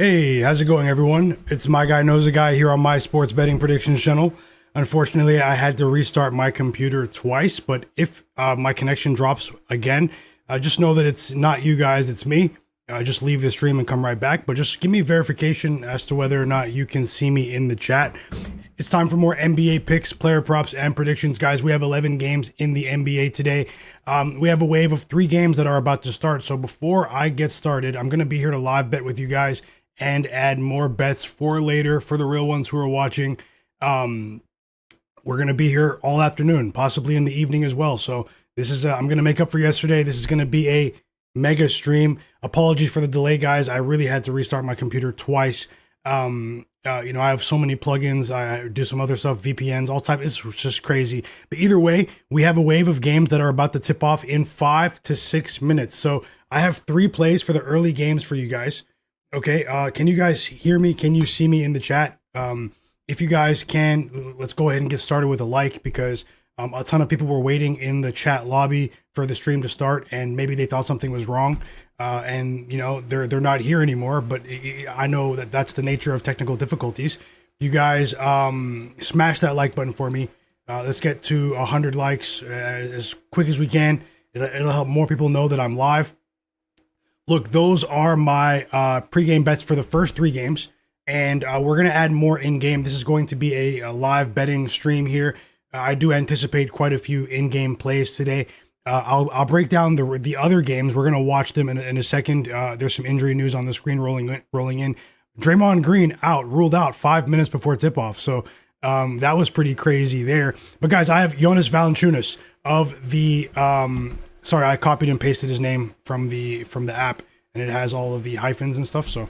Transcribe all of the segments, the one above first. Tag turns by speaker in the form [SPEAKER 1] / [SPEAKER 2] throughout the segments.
[SPEAKER 1] Hey, how's it going, everyone? It's Myguyknowsaguy here on my sports betting predictions channel. Unfortunately, I had to restart my computer twice, but if my connection drops again, just know that it's not you guys, it's me. Just leave the stream and come right back, but just give me verification as to whether or not you can see me in the chat. It's time for more NBA picks, player props, and predictions, guys. We have 11 games in the NBA today. We have a wave of 3 games that are about to start, so before I get started, I'm going to be here to live bet with you guys and add more bets for later for the real ones who are watching. We're going to be here all afternoon, possibly in the evening as well. So this is, I'm going to make up for yesterday. This is going to be a mega stream. Apologies for the delay, guys. I really had to restart my computer twice. I have so many plugins. I do some other stuff, VPNs, all type. It's just crazy. But either way, we have a wave of games that are about to tip off in 5 to 6 minutes. So I have 3 plays for the early games for you guys. Okay, can you guys hear me? Can you see me in the chat? If you guys can, let's go ahead and get started with a like, because a ton of people were waiting in the chat lobby for the stream to start, and maybe they thought something was wrong, and they're not here anymore. But I know that that's the nature of technical difficulties. You guys, smash that like button for me. Let's get to 100 likes as quick as we can. It'll help more people know that I'm live. Look, those are my pregame bets for the first 3 games, and we're going to add more in-game. This is going to be a live betting stream here. I do anticipate quite a few in-game plays today. I'll break down the other games. We're going to watch them in a second. There's some injury news on the screen rolling in. Draymond Green ruled out 5 minutes before tip-off, so that was pretty crazy there. But guys, I have Jonas Valanciunas of the... Sorry, I copied and pasted his name from the app, and it has all of the hyphens and stuff. So,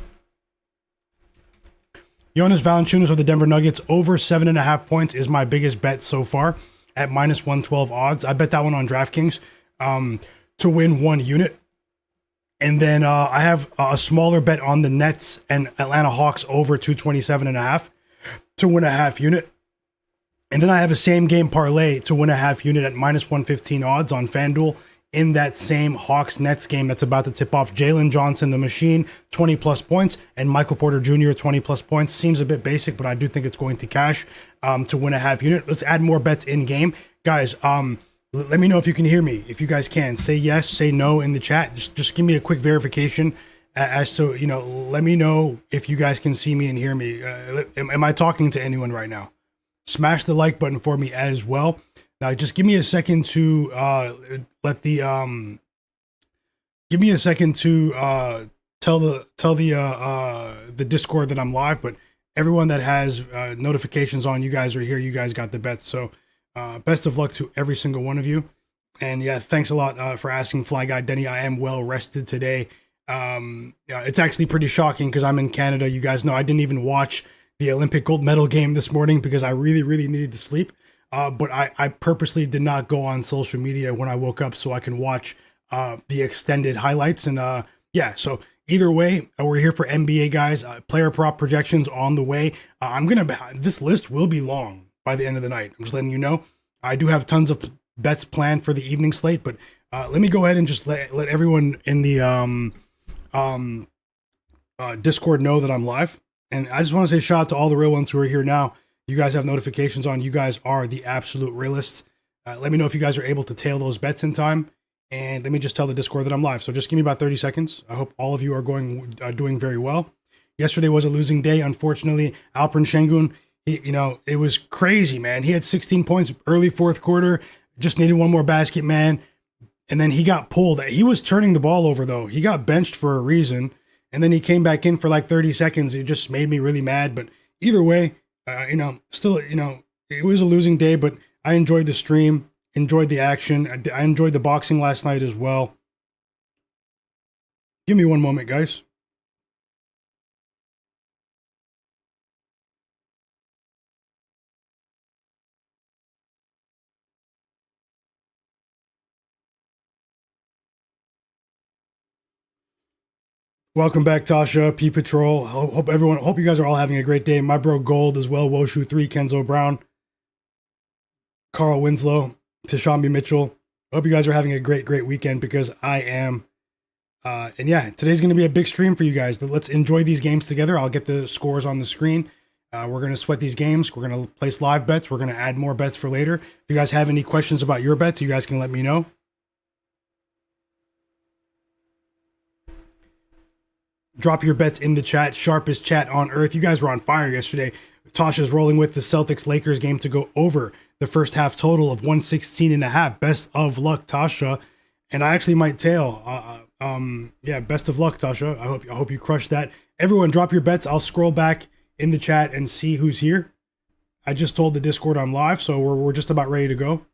[SPEAKER 1] Jonas Valanciunas of the Denver Nuggets over 7.5 points is my biggest bet so far at minus 112 odds. I bet that one on DraftKings to win 1 unit, and then I have a smaller bet on the Nets and Atlanta Hawks over 227.5 to win a half unit. And then I have a same game parlay to win a half unit at minus 115 odds on FanDuel. In that same Hawks-Nets game that's about to tip off, Jalen Johnson, the machine, 20-plus points, and Michael Porter Jr., 20-plus points. Seems a bit basic, but I do think it's going to cash to win a half unit. Let's add more bets in-game. Guys, let me know if you can hear me. If you guys can, say yes, say no in the chat. Just give me a quick verification as to, let me know if you guys can see me and hear me. Am I talking to anyone right now? Smash the like button for me as well. Now, just give me a second to tell the Discord that I'm live. But everyone that has notifications on, you guys are here. You guys got the bets. So best of luck to every single one of you. And yeah, thanks a lot for asking, Fly Guy Denny. I am well rested today. It's actually pretty shocking because I'm in Canada. You guys know I didn't even watch the Olympic gold medal game this morning because I really, really needed to sleep. But I purposely did not go on social media when I woke up so I can watch the extended highlights. And so either way, we're here for NBA, guys. Player prop projections on the way. This list will be long by the end of the night. I'm just letting you know. I do have tons of bets planned for the evening slate, but let me go ahead and just let everyone in the Discord know that I'm live. And I just want to say shout out to all the real ones who are here now. You guys have notifications on. You guys are the absolute realists. Let me know if you guys are able to tail those bets in time. And let me just tell the Discord that I'm live. So just give me about 30 seconds. I hope all of you are doing very well. Yesterday was a losing day, unfortunately. Alperen Şengün, it was crazy, man. He had 16 points early fourth quarter. Just needed one more basket, man. And then he got pulled. He was turning the ball over, though. He got benched for a reason. And then he came back in for like 30 seconds. It just made me really mad. But either way, it was a losing day, but I enjoyed the stream, enjoyed the action. I enjoyed the boxing last night as well. Give me one moment, guys. Welcome back, Tasha, P Patrol. Hope you guys are all having a great day. My bro Gold as well, Woshu3, Kenzo Brown, Carl Winslow, Tashambi Mitchell. Hope you guys are having a great weekend because I am. And yeah, today's going to be a big stream for you guys. Let's enjoy these games together. I'll get the scores on the screen. We're going to sweat these games. We're going to place live bets. We're going to add more bets for later. If you guys have any questions about your bets, you guys can let me know. Drop your bets in the chat. Sharpest chat on earth. You guys were on fire yesterday. Tasha's rolling with the Celtics-Lakers game to go over the first half total of 116.5. Best of luck, Tasha. And I actually might tail. Yeah, best of luck, Tasha. I hope you crush that. Everyone, drop your bets. I'll scroll back in the chat and see who's here. I just told the Discord I'm live, so we're just about ready to go.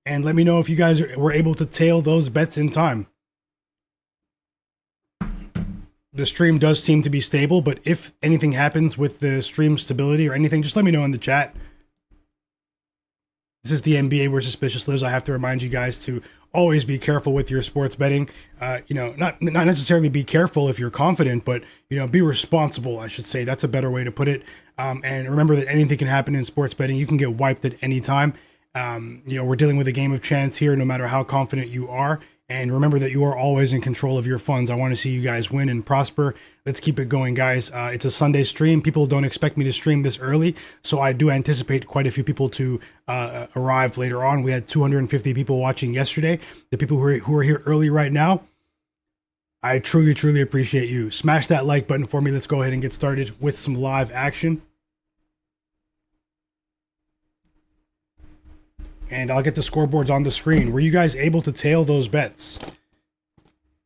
[SPEAKER 1] And let me know if you guys were able to tail those bets in time. The stream does seem to be stable, but if anything happens with the stream stability or anything, just let me know in the chat. This is the NBA where suspicious lives. I have to remind you guys to always be careful with your sports betting. Not necessarily be careful if you're confident, but be responsible, I should say. That's a better way to put it. And remember that anything can happen in sports betting. You can get wiped at any time. We're dealing with a game of chance here, no matter how confident you are. And remember that you are always in control of your funds. I want to see you guys win and prosper. Let's keep it going, guys. It's a Sunday stream. People don't expect me to stream this early, so I do anticipate quite a few people to arrive later on. We had 250 people watching yesterday. The people who are here early right now, I truly, truly appreciate you. Smash that like button for me. Let's go ahead and get started with some live action. And I'll get the scoreboards on the screen. Were you guys able to tail those bets?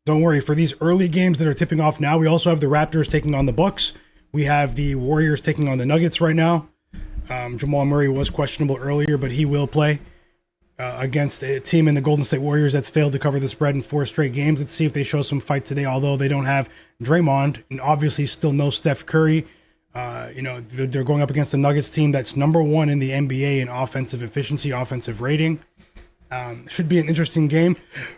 [SPEAKER 1] Don't worry, for these early games that are tipping off now, we also have the Raptors taking on the Bucks. We have the Warriors taking on the Nuggets right now. Jamal Murray was questionable earlier, but he will play against a team in the Golden State Warriors that's failed to cover the spread in 4 straight games. Let's see if they show some fight today, although they don't have Draymond, and obviously still no Steph Curry. They're going up against the Nuggets team that's number 1 in the NBA in offensive efficiency, offensive rating. Should be an interesting game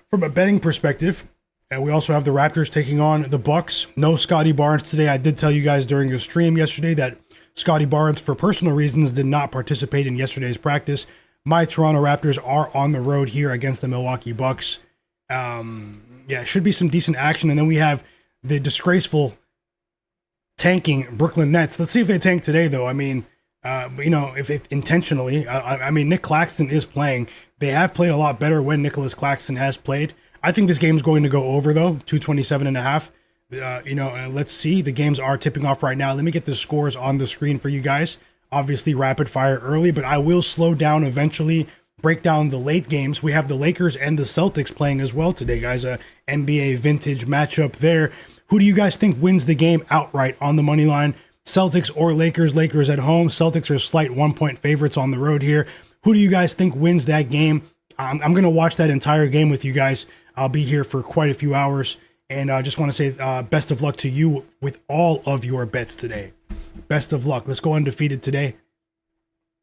[SPEAKER 1] from a betting perspective. And we also have the Raptors taking on the Bucks. No Scottie Barnes today. I did tell you guys during the stream yesterday that Scottie Barnes, for personal reasons, did not participate in yesterday's practice. My Toronto Raptors are on the road here against the Milwaukee Bucks. Should be some decent action. And then we have the disgraceful tanking Brooklyn Nets. Let's see if they tank today, though. I mean, if they intentionally, Nick Claxton is playing. They have played a lot better when Nicholas Claxton has played. I think this game's going to go over, though, 227.5. Let's see. The games are tipping off right now. Let me get the scores on the screen for you guys. Obviously, rapid fire early, but I will slow down eventually, break down the late games. We have the Lakers and the Celtics playing as well today, guys. A NBA vintage matchup there. Who do you guys think wins the game outright on the money line? Celtics or Lakers? Lakers at home. Celtics are slight 1-point favorites on the road here. Who do you guys think wins that game? I'm going to watch that entire game with you guys. I'll be here for quite a few hours. And I just want to say best of luck to you with all of your bets today. Best of luck. Let's go undefeated today.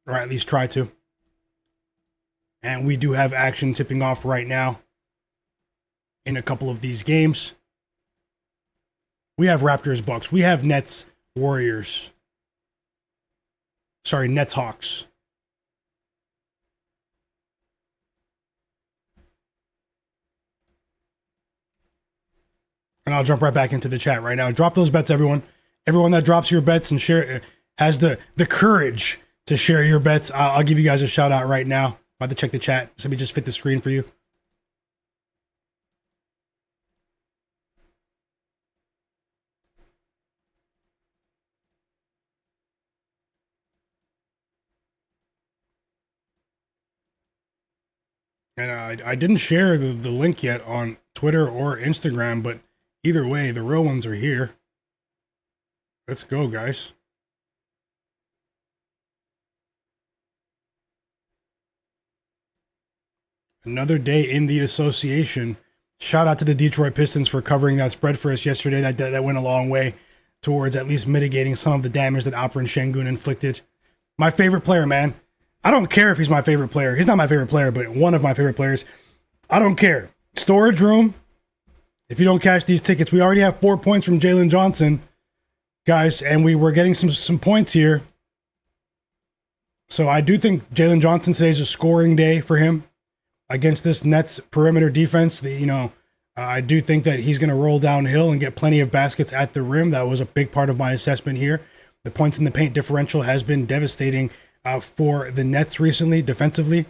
[SPEAKER 1] Or at least try to. And we do have action tipping off right now in a couple of these games. We have Raptors, Bucks. We have Nets, Warriors. Sorry, Nets, Hawks. And I'll jump right back into the chat right now. Drop those bets, everyone. Everyone that drops your bets and has the courage to share your bets, I'll give you guys a shout out right now. About to check the chat. So let me just fit the screen for you. And I didn't share the link yet on Twitter or Instagram, but either way, the real ones are here. Let's go, guys. Another day in the association. Shout out to the Detroit Pistons for covering that spread for us yesterday. That went a long way towards at least mitigating some of the damage that Alperen Şengün inflicted. My favorite player, man. I don't care if he's my favorite player. He's not my favorite player, but one of my favorite players. I don't care. Storage room. If you don't cash these tickets, we already have 4 points from Jalen Johnson, guys, and we were getting some points here. So I do think Jalen Johnson today is a scoring day for him against this Nets perimeter defense. I do think that he's going to roll downhill and get plenty of baskets at the rim. That was a big part of my assessment here. The points in the paint differential has been devastating for the Nets recently, defensively.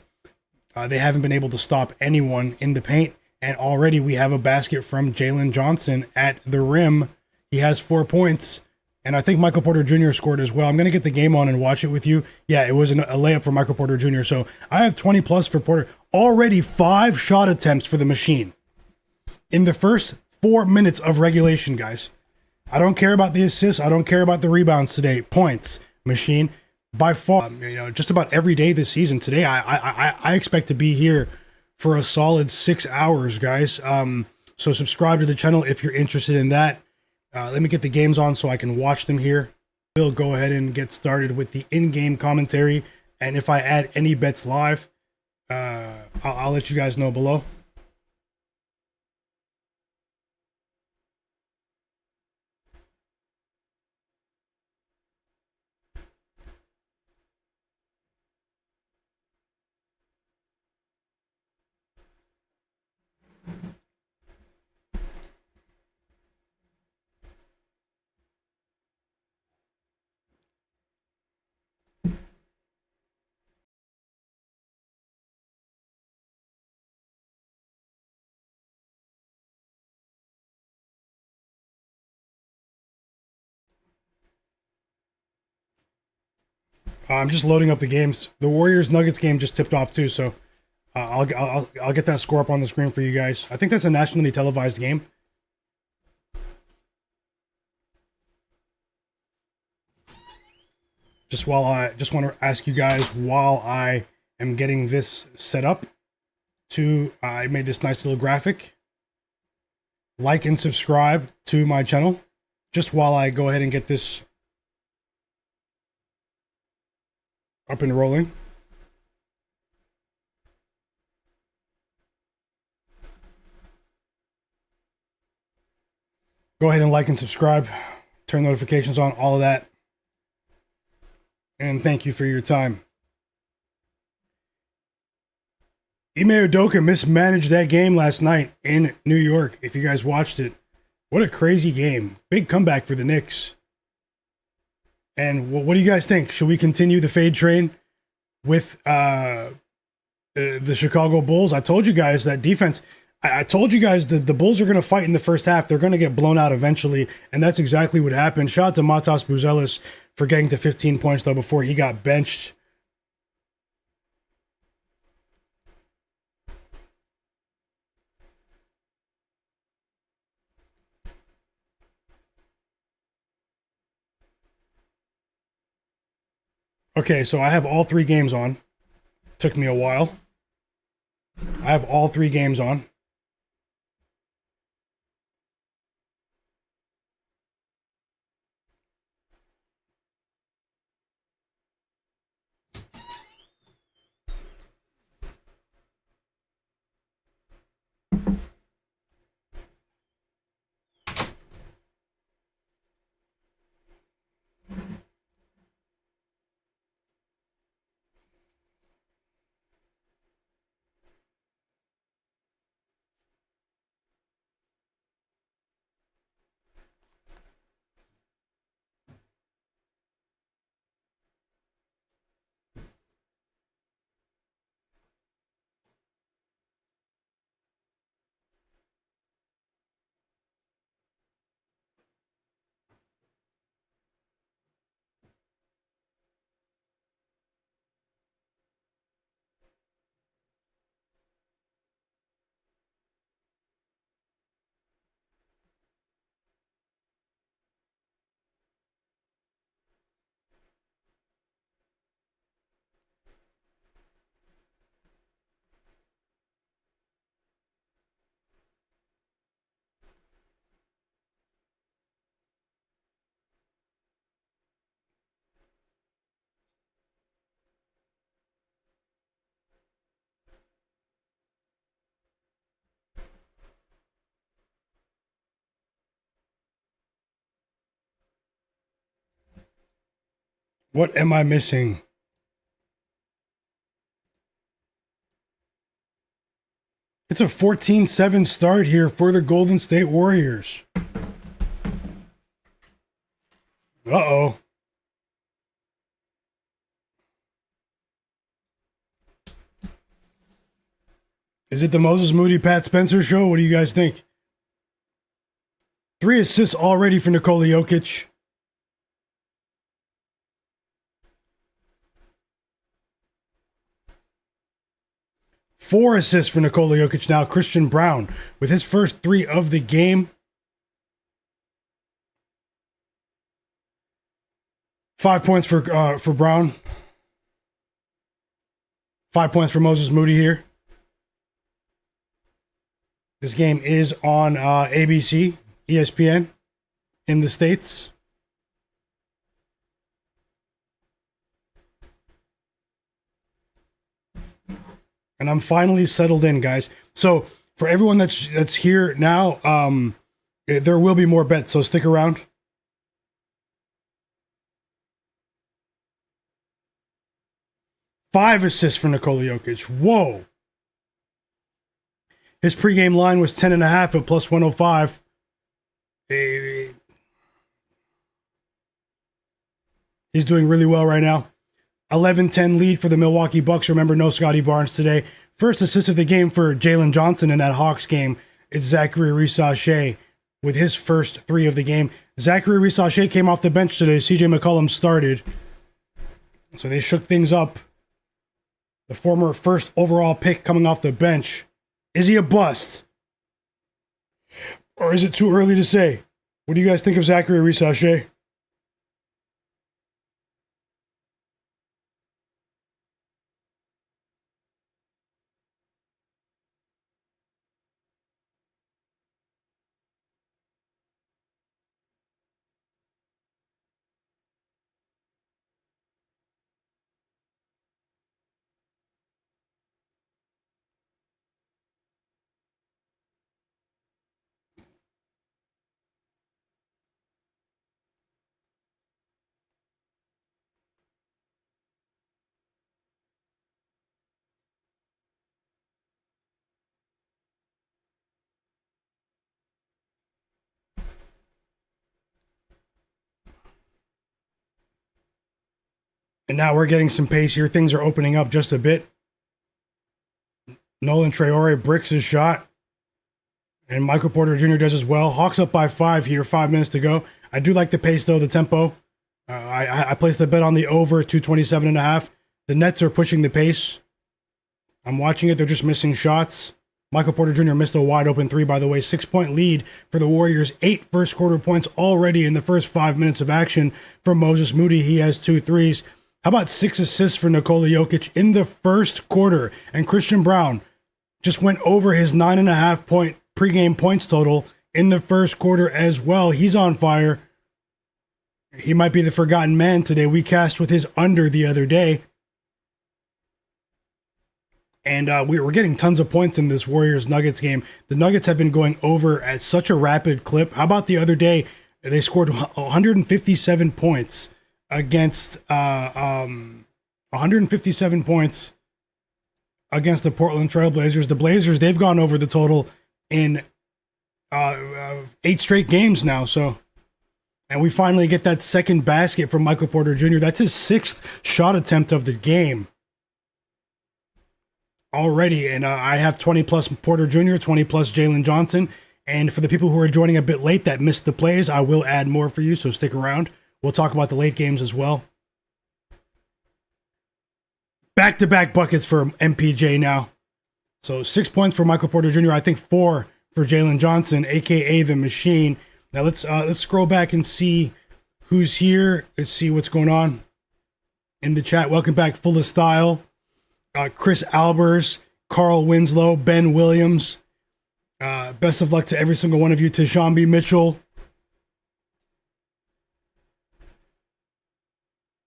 [SPEAKER 1] They haven't been able to stop anyone in the paint. And already we have a basket from Jalen Johnson at the rim. He has 4 points. And I think Michael Porter Jr. scored as well. I'm going to get the game on and watch it with you. Yeah, it was a layup for Michael Porter Jr. So I have 20 plus for Porter. Already 5 shot attempts for the machine in the first 4 minutes of regulation, guys. I don't care about the assists. I don't care about the rebounds today. Points, machine. By far, just about every day this season. Today, I expect to be here for a solid 6 hours, guys. So subscribe to the channel if you're interested in that. Let me get the games on so I can watch them here. We'll go ahead and get started with the in-game commentary. And if I add any bets live, I'll let you guys know below. I'm just loading up the games. The Warriors Nuggets game just tipped off too, so I'll get that score up on the screen for you guys. I think that's a nationally televised game. Just want to ask you guys while I am getting this set up. I made this nice little graphic. Like and subscribe to my channel. Just while I go ahead and get this up and rolling. Go ahead and like and subscribe. Turn notifications on, all of that. And thank you for your time. Ime Udoka mismanaged that game last night in New York. If you guys watched it, what a crazy game. Big comeback for the Knicks. And what do you guys think? Should we continue the fade train with the Chicago Bulls? I told you guys that defense. I told you guys the Bulls are going to fight in the first half. They're going to get blown out eventually, and that's exactly what happened. Shout out to Matas Buzelis for getting to 15 points, though, before he got benched. Okay, so I have all 3 games on. Took me a while. I have all 3 games on. What am I missing? It's a 14-7 start here for the Golden State Warriors. Uh-oh. Is it the Moses Moody, Pat Spencer show? What do you guys think? 3 assists already for Nikola Jokic. Four assists for Nikola Jokic now. Christian Brown with his first 3 of the game. 5 points for Brown. 5 points for Moses Moody here. This game is on ABC, ESPN in the States. And I'm finally settled in, guys. So for everyone that's here now, there will be more bets, so stick around. Five assists for Nikola Jokic. Whoa. His pregame line was 10.5 at plus 105. He's doing really well right now. 11-10 lead for the Milwaukee Bucks. Remember, no Scottie Barnes today. First assist of the game for Jalen Johnson in that Hawks game. It's Zachary Reaves with his first 3 of the game. Zachary Reaves came off the bench today. CJ McCollum started. So they shook things up. The former first overall pick coming off the bench. Is he a bust? Or is it too early to say? What do you guys think of Zachary Reaves? And now we're getting some pace here. Things are opening up just a bit. Nolan Traore bricks his shot. And Michael Porter Jr. does as well. Hawks up by 5 here, 5 minutes to go. I do like the pace, though, the tempo. I placed the bet on the over 227.5. The Nets are pushing the pace. I'm watching it. They're just missing shots. Michael Porter Jr. missed a wide open 3, by the way. 6-point lead for the Warriors. 8 first quarter points already in the first 5 minutes of action from Moses Moody. He has 2 threes. How about 6 assists for Nikola Jokic in the first quarter? And Christian Brown just went over his 9.5 point pregame points total in the first quarter as well. He's on fire. He might be the forgotten man today. We cashed with his under the other day. And we're getting tons of points in this Warriors-Nuggets game. The Nuggets have been going over at such a rapid clip. How about the other day? They scored 157 points against 157 points against the Portland Trailblazers. The Blazers, they've gone over the total in 8 straight games now. So, and we finally get that second basket from Michael Porter Jr. That's his 6th shot attempt of the game already. And I have 20 plus Porter Jr., 20 plus Jalen Johnson. And for the people who are joining a bit late that missed the plays, I will add more for you. So stick around. We'll talk about the late games as well. Back-to-back buckets for MPJ now. So 6 points for Michael Porter Jr. I think 4 for Jalen Johnson, a.k.a. the Machine. Now let's scroll back and see who's here. Let's see what's going on in the chat. Welcome back, Full of Style. Chris Albers, Carl Winslow, Ben Williams. Best of luck to every single one of you. Tashambi Mitchell.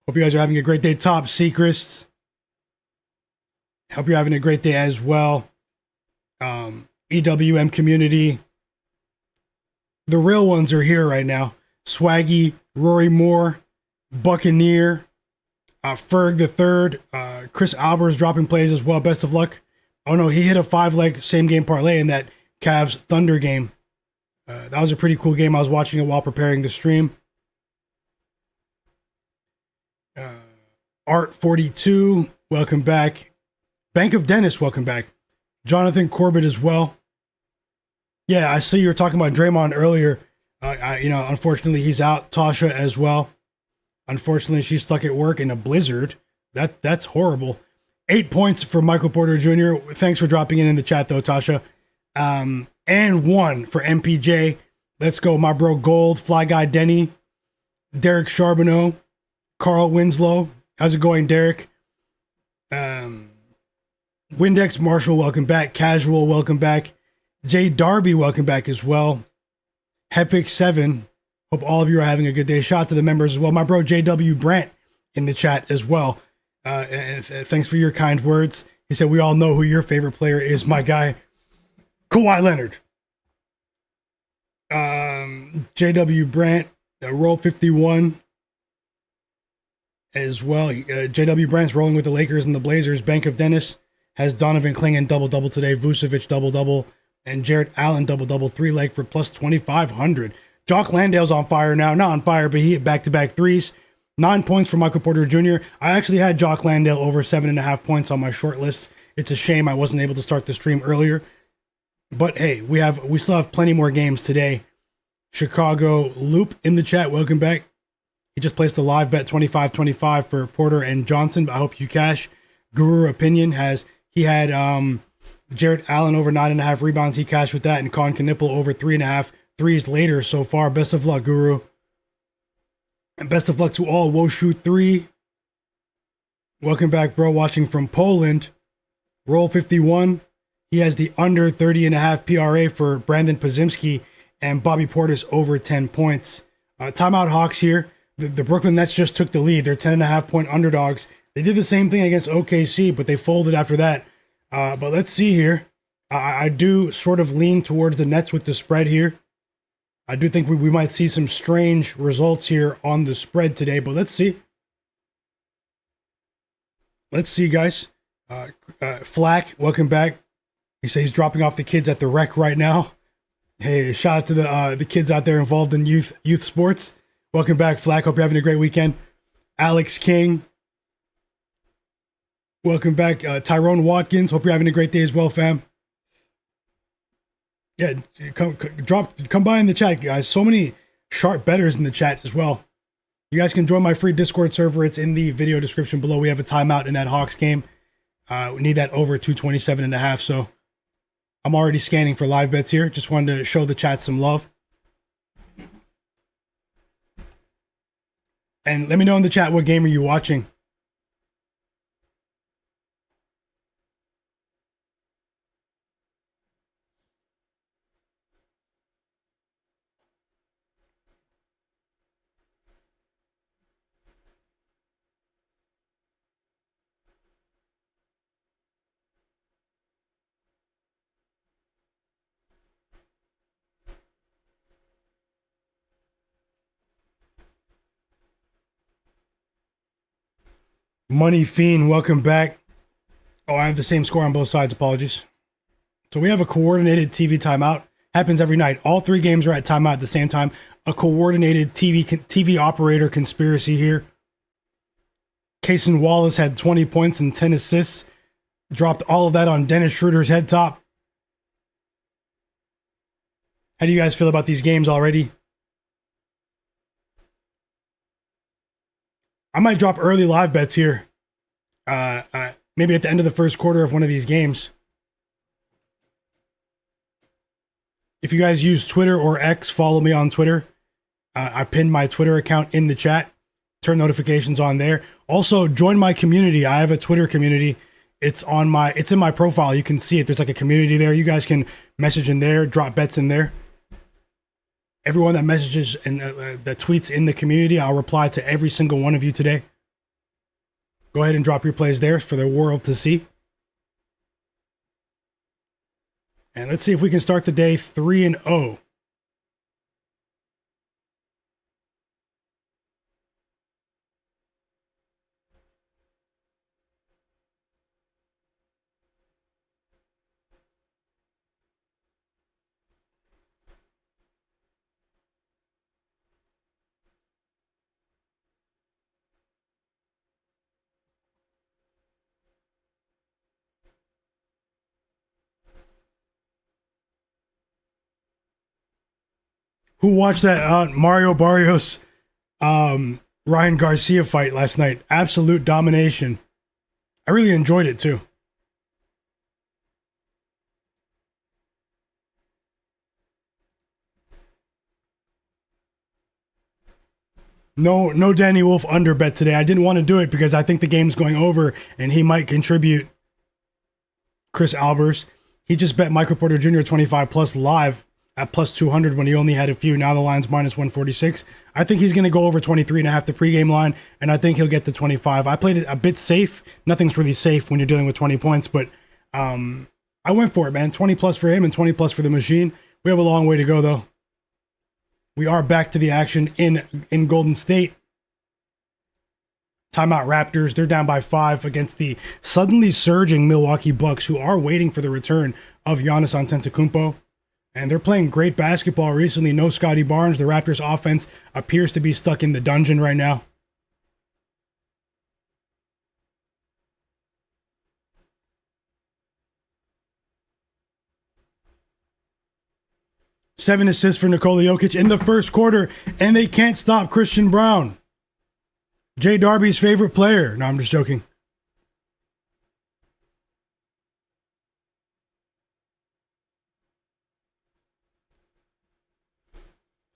[SPEAKER 1] Hope you guys are having a great day. Top Secrets. Hope you're having a great day as well. EWM community. The real ones are here right now. Swaggy, Rory Moore, Buccaneer, Ferg the Third, Chris Albers dropping plays as well. Best of luck. Oh no, he hit a 5-leg same game parlay in that Cavs Thunder game. That was a pretty cool game. I was watching it while preparing the stream. Art42, welcome back. Bank of Dennis, welcome back. Jonathan Corbett as well. Yeah, I see you were talking about Draymond earlier. Unfortunately, he's out. Tasha as well. Unfortunately, she's stuck at work in a blizzard. That's horrible. 8 points for Michael Porter Jr. Thanks for dropping in the chat, though, Tasha. And 1 for MPJ. Let's go, my bro Gold, Fly Guy Denny, Derek Charbonneau, Carl Winslow. How's it going, Derek? Windex Marshall, welcome back. Casual, welcome back. Jay Darby, welcome back as well. Hepic7, hope all of you are having a good day. Shout out to the members as well. My bro JW Brandt in the chat as well. And thanks for your kind words. He said, we all know who your favorite player is, my guy, Kawhi Leonard. JW Brandt, Roll 51 as well. JW Brandt's rolling with the Lakers and the Blazers. Bank of Dennis has Donovan Clingan double-double today. Vucevic double-double. And Jarrett Allen double-double 3-leg for plus 2,500. Jock Landale's on fire now. Not on fire, but he hit back-to-back threes. 9 points for Michael Porter Jr. I actually had Jock Landale over 7.5 points on my short list. It's a shame I wasn't able to start the stream earlier. But hey, we still have plenty more games today. Chicago Loop in the chat. Welcome back. He just placed a live bet 25-25 for Porter and Johnson. I hope you cash. Guru Opinion had Jarrett Allen over 9.5 rebounds. He cashed with that. And Con Knipple over 3.5 threes later so far. Best of luck, Guru. And best of luck to all. Woshu 3. Welcome back, bro. Watching from Poland. Roll 51. He has the under 30.5 PRA for Brandon Podziemski and Bobby Portis over 10 points. Timeout Hawks here. The Brooklyn Nets just took the lead. They're 10.5 point underdogs. They did the same thing against OKC, but they folded after that. But let's see here. I do sort of lean towards the Nets with the spread here. I do think we might see some strange results here on the spread today, but let's see. Let's see, guys. Flack, welcome back. He says he's dropping off the kids at the rec right now. Hey, shout out to the kids out there involved in youth sports. Welcome back, Flack. Hope you're having a great weekend. Alex King. Welcome back, Tyrone Watkins. Hope you're having a great day as well, fam. Yeah, come by in the chat, guys. So many sharp bettors in the chat as well. You guys can join my free Discord server. It's in the video description below. We have a timeout in that Hawks game. We need that over 227.5. So I'm already scanning for live bets here. Just wanted to show the chat some love. And let me know in the chat what game are you watching. Money Fiend, welcome back. Oh, I have the same score on both sides. Apologies. So we have a coordinated TV timeout. Happens every night. All 3 games are at timeout at the same time. A coordinated TV operator conspiracy here. Cason Wallace had 20 points and 10 assists. Dropped all of that on Dennis Schroeder's head top. How do you guys feel about these games already? I might drop early live bets here. Maybe at the end of the first quarter of one of these games. If you guys use Twitter or X, follow me on Twitter. I pinned my Twitter account in the chat. Turn notifications on there. Also, join my community. I have a Twitter community. It's in my profile. You can see it. There's like a community there. You guys can message in there, drop bets in there. Everyone that messages and that tweets in the community, I'll reply to every single one of you today. Go ahead and drop your plays there for the world to see. And let's see if we can start the day 3-0. Who watched that Mario Barrios Ryan Garcia fight last night? Absolute domination. I really enjoyed it too. No Danny Wolf under bet today. I didn't want to do it because I think the game's going over and he might contribute. Chris Albers, he just bet Michael Porter Jr. 25 plus live at plus 200 when he only had a few. Now the line's minus 146. I think he's going to go over 23.5 the pregame line, and I think he'll get to 25. I played it a bit safe. Nothing's really safe when you're dealing with 20 points, but I went for it, man. 20 plus for him and 20 plus for the machine. We have a long way to go, though. We are back to the action in Golden State. Timeout Raptors. They're down by 5 against the suddenly surging Milwaukee Bucks, who are waiting for the return of Giannis Antetokounmpo. And they're playing great basketball recently. No Scottie Barnes. The Raptors offense appears to be stuck in the dungeon right now. Seven assists for Nikola Jokic in the first quarter, and they can't stop Christian Brown. Jay Darby's favorite player. No, I'm just joking.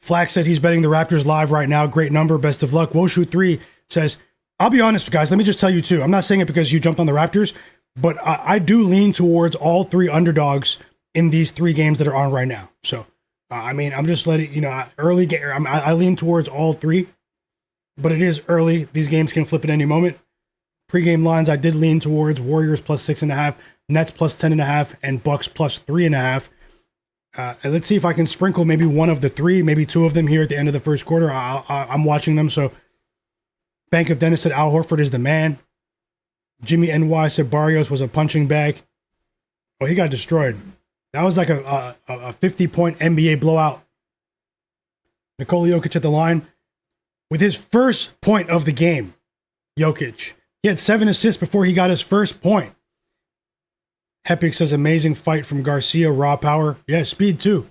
[SPEAKER 1] Flack said he's betting the Raptors live right now. Great number. Best of luck. Woshu3 says, I'll be honest, guys. Let me just tell you, too. I'm not saying it because you jumped on the Raptors, but I do lean towards all three underdogs in these 3 games that are on right now. So, I'm just letting, early game. I lean towards all 3, but it is early. These games can flip at any moment. Pre-game lines, I did lean towards Warriors plus 6.5, Nets plus 10.5, and Bucks plus 3.5. And let's see if I can sprinkle maybe one of the 3, maybe 2 of them here at the end of the first quarter. I'm watching them. So, Bank of Dennis said Al Horford is the man. Jimmy NY said Barrios was a punching bag. Oh, he got destroyed. That was like a 50-point NBA blowout. Nikola Jokic at the line with his first point of the game. Jokic. He had 7 assists before he got his first point. Hepik says amazing fight from Garcia, raw power. Yeah, speed too.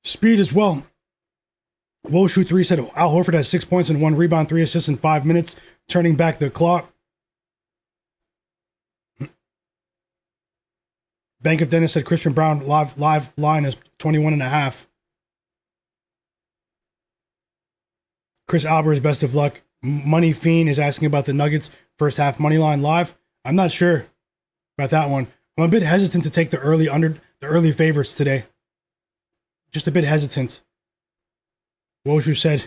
[SPEAKER 1] Speed as well. Woshu3 said Al Horford has 6 points and 1 rebound, 3 assists in 5 minutes, turning back the clock. Bank of Dennis said Christian Brown live line is 21.5. Chris Albers, best of luck. Money Fiend is asking about the Nuggets first half money line live. I'm not sure about that one. I'm a bit hesitant to take the early favorites today. Just a bit hesitant. Woshu said,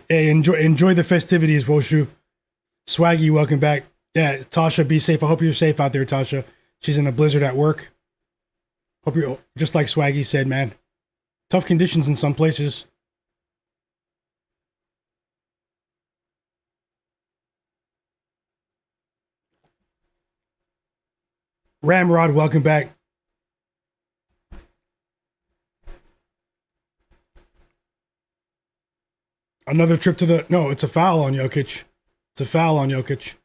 [SPEAKER 1] "Hey, enjoy the festivities, Woshu." Swaggy, welcome back. Yeah, Tasha, be safe. I hope you're safe out there, Tasha. She's in a blizzard at work. Hope you're just like Swaggy said, man. Tough conditions in some places. Ramrod, welcome back. Another trip to the... No, it's a foul on Jokic. It's a foul on Jokic.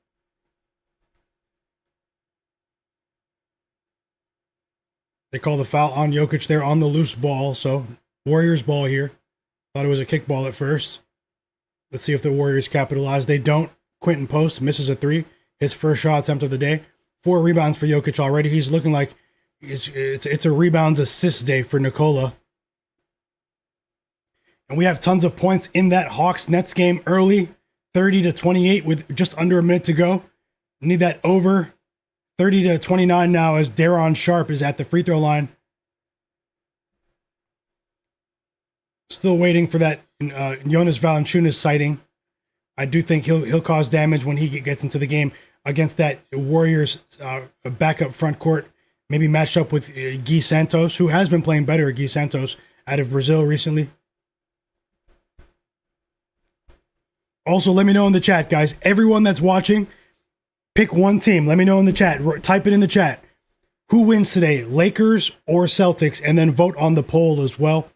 [SPEAKER 1] They call the foul on Jokic there on the loose ball. So, Warriors ball here. Thought it was a kickball at first. Let's see if the Warriors capitalize. They don't. Quentin Post misses a 3. His first shot attempt of the day. 4 rebounds for Jokic already. He's looking like it's a rebounds assist day for Nikola. And we have tons of points in that Hawks-Nets game early. 30-28 with just under a minute to go. Need that over. 30-29 now as Daron Sharp is at the free throw line. Still waiting for that Jonas Valanciunas sighting. I do think he'll cause damage when he gets into the game against that Warriors backup front court. Maybe matched up with Gui Santos, who has been playing better. Gui Santos out of Brazil recently. Also, let me know in the chat, guys. Everyone that's watching, pick one team. Let me know in the chat. Type it in the chat. Who wins today, Lakers or Celtics? And then vote on the poll as well.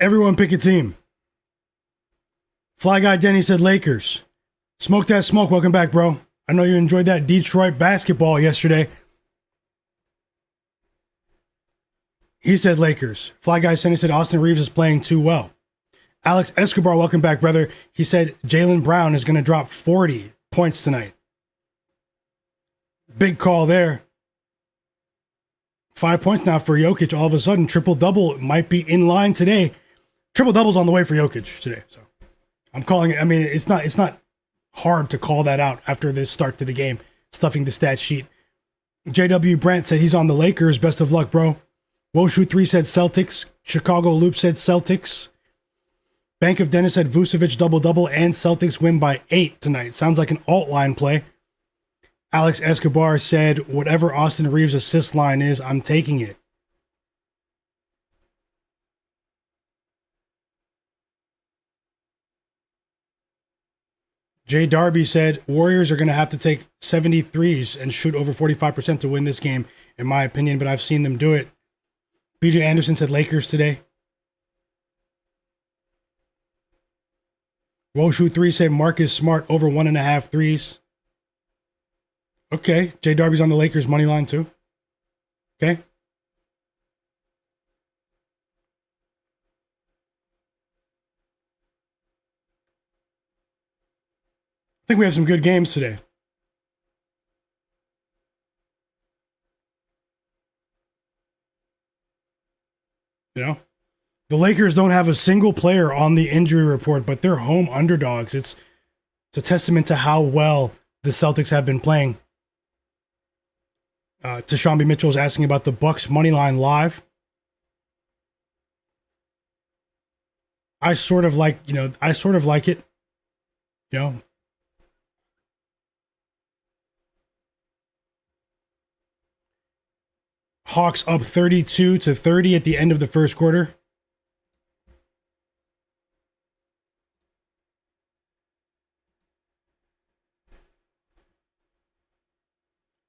[SPEAKER 1] Everyone pick a team. Fly Guy Denny said Lakers. Smoke that smoke. Welcome back, bro. I know you enjoyed that Detroit basketball yesterday. He said Lakers. Fly Guy Denny said Austin Reaves is playing too well. Alex Escobar, welcome back, brother. He said Jaylen Brown is going to drop 40 points tonight. Big call there. 5 points now for Jokic. All of a sudden, triple-double might be in line today. Triple-double's on the way for Jokic today. So I'm calling it. I mean, it's not hard to call that out after this start to the game, stuffing the stat sheet. JW Brandt said he's on the Lakers. Best of luck, bro. Woshu3 said Celtics. Chicago Loop said Celtics. Bank of Dennis said Vucevic double-double and Celtics win by 8 tonight. Sounds like an alt line play. Alex Escobar said, whatever Austin Reeves' assist line is, I'm taking it. Jay Darby said, Warriors are going to have to take 73s and shoot over 45% to win this game, in my opinion, but I've seen them do it. BJ Anderson said Lakers today. Woshu3 said Marcus Smart over 1.5 threes. Okay, Jay Darby's on the Lakers money line too. Okay. I think we have some good games today. You know, the Lakers don't have a single player on the injury report, but they're home underdogs. It's a testament to how well the Celtics have been playing. Tashambi Mitchell is asking about the Bucks money line live. I sort of like it. You know, Hawks up 32-30 at the end of the first quarter.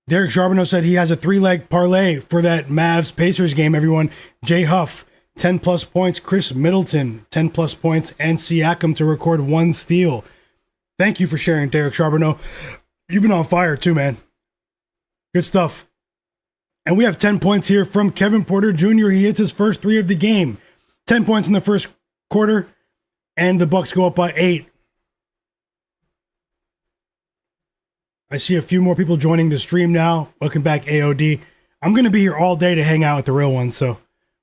[SPEAKER 1] Derek Charbonneau said he has a 3-leg parlay for that Mavs-Pacers game, everyone. Jay Huff, 10-plus points. Chris Middleton, 10-plus points. And Siakam to record 1 steal. Thank you for sharing, Derek Charbonneau. You've been on fire, too, man. Good stuff. And we have 10 points here from Kevin Porter Jr. He hits his first 3 of the game. 10 points in the first quarter, and the Bucks go up by 8. I see a few more people joining the stream now. Welcome back, AOD. I'm going to be here all day to hang out with the real ones, so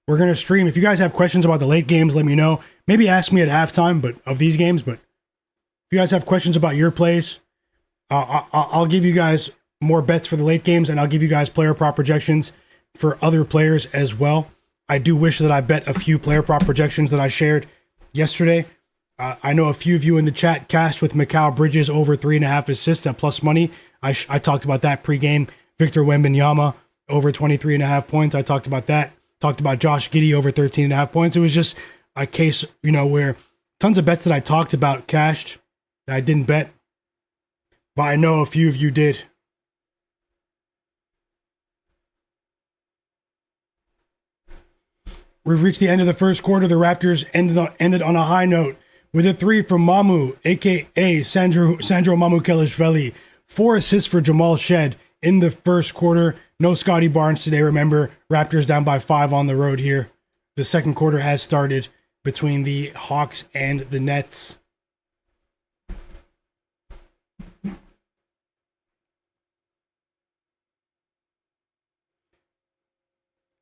[SPEAKER 1] we're going to stream. If you guys have questions about the late games, let me know. Maybe ask me at halftime of these games, but if you guys have questions about your plays, I'll give you guys more bets for the late games, and I'll give you guys player prop projections for other players as well. I do wish that I bet a few player prop projections that I shared yesterday. I know a few of you in the chat cashed with Mikal Bridges over 3.5 assists at plus money. I talked about that pregame. Victor Wembanyama over 23.5 points. I talked about that. Talked about Josh Giddey over 13.5 points. It was just a case, where tons of bets that I talked about cashed that I didn't bet. But I know a few of you did. We've reached the end of the first quarter. The Raptors ended on a high note with a 3 from Mamu, a.k.a. Sandro Mamukelishvili. 4 assists for Jamal Shed in the first quarter. No Scottie Barnes today. Remember, Raptors down by 5 on the road here. The second quarter has started between the Hawks and the Nets.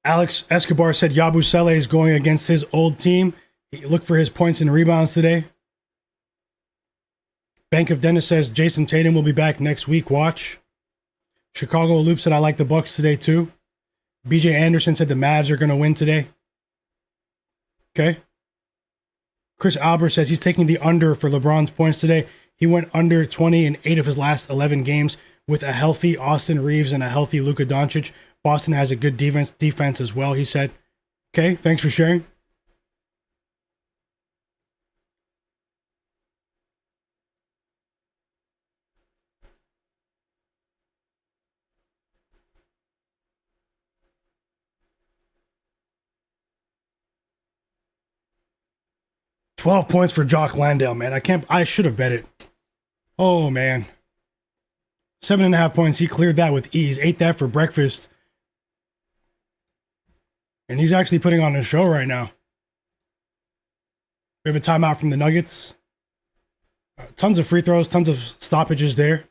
[SPEAKER 1] Alex Escobar said Yabusele is going against his old team. Look for his points and rebounds today. Bank of Dennis says Jason Tatum will be back next week. Watch. Chicago Loop said I like the Bucks today too. BJ Anderson said the Mavs are going to win today. Okay. Chris Albert says he's taking the under for LeBron's points today. He went under 20 in 8 of his last 11 games with a healthy Austin Reaves and a healthy Luka Doncic. Boston has a good defense as well, he said. Okay, thanks for sharing. 12 points for Jock Landale, man. I should have bet it. Oh, man. 7.5 points. He cleared that with ease. Ate that for breakfast. And he's actually putting on a show right now. We have a timeout from the Nuggets. Tons of free throws, tons of stoppages there.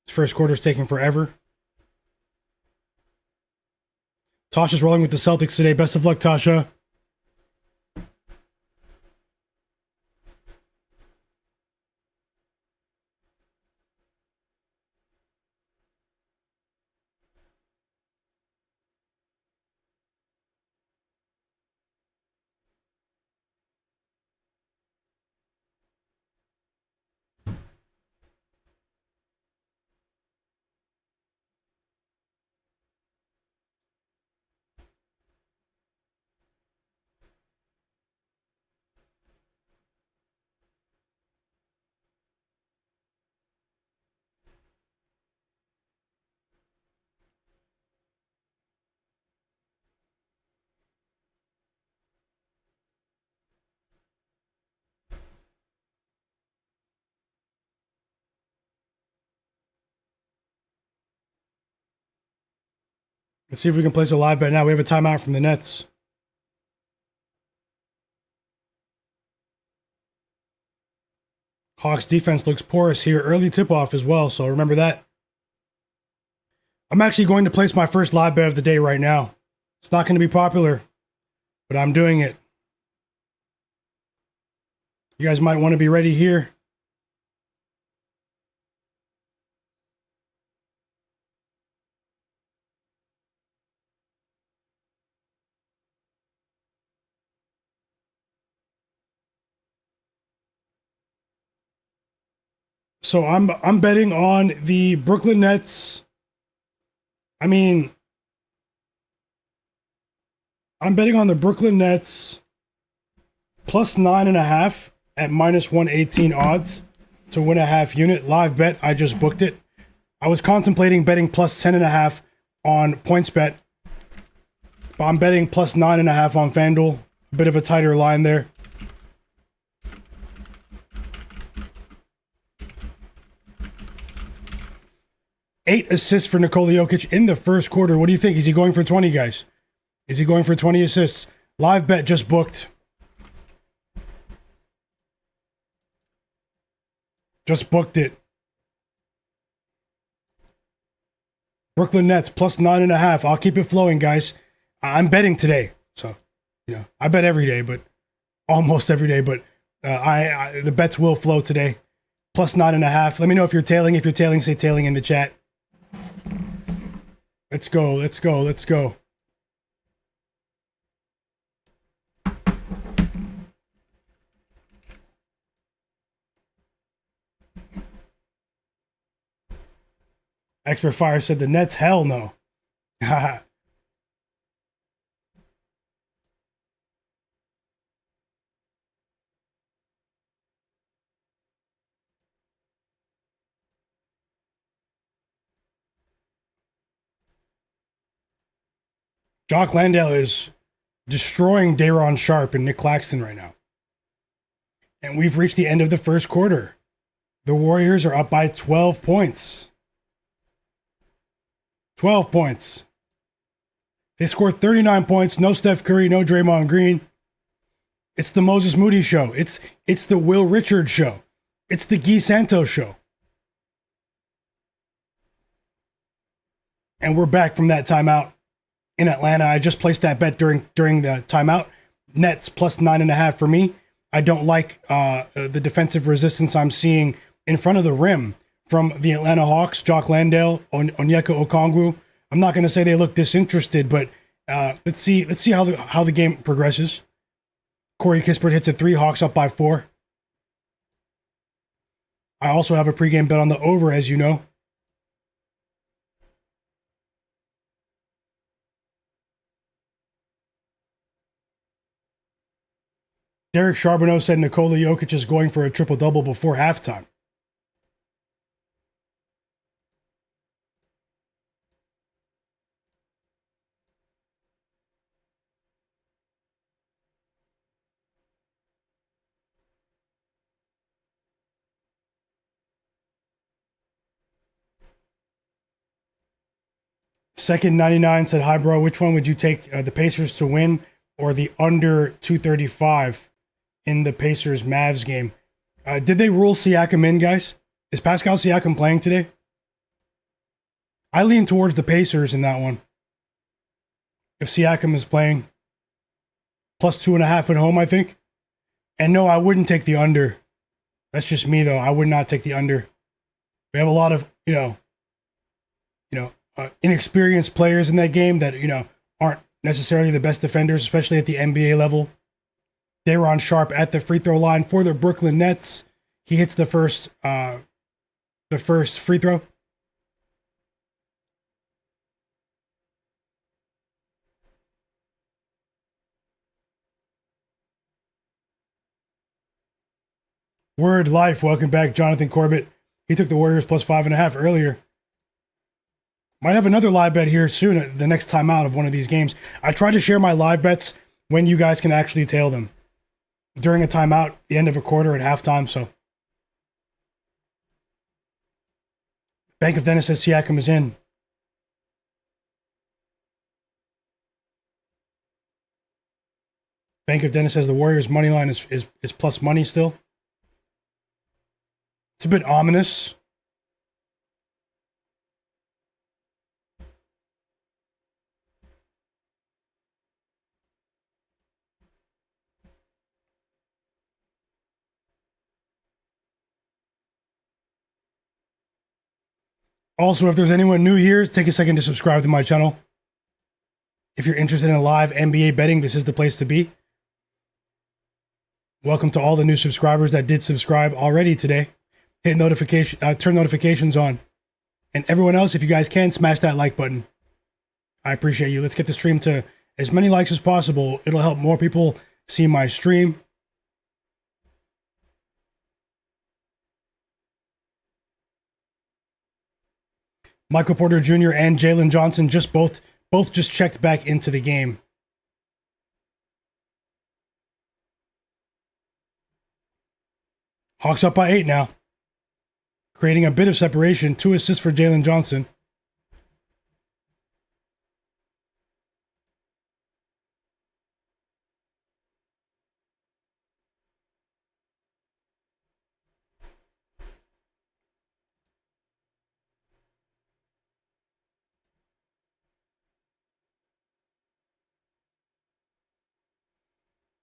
[SPEAKER 1] This first quarter's taking forever. Tasha's rolling with the Celtics today. Best of luck, Tasha. Let's see if we can place a live bet now. We have a timeout from the Nets. Hawks defense looks porous here. Early tip-off as well, so remember that. I'm actually going to place my first live bet of the day right now. It's not going to be popular, but I'm doing it. You guys might want to be ready here. So I'm betting on the Brooklyn Nets. I'm betting on the Brooklyn Nets plus 9.5 at minus 118 odds to win a half unit. Live bet. I just booked it. I was contemplating betting plus 10.5 on PointsBet, but I'm betting plus 9.5 on FanDuel. A bit of a tighter line there. Eight assists for Nikola Jokic in the first quarter. What do you think? Is he going for 20, guys? Is he going for 20 assists? Live bet just booked. Just booked it. Brooklyn Nets plus 9.5. I'll keep it flowing, guys. I'm betting today. So, I bet every day, but almost every day. But the bets will flow today. Plus 9.5. Let me know if you're tailing. If you're tailing, say tailing in the chat. Let's go. Let's go. Let's go. Expert Fire said the Nets, hell no. Jock Landale is destroying Day'Ron Sharpe and Nick Claxton right now. And we've reached the end of the first quarter. The Warriors are up by 12 points. 12 points. They scored 39 points. No Steph Curry, no Draymond Green. It's the Moses Moody show. It's the Will Richards show. It's the Guy Santos show. And we're back from that timeout in Atlanta. I just placed that bet during the timeout. Nets plus 9.5 for me. I don't like the defensive resistance I'm seeing in front of the rim from the Atlanta Hawks. Jock Landale, Onyeka Okongwu. I'm not going to say they look disinterested, but let's see how the game progresses. Corey Kispert hits a 3. Hawks up by 4. I also have a pregame bet on the over, as you know. Derek Charbonneau said Nikola Jokic is going for a triple-double before halftime. Second 99 said, hi, bro. Which one would you take, the Pacers to win or the under 235 in the Pacers-Mavs game? Did they rule Siakam in, guys? Is Pascal Siakam playing today? I lean towards the Pacers in that one. If Siakam is playing. Plus 2.5 at home, I think. And no, I wouldn't take the under. That's just me, though. I would not take the under. We have a lot of, inexperienced players in that game that, aren't necessarily the best defenders, especially at the NBA level. Day'Ron Sharpe at the free throw line for the Brooklyn Nets. He hits the first free throw. Word Life, welcome back, Jonathan Corbett. He took the Warriors plus 5.5 earlier. Might have another live bet here soon, the next time out of one of these games. I try to share my live bets when you guys can actually tail them. During a timeout, the end of a quarter, at halftime, so. Bank of Dennis says Siakam is in. Bank of Dennis says the Warriors' money line is plus money still. It's a bit ominous. Also, if there's anyone new here, take a second to subscribe to my channel. If you're interested in live NBA betting, this is the place to be. Welcome to all the new subscribers that did subscribe already today. Hit notification, turn notifications on. And everyone else, if you guys can, smash that like button. I appreciate you. Let's get the stream to as many likes as possible. It'll help more people see my stream. Michael Porter Jr. and Jalen Johnson both just checked back into the game. Hawks up by 8 now. Creating a bit of separation. 2 assists for Jalen Johnson.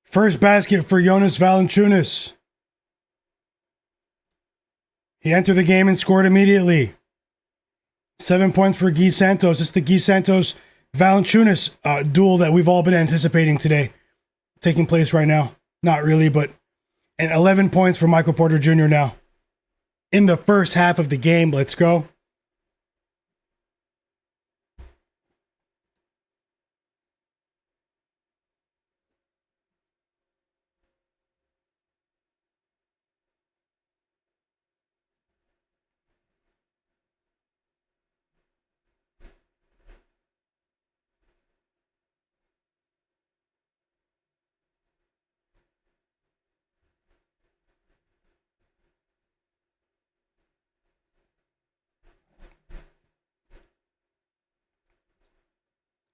[SPEAKER 1] First basket for Jonas Valanciunas. He entered the game and scored immediately. 7 points for Guy Santos. It's the Guy Santos-Valanciunas duel that we've all been anticipating today. Taking place right now. Not really, but... And 11 points for Michael Porter Jr. now. In the first half of the game. Let's go.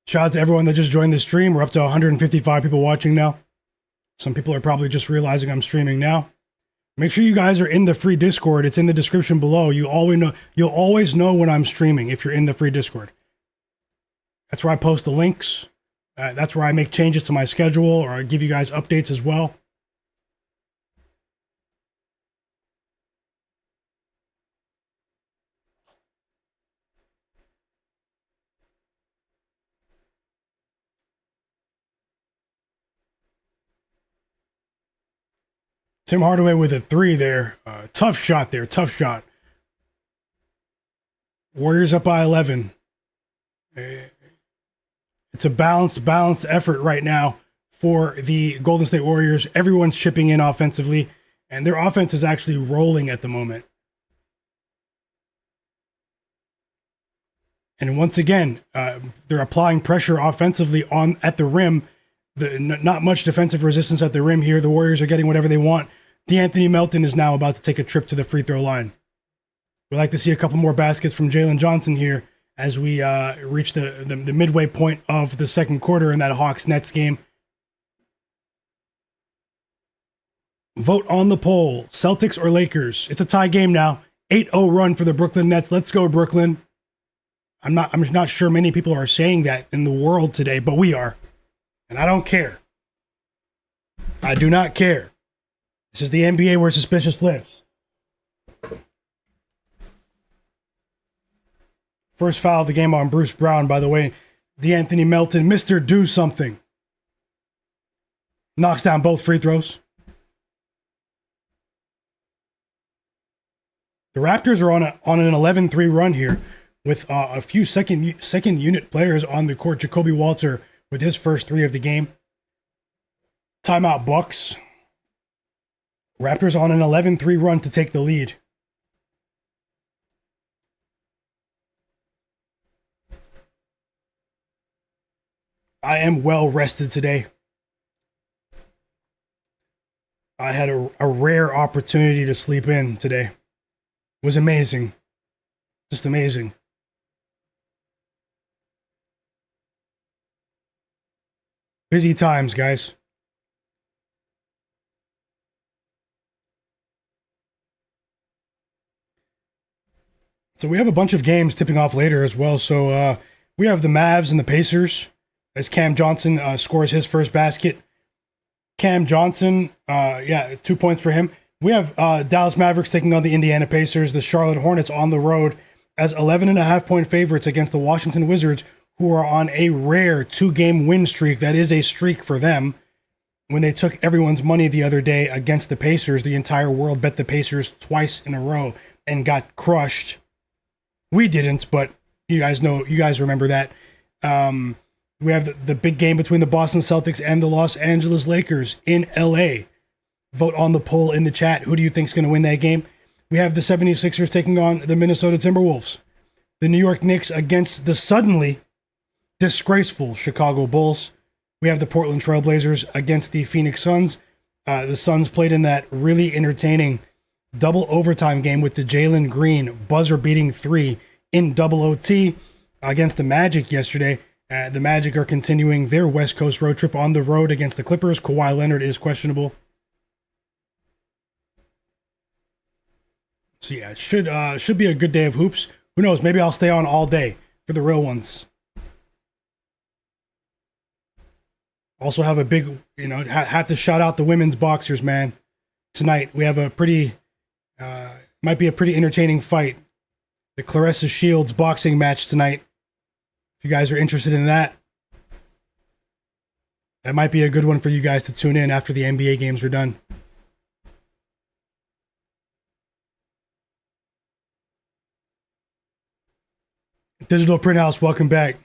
[SPEAKER 1] Shout out to everyone that just joined the stream. We're up to 155 people watching now. Some people are probably just realizing I'm streaming now. Make sure you guys are in the free Discord. It's in the description below. You'll always know when I'm streaming if you're in the free Discord. That's where I post the links. That's where I make changes to my schedule, or I give you guys updates as well. Tim Hardaway with a 3 there. Tough shot there. Tough shot. Warriors up by 11. It's a balanced effort right now for the Golden State Warriors. Everyone's chipping in offensively, and their offense is actually rolling at the moment. And once again, they're applying pressure offensively at the rim. Not much defensive resistance at the rim here. The Warriors are getting whatever they want. DeAnthony Melton is now about to take a trip to the free throw line. We'd like to see a couple more baskets from Jalen Johnson here as we reach the midway point of the second quarter in that Hawks-Nets game. Vote on the poll. Celtics or Lakers? It's a tie game now. 8-0 run for the Brooklyn Nets. Let's go, Brooklyn. I'm not sure many people are saying that in the world today, but we are. And I don't care. I do not care. This is the NBA where suspicious lives. First foul of the game on Bruce Brown, by the way. DeAnthony Melton, Mr. Do Something. Knocks down both free throws. The Raptors are on an 11-3 run here with a few second unit players on the court. Jacoby Walter with his first three of the game. Timeout Bucks. Raptors on an 11-3 run to take the lead. I am well rested today. I had a rare opportunity to sleep in today. It was amazing. Just amazing. Busy times, guys. So we have a bunch of games tipping off later as well. So we have the Mavs and the Pacers as Cam Johnson scores his first basket. Cam Johnson, 2 points for him. We have Dallas Mavericks taking on the Indiana Pacers, the Charlotte Hornets on the road as 11.5-point favorites against the Washington Wizards, who are on a rare 2-game win streak. That is a streak for them. When they took everyone's money the other day against the Pacers, the entire world bet the Pacers twice in a row and got crushed. We didn't, but you guys remember that. We have the big game between the Boston Celtics and the Los Angeles Lakers in LA. Vote on the poll in the chat. Who do you think is going to win that game? We have the 76ers taking on the Minnesota Timberwolves. The New York Knicks against the suddenly disgraceful Chicago Bulls. We have the Portland Trail Blazers against the Phoenix Suns. The Suns played in that really entertaining double overtime game with the Jalen Green buzzer-beating 3 in double OT against the Magic yesterday. The Magic are continuing their West Coast road trip on the road against the Clippers. Kawhi Leonard is questionable. So yeah, it should be a good day of hoops. Who knows? Maybe I'll stay on all day for the real ones. Also have a big, have to shout out the women's boxers, man. Tonight we have a might be a pretty entertaining fight. The Clarissa Shields boxing match tonight. If you guys are interested in that, that might be a good one for you guys to tune in after the NBA games are done. Digital Print House, welcome back.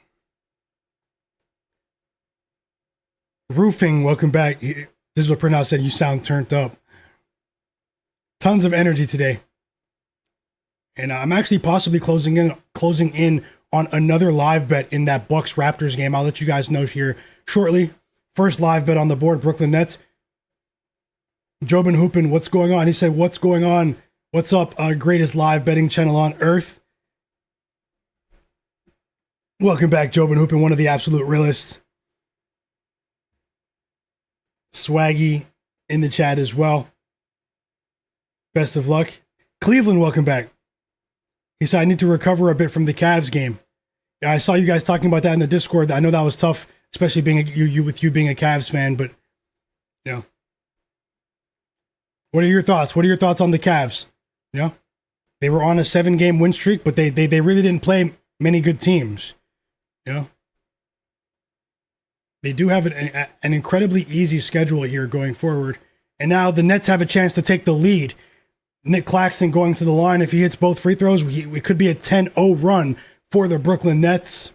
[SPEAKER 1] Roofing, welcome back. Digital Print House said you sound turned up. Tons of energy today. And I'm actually possibly closing in on another live bet in that Bucks Raptors game. I'll let you guys know here shortly. First live bet on the board, Brooklyn Nets. Jobin Hoopin, what's going on? He said, what's going on? What's up? Greatest live betting channel on earth. Welcome back, Jobin Hoopin, one of the absolute realists. Swaggy in the chat as well. Best of luck. Cleveland, welcome back. He said, I need to recover a bit from the Cavs game. Yeah, I saw you guys talking about that in the Discord. I know that was tough, especially being you being a Cavs fan, but what are your thoughts? What are your thoughts on the Cavs? They were on a 7-game win streak, but they really didn't play many good teams. They do have an incredibly easy schedule here going forward. And now the Nets have a chance to take the lead. Nick Claxton going to the line. If he hits both free throws, it could be a 10-0 run for the Brooklyn Nets.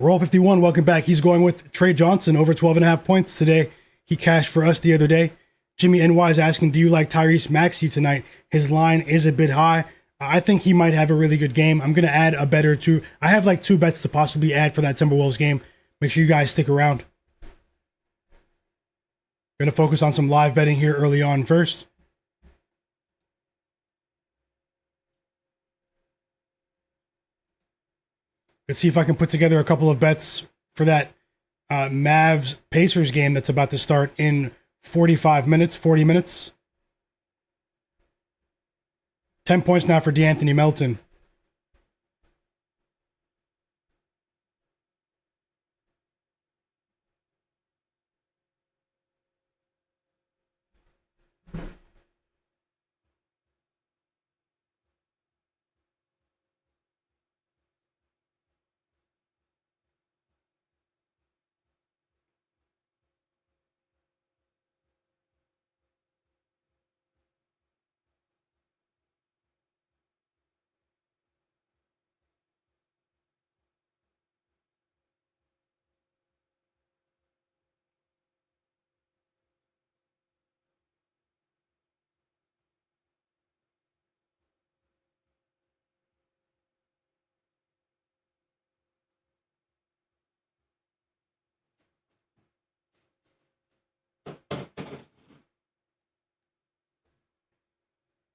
[SPEAKER 1] Roll 51, welcome back. He's going with Trey Johnson over 12.5 points today. He cashed for us the other day. Jimmy NY is asking, do you like Tyrese Maxey tonight? His line is a bit high. I think he might have a really good game. I'm going to add a bet or two. I have like 2 bets to possibly add for that Timberwolves game. Make sure you guys stick around. Going to focus on some live betting here early on first. Let's see if I can put together a couple of bets for that Mavs Pacers game that's about to start in 45 minutes, 40 minutes. 10 points now for DeAnthony Melton.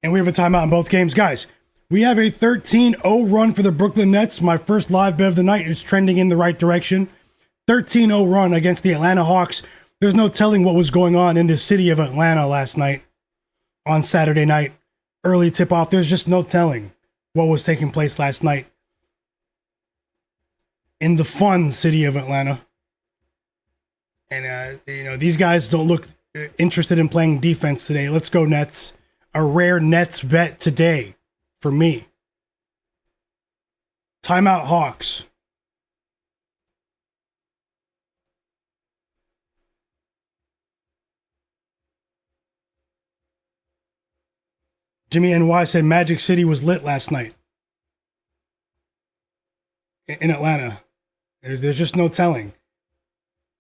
[SPEAKER 1] And we have a timeout in both games. Guys, we have a 13-0 run for the Brooklyn Nets. My first live bet of the night is trending in the right direction. 13-0 run against the Atlanta Hawks. There's no telling what was going on in the city of Atlanta last night on Saturday night. Early tip-off. There's just no telling what was taking place last night in the fun city of Atlanta. And, these guys don't look interested in playing defense today. Let's go, Nets. A rare Nets bet today for me. Timeout Hawks. Jimmy NY said Magic City was lit last night in Atlanta. There's just no telling.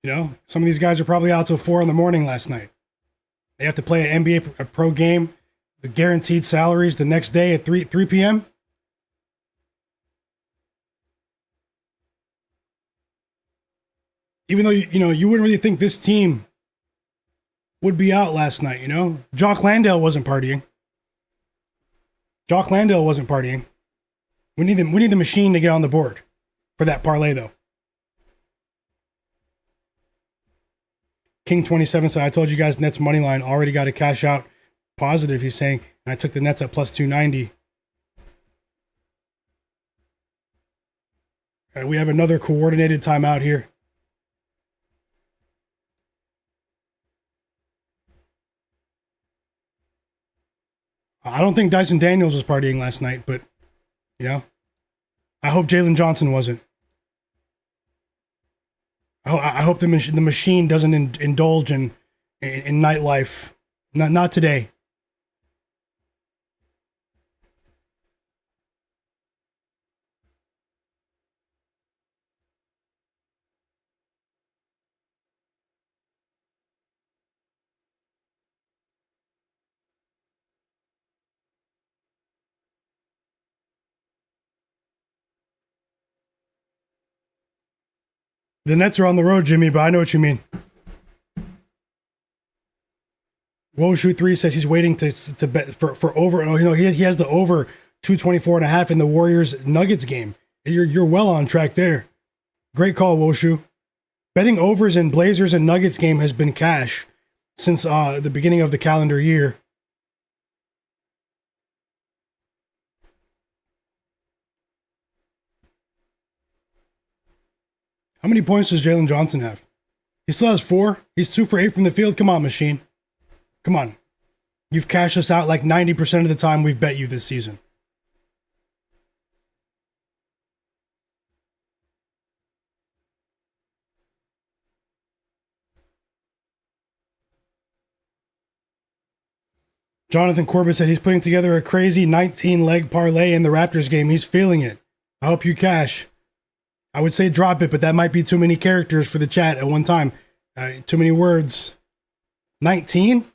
[SPEAKER 1] Some of these guys are probably out till 4 in the morning last night. They have to play an NBA pro game, the guaranteed salaries the next day at 3 p.m. Even though, you wouldn't really think this team would be out last night, Jock Landale wasn't partying. We need the machine to get on the board for that parlay, though. King 27 said, I told you guys Nets money line already got a cash out positive, he's saying, and I took the Nets at plus 290. We have another coordinated timeout here. I don't think Dyson Daniels was partying last night, but, I hope Jalen Johnson wasn't. I hope the machine doesn't indulge in nightlife. Not today. The Nets are on the road, Jimmy, but I know what you mean. Woshu3 says he's waiting to bet for over. He has the over 224.5 in the Warriors Nuggets game. You're well on track there. Great call, Woshu. Betting overs in Blazers and Nuggets game has been cash since the beginning of the calendar year. How many points does Jalen Johnson have? He still has 4. He's 2 for 8 from the field. Come on, machine. Come on. You've cashed us out like 90% of the time we've bet you this season. Jonathan Corbett said he's putting together a crazy 19-leg parlay in the Raptors game. He's feeling it. I hope you cash. I would say drop it, but that might be too many characters for the chat at one time. Too many words. 19?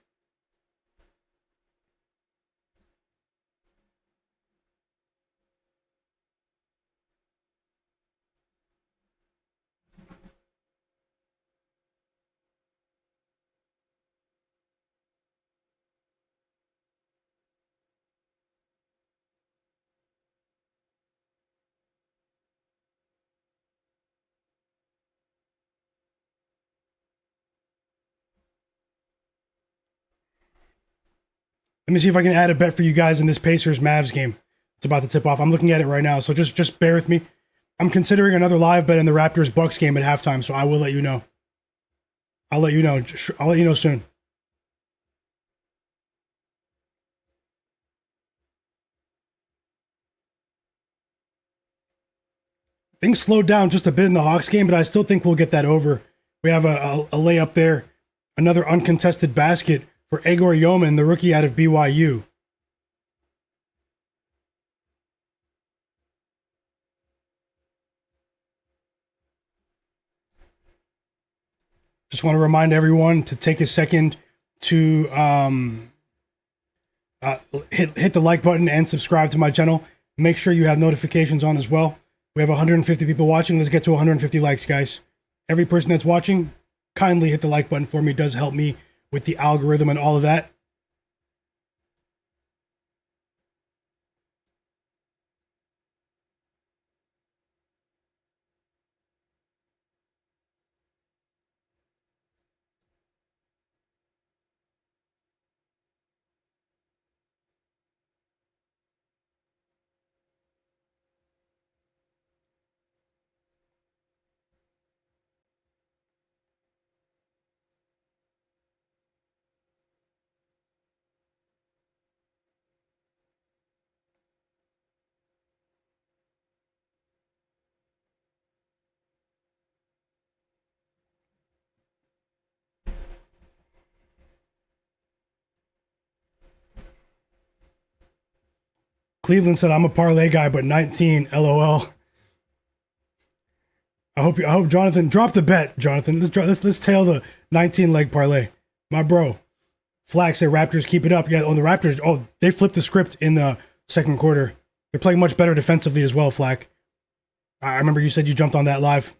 [SPEAKER 1] Let me see if I can add a bet for you guys in this Pacers-Mavs game. It's about to tip off. I'm looking at it right now, so just bear with me. I'm considering another live bet in the Raptors-Bucks game at halftime, so I will let you know. I'll let you know. I'll let you know soon. Things slowed down just a bit in the Hawks game, but I still think we'll get that over. We have a layup there. Another uncontested basket for Egor Yeoman, the rookie out of BYU. Just want to remind everyone to take a second to hit the like button and subscribe to my channel. Make sure you have notifications on as well. We have 150 people watching. Let's get to 150 likes, guys. Every person that's watching, kindly hit the like button for me. It does help me with the algorithm and all of that. Cleveland said I'm a parlay guy, but 19, LOL. I hope Jonathan drop the bet. Jonathan, let's tail the 19 leg parlay, my bro. Flack said Raptors keep it up. Yeah, on the Raptors. Oh, they flipped the script in the second quarter. They're playing much better defensively as well. Flack. I remember you said you jumped on that live.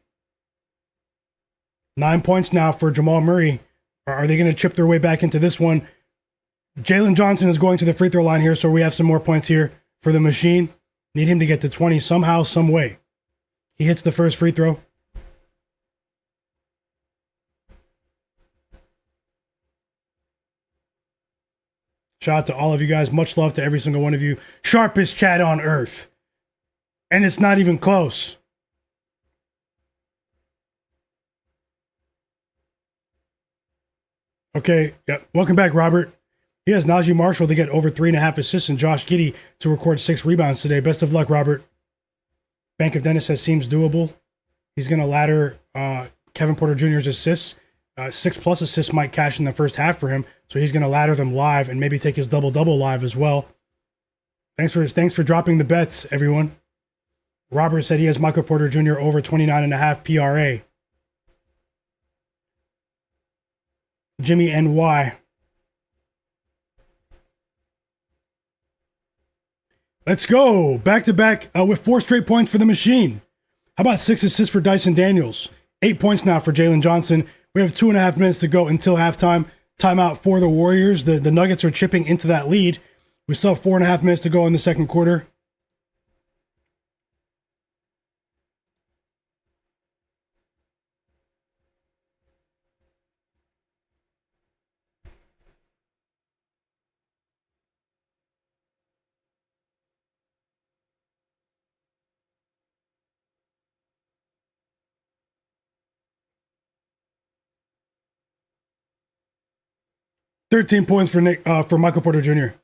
[SPEAKER 1] 9 points now for Jamal Murray. Are they going to chip their way back into this one? Jalen Johnson is going to the free throw line here, so we have some more points here for the machine. Need him to get to 20 somehow, some way. He hits the first free throw. Shout out to all of you guys. Much love to every single one of you. Sharpest chat on earth. And it's not even close. Okay, yeah. Welcome back, Robert. He has Najee Marshall to get over 3.5 assists and Josh Giddey to record 6 rebounds today. Best of luck, Robert. Bank of Dennis says seems doable. He's going to ladder Kevin Porter Jr.'s assists. 6+ assists might cash in the first half for him, so he's going to ladder them live and maybe take his double-double live as well. Thanks for dropping the bets, everyone. Robert said he has Michael Porter Jr. over 29.5 PRA. Jimmy NY. Let's go. Back-to-back with 4 straight points for the machine. How about 6 assists for Dyson Daniels? 8 points now for Jalen Johnson. We have 2.5 minutes to go until halftime. Timeout for the Warriors. The Nuggets are chipping into that lead. We still have 4.5 minutes to go in the second quarter. Thirteen points for Michael Porter Jr.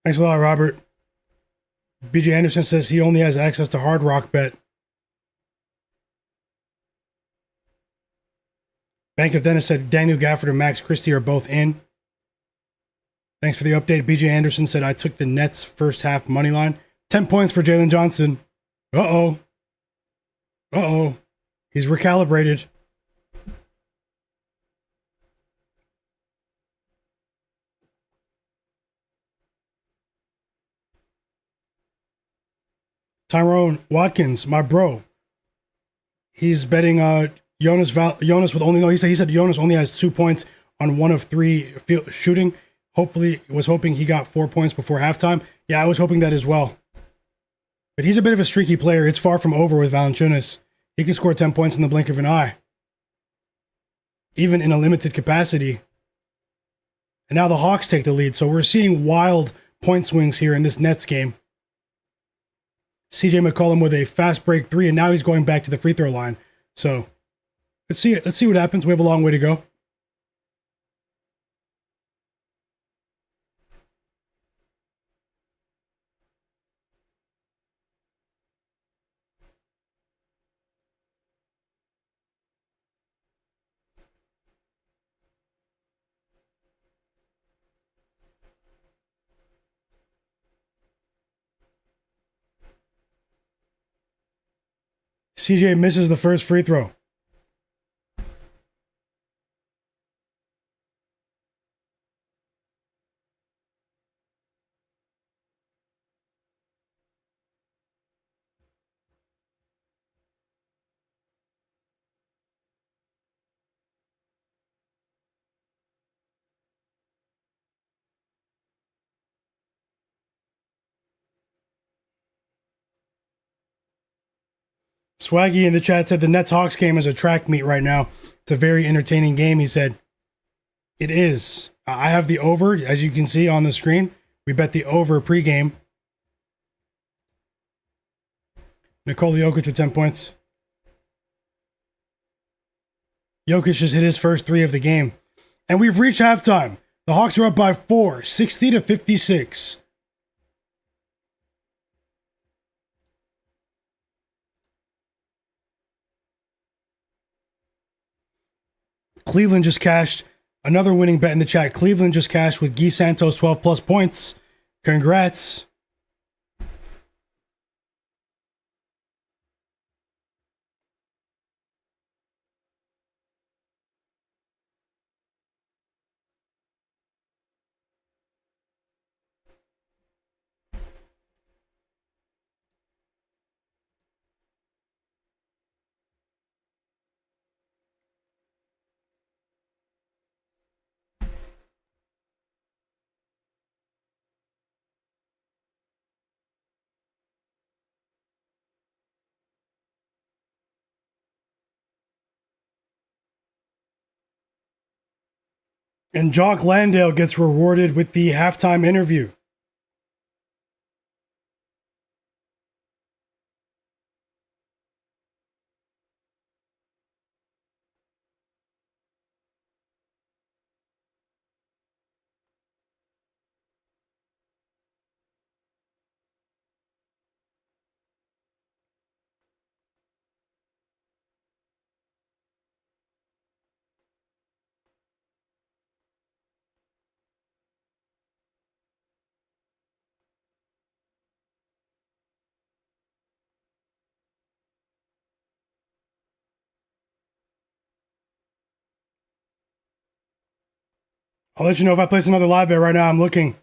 [SPEAKER 1] Thanks a lot, Robert. BJ Anderson says he only has access to Hard Rock Bet. Bank of Dennis said Daniel Gafford and Max Christie are both in. Thanks for the update. BJ Anderson said I took the Nets first half money line. 10 points for Jalen Johnson. Uh-oh. Uh-oh. He's recalibrated. Tyrone Watkins, my bro. He's betting Jonas with only no. He said Jonas only has 2 points on 1 of 3 shooting. Hopefully, was hoping he got 4 points before halftime. Yeah, I was hoping that as well. But he's a bit of a streaky player. It's far from over with Valanciunas. He can score 10 points in the blink of an eye, even in a limited capacity. And now the Hawks take the lead, so we're seeing wild point swings here in this Nets game. CJ McCollum with a fast break 3, and now he's going back to the free throw line. So let's see what happens. We have a long way to go. CJ misses the first free throw. Swaggy in the chat said the Nets Hawks game is a track meet right now. It's a very entertaining game, he said. It is. I have the over, as you can see on the screen. We bet the over pregame. Nikola Jokic with 10 points. Jokic just hit his first 3 of the game. And we've reached halftime. The Hawks are up by 4, 60-56. Cleveland just cashed another winning bet in the chat. Cleveland just cashed with Guy Santos 12 plus points. Congrats. And Jock Landale gets rewarded with the halftime interview. I'll let you know if I place another live bet right now. I'm looking.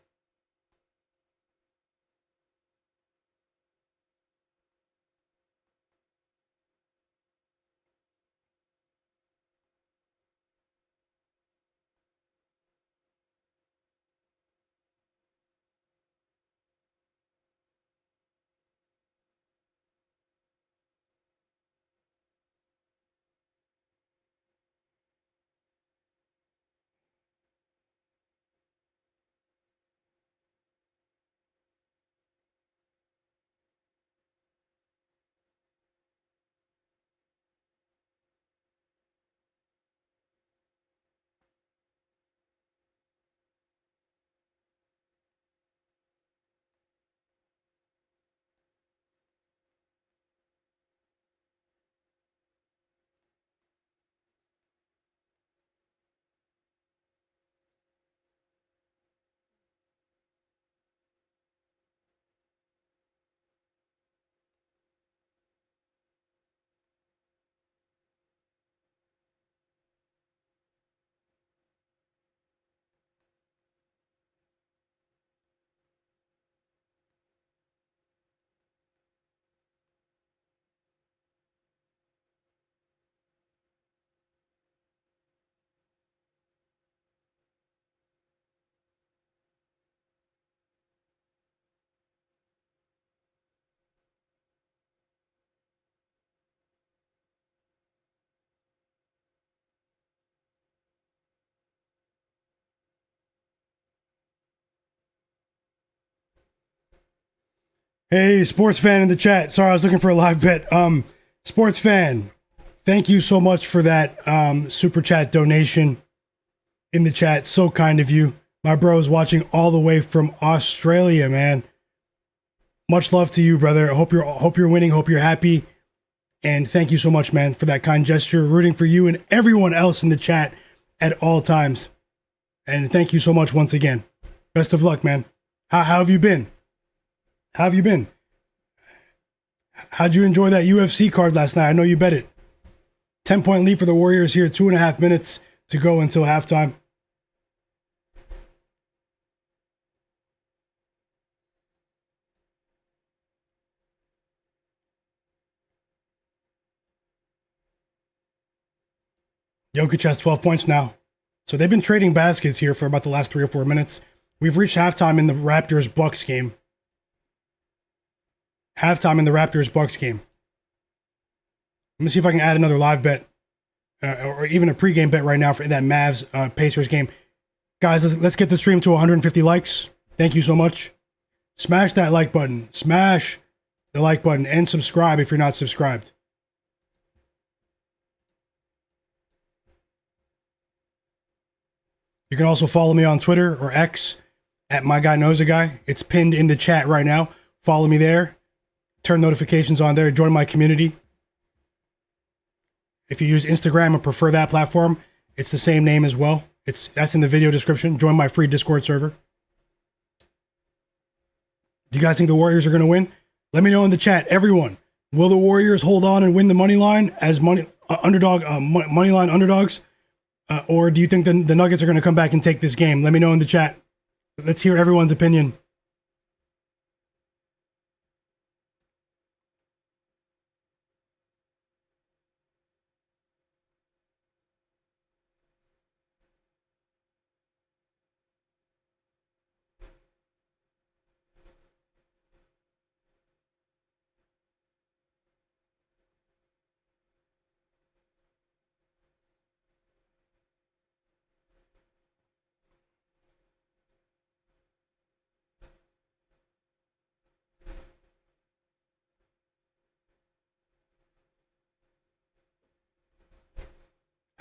[SPEAKER 1] Hey, sports fan in the chat. Sorry, I was looking for a live bet. Sports fan, thank you so much for that super chat donation in the chat. So kind of you. My bro is watching all the way from Australia, man. Much love to you, brother. I hope you're winning. Hope you're happy. And thank you so much, man, for that kind gesture. Rooting for you and everyone else in the chat at all times. And thank you so much once again. Best of luck, man. How have you been? How have you been? How'd you enjoy that UFC card last night? I know you bet it. 10-point lead for the Warriors here. 2.5 minutes to go until halftime. Jokic has 12 points now. So they've been trading baskets here for about the last 3 or 4 minutes. We've reached halftime in the Raptors-Bucks game. Halftime in the Raptors-Bucks game. Let me see if I can add another live bet or even a pregame bet right now for that Mavs-Pacers game. Guys, let's get the stream to 150 likes. Thank you so much. Smash that like button. Smash the like button and subscribe if you're not subscribed. You can also follow me on Twitter or X at Myguyknowsaguy. It's pinned in the chat right now. Follow me there. Turn notifications on there. Join my community. If you use Instagram and prefer that platform, it's the same name as well. That's in the video description. Join my free Discord server. Do you guys think the Warriors are going to win? Let me know in the chat. Everyone, will the Warriors hold on and win the money line as money line underdogs? Or do you think the Nuggets are going to come back and take this game? Let me know in the chat. Let's hear everyone's opinion.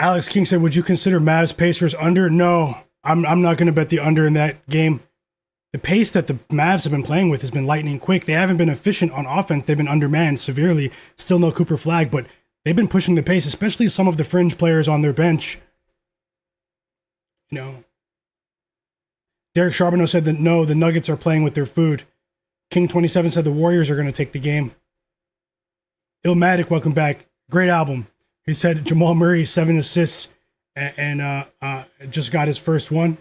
[SPEAKER 1] Alex King said, would you consider Mavs Pacers under? No, I'm not going to bet the under in that game. The pace that the Mavs have been playing with has been lightning quick. They haven't been efficient on offense. They've been undermanned severely. Still no Cooper Flag, but they've been pushing the pace, especially some of the fringe players on their bench. You know, Derek Charbonneau said that no, the Nuggets are playing with their food. King27 said the Warriors are going to take the game. Illmatic, welcome back. Great album. He said Jamal Murray, 7 assists, and just got his first one.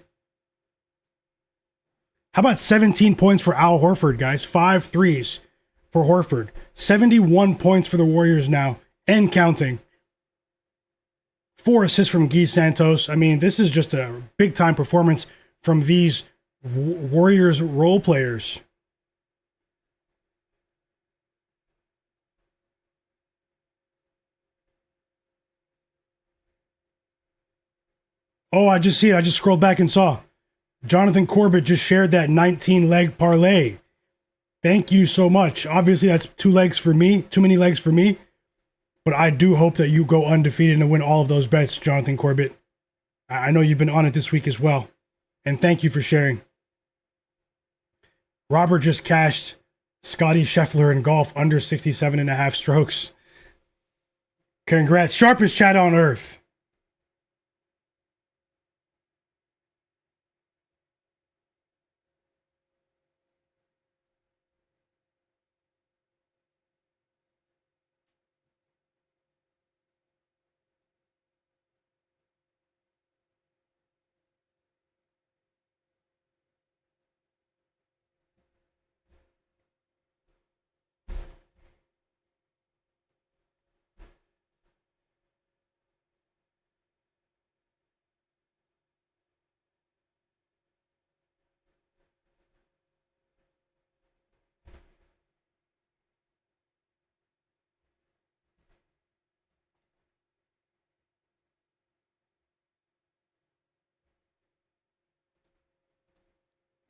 [SPEAKER 1] How about 17 points for Al Horford, guys? 5 threes for Horford. 71 points for the Warriors now, and counting. 4 assists from Guy Santos. I mean, this is just a big-time performance from these Warriors role players. Oh, I just see it. I just scrolled back and saw. Jonathan Corbett just shared that 19-leg parlay. Thank you so much. Obviously, that's 2 legs for me. Too many legs for me. But I do hope that you go undefeated and win all of those bets, Jonathan Corbett. I know you've been on it this week as well. And thank you for sharing. Robert just cashed Scottie Scheffler in golf under 67.5 strokes. Congrats. Sharpest chat on earth.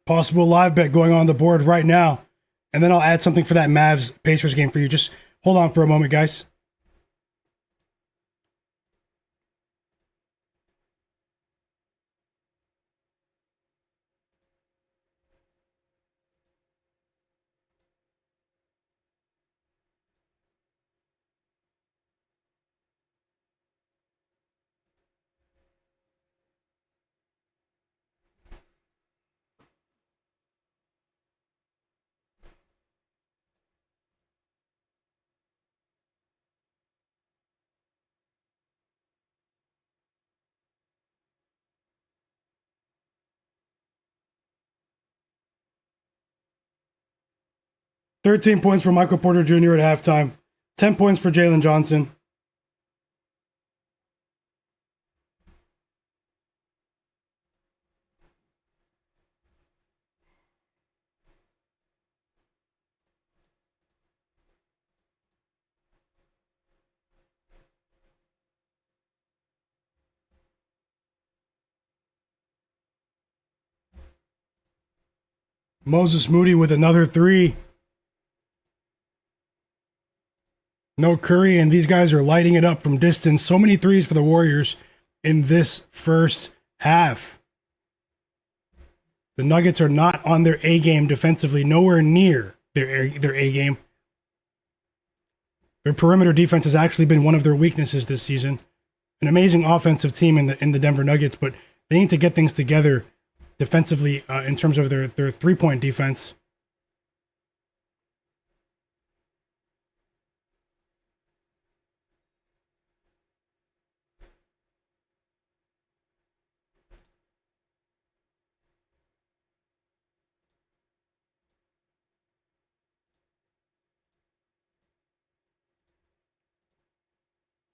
[SPEAKER 1] Possible live bet going on the board right now. and then I'll add something for that Mavs Pacers game for you. Just hold on for a moment, guys. "13 points for Michael Porter Jr. at halftime. 10 points for Jalen Johnson. Moses Moody with another 3. No Curry, and these guys are lighting it up from distance. So many threes for the Warriors in this first half. The Nuggets are not on their A game defensively, nowhere near their A game. Their perimeter defense has actually been one of their weaknesses this season. An amazing offensive team in the Denver Nuggets, but they need to get things together defensively in terms of their 3-point defense.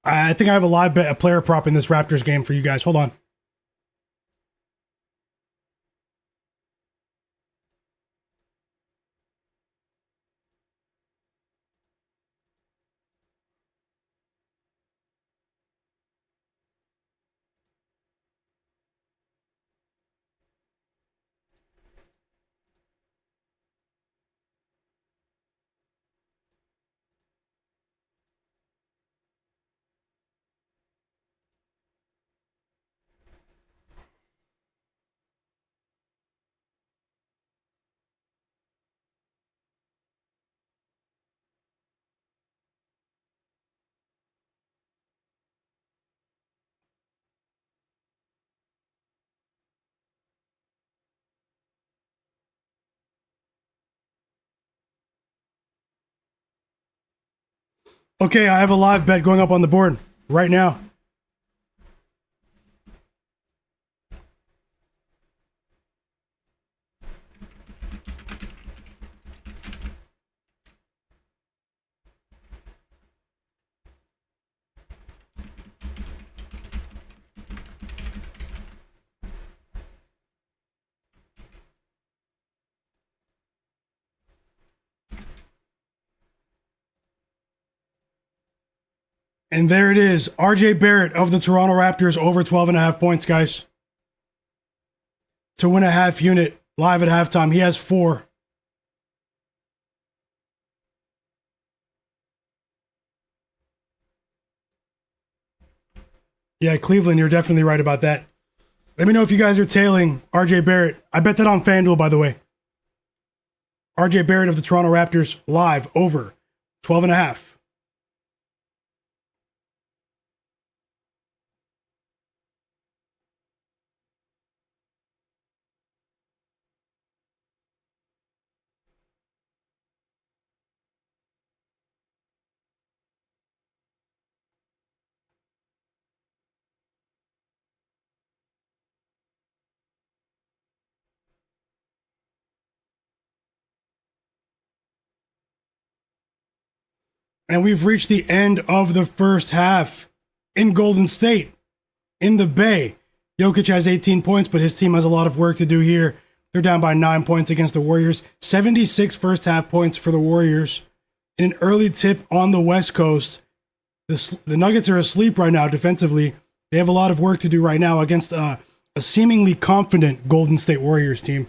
[SPEAKER 1] I think I have a live bet, a player prop in this Raptors game for you guys. Hold on. Okay, I have a live bet going up on the board right now. And there it is. RJ Barrett of the Toronto Raptors over 12.5 points, guys. To win a half unit live at halftime. He has 4. Yeah, Cleveland, you're definitely right about that. Let me know if you guys are tailing RJ Barrett. I bet that on FanDuel, by the way. RJ Barrett of the Toronto Raptors live over 12.5. And we've reached the end of the first half in Golden State, in the Bay. Jokic has 18 points, but his team has a lot of work to do here. They're down by 9 points against the Warriors. 76 first half points for the Warriors. In an early tip on the West Coast, the Nuggets are asleep right now defensively. They have a lot of work to do right now against a seemingly confident Golden State Warriors team.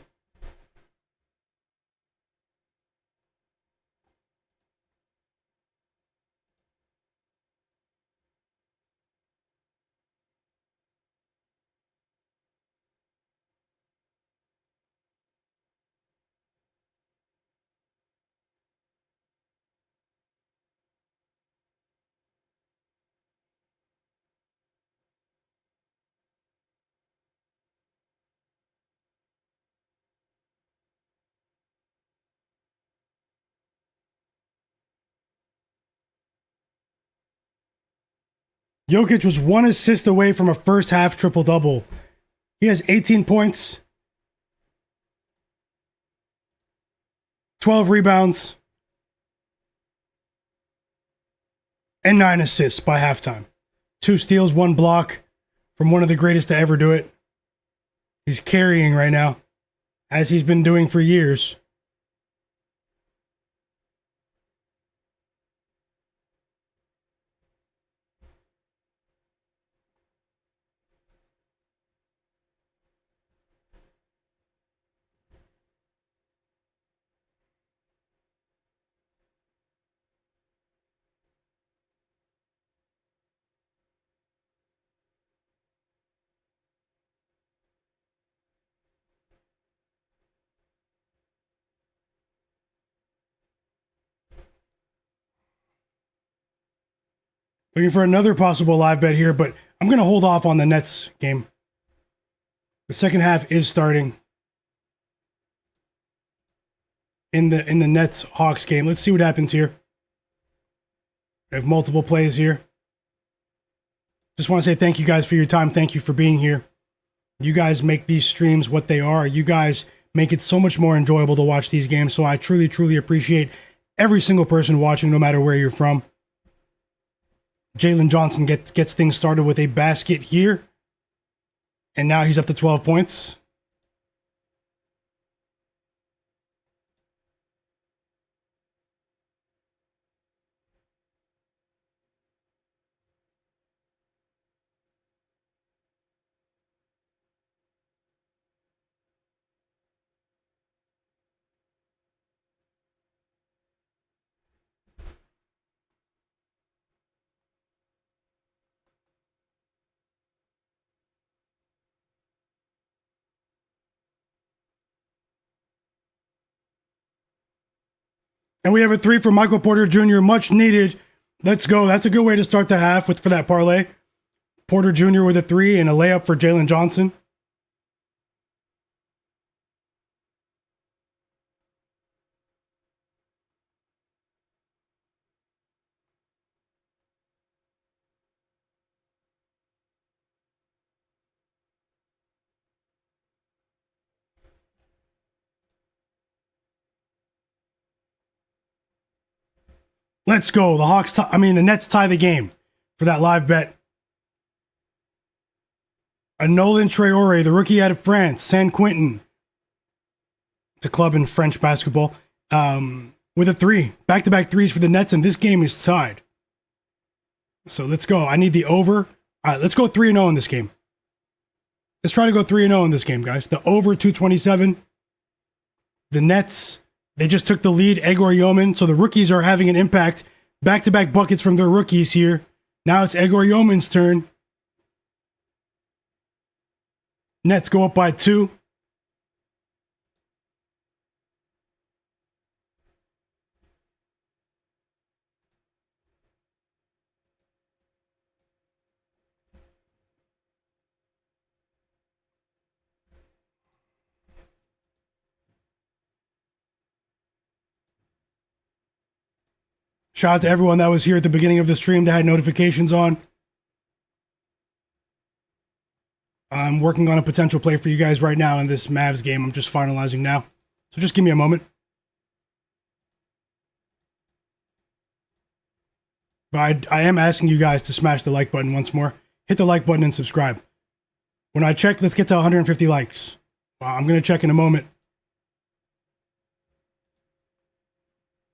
[SPEAKER 1] Jokic was 1 assist away from a first half triple-double. He has 18 points, 12 rebounds, and 9 assists by halftime. 2 steals, 1 block from one of the greatest to ever do it. He's carrying right now, as he's been doing for years. Looking for another possible live bet here, but I'm going to hold off on the Nets game. The second half is starting in the Nets-Hawks game. Let's see what happens here. I have multiple plays here. Just want to say thank you guys for your time. Thank you for being here. You guys make these streams what they are. You guys make it so much more enjoyable to watch these games. So I truly, truly appreciate every single person watching, no matter where you're from. Jalen Johnson gets things started with a basket here. And now he's up to 12 points. And we have a 3 from Michael Porter Jr., much needed. Let's go. That's a good way to start the half for that parlay. Porter Jr. with a 3 and a layup for Jalen Johnson. Let's go. The Nets tie the game for that live bet. A Nolan Traore, the rookie out of France, San Quentin. It's a club in French basketball. With a 3. Back-to-back 3s for the Nets, and this game is tied. So let's go. I need the over. All right, let's go 3-0 in this game. Let's try to go 3-0 in this game, guys. The over 227. The Nets, they just took the lead, Egor Yeoman. So the rookies are having an impact. Back-to-back buckets from their rookies here. Now it's Egor Yeoman's turn. Nets go up by 2. Shout out to everyone that was here at the beginning of the stream that had notifications on. I'm working on a potential play for you guys right now in this Mavs game. I'm just finalizing now. So just give me a moment. But I am asking you guys to smash the like button once more. Hit the like button and subscribe. When I check, let's get to 150 likes. I'm going to check in a moment.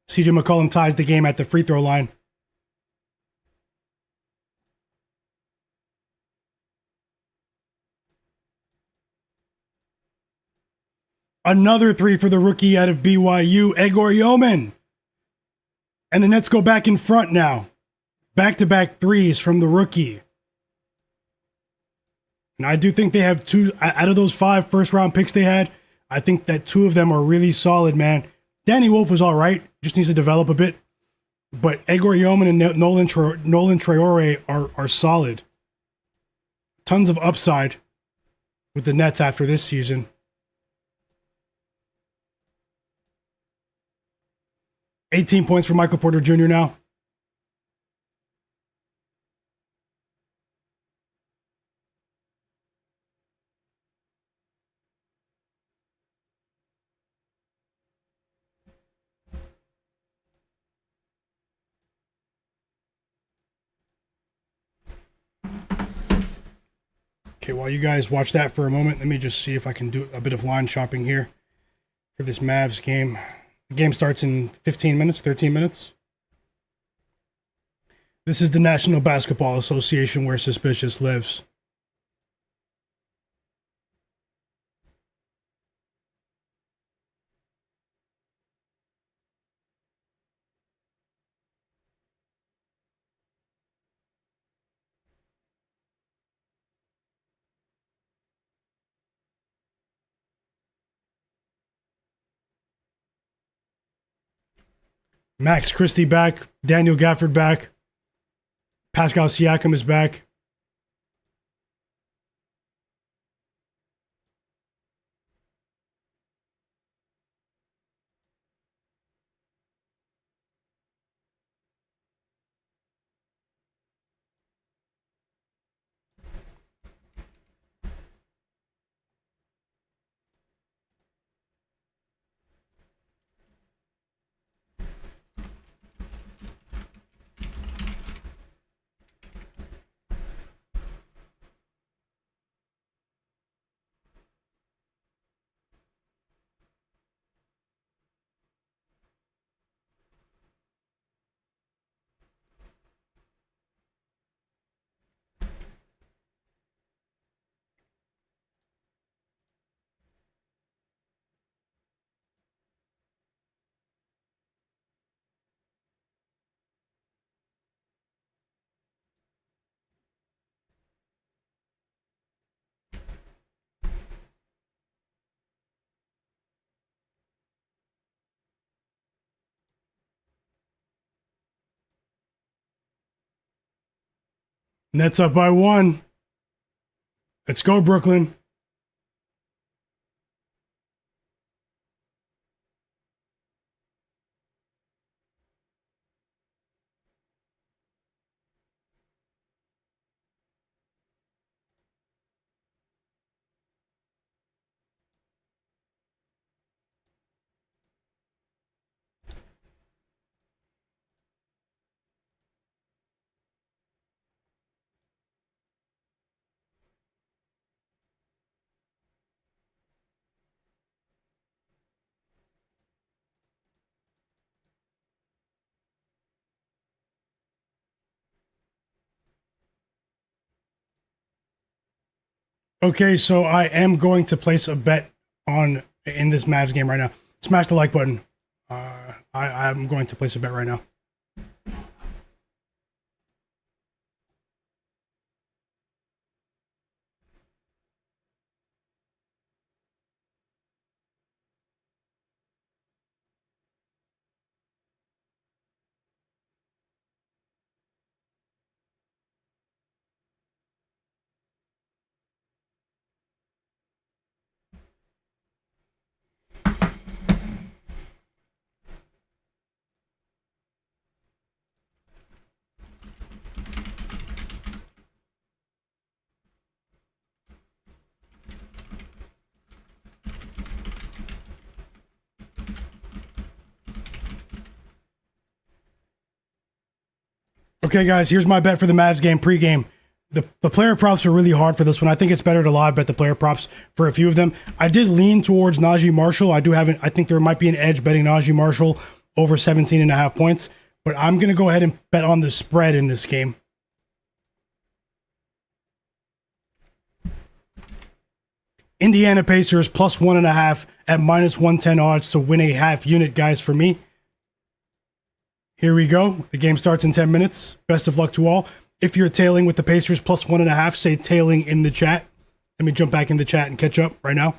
[SPEAKER 1] CJ McCollum ties the game at the free throw line. Another 3 for the rookie out of BYU, Egor Yeoman. And the Nets go back in front now. Back-to-back 3s from the rookie. And I do think they have 2, out of those 5 first-round picks they had, I think that 2 of them are really solid, man. Danny Wolf was all right. Just needs to develop a bit. But Egor Yeoman and Nolan Traore are solid. Tons of upside with the Nets after this season. $18 points for Michael Porter Jr. now. Okay, while you guys watch that for a moment, let me just see if I can do a bit of line shopping here for this Mavs game. The game starts in 15 minutes, 13 minutes. This is the National Basketball Association where suspicious lives. Max Christie back, Daniel Gafford back, Pascal Siakam is back. Nets up by 1. Let's go, Brooklyn. Okay, so I am going to place a bet on in this Mavs game right now. Smash the like button. I'm going to place a bet right now. Okay, guys, here's my bet for the Mavs game pregame. The player props are really hard for this one. I think it's better to live bet the player props for a few of them. I did lean towards Najee Marshall. I think there might be an edge betting Najee Marshall over 17.5 points, but I'm going to go ahead and bet on the spread in this game. Indiana Pacers plus 1.5 at minus 110 odds to win a half unit, guys, for me. Here we go. The game starts in 10 minutes. Best of luck to all. If you're tailing with the Pacers plus 1.5, say tailing in the chat. Let me jump back in the chat and catch up right now.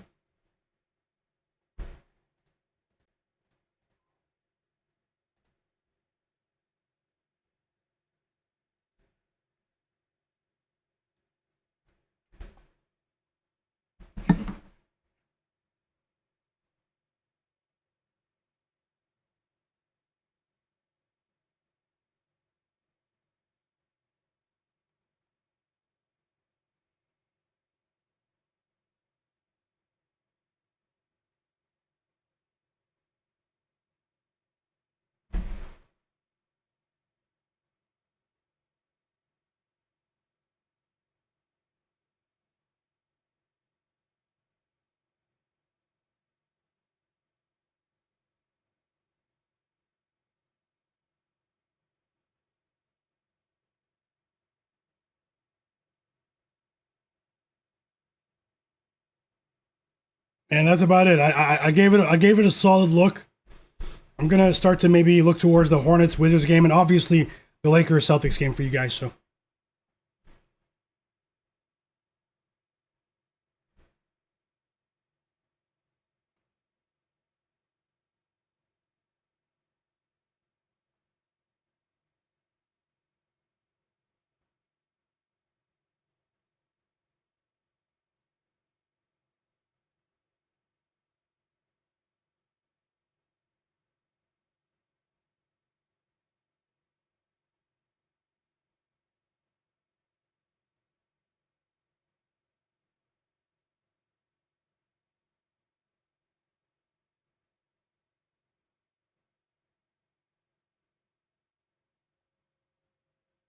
[SPEAKER 1] And that's about it. I gave it a solid look. I'm gonna start to maybe look towards the Hornets Wizards game and obviously the Lakers Celtics game for you guys. So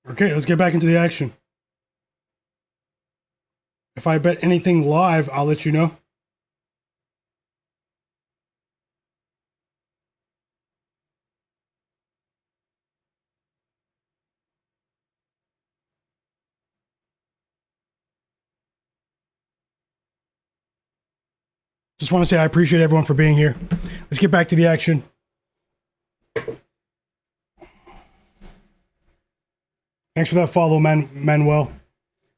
[SPEAKER 1] okay, let's get back into the action. If I bet anything live, I'll let you know. Just want to say I appreciate everyone for being here. Let's get back to the action. Thanks for that follow, Manuel.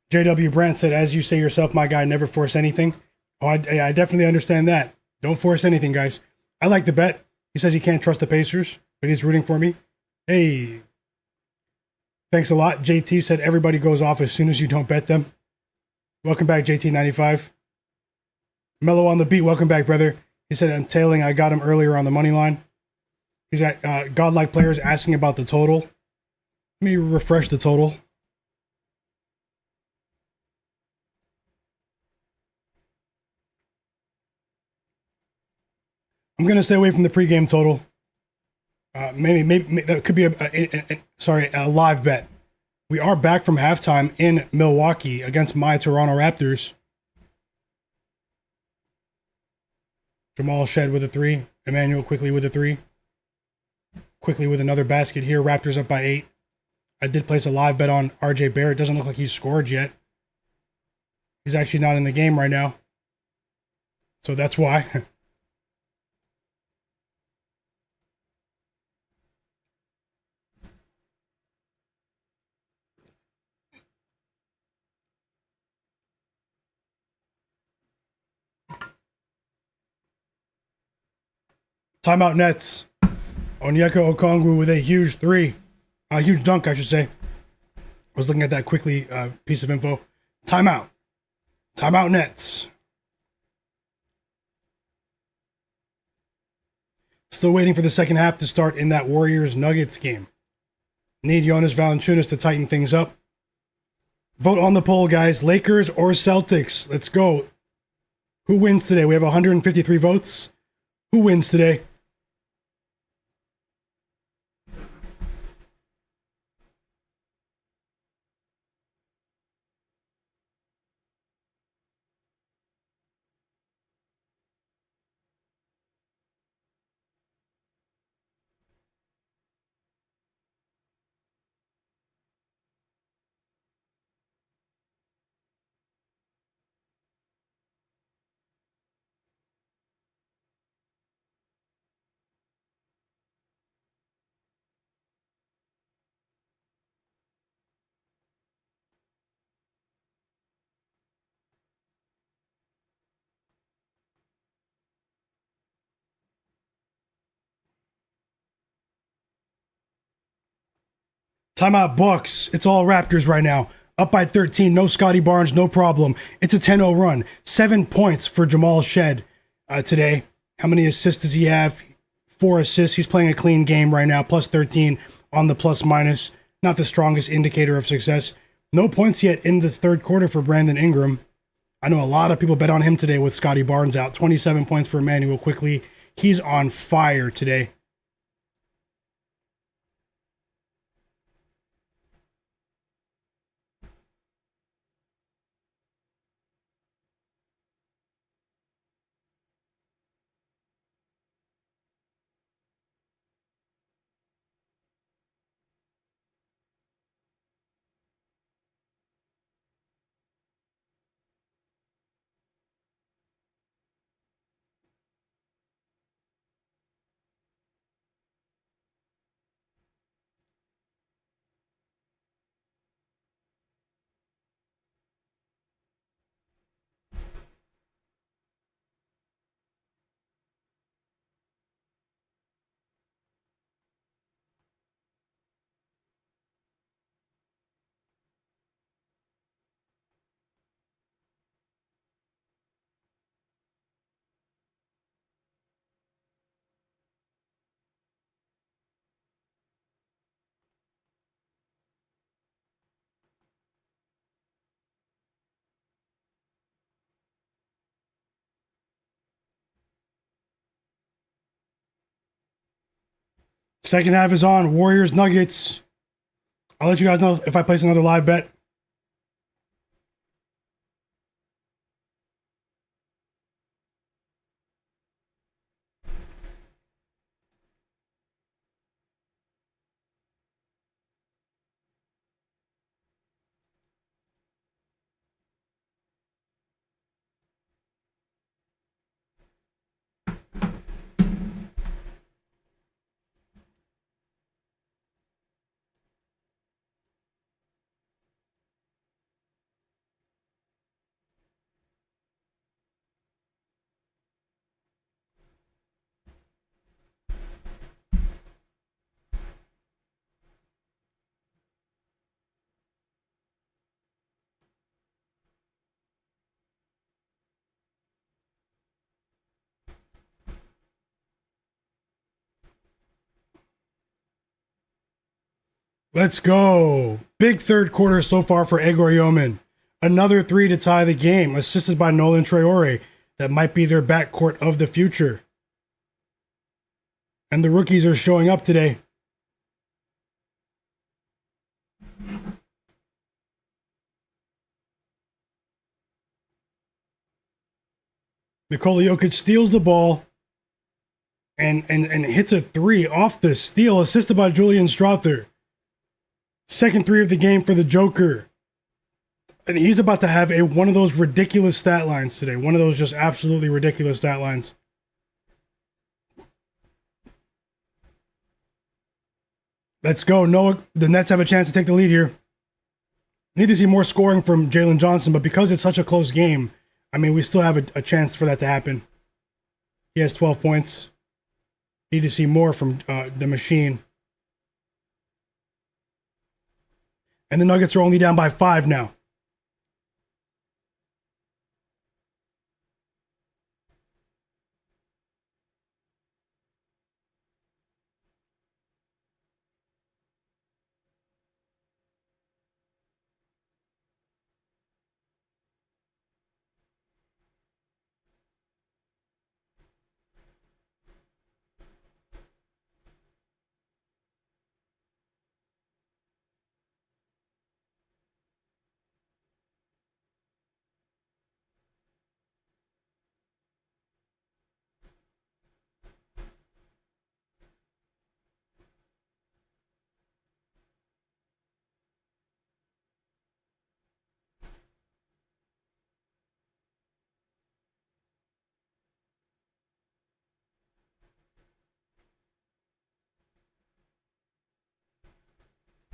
[SPEAKER 1] JW Brandt said, as you say yourself, my guy, never force anything. Oh, I definitely understand that. Don't force anything, guys. I like the bet. He says he can't trust the Pacers, but he's rooting for me. Hey, thanks a lot. JT said everybody goes off as soon as you don't bet them. Welcome back, JT95. Mellow on the beat, welcome back, brother. He said, I'm tailing, I got him earlier on the money line. He's at Godlike Players asking about the total. Let me refresh the total. I'm going to stay away from the pregame total. Maybe that could be a live bet. We are back from halftime in Milwaukee against my Toronto Raptors. Jamal Shed with a three. Emmanuel quickly with a three. Quickly with another basket here. Raptors up by 8. I did place a live bet on RJ Barrett. Doesn't look like he's scored yet. He's actually not in the game right now. So that's why. Timeout Nets. Onyeka Okongwu with a huge three. A huge dunk, I should say. I was looking at that quickly piece of info. Timeout. Timeout Nets. Still waiting for the second half to start in that Warriors-Nuggets game. Need Jonas Valanciunas to tighten things up. Vote on the poll, guys. Lakers or Celtics? Let's go. Who wins today? We have 153 votes. Who wins today? Timeout Bucks. It's all Raptors right now. Up by 13. No Scottie Barnes. No problem. It's a 10-0 run. 7 points for Jamal Shed today. How many assists does he have? 4 assists. He's playing a clean game right now. Plus 13 on the plus minus. Not the strongest indicator of success. No points yet in the third quarter for Brandon Ingram. I know a lot of people bet on him today with Scottie Barnes out. 27 points for Emmanuel quickly. He's on fire today. Second half is on. Warriors, Nuggets. I'll let you guys know if I place another live bet. Let's go. Big third quarter so far for Egor Yeoman. Another three to tie the game, assisted by Nolan Traore. That might be their backcourt of the future. And the rookies are showing up today. Nikola Jokic steals the ball and hits a three off the steal, assisted by Julian Strawther. Second three of the game for the Joker. And he's about to have one of those ridiculous stat lines today. One of those just absolutely ridiculous stat lines. Let's go. Noah, the Nets have a chance to take the lead here. Need to see more scoring from Jalen Johnson, but because it's such a close game, I mean, we still have a chance for that to happen. He has 12 points. Need to see more from the machine. And the Nuggets are only down by 5 now.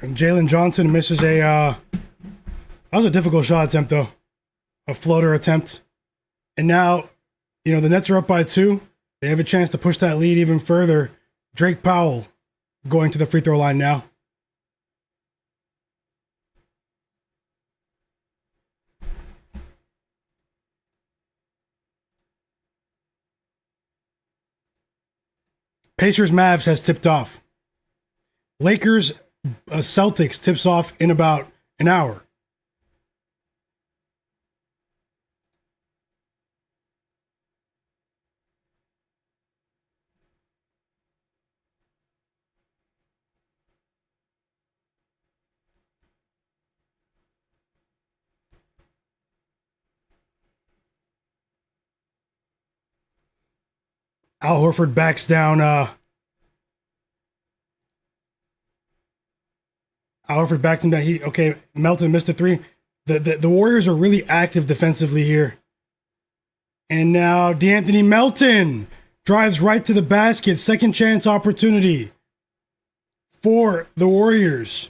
[SPEAKER 1] And Jalen Johnson misses that was a difficult shot attempt, though. A floater attempt. And now, the Nets are up by 2. They have a chance to push that lead even further. Drake Powell going to the free throw line now. Pacers Mavs has tipped off. Lakers Celtics tips off in about an hour. Al Horford backs down. Al Horford backed him down. Melton missed a 3. The Warriors are really active defensively here. And now DeAnthony Melton drives right to the basket. Second chance opportunity for the Warriors.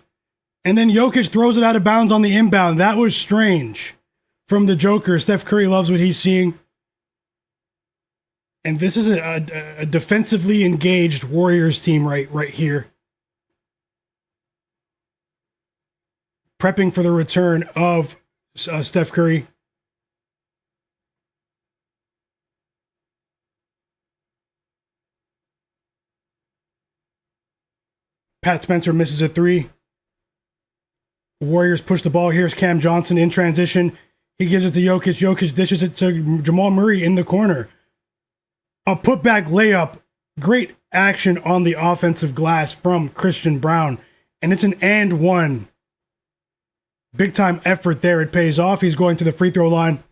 [SPEAKER 1] And then Jokic throws it out of bounds on the inbound. That was strange from the Joker. Steph Curry loves what he's seeing. And this is a defensively engaged Warriors team right here. Prepping for the return of Steph Curry. Pat Spencer misses a 3. Warriors push the ball. Here's Cam Johnson in transition. He gives it to Jokic. Jokic dishes it to Jamal Murray in the corner. A putback layup. Great action on the offensive glass from Christian Brown. And it's an and one. Big time effort there. It pays off. He's going to the free throw line.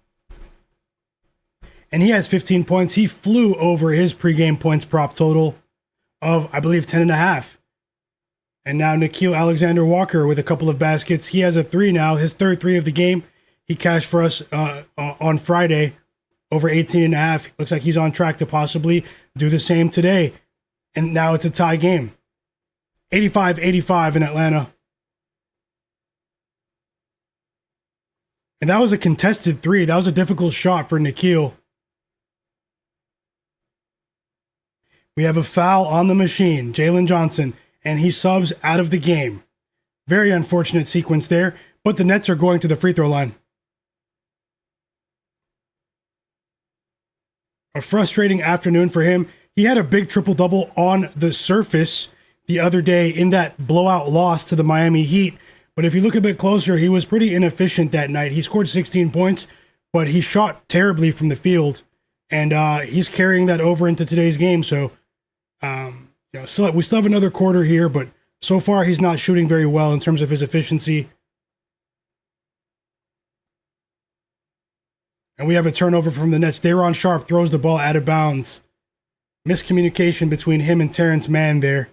[SPEAKER 1] And he has 15 points. He flew over his pregame points prop total of, I believe, 10.5. And now Nickeil Alexander-Walker with a couple of baskets. He has a 3 now, his third 3 of the game. He cashed for us on Friday over 18.5. Looks like he's on track to possibly do the same today. And now it's a tie game. 85-85 in Atlanta. And that was a contested 3. That was a difficult shot for Nickeil. We have a foul on the machine, Jalen Johnson, and he subs out of the game. Very unfortunate sequence there, but the Nets are going to the free throw line. A frustrating afternoon for him. He had a big triple-double on the surface the other day in that blowout loss to the Miami Heat. But if you look a bit closer, he was pretty inefficient that night. He scored 16 points, but he shot terribly from the field. And he's carrying that over into today's game. So, we still have another quarter here, but so far he's not shooting very well in terms of his efficiency. And we have a turnover from the Nets. Day'Ron Sharpe throws the ball out of bounds. Miscommunication between him and Terrence Mann there.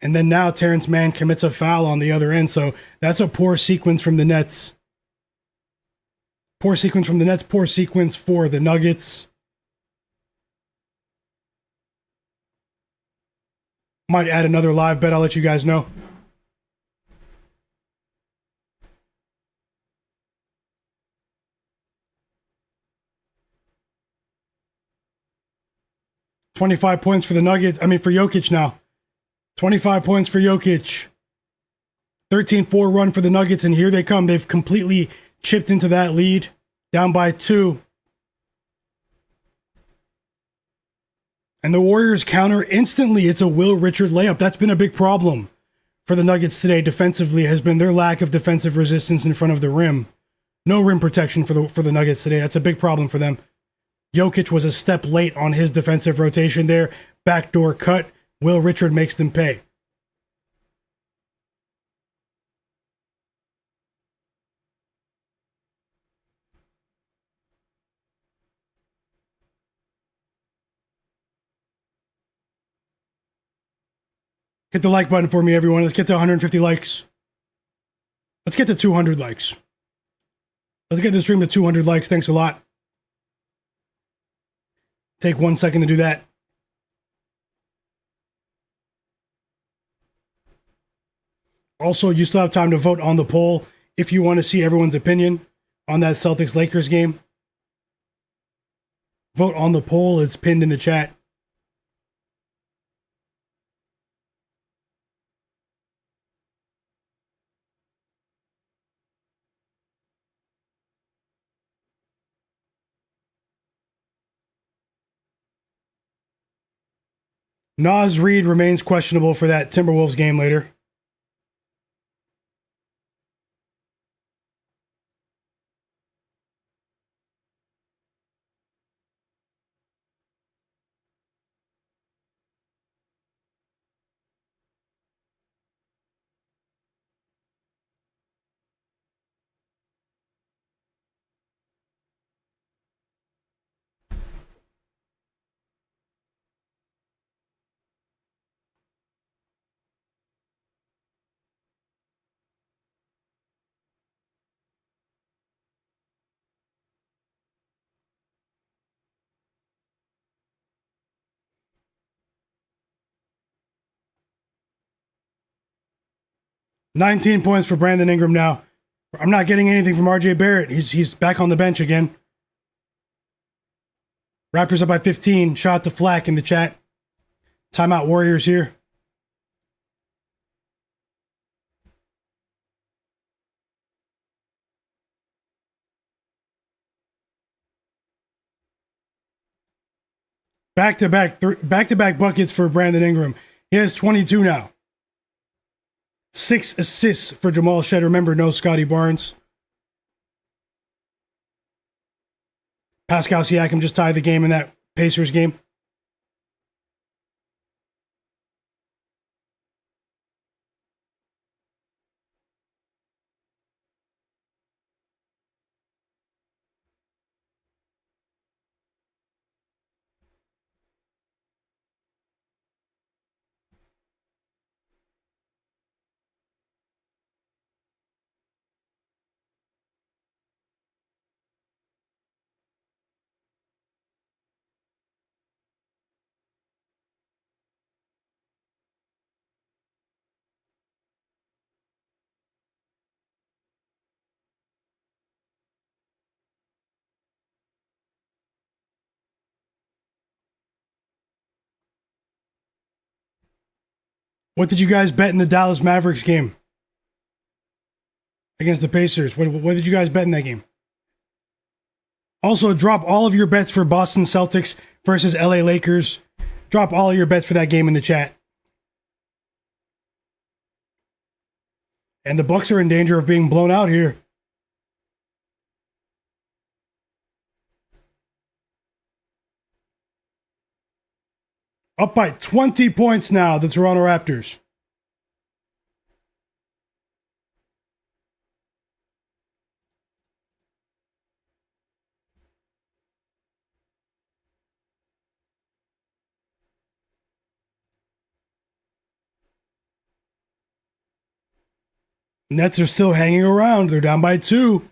[SPEAKER 1] And then now Terrence Mann commits a foul on the other end. So that's a poor sequence from the Nets. Poor sequence from the Nets. Poor sequence for the Nuggets. Might add another live bet. I'll let you guys know. $25 points for the Nuggets. For Jokic now. 25 points for Jokic. 13-4 run for the Nuggets, and here they come. They've completely chipped into that lead. Down by 2. And the Warriors counter instantly. It's a Will Richard layup. That's been a big problem for the Nuggets today defensively, has been their lack of defensive resistance in front of the rim. No rim protection for the Nuggets today. That's a big problem for them. Jokic was a step late on his defensive rotation there. Backdoor cut. Will Richard makes them pay. Hit the like button for me, everyone. Let's get to 150 likes. Let's get to 200 likes. Let's get this stream to 200 likes. Thanks a lot. Take 1 second to do that. Also, you still have time to vote on the poll if you want to see everyone's opinion on that Celtics-Lakers game. Vote on the poll. It's pinned in the chat. Naz Reid remains questionable for that Timberwolves game later. $19 points for Brandon Ingram now. I'm not getting anything from RJ Barrett. He's back on the bench again. Raptors up by 15. Shout out to Flack in the chat. Timeout Warriors here. Back-to-back buckets for Brandon Ingram. He has 22 now. 6 assists for Jamal Shed. Remember, no Scottie Barnes. Pascal Siakam just tied the game in that Pacers game. What did you guys bet in the Dallas Mavericks game against the Pacers? What did you guys bet in that game? Also, drop all of your bets for Boston Celtics versus LA Lakers. Drop all of your bets for that game in the chat. And the Bucks are in danger of being blown out here. Up by 20 points now, the Toronto Raptors. Nets are still hanging around. They're down by 2.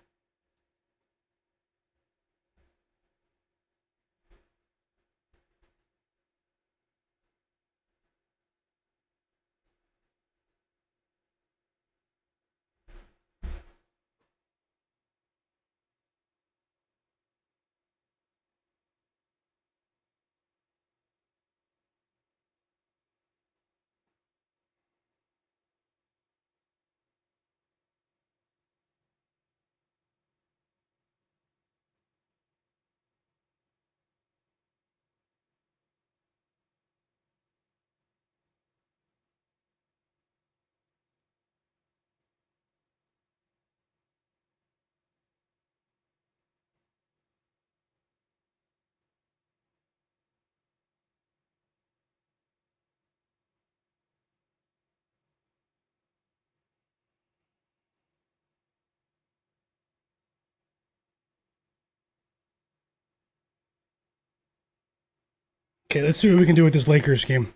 [SPEAKER 1] Okay, let's see what we can do with this Lakers game.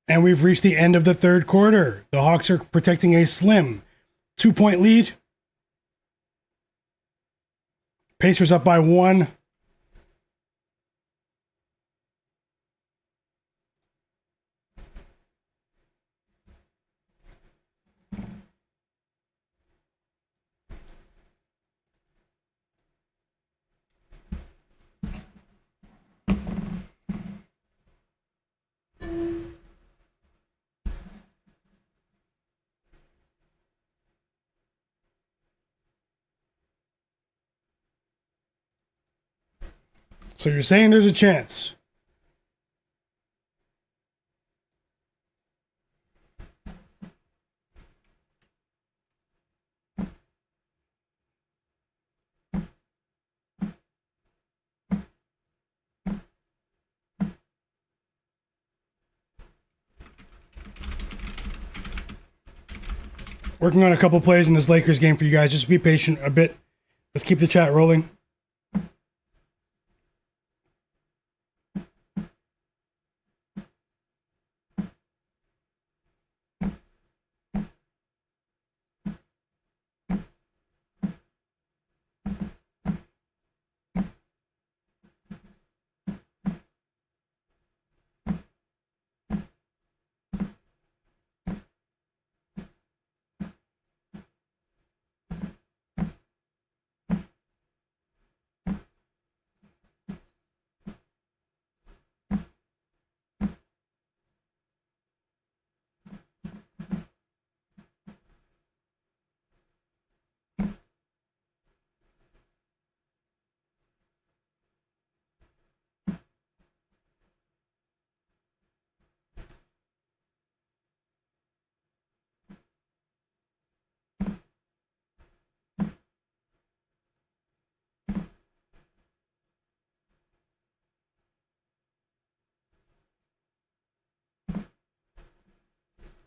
[SPEAKER 1] And we've reached the end of the third quarter. The Hawks are protecting a slim 2-point lead. Pacers up by 1. So you're saying there's a chance? Working on a couple plays in this Lakers game for you guys. Just be patient a bit. Let's keep the chat rolling.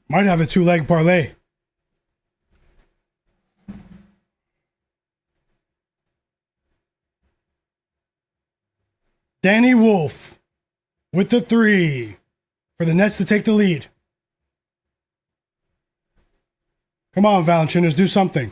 [SPEAKER 1] Might have a 2-leg parlay. Danny Wolf with the 3 for the Nets to take the lead. Come on, Valanciunas, do something.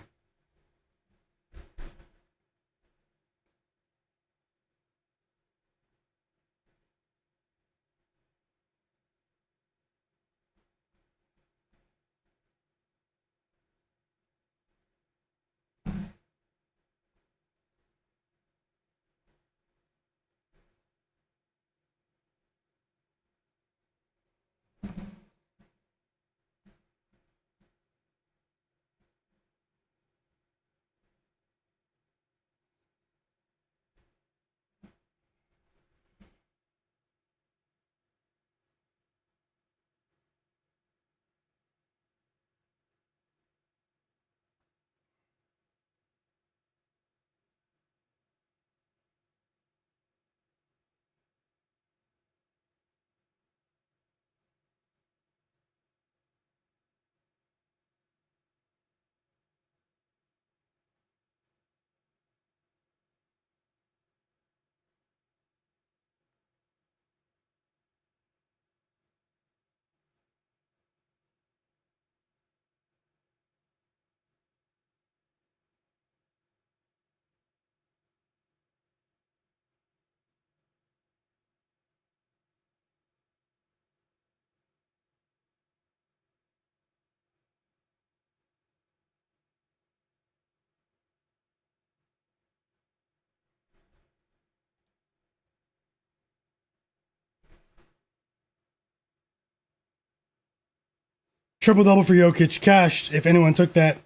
[SPEAKER 1] Triple double for Jokic. Cashed if anyone took that.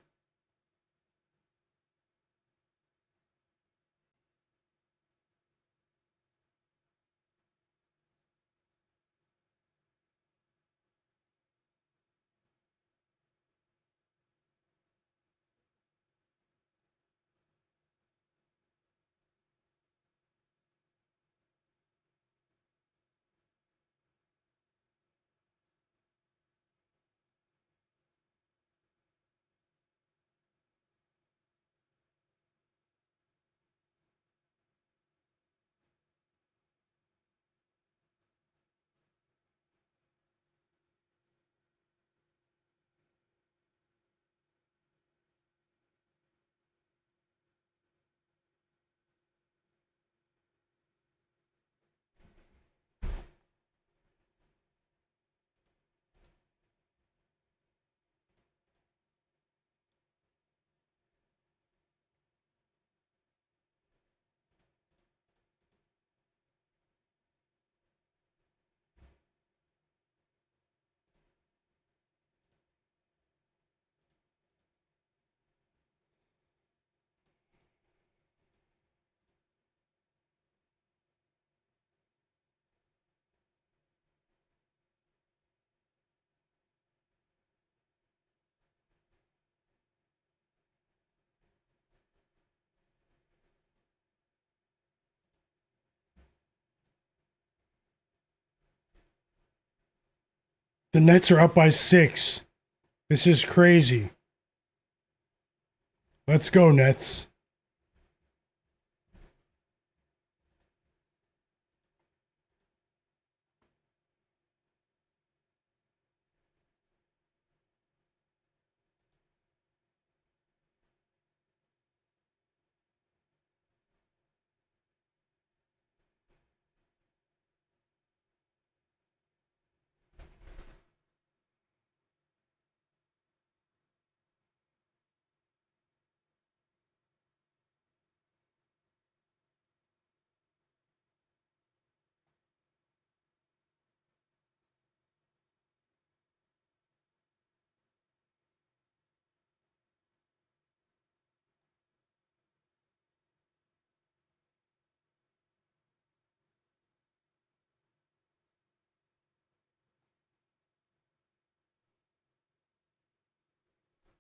[SPEAKER 1] The Nets are up by 6. This is crazy. Let's go, Nets.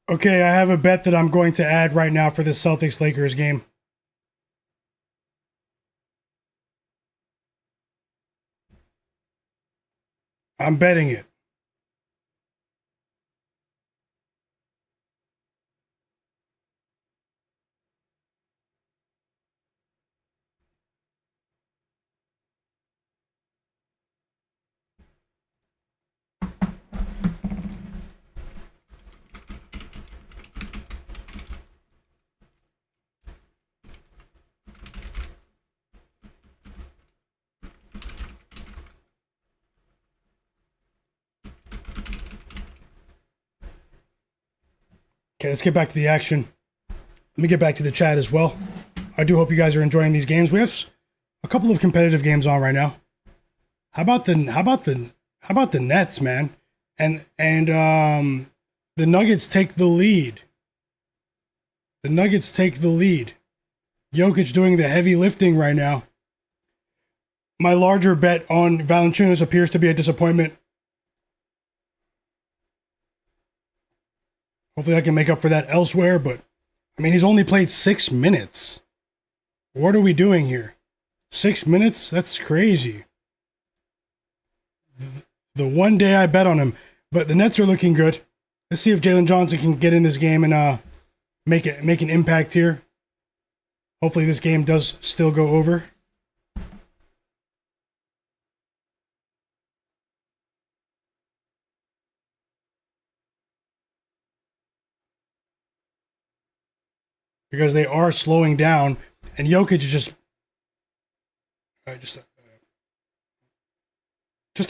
[SPEAKER 1] Okay, I have a bet that I'm going to add right now for the Celtics Lakers game. I'm betting it. Okay, let's get back to the action. Let me get back to the chat as well. I do hope you guys are enjoying these games. We have a couple of competitive games on right now. How about the Nets, man? And the Nuggets take the lead. The Nuggets take the lead. Jokic doing the heavy lifting right now. My larger bet on Valanciunas appears to be a disappointment. Hopefully I can make up for that elsewhere, but I mean, he's only played 6 minutes. What are we doing here? 6 minutes? That's crazy. The one day I bet on him, but the Nets are looking good. Let's see if Jalen Johnson can get in this game and make an impact here. Hopefully this game does still go over. Because they are slowing down, and Jokic is just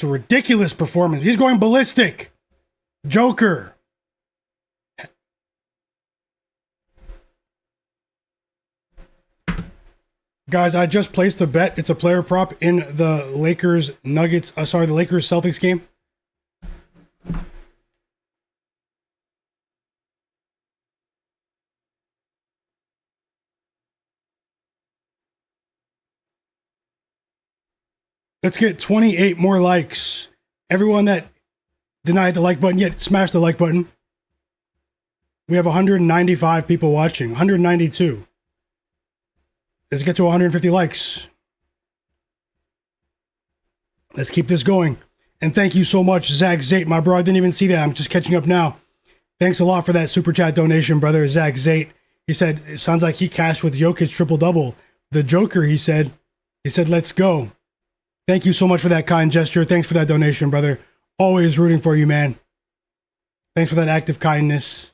[SPEAKER 1] a ridiculous performance. He's going ballistic. Joker. Guys, I just placed a bet. It's a player prop in the Lakers Celtics game. Let's get 28 more likes. Everyone that denied the like button yet, smash the like button. We have 195 people watching, 192. Let's get to 150 likes. Let's keep this going. And thank you so much, Zach Zate, my bro. I didn't even see that. I'm just catching up now. Thanks a lot for that super chat donation, brother. Zach Zate. He said, it sounds like he cashed with Jokic triple-double. The Joker, he said, let's go. Thank you so much for that kind gesture. Thanks for that donation, brother. Always rooting for you, man. Thanks for that act of kindness.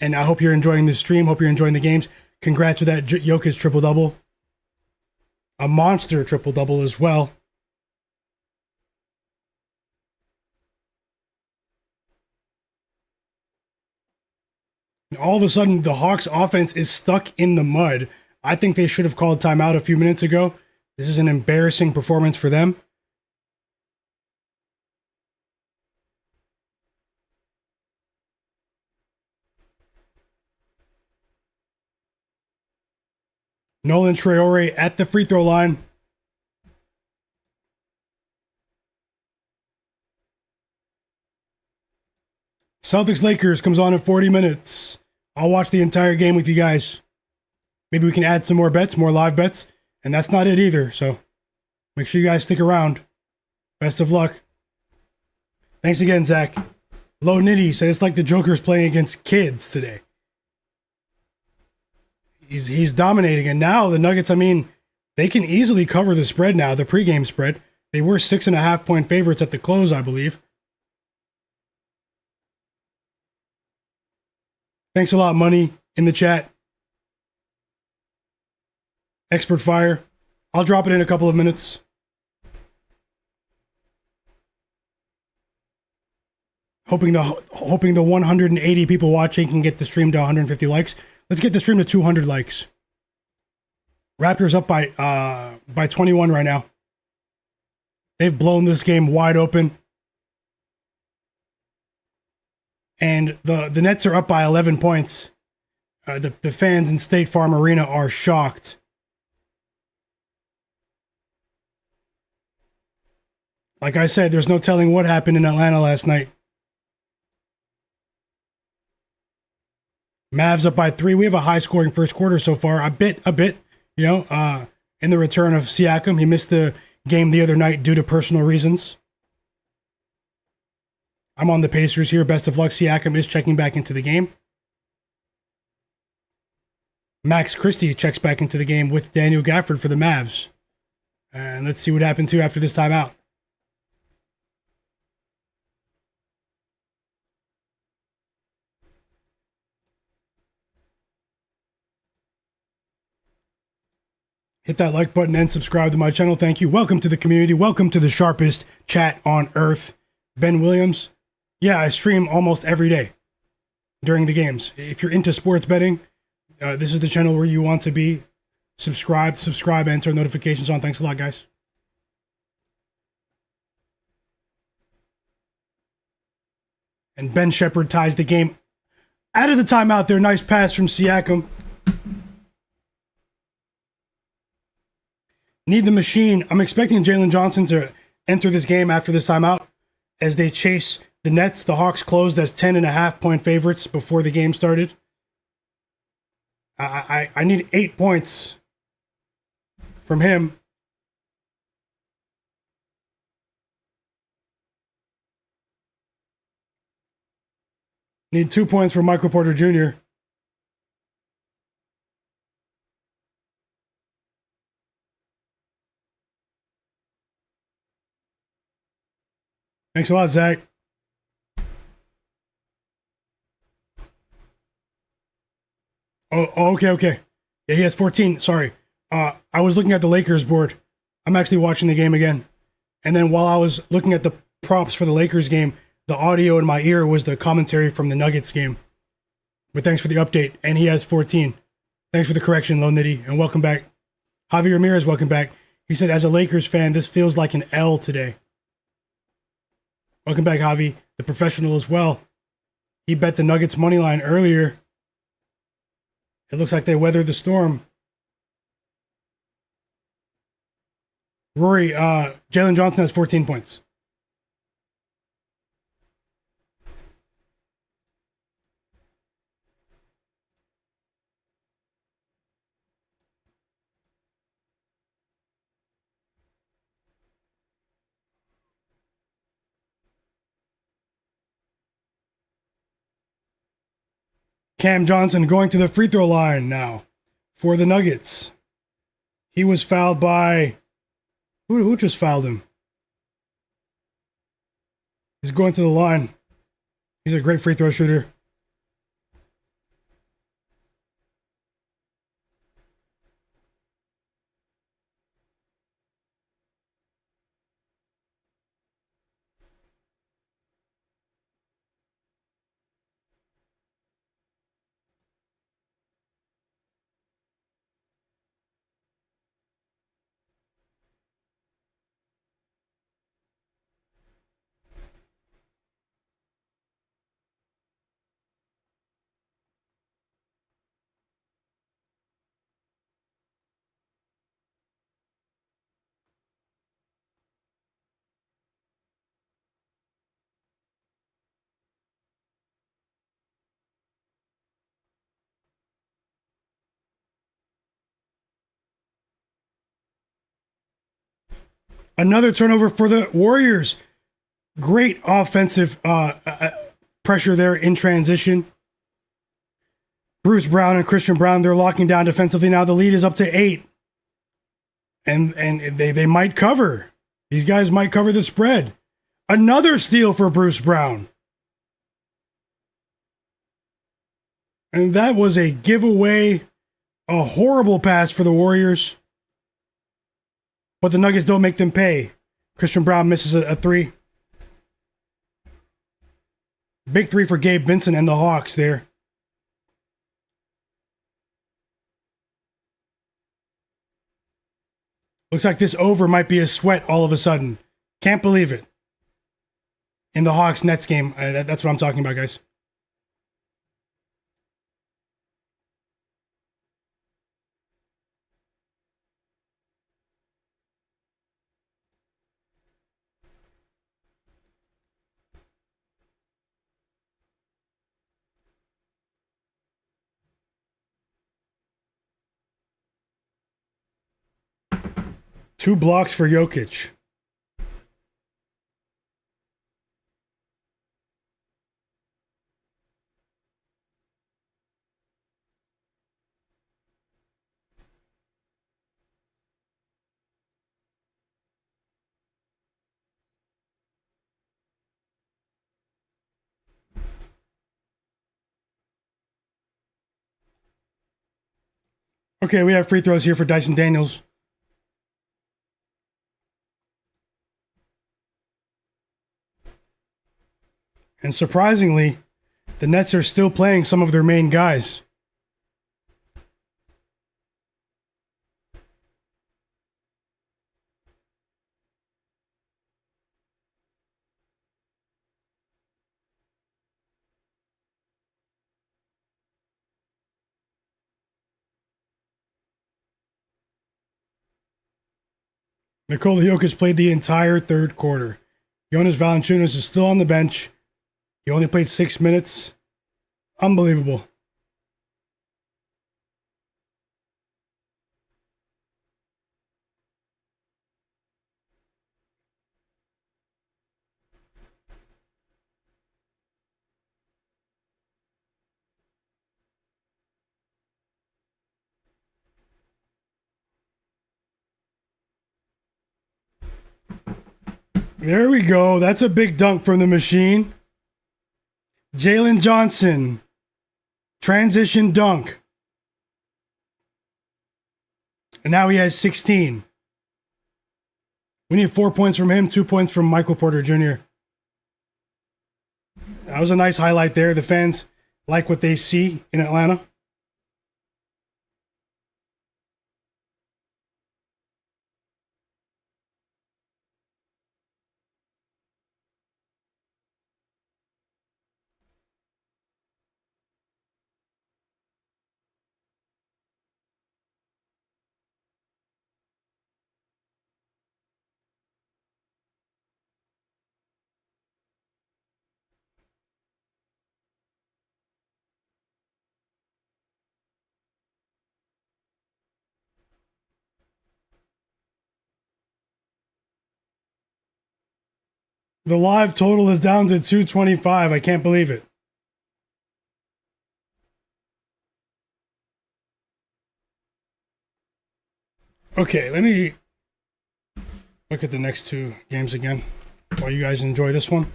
[SPEAKER 1] And I hope you're enjoying the stream. Hope you're enjoying the games. Congrats with that Jokic triple-double. A monster triple-double as well. And all of a sudden, the Hawks offense is stuck in the mud. I think they should have called timeout a few minutes ago. This is an embarrassing performance for them. Nolan Traore at the free throw line. Celtics Lakers comes on in 40 minutes. I'll watch the entire game with you guys. Maybe we can add some more bets, more live bets. And that's not it either, so make sure you guys stick around. Best of luck. Thanks again, Zach. Low Nitty said it's like the Joker's playing against kids today. He's dominating, and now the Nuggets, I mean, they can easily cover the spread now, the pregame spread. They were 6.5-point favorites at the close, I believe. Thanks a lot, Money, in the chat. Expert Fire. I'll drop it in a couple of minutes. Hoping the 180 people watching can get the stream to 150 likes. Let's get the stream to 200 likes. Raptors up by 21 right now. They've blown this game wide open. And the Nets are up by 11 points. The fans in State Farm Arena are shocked. Like I said, there's no telling what happened in Atlanta last night. Mavs up by 3. We have a high-scoring first quarter so far. A bit, you know, in the return of Siakam. He missed the game the other night due to personal reasons. I'm on the Pacers here. Best of luck. Siakam is checking back into the game. Max Christie checks back into the game with Daniel Gafford for the Mavs. And let's see what happens here after this timeout. Hit that like button and subscribe to my channel. Thank you. Welcome to the community. Welcome to the sharpest chat on earth. Ben Williams. Yeah, I stream almost every day during the games. If you're into sports betting, this is the channel where you want to be. Subscribe, and turn notifications on. Thanks a lot, guys. And Ben Shepherd ties the game out of the timeout there. Nice pass from Siakam. Need the machine. I'm expecting Jalen Johnson to enter this game after this timeout as they chase the Nets. The Hawks closed as 10.5-point favorites before the game started. I need 8 points from him. Need 2 points from Michael Porter Jr. Thanks a lot, Zach. Oh, okay. Yeah, he has 14. Sorry. I was looking at the Lakers board. I'm actually watching the game again. And then while I was looking at the props for the Lakers game, the audio in my ear was the commentary from the Nuggets game. But thanks for the update. And he has 14. Thanks for the correction, Low Nitty. And welcome back. Javi Ramirez, welcome back. He said, as a Lakers fan, this feels like an L today. Welcome back, Javi, the professional as well. He bet the Nuggets money line earlier. It looks like they weathered the storm. Rory, Jalen Johnson has 14 points. Cam Johnson going to the free throw line now for the Nuggets. He was fouled by who just fouled him? He's going to the line. He's a great free throw shooter. Another turnover for the Warriors. Great offensive pressure there in transition. Bruce Brown and Christian Brown, they're locking down defensively now. The lead is up to 8. And they might cover. These guys might cover the spread. Another steal for Bruce Brown. And that was a giveaway, a horrible pass for the Warriors. But the Nuggets don't make them pay. Christian Brown misses a 3. Big 3 for Gabe Vincent and the Hawks there. Looks like this over might be a sweat all of a sudden. Can't believe it. In the Hawks-Nets game. That's what I'm talking about, guys. Two blocks for Jokic. Okay, we have free throws here for Dyson Daniels. And surprisingly, the Nets are still playing some of their main guys. Nikola Jokic played the entire third quarter. Jonas Valanciunas is still on the bench. He only played 6 minutes. Unbelievable. There we go. That's a big dunk from the machine. Jalen Johnson. Transition dunk. And now he has 16. We need 4 points from him, 2 points from Michael Porter Jr. That was a nice highlight there. The fans like what they see in Atlanta. The live total is down to 225. I can't believe it. Okay, let me look at the next two games again while you guys enjoy this one.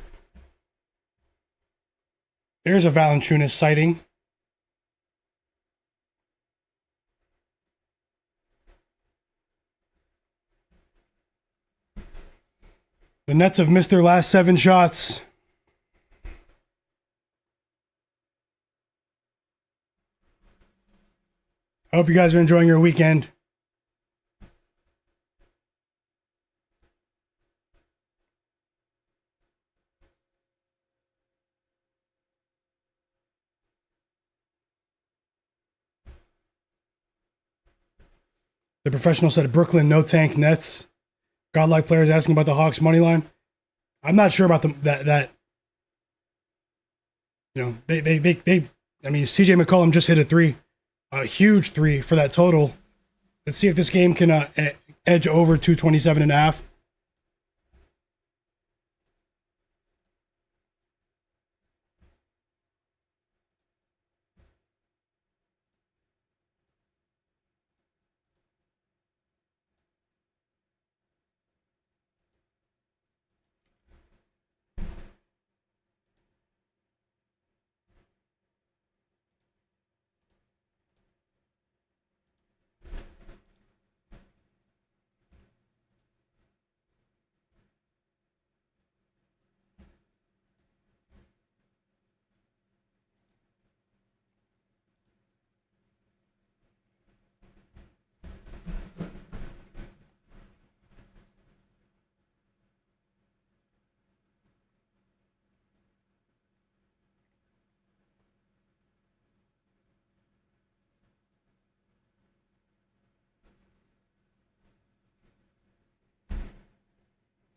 [SPEAKER 1] There's a Valanciunas sighting. The Nets have missed their last 7 shots. I hope you guys are enjoying your weekend. The professional said Brooklyn, no tank Nets. Godlike players asking about the Hawks money line. I'm not sure about that. You know, they I mean, CJ McCollum just hit a 3, a huge 3 for that total. Let's see if this game can edge over 227.5.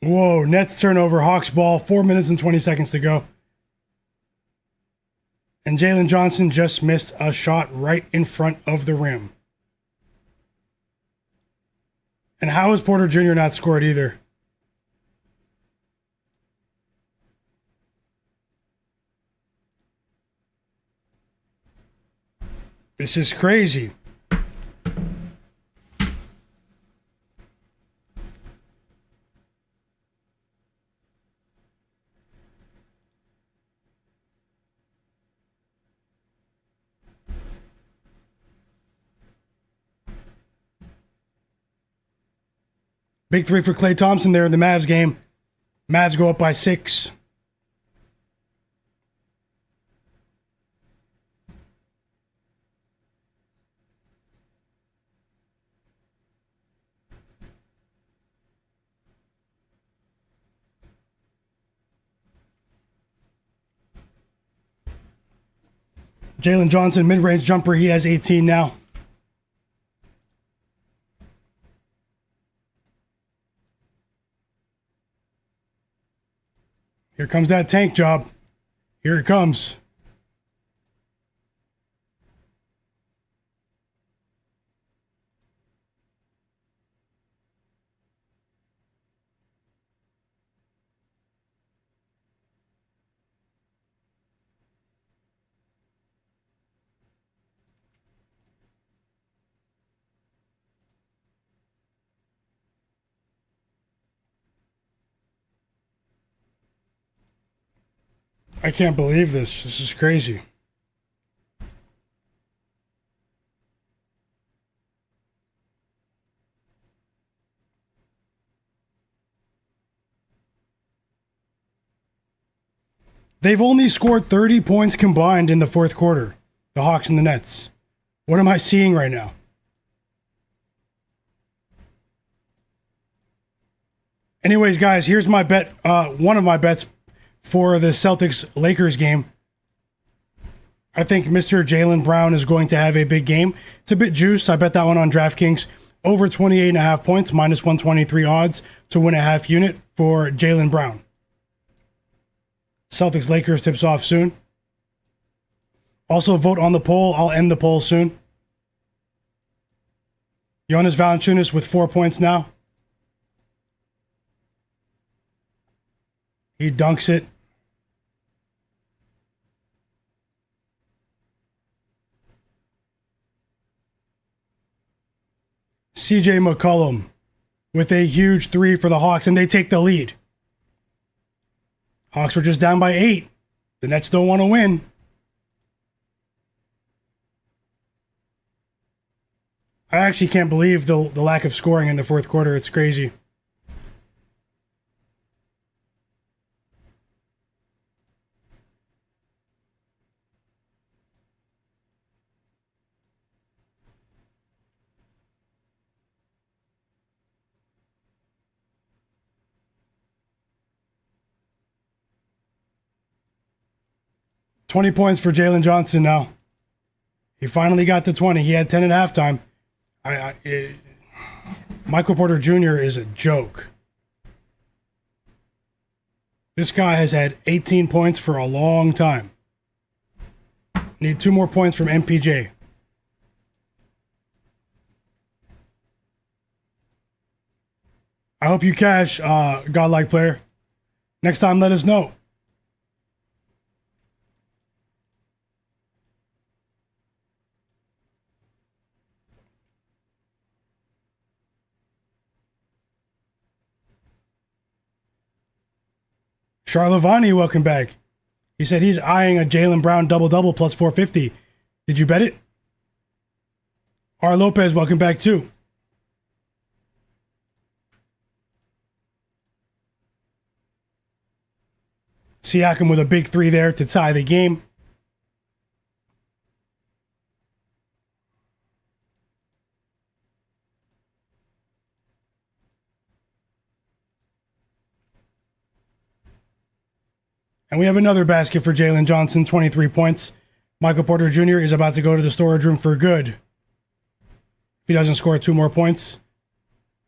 [SPEAKER 1] Whoa, Nets turnover, Hawks ball, 4 minutes and 20 seconds to go. And Jalen Johnson just missed a shot right in front of the rim. And how has Porter Jr. not scored either? This is crazy. Big 3 for Klay Thompson there in the Mavs game. Mavs go up by 6. Jalen Johnson, mid-range jumper. He has 18 now. Here comes that tank job. Here it comes. I can't believe this. This is crazy. They've only scored 30 points combined in the fourth quarter, the Hawks and the Nets. What am I seeing right now? Anyways, guys, here's my bet. One of my bets for the Celtics-Lakers game. I think Mr. Jaylen Brown is going to have a big game. It's a bit juiced. I bet that one on DraftKings. Over 28.5 points, minus 123 odds to win a half unit for Jaylen Brown. Celtics-Lakers tips off soon. Also, vote on the poll. I'll end the poll soon. Jonas Valanciunas with 4 points now. He dunks it. CJ McCollum with a huge three for the Hawks, and they take the lead. Hawks were just down by 8. The Nets don't want to win. I actually can't believe the lack of scoring in the fourth quarter. It's crazy. $20 points for Jalen Johnson now. He finally got to 20. He had 10 at halftime. Michael Porter Jr. is a joke. This guy has had 18 points for a long time. Need 2 more points from MPJ. I hope you cash, godlike player. Next time, let us know. Charlavani, welcome back. He said he's eyeing a Jaylen Brown double-double plus 450. Did you bet it? R. Lopez, welcome back too. Siakam with a big 3 there to tie the game. And we have another basket for Jalen Johnson, 23 points. Michael Porter Jr. is about to go to the storage room for good. If he doesn't score 2 more points.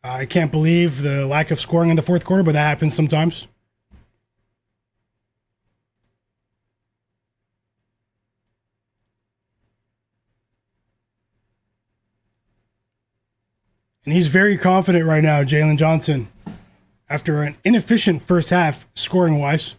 [SPEAKER 1] I can't believe the lack of scoring in the fourth quarter, but that happens sometimes. And he's very confident right now, Jalen Johnson, after an inefficient first half scoring-wise.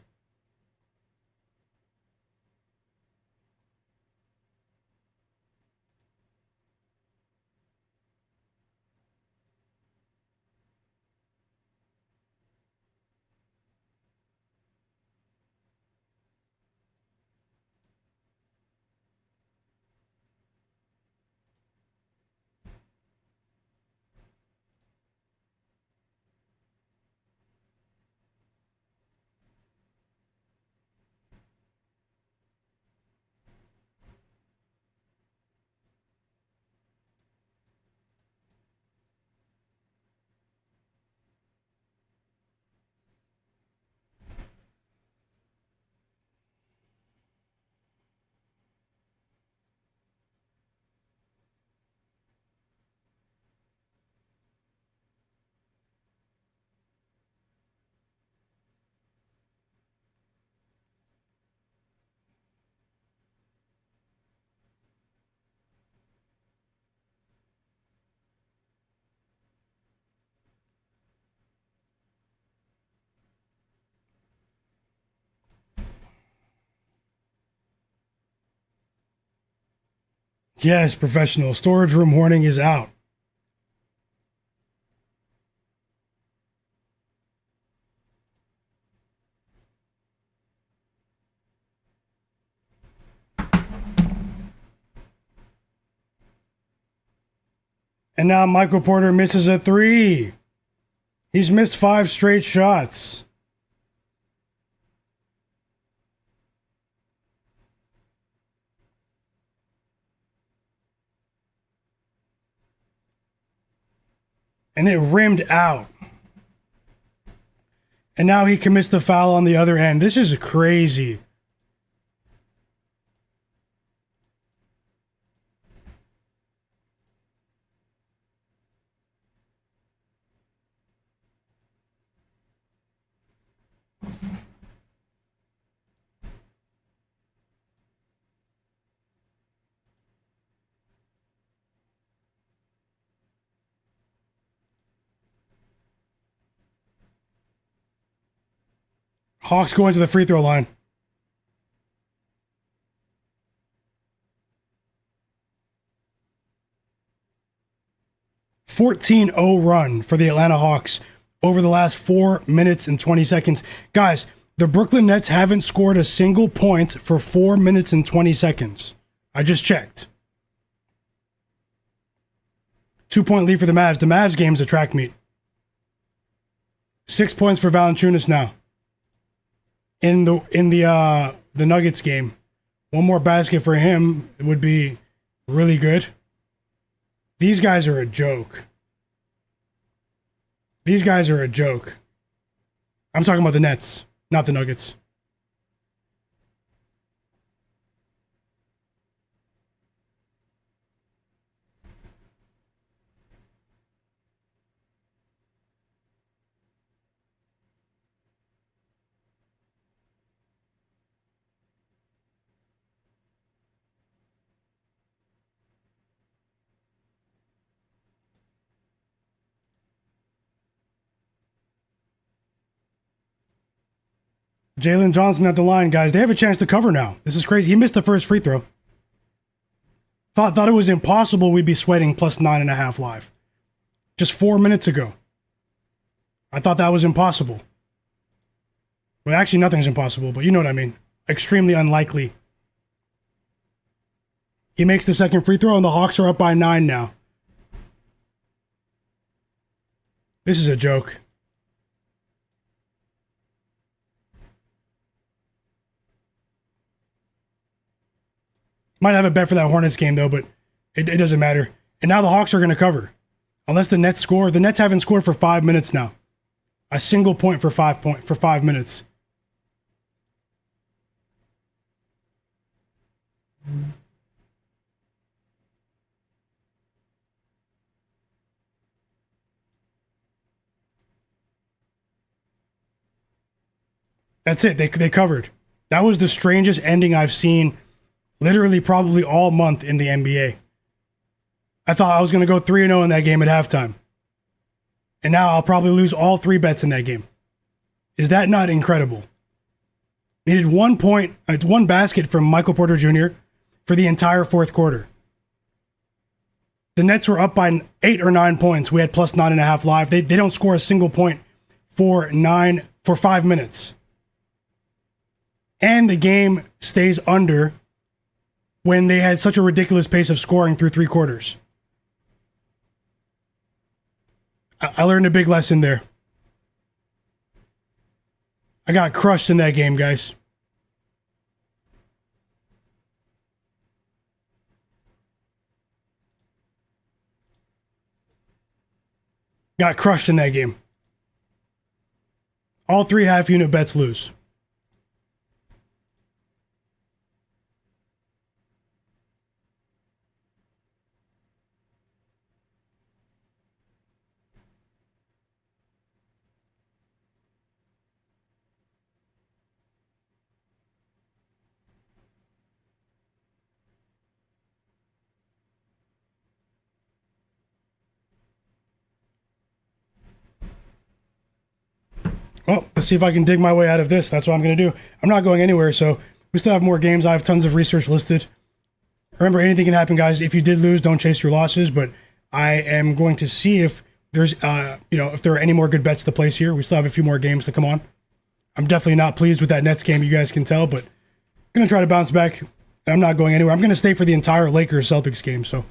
[SPEAKER 1] Yes, professional. Storage room warning is out. And now Michael Porter misses a 3. He's missed 5 straight shots. And it rimmed out. And now he commits the foul on the other end. This is crazy. Hawks going to the free throw line. 14-0 run for the Atlanta Hawks over the last 4 minutes and 20 seconds. Guys, the Brooklyn Nets haven't scored a single point for 4 minutes and 20 seconds. I just checked. 2-point lead for the Mavs. The Mavs game's a track meet. 6 points for Valanciunas now. In the Nuggets game. One more basket for him would be really good. These guys are a joke. These guys are a joke. I'm talking about the Nets, not the Nuggets. Jalen Johnson at the line, guys. They have a chance to cover now. This is crazy. He missed the first free throw. Thought it was impossible we'd be sweating plus 9.5 live. Just 4 minutes ago. I thought that was impossible. Well, actually, nothing's impossible, but you know what I mean. Extremely unlikely. He makes the second free throw, and the Hawks are up by 9 now. This is a joke. Might have a bet for that Hornets game, though, but it doesn't matter. And now the Hawks are going to cover. Unless the Nets score. The Nets haven't scored for 5 minutes now. A single point for 5 minutes. That's it. They covered. That was the strangest ending I've seen literally probably all month in the NBA. I thought I was going to go 3-0 in that game at halftime. And now I'll probably lose all 3 bets in that game. Is that not incredible? Needed 1 point, 1 basket from Michael Porter Jr. for the entire fourth quarter. The Nets were up by 8 or 9 points. We had plus 9.5 live. They don't score a single point for 5 minutes. And the game stays under when they had such a ridiculous pace of scoring through 3 quarters. I learned a big lesson there. I got crushed in that game, guys. Got crushed in that game. All 3 half-unit bets lose. Well, let's see if I can dig my way out of this. That's what I'm going to do. I'm not going anywhere, so we still have more games. I have tons of research listed. Remember, anything can happen, guys. If you did lose, don't chase your losses, but I am going to see if there's, if there are any more good bets to place here. We still have a few more games to come on. I'm definitely not pleased with that Nets game, you guys can tell, but I'm going to try to bounce back. I'm not going anywhere. I'm going to stay for the entire Lakers-Celtics game, so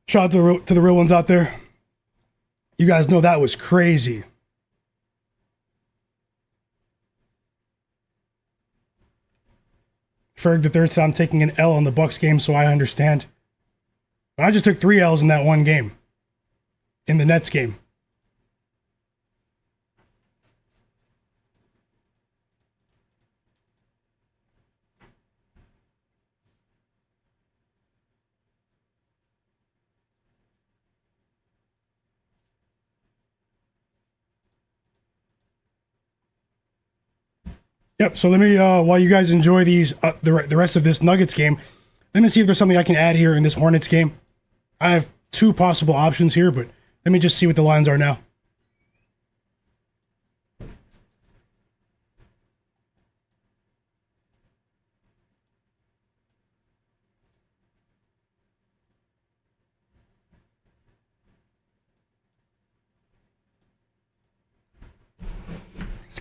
[SPEAKER 1] shout out to the real ones out there. You guys know that was crazy. Ferg the third said I'm taking an L on the Bucks game, so I understand. I just took 3 L's in that one game. In the Nets game. Yep, so let me, while you guys enjoy these, the rest of this Nuggets game, let me see if there's something I can add here in this Hornets game. I have 2 possible options here, but let me just see what the lines are now.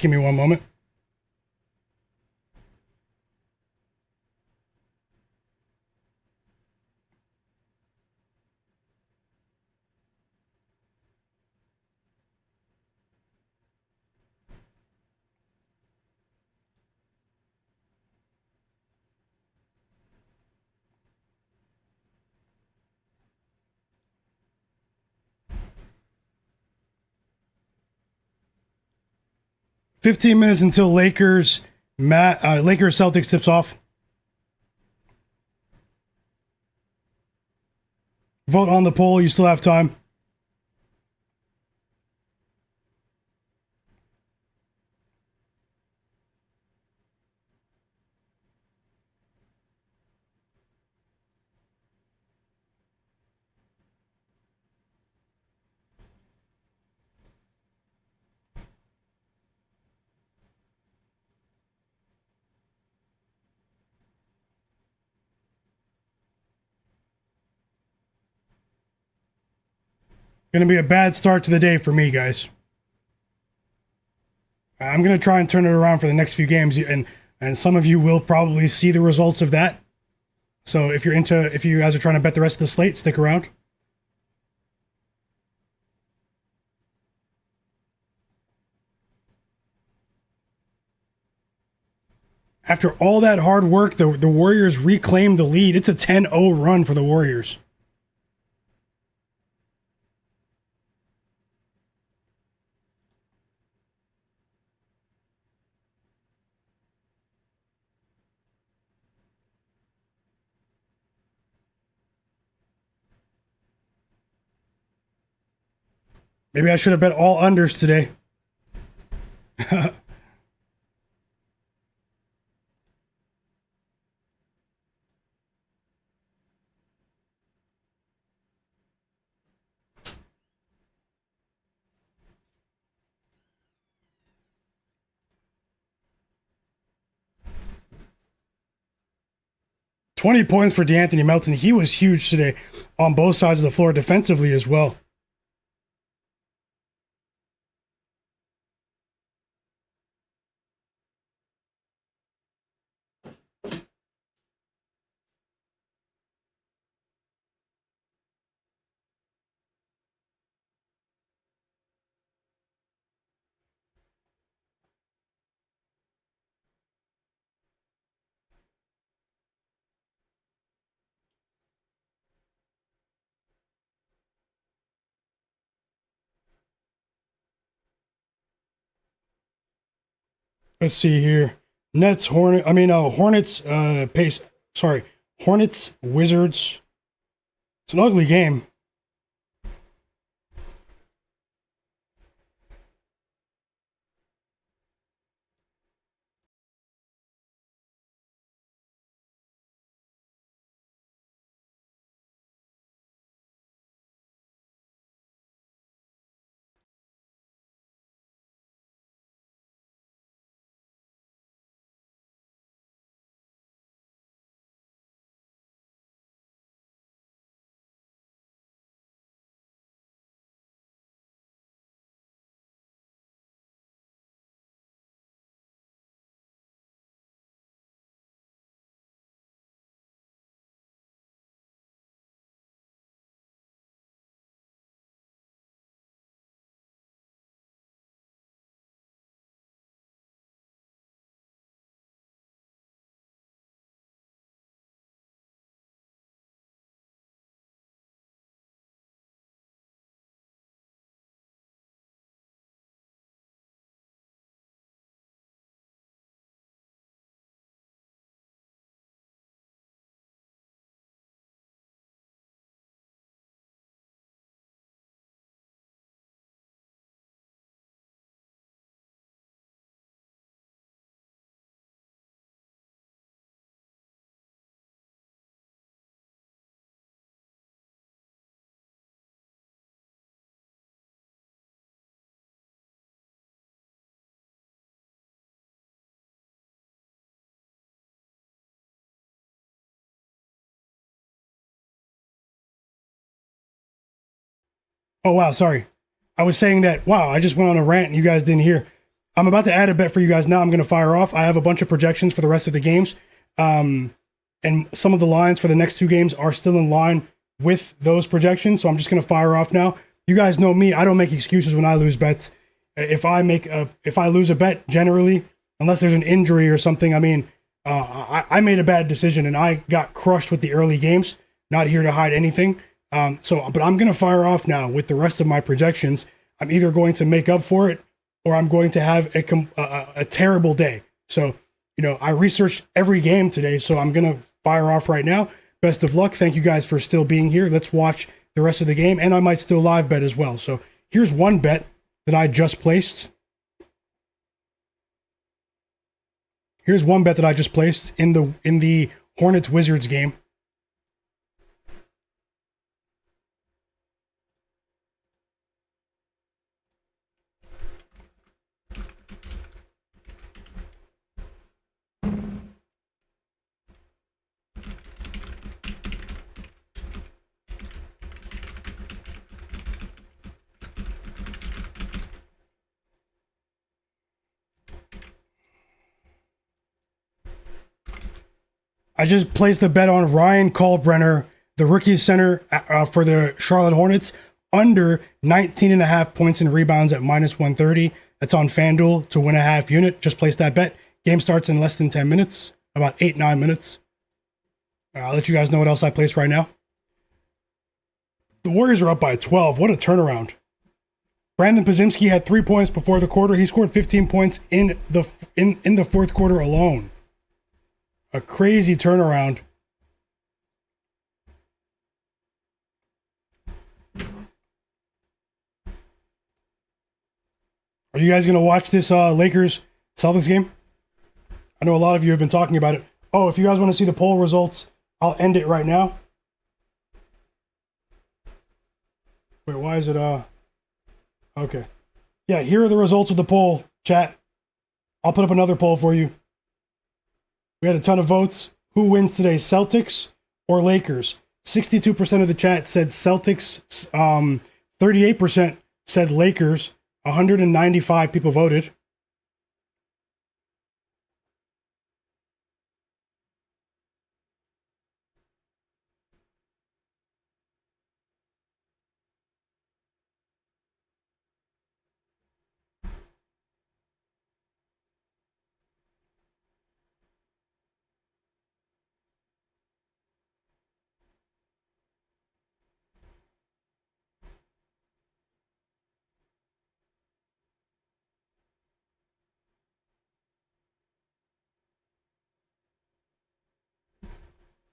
[SPEAKER 1] Give me one moment. Fifteen minutes until Lakers Celtics tips off. Vote on the poll. You still have time. Going to be a bad start to the day for me, guys. I'm going to try and turn it around for the next few games, and some of you will probably see the results of that. So if you guys are trying to bet the rest of the slate, stick around. After all that hard work, the Warriors reclaimed the lead. It's a 10-0 run for the Warriors. Maybe I should have bet all unders today. 20 points for DeAnthony Melton. He was huge today on both sides of the floor defensively as well. Let's see here. Hornets, Hornets, Wizards. It's an ugly game. Oh, wow, sorry. I was saying that, wow, I just went on a rant and you guys didn't hear. I'm about to add a bet for you guys now. I'm going to fire off. I have a bunch of projections for the rest of the games. And some of the lines for the next two games are still in line with those projections. So I'm just going to fire off now. You guys know me. I don't make excuses when I lose bets. If I lose a bet, generally, unless there's an injury or something, I mean, I made a bad decision and I got crushed with the early games. Not here to hide anything. But I'm going to fire off now with the rest of my projections. I'm either going to make up for it or I'm going to have a terrible day. So, I researched every game today, so I'm going to fire off right now. Best of luck. Thank you guys for still being here. Let's watch the rest of the game, and I might still live bet as well. So here's one bet that I just placed. Here's one bet that I just placed in the Hornets Wizards game. I just placed a bet on Ryan Kalkbrenner, the rookie center for the Charlotte Hornets, under 19.5 points and rebounds at -130. That's on FanDuel to win a half unit. Just placed that bet. Game starts in less than 10 minutes, about 8-9 minutes. I'll let you guys know what else I placed right now. The Warriors are up by 12. What a turnaround. Brandon Podziemski had 3 points before the quarter. He scored 15 points in the fourth quarter alone. A crazy turnaround. Are you guys going to watch this Lakers Celtics game? I know a lot of you have been talking about it. Oh, if you guys want to see the poll results, I'll end it right now. Wait, why is it okay. Yeah, here are the results of the poll, chat. I'll put up another poll for you. We had a ton of votes. Who wins today, Celtics or Lakers? 62% of the chat said Celtics. 38% said Lakers. 195 people voted.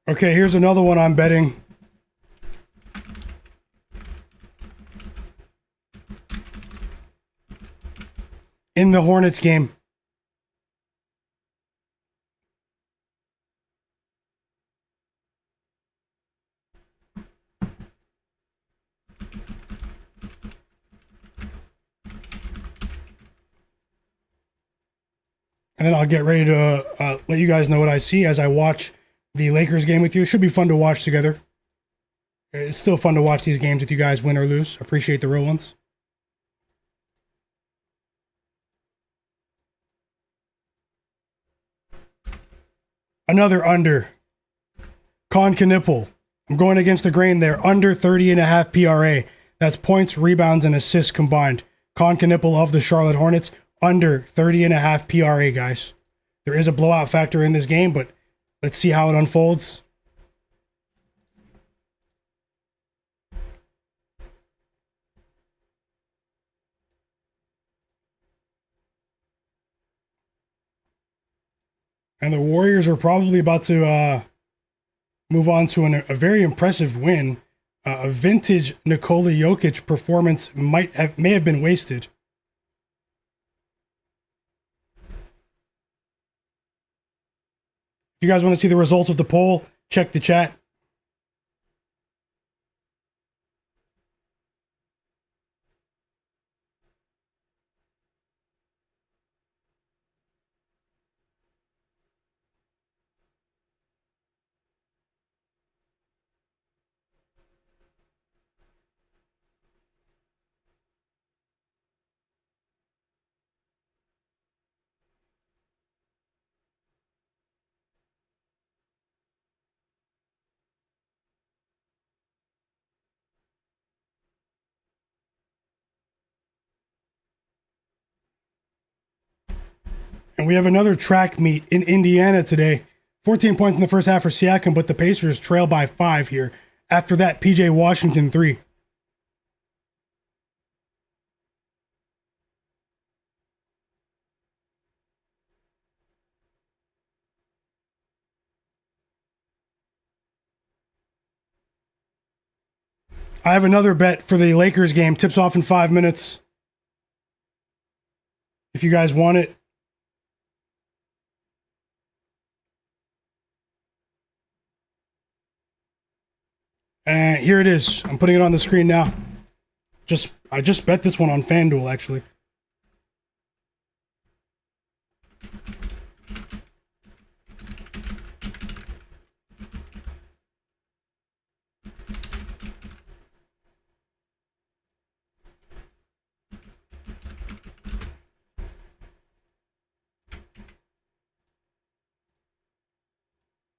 [SPEAKER 1] Okay, here's another one I'm betting. In the Hornets game. And then I'll get ready to let you guys know what I see as I watch the Lakers game with you. It should be fun to watch together. It's still fun to watch these games with you guys, win or lose. Appreciate the real ones. Another under. Con Knipple. I'm going against the grain there. Under 30.5 PRA. That's points, rebounds, and assists combined. Con Knipple of the Charlotte Hornets. Under 30.5 PRA, guys. There is a blowout factor in this game, but let's see how it unfolds. And the Warriors are probably about to move on to a very impressive win. A vintage Nikola Jokic performance may have been wasted. If you guys want to see the results of the poll, check the chat. And we have another track meet in Indiana today. 14 points in the first half for Siakam, but the Pacers trail by 5 here. After that, PJ Washington 3. I have another bet for the Lakers game. Tips off in 5 minutes. If you guys want it. And here it is. I'm putting it on the screen now. I just bet this one on FanDuel, actually.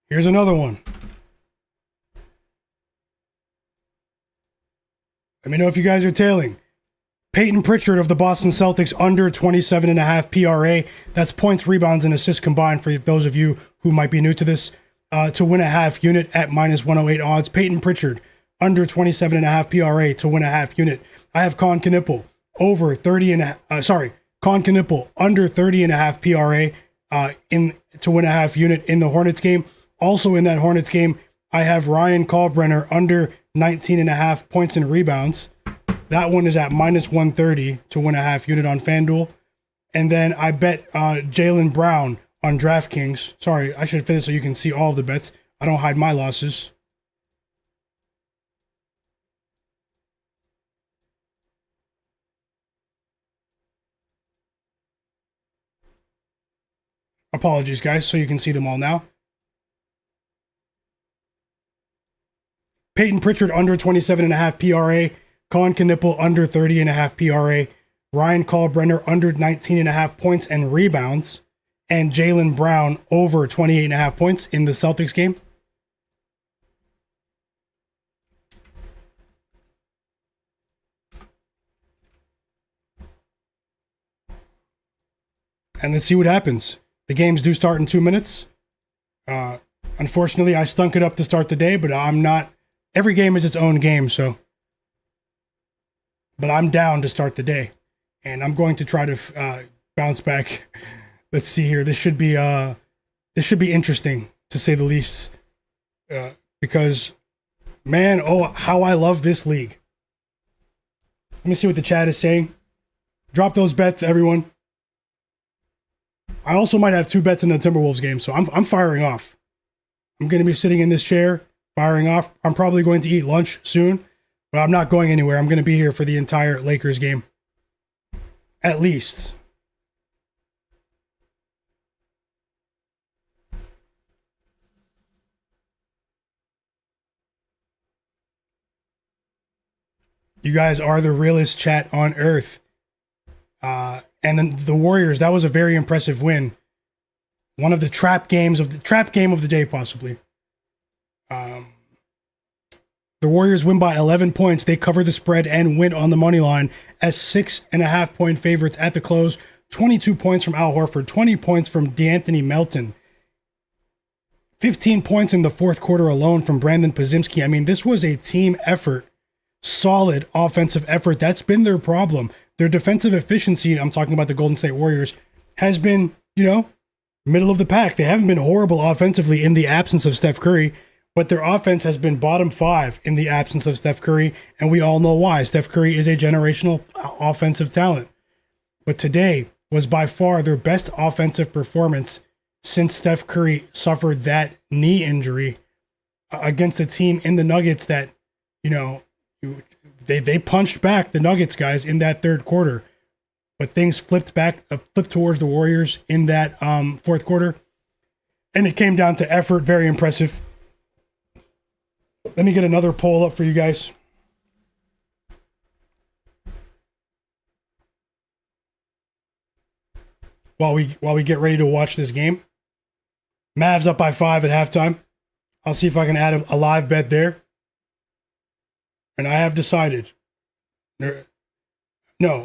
[SPEAKER 1] Here's another one. Let me know if you guys are tailing. Peyton Pritchard of the Boston Celtics under 27.5 PRA. That's points, rebounds, and assists combined for those of you who might be new to this. To win a half unit at minus 108 odds. Peyton Pritchard under 27.5 PRA to win a half unit. I have Con Knipple over 30 and Con Knipple under 30.5 PRA to win a half unit in the Hornets game. Also in that Hornets game, I have Ryan Kalkbrenner under 19.5 points and rebounds. That one is at minus 130 to win a half unit on FanDuel. And then I bet Jaylen Brown on DraftKings. Sorry, I should finish so you can see all of the bets. I don't hide my losses. Apologies, guys, so you can see them all now. Peyton Pritchard under 27.5 PRA. Con Knipple under 30.5 PRA. Ryan Kalkbrenner under 19.5 points and rebounds. And Jaylen Brown over 28.5 points in the Celtics game. And let's see what happens. The games do start in 2 minutes. Unfortunately, I stunk it up to start the day, but I'm not. Every game is its own game, so. But I'm down to start the day. And I'm going to try to bounce back. Let's see here. This should be interesting, to say the least. Because, man, how I love this league. Let me see what the chat is saying. Drop those bets, everyone. I also might have 2 bets in the Timberwolves game, so I'm firing off. I'm going to be sitting in this chair, firing off. I'm probably going to eat lunch soon, but I'm not going anywhere. I'm going to be here for the entire Lakers game. At least. You guys are the realest chat on earth. And then the Warriors, that was a very impressive win. One of the trap game of the day, possibly. The Warriors win by 11 points. They cover the spread and win on the money line as 6.5 point favorites at the close. 22 points from Al Horford, 20 points from D'Anthony Melton. 15 points in the fourth quarter alone from Brandon Podziemski. I mean, this was a team effort. Solid offensive effort. That's been their problem. Their defensive efficiency, I'm talking about the Golden State Warriors, has been, middle of the pack. They haven't been horrible offensively in the absence of Steph Curry, but their offense has been bottom 5 in the absence of Steph Curry, and we all know why. Steph Curry is a generational offensive talent. But today was by far their best offensive performance since Steph Curry suffered that knee injury against a team in the Nuggets that, they punched back the Nuggets guys in that third quarter, but things flipped towards the Warriors in that fourth quarter, and it came down to effort. Very impressive. Let me get another poll up for you guys. While we get ready to watch this game, Mavs up by 5 at halftime. I'll see if I can add a live bet there. And I have decided. No,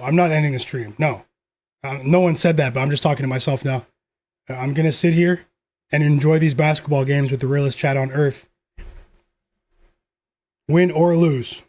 [SPEAKER 1] I'm not ending the stream. No. No one said that, but I'm just talking to myself now. I'm going to sit here and enjoy these basketball games with the realest chat on earth. Win or lose.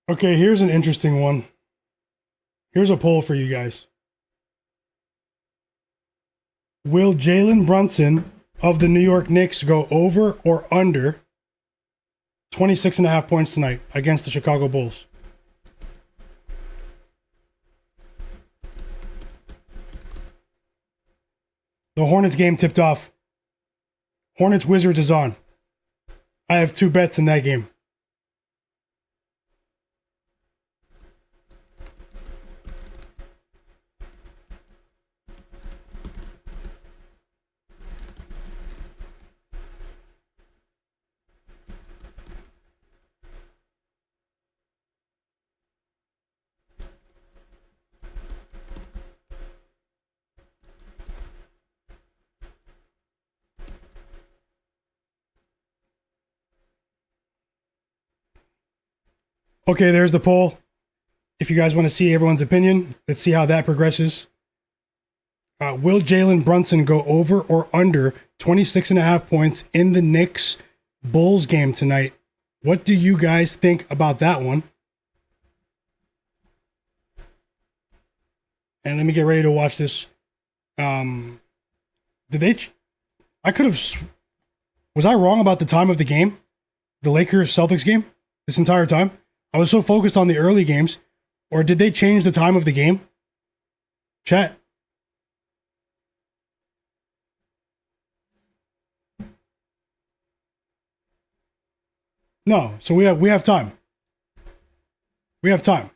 [SPEAKER 1] Okay, here's an interesting one. Here's a poll for you guys. Will Jalen Brunson of the New York Knicks go over or under 26.5 points tonight against the Chicago Bulls? The Hornets game tipped off. Hornets Wizards is on. I have 2 bets in that game. Okay, there's the poll. If you guys want to see everyone's opinion, let's see how that progresses. Will Jalen Brunson go over or under 26.5 points in the Knicks Bulls game tonight? What do you guys think about that one? And let me get ready to watch this. Did they? I could have. Was I wrong about the time of the game? The Lakers Celtics game? This entire time? I was so focused on the early games. Or did they change the time of the game? Chat. No, so we have time. We have time.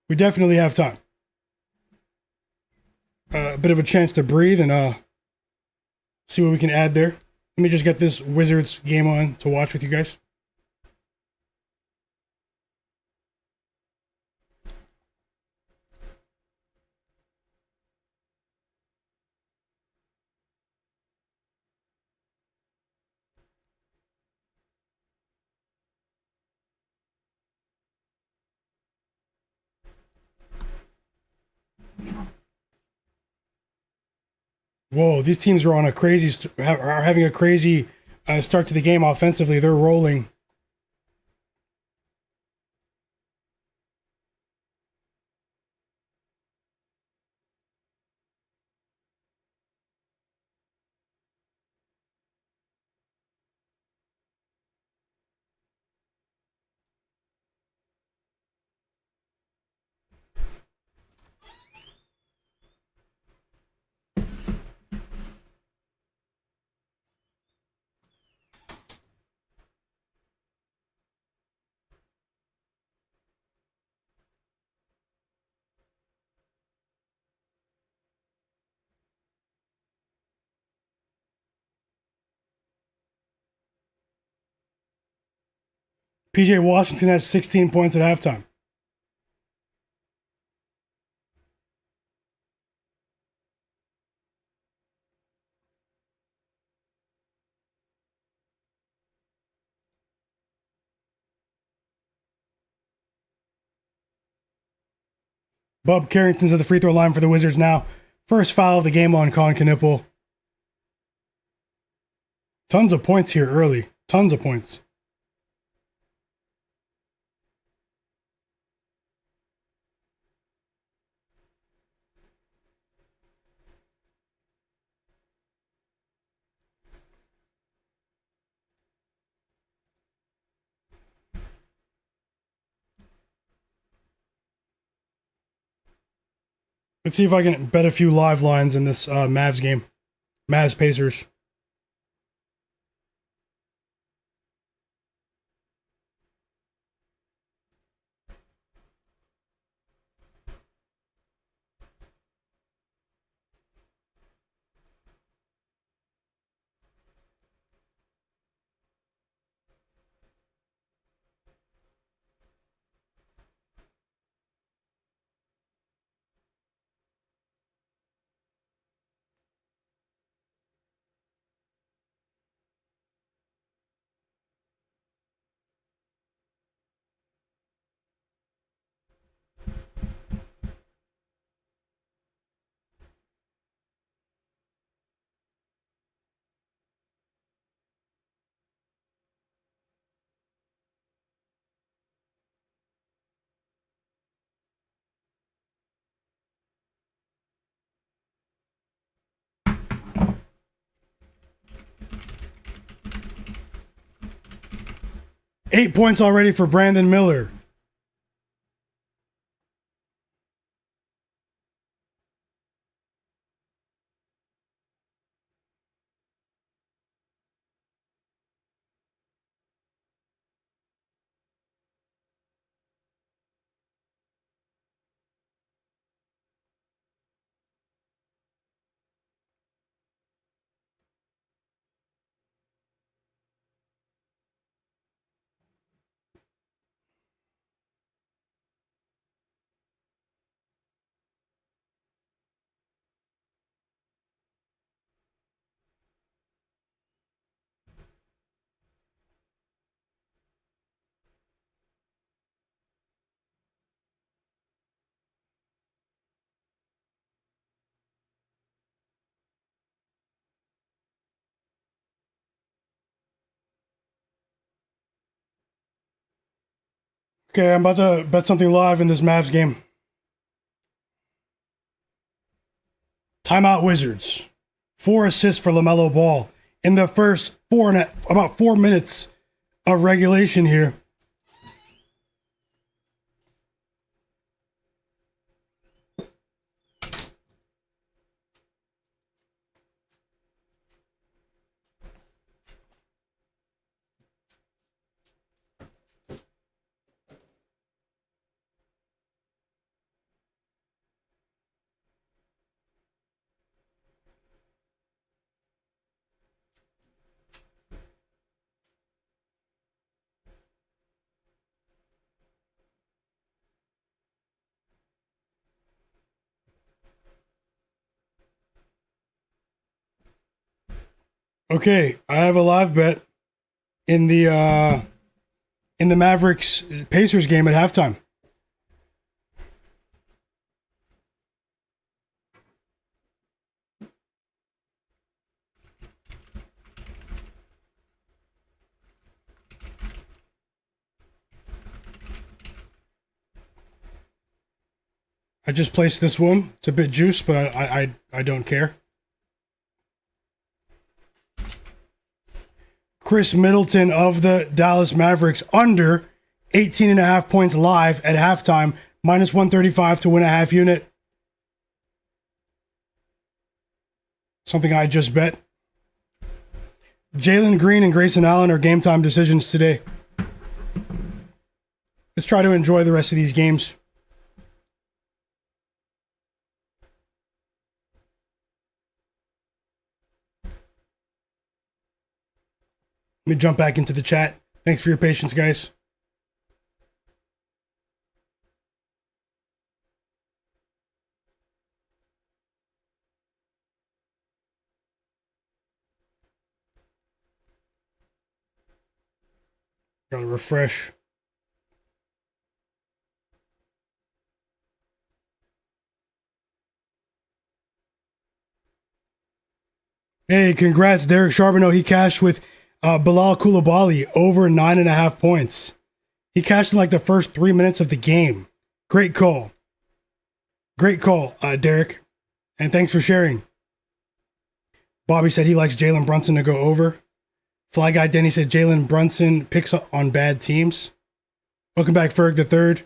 [SPEAKER 1] We definitely have time. A bit of a chance to breathe and see what we can add there. Let me just get this Wizards game on to watch with you guys. Whoa, these teams are on a crazy, are having a crazy start to the game offensively. They're rolling. PJ Washington has 16 points at halftime. Bub Carrington's at the free throw line for the Wizards now. First foul of the game on Con Knipple. Tons of points here early. Tons of points. Let's see if I can bet a few live lines in this Mavs game. Mavs Pacers. 8 points already for Brandon Miller. Okay, I'm about to bet something live in this Mavs game. Timeout Wizards. 4 assists for Lamelo Ball in the first about 4 minutes of regulation here. Okay, I have a live bet in the Mavericks Pacers game at halftime. I just placed this one. It's a bit juice, but I don't care. Chris Middleton of the Dallas Mavericks under 18.5 points live at halftime, minus 135 to win a half unit. Something I just bet. Jalen Green and Grayson Allen are game time decisions today. Let's try to enjoy the rest of these games. Let me jump back into the chat. Thanks for your patience, guys. Gotta refresh. Hey, congrats, Derek Charbonneau. He cashed with Bilal Koulibaly over 9.5 points. He cashed in like the first 3 minutes of the game. Great call. Great call, Derek. And thanks for sharing. Bobby said he likes Jalen Brunson to go over. Fly Guy Denny said Jalen Brunson picks up on bad teams. Welcome back, Ferg the Third.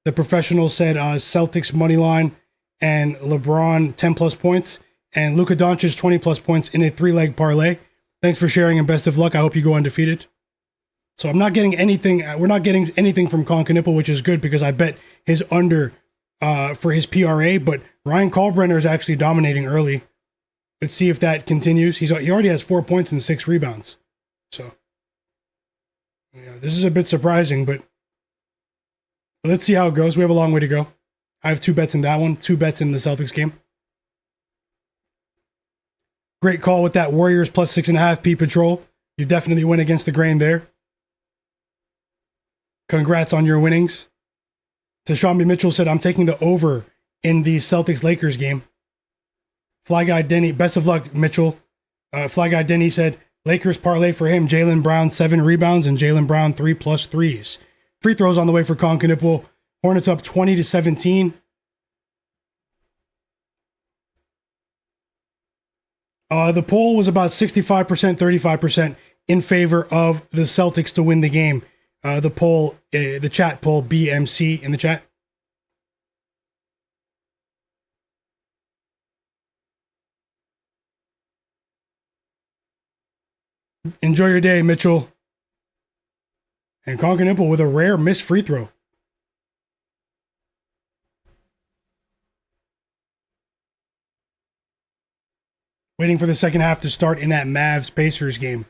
[SPEAKER 1] The professional said Celtics money line and LeBron 10 plus points and Luka Doncic 20 plus points in a 3-leg parlay. Thanks for sharing and best of luck. I hope you go undefeated. So I'm not getting anything. We're not getting anything from Concanipple, which is good because I bet his under for his PRA. But Ryan Kalbrenner is actually dominating early. Let's see if that continues. He already has 4 points and 6 rebounds. So yeah, this is a bit surprising, but let's see how it goes. We have a long way to go. I have 2 bets in that one, 2 bets in the Celtics game. Great call with that Warriors plus 6.5 P Patrol. You definitely went against the grain there. Congrats on your winnings. Tashambi Mitchell said, I'm taking the over in the Celtics-Lakers game. Fly Guy Denny, best of luck, Mitchell. Fly Guy Denny said, Lakers parlay for him. Jaylen Brown, 7 rebounds, and Jaylen Brown, 3 plus 3s. Free throws on the way for Concanipple. Hornets up 20-17. The poll was about 65%, 35% in favor of the Celtics to win the game. The poll, the chat poll BMC in the chat. Enjoy your day, Mitchell. And Conker with a rare missed free throw. Waiting for the second half to start in that Mavs-Pacers game.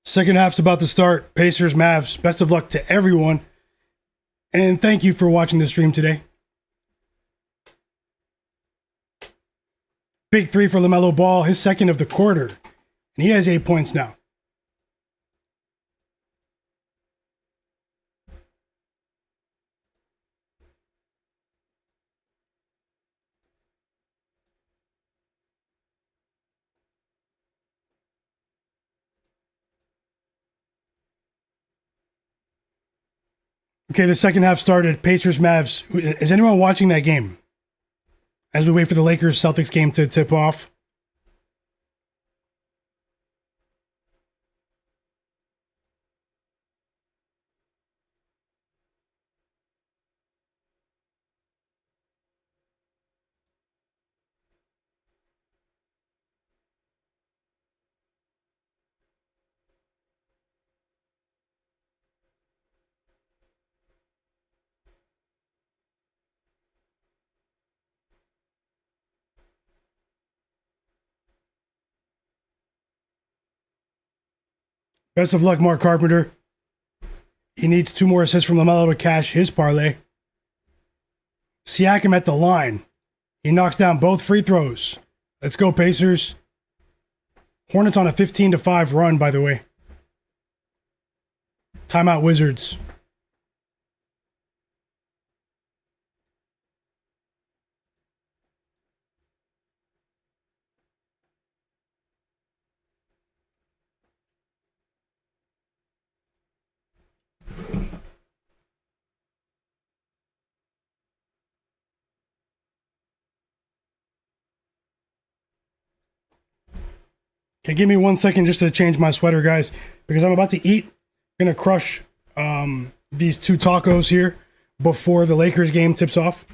[SPEAKER 1] Second half's about to start. Pacers, Mavs. Best of luck to everyone. And thank you for watching the stream today. Big three for Lamelo Ball, his second of the quarter. And he has 8 points now. Okay, the second half started. Pacers, Mavs. Is anyone watching that game? As we wait for the Lakers Celtics game to tip off. Best of luck, Mark Carpenter. He needs 2 more assists from Lamelo to cash his parlay. Siakam at the line. He knocks down both free throws. Let's go, Pacers. Hornets on a 15-5 run, by the way. Timeout, Wizards. Okay, give me 1 second just to change my sweater, guys, because I'm about to eat. I'm gonna crush these 2 tacos here before the Lakers game tips off.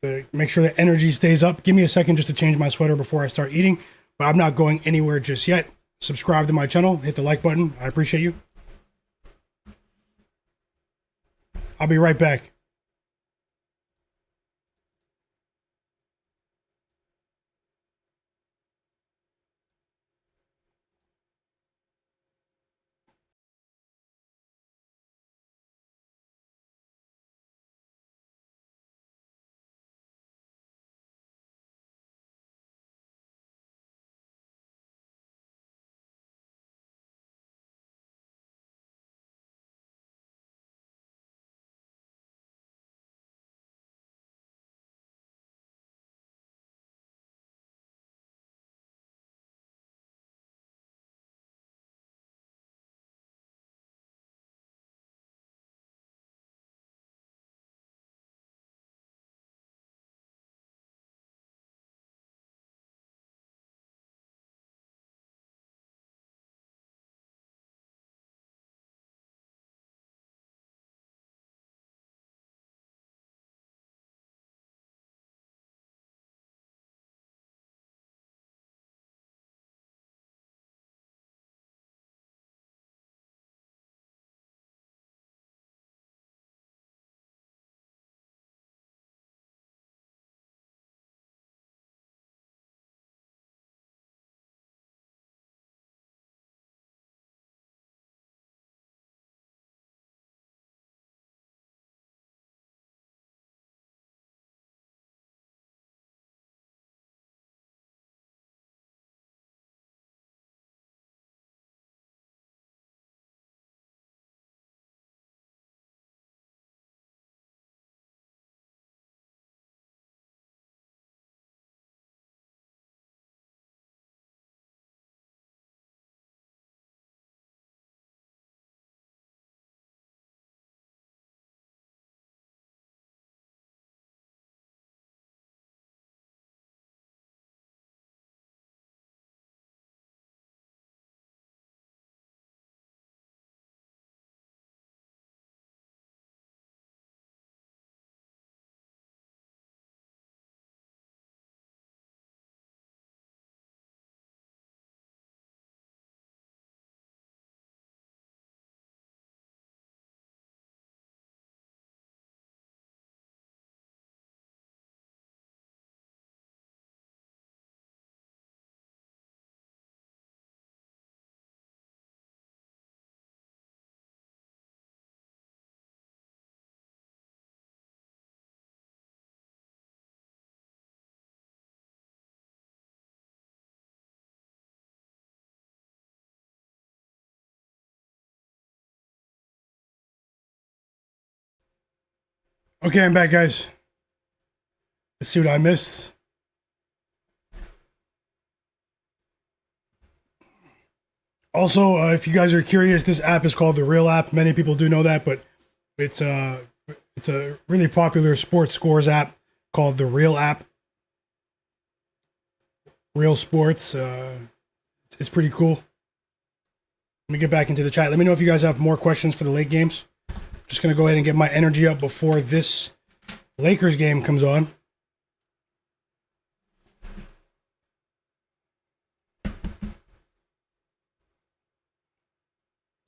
[SPEAKER 1] To make sure the energy stays up. Give me a second just to change my sweater before I start eating, but I'm not going anywhere just yet. Subscribe to my channel, hit the like button. I appreciate you. I'll be right back. Okay, I'm back, guys. Let's see what I missed. Also, if you guys are curious, this app is called the Real App. Many people do know that, but it's it's a really popular sports scores app called the Real App. Real Sports. It's pretty cool. Let me get back into the chat. Let me know if you guys have more questions for the late games. Just gonna go ahead and get my energy up before this Lakers game comes on.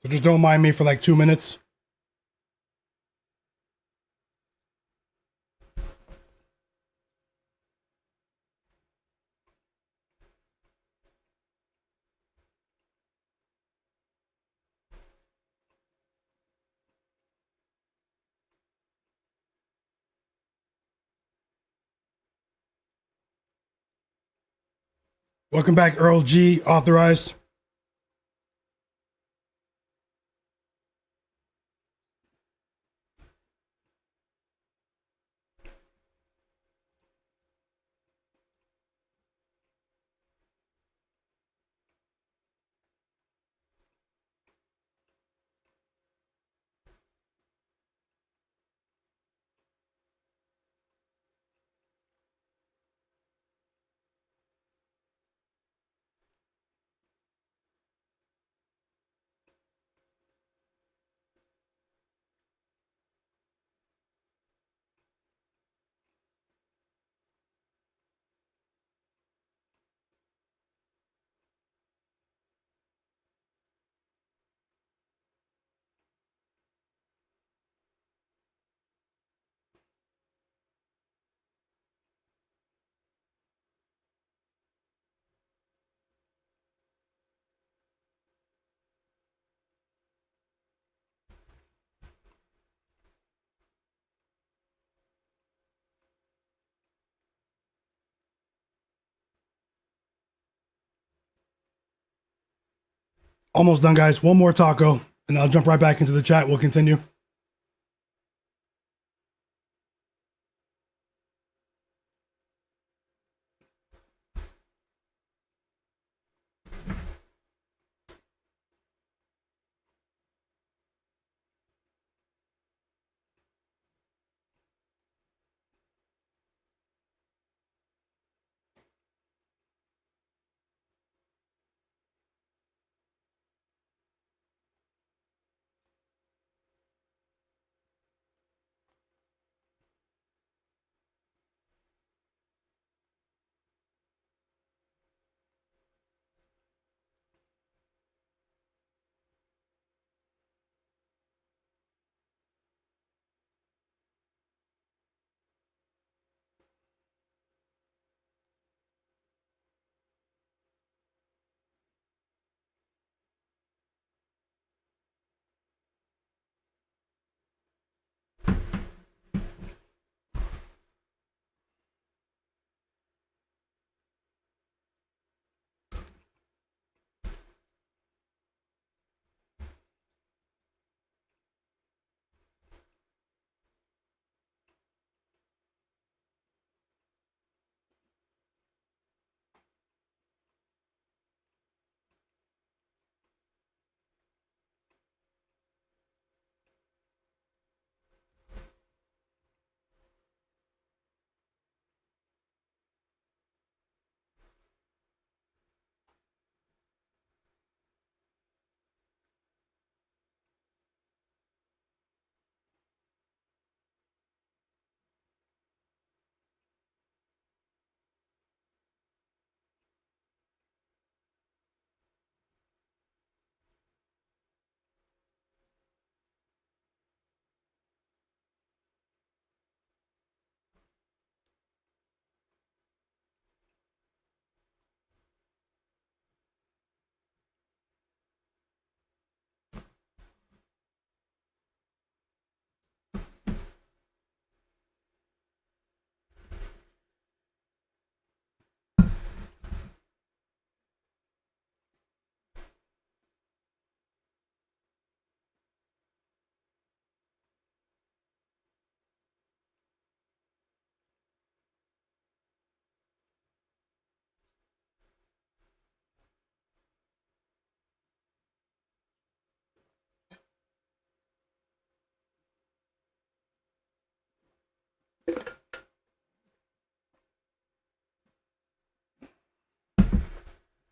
[SPEAKER 1] So just don't mind me for like 2 minutes. Welcome back, Earl G. Authorized. Almost done, guys. One more taco, and I'll jump right back into the chat. We'll continue.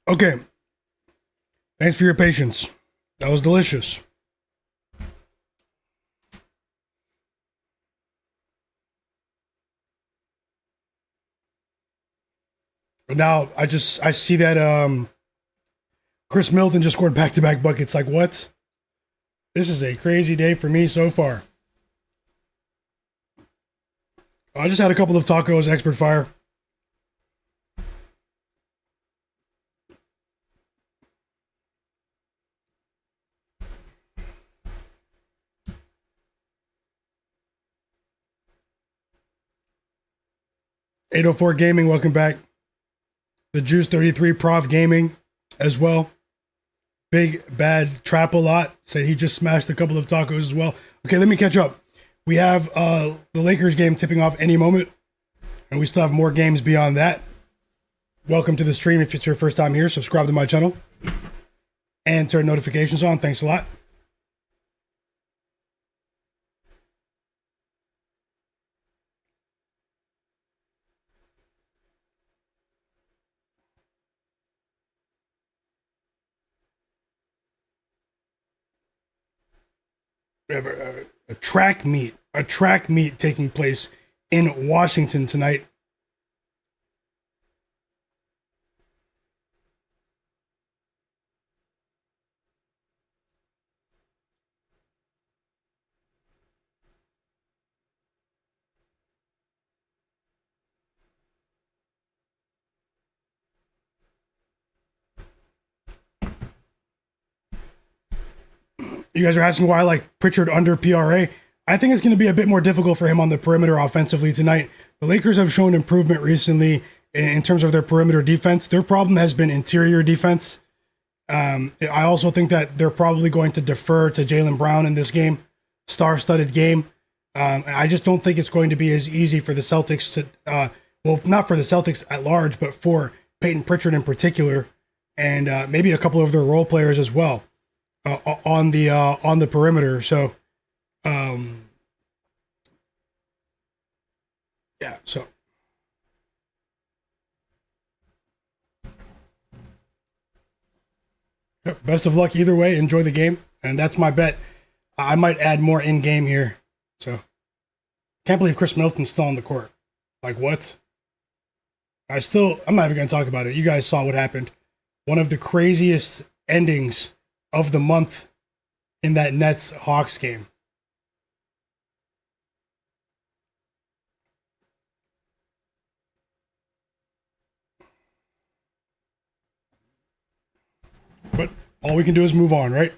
[SPEAKER 1] Okay, thanks for your patience. That was delicious. But now I see that Chris Middleton just scored back-to-back buckets. Like what? This is a crazy day for me so far. I just had a couple of tacos, expert fire. '804 Gaming, welcome back. The Juice 33 Prof Gaming as well. Big Bad Trap a Lot said he just smashed a couple of tacos as well. Okay, let me catch up. We have the Lakers game tipping off any moment, and we still have more games beyond that. Welcome to the stream. If it's your first time here, subscribe to my channel and turn notifications on. Thanks a lot. We have a track meet taking place in Washington tonight. You guys are asking why I like Pritchard under PRA. I think it's going to be a bit more difficult for him on the perimeter offensively tonight. The Lakers have shown improvement recently in terms of their perimeter defense. Their problem has been interior defense. I also think that they're probably going to defer to Jaylen Brown in this game, star-studded game. I just don't think it's going to be as easy for the Celtics to, well, not for the Celtics at large, but for Peyton Pritchard in particular, and maybe a couple of their role players as well. On the perimeter. So, yeah. So, best of luck either way. Enjoy the game, and that's my bet. I might add more in game here. So, can't believe Chris Middleton's still on the court. Like what? I'm not even gonna talk about it. You guys saw what happened. One of the craziest endings of the month in that Nets Hawks game. But all we can do is move on, right?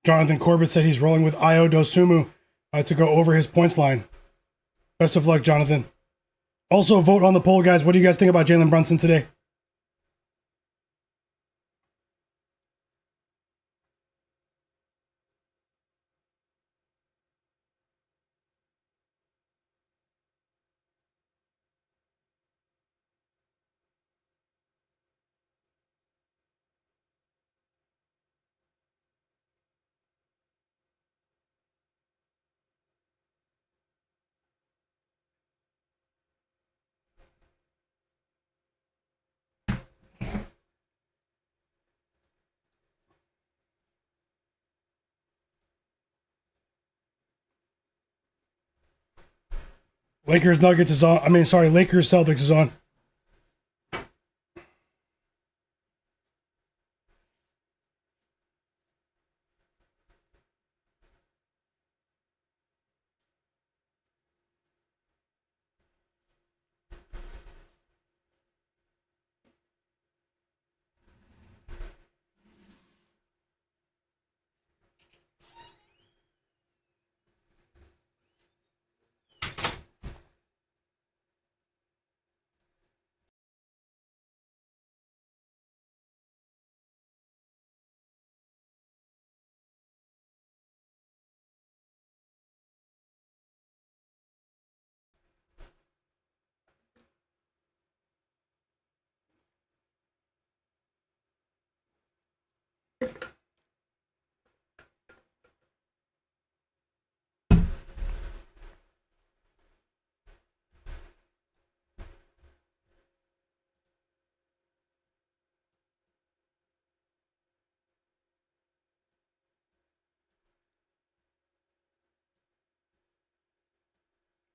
[SPEAKER 1] Jonathan Corbett said he's rolling with Io Dosumu to go over his points line. Best of luck, Jonathan. Also, vote on the poll, guys. What do you guys think about Jalen Brunson today? Lakers Nuggets is on. Lakers Celtics is on.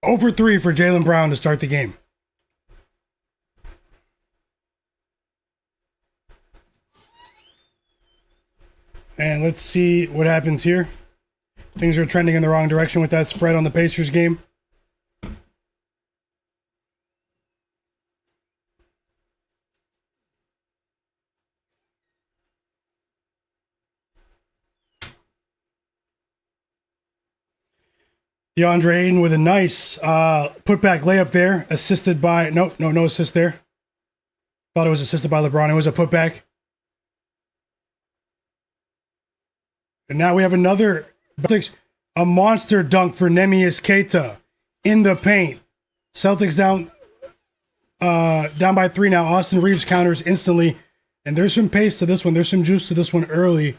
[SPEAKER 1] Over 3 for Jaylen Brown to start the game. And let's see what happens here. Things are trending in the wrong direction with that spread on the Pacers game. DeAndre Ayton with a nice putback layup there, assisted by no assist there. Thought it was assisted by LeBron. It was a putback. And now we have another Celtics, a monster dunk for Neemias Queta in the paint. Celtics down by 3 now. Austin Reaves counters instantly, and there's some pace to this one. There's some juice to this one early.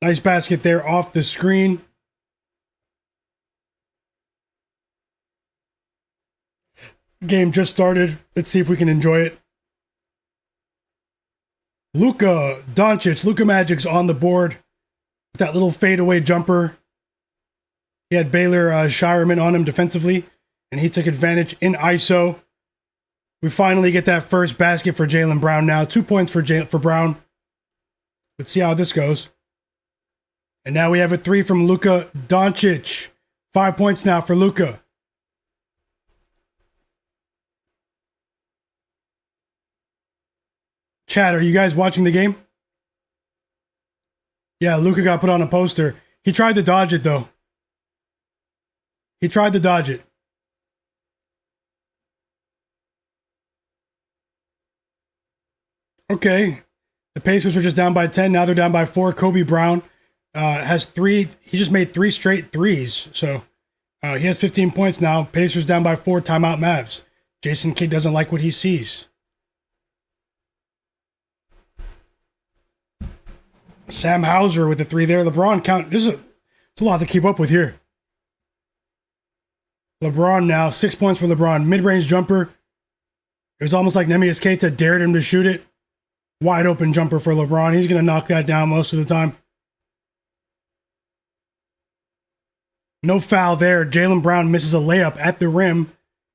[SPEAKER 1] Nice basket there off the screen. Game just started. Let's see if we can enjoy it. Luka Doncic, Luka Magic's on the board. That little fadeaway jumper. He had Baylor Shireman on him defensively, and he took advantage in ISO. We finally get that first basket for Jaylen Brown now. 2 points for Brown. Let's see how this goes. And now we have a 3 from Luka Doncic. 5 points now for Luka. Chat, are you guys watching the game? Yeah, Luka got put on a poster. He tried to dodge it, though. He tried to dodge it. Okay. The Pacers are just down by 10. Now they're down by 4. Kobe Brown has 3. He just made 3 straight threes. So he has 15 points now. Pacers down by 4. Timeout Mavs. Jason Kidd doesn't like what he sees. Sam Hauser with the 3 there. LeBron count. It's a lot to keep up with here. LeBron now. 6 points for LeBron. Mid-range jumper. It was almost like Neemias Queta dared him to shoot it. Wide open jumper for LeBron. He's going to knock that down most of the time. No foul there. Jaylen Brown misses a layup at the rim.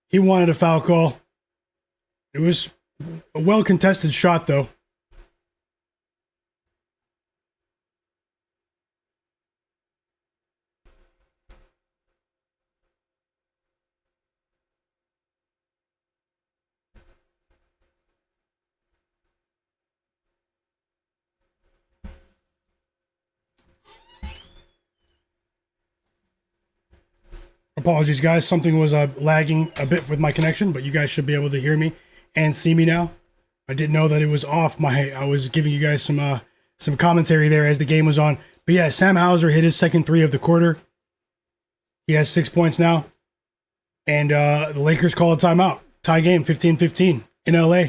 [SPEAKER 1] He wanted a foul call. It was a well-contested shot, though. Apologies, guys. Something was lagging a bit with my connection, but you guys should be able to hear me and see me now. I didn't know that it was off. I was giving you guys some commentary there as the game was on. But yeah, Sam Hauser hit his second 3 of the quarter. He has 6 points now. And the Lakers call a timeout. Tie game, 15-15 in LA.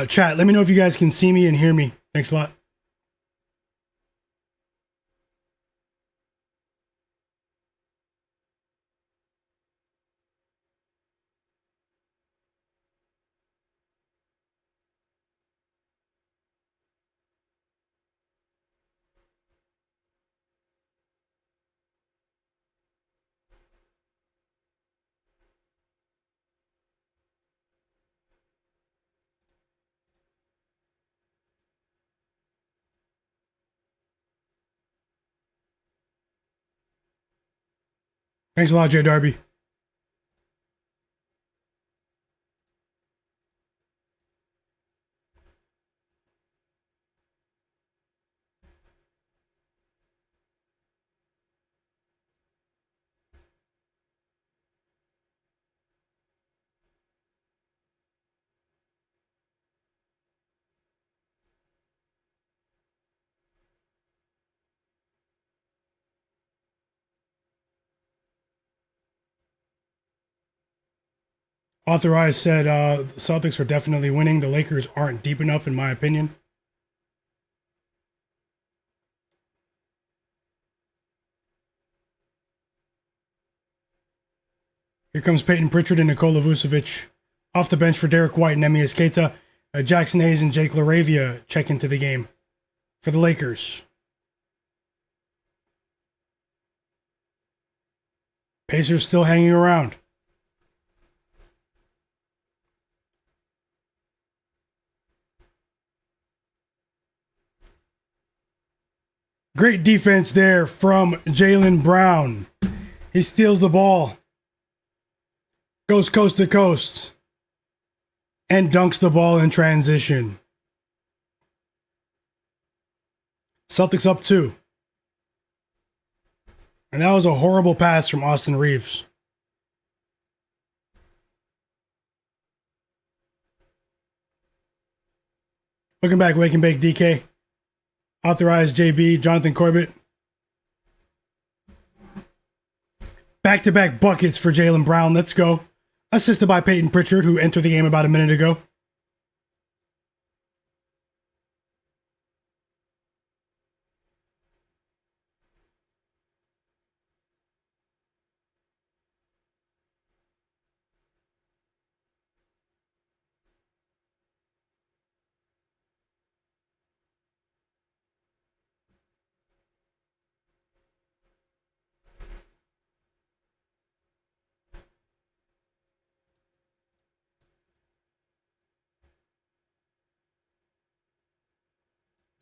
[SPEAKER 1] Chat, let me know if you guys can see me and hear me. Thanks a lot. Thanks a lot, Jay Darby. Authorized said the Celtics are definitely winning. The Lakers aren't deep enough, in my opinion. Here comes Peyton Pritchard and Nikola Vucevic. Off the bench for Derek White and Neemias Queta. Jackson Hayes and Jake LaRavia check into the game for the Lakers. Pacers still hanging around. Great defense there from Jaylen Brown. He steals the ball, goes coast to coast, and dunks the ball in transition. Celtics up 2. And that was a horrible pass from Austin Reaves. Looking back, wake and bake DK. Authorized JB, Jonathan Corbett. Back-to-back buckets for Jaylen Brown. Let's go. Assisted by Peyton Pritchard, who entered the game about a minute ago.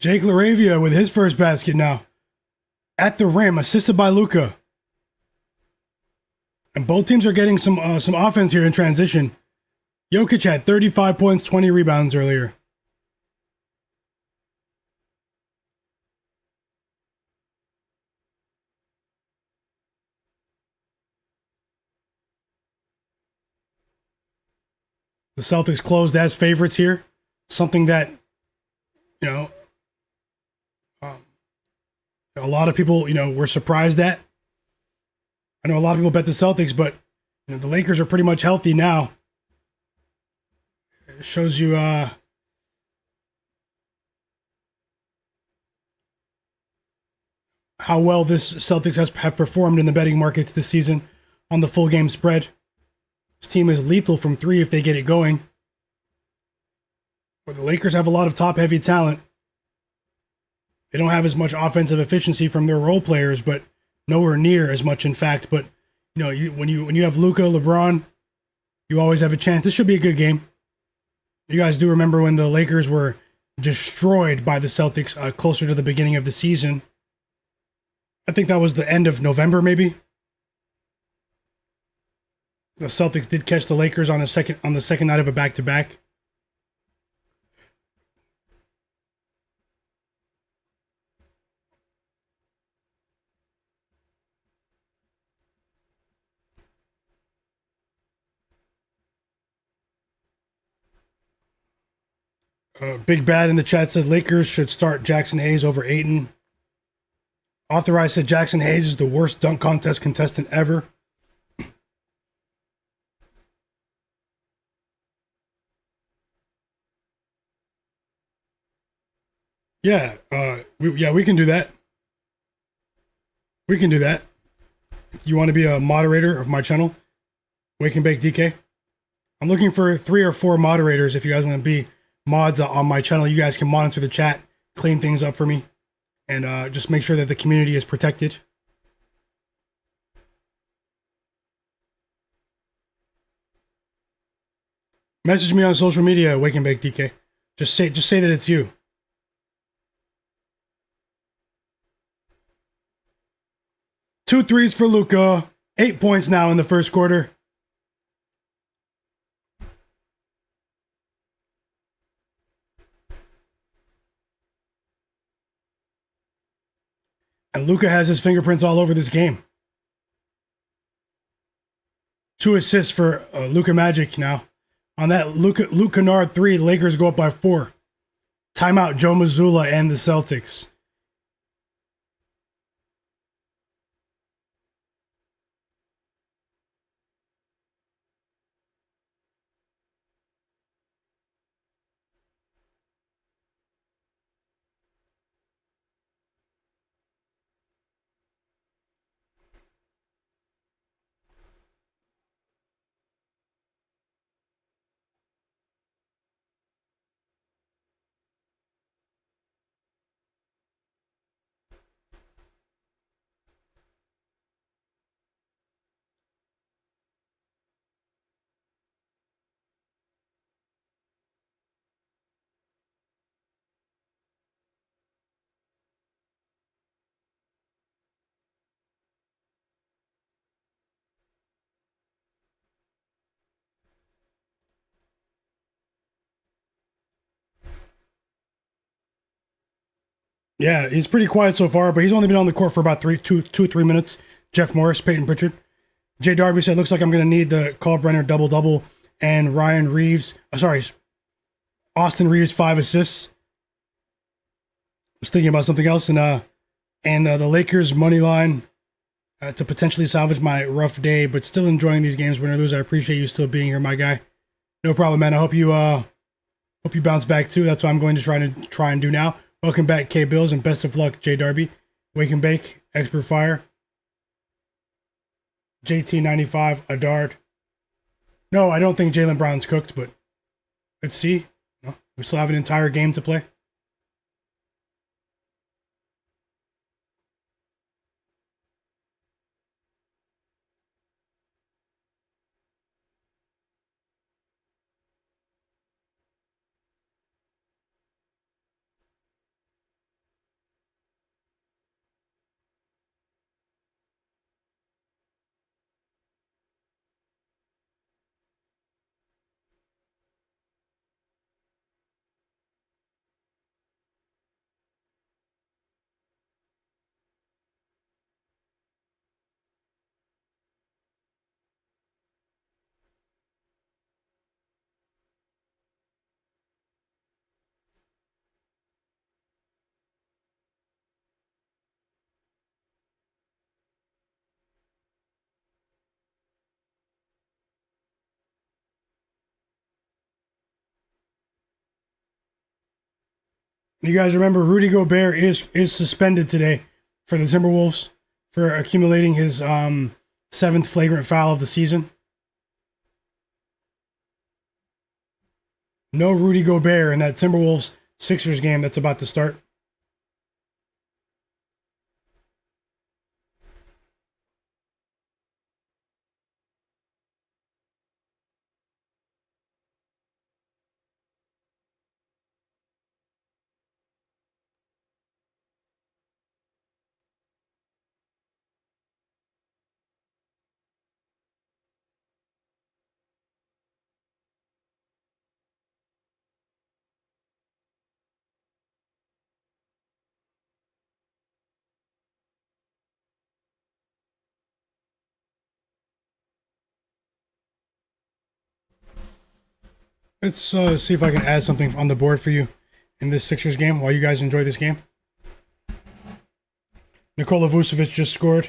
[SPEAKER 1] Jake LaRavia with his first basket now. At the rim, assisted by Luka. And both teams are getting some offense here in transition. Jokic had 35 points, 20 rebounds earlier. The Celtics closed as favorites here. Something that, you know, a lot of people, were surprised at. I know a lot of people bet the Celtics, but the Lakers are pretty much healthy now. It shows you how well this Celtics have performed in the betting markets this season on the full game spread. This team is lethal from 3 if they get it going. But the Lakers have a lot of top-heavy talent. They don't have as much offensive efficiency from their role players, but nowhere near as much, in fact. But when you have Luka, LeBron, you always have a chance. This should be a good game. You guys do remember when the Lakers were destroyed by the Celtics closer to the beginning of the season. I think that was the end of November, maybe. The Celtics did catch the Lakers on the second night of a back-to-back. Big Bad in the chat said Lakers should start Jackson Hayes over Ayton. Authorized said Jackson Hayes is the worst dunk contest contestant ever. Yeah, we can do that. We can do that. If you want to be a moderator of my channel, Wake and Bake DK. I'm looking for 3 or 4 moderators. If you guys want to be mods on my channel, you guys can monitor the chat, clean things up for me, and just make sure that the community is protected. Message me on social media, Wake and Bake DK. Just say that it's you. Two threes for Luka. 8 points now in the first quarter. And Luka has his fingerprints all over this game. 2 assists for Luka Magic now. On that Luke Kennard 3, the Lakers go up by 4. Timeout Joe Mazzulla and the Celtics. Yeah, he's pretty quiet so far, but he's only been on the court for about 3 minutes. Jeff Morris, Peyton Pritchard. Jay Darby said, looks like I'm going to need the Brenner double double and Ryan Reaves. Sorry, Austin Reaves 5 assists. I was thinking about something else, and the Lakers money line to potentially salvage my rough day, but still enjoying these games, win or lose. I appreciate you still being here, my guy. No problem, man. I hope you bounce back too. That's what I'm going to try and do now. Welcome back, K Bills, and best of luck, Jay Darby. Wake and Bake, Expert Fire, JT95, a dart. No, I don't think Jaylen Brown's cooked, but let's see. No, we still have an entire game to play. You guys remember Rudy Gobert is suspended today for the Timberwolves for accumulating his seventh flagrant foul of the season. No Rudy Gobert in that Timberwolves Sixers game that's about to start. Let's see if I can add something on the board for you in this Sixers game while you guys enjoy this game. Nikola Vucevic just scored.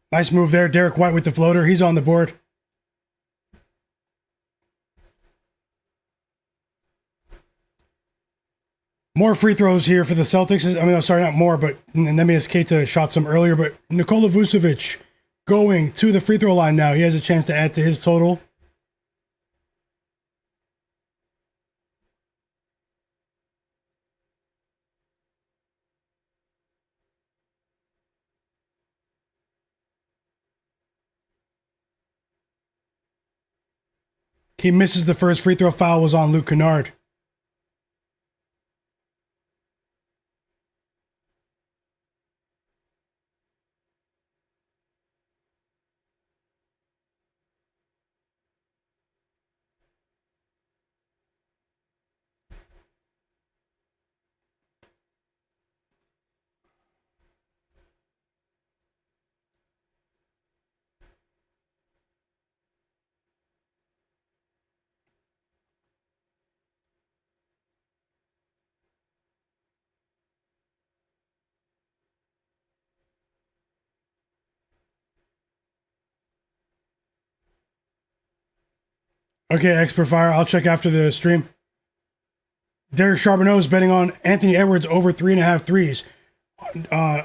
[SPEAKER 1] Nice move there. Derek White with the floater. He's on the board. More free throws here for the Celtics. I mean, sorry, not more, but Neemias Queta shot some earlier. But Nikola Vucevic going to the free throw line now. He has a chance to add to his total. He misses the first free throw. Foul was on Luke Kennard. Okay, Expert Fire. I'll check after the stream. Derek Charbonneau is betting on Anthony Edwards over 3.5 threes.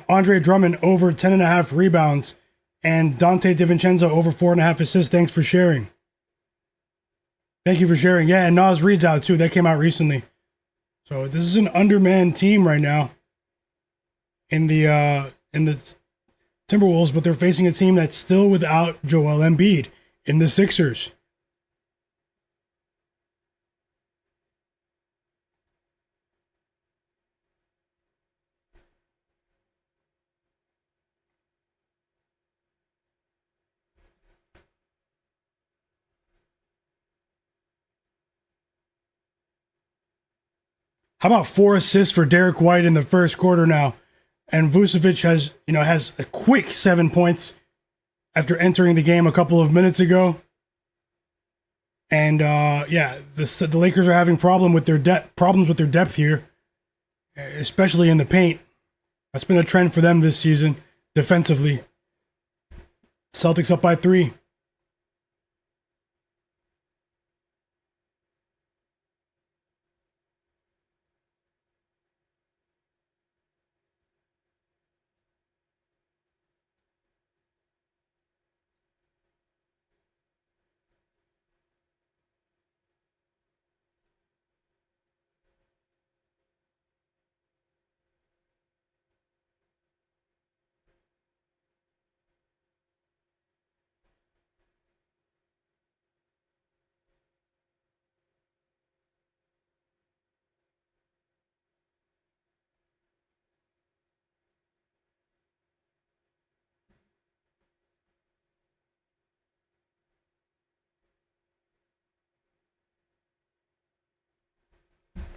[SPEAKER 1] Andre Drummond over 10.5 rebounds. And Dante DiVincenzo over 4.5 assists. Thanks for sharing. Thank you for sharing. Yeah, and Nas Reed's out too. That came out recently. So this is an undermanned team right now in the Timberwolves, but they're facing a team that's still without Joel Embiid in the Sixers. How about 4 assists for Derek White in the first quarter now? And Vucevic has a quick 7 points after entering the game a couple of minutes ago. And the Lakers are having problems with their depth here, especially in the paint. That's been a trend for them this season defensively. Celtics up by 3.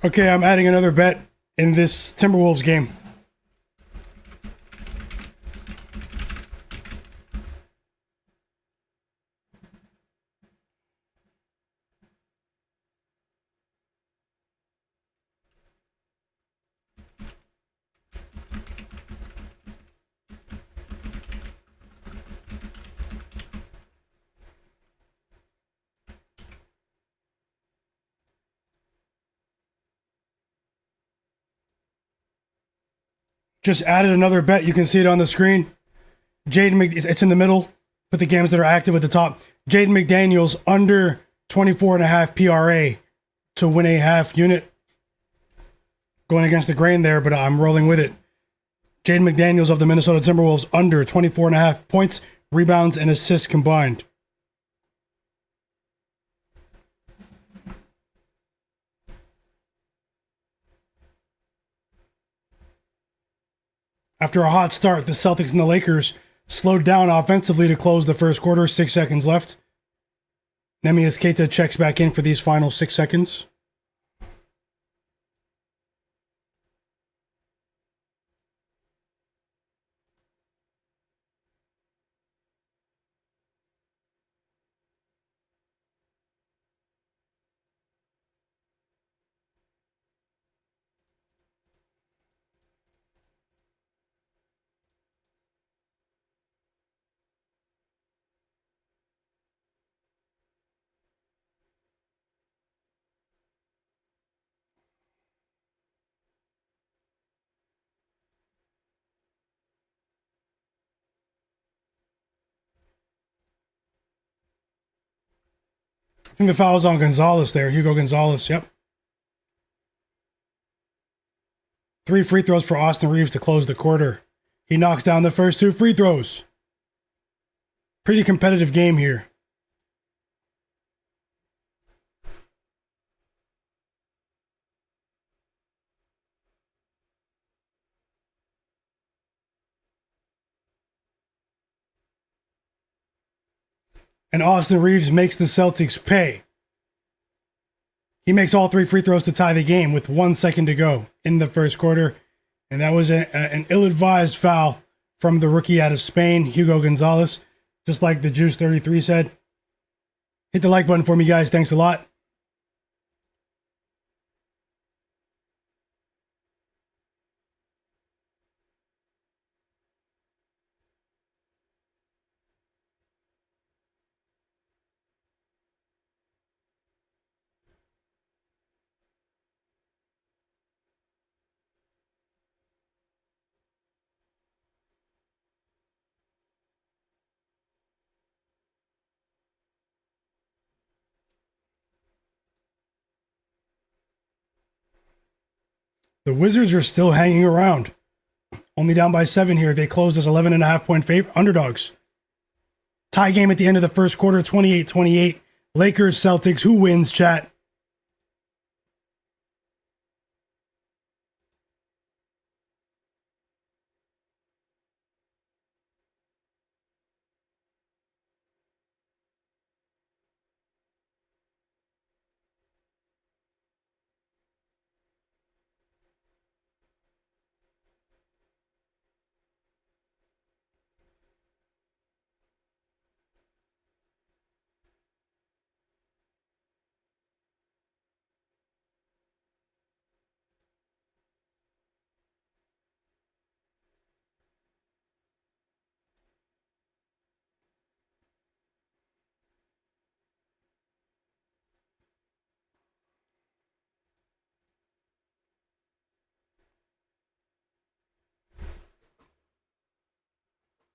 [SPEAKER 1] Okay, I'm adding another bet in this Timberwolves game. Just added another bet. You can see it on the screen. It's in the middle. Put the games that are active at the top. Jaden McDaniels under 24.5 PRA to win a half unit. Going against the grain there, but I'm rolling with it. Jaden McDaniels of the Minnesota Timberwolves under 24.5 points, rebounds, and assists combined. After a hot start, the Celtics and the Lakers slowed down offensively to close the first quarter. 6 seconds left. Neemias Queta checks back in for these final 6 seconds. I think the foul's on Gonzalez there. Hugo Gonzalez, yep. 3 free throws for Austin Reaves to close the quarter. He knocks down the first 2 free throws. Pretty competitive game here. And Austin Reaves makes the Celtics pay. He makes all 3 free throws to tie the game with 1 second to go in the first quarter. And that was an ill-advised foul from the rookie out of Spain, Hugo Gonzalez. Just like the Juice 33 said. Hit the like button for me, guys. Thanks a lot. The Wizards are still hanging around. Only down by 7 here. They closed as 11.5-point underdogs. Tie game at the end of the first quarter, 28-28. Lakers, Celtics. Who wins, chat?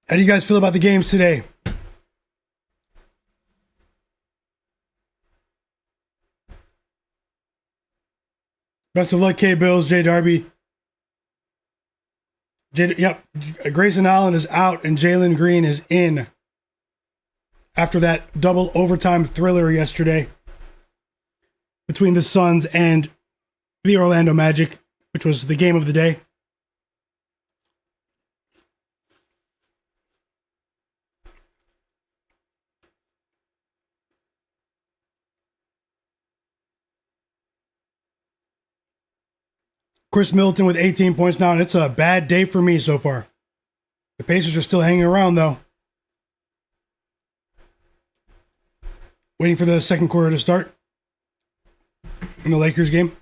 [SPEAKER 1] How do you guys feel about the games today? Best of luck, K-Bills, J Darby. Yep, Grayson Allen is out and Jalen Green is in after that double overtime thriller yesterday between the Suns and the Orlando Magic, which was the game of the day. Chris Middleton with 18 points now, and it's a bad day for me so far. The Pacers are still hanging around, though. Waiting for the second quarter to start in the Lakers game.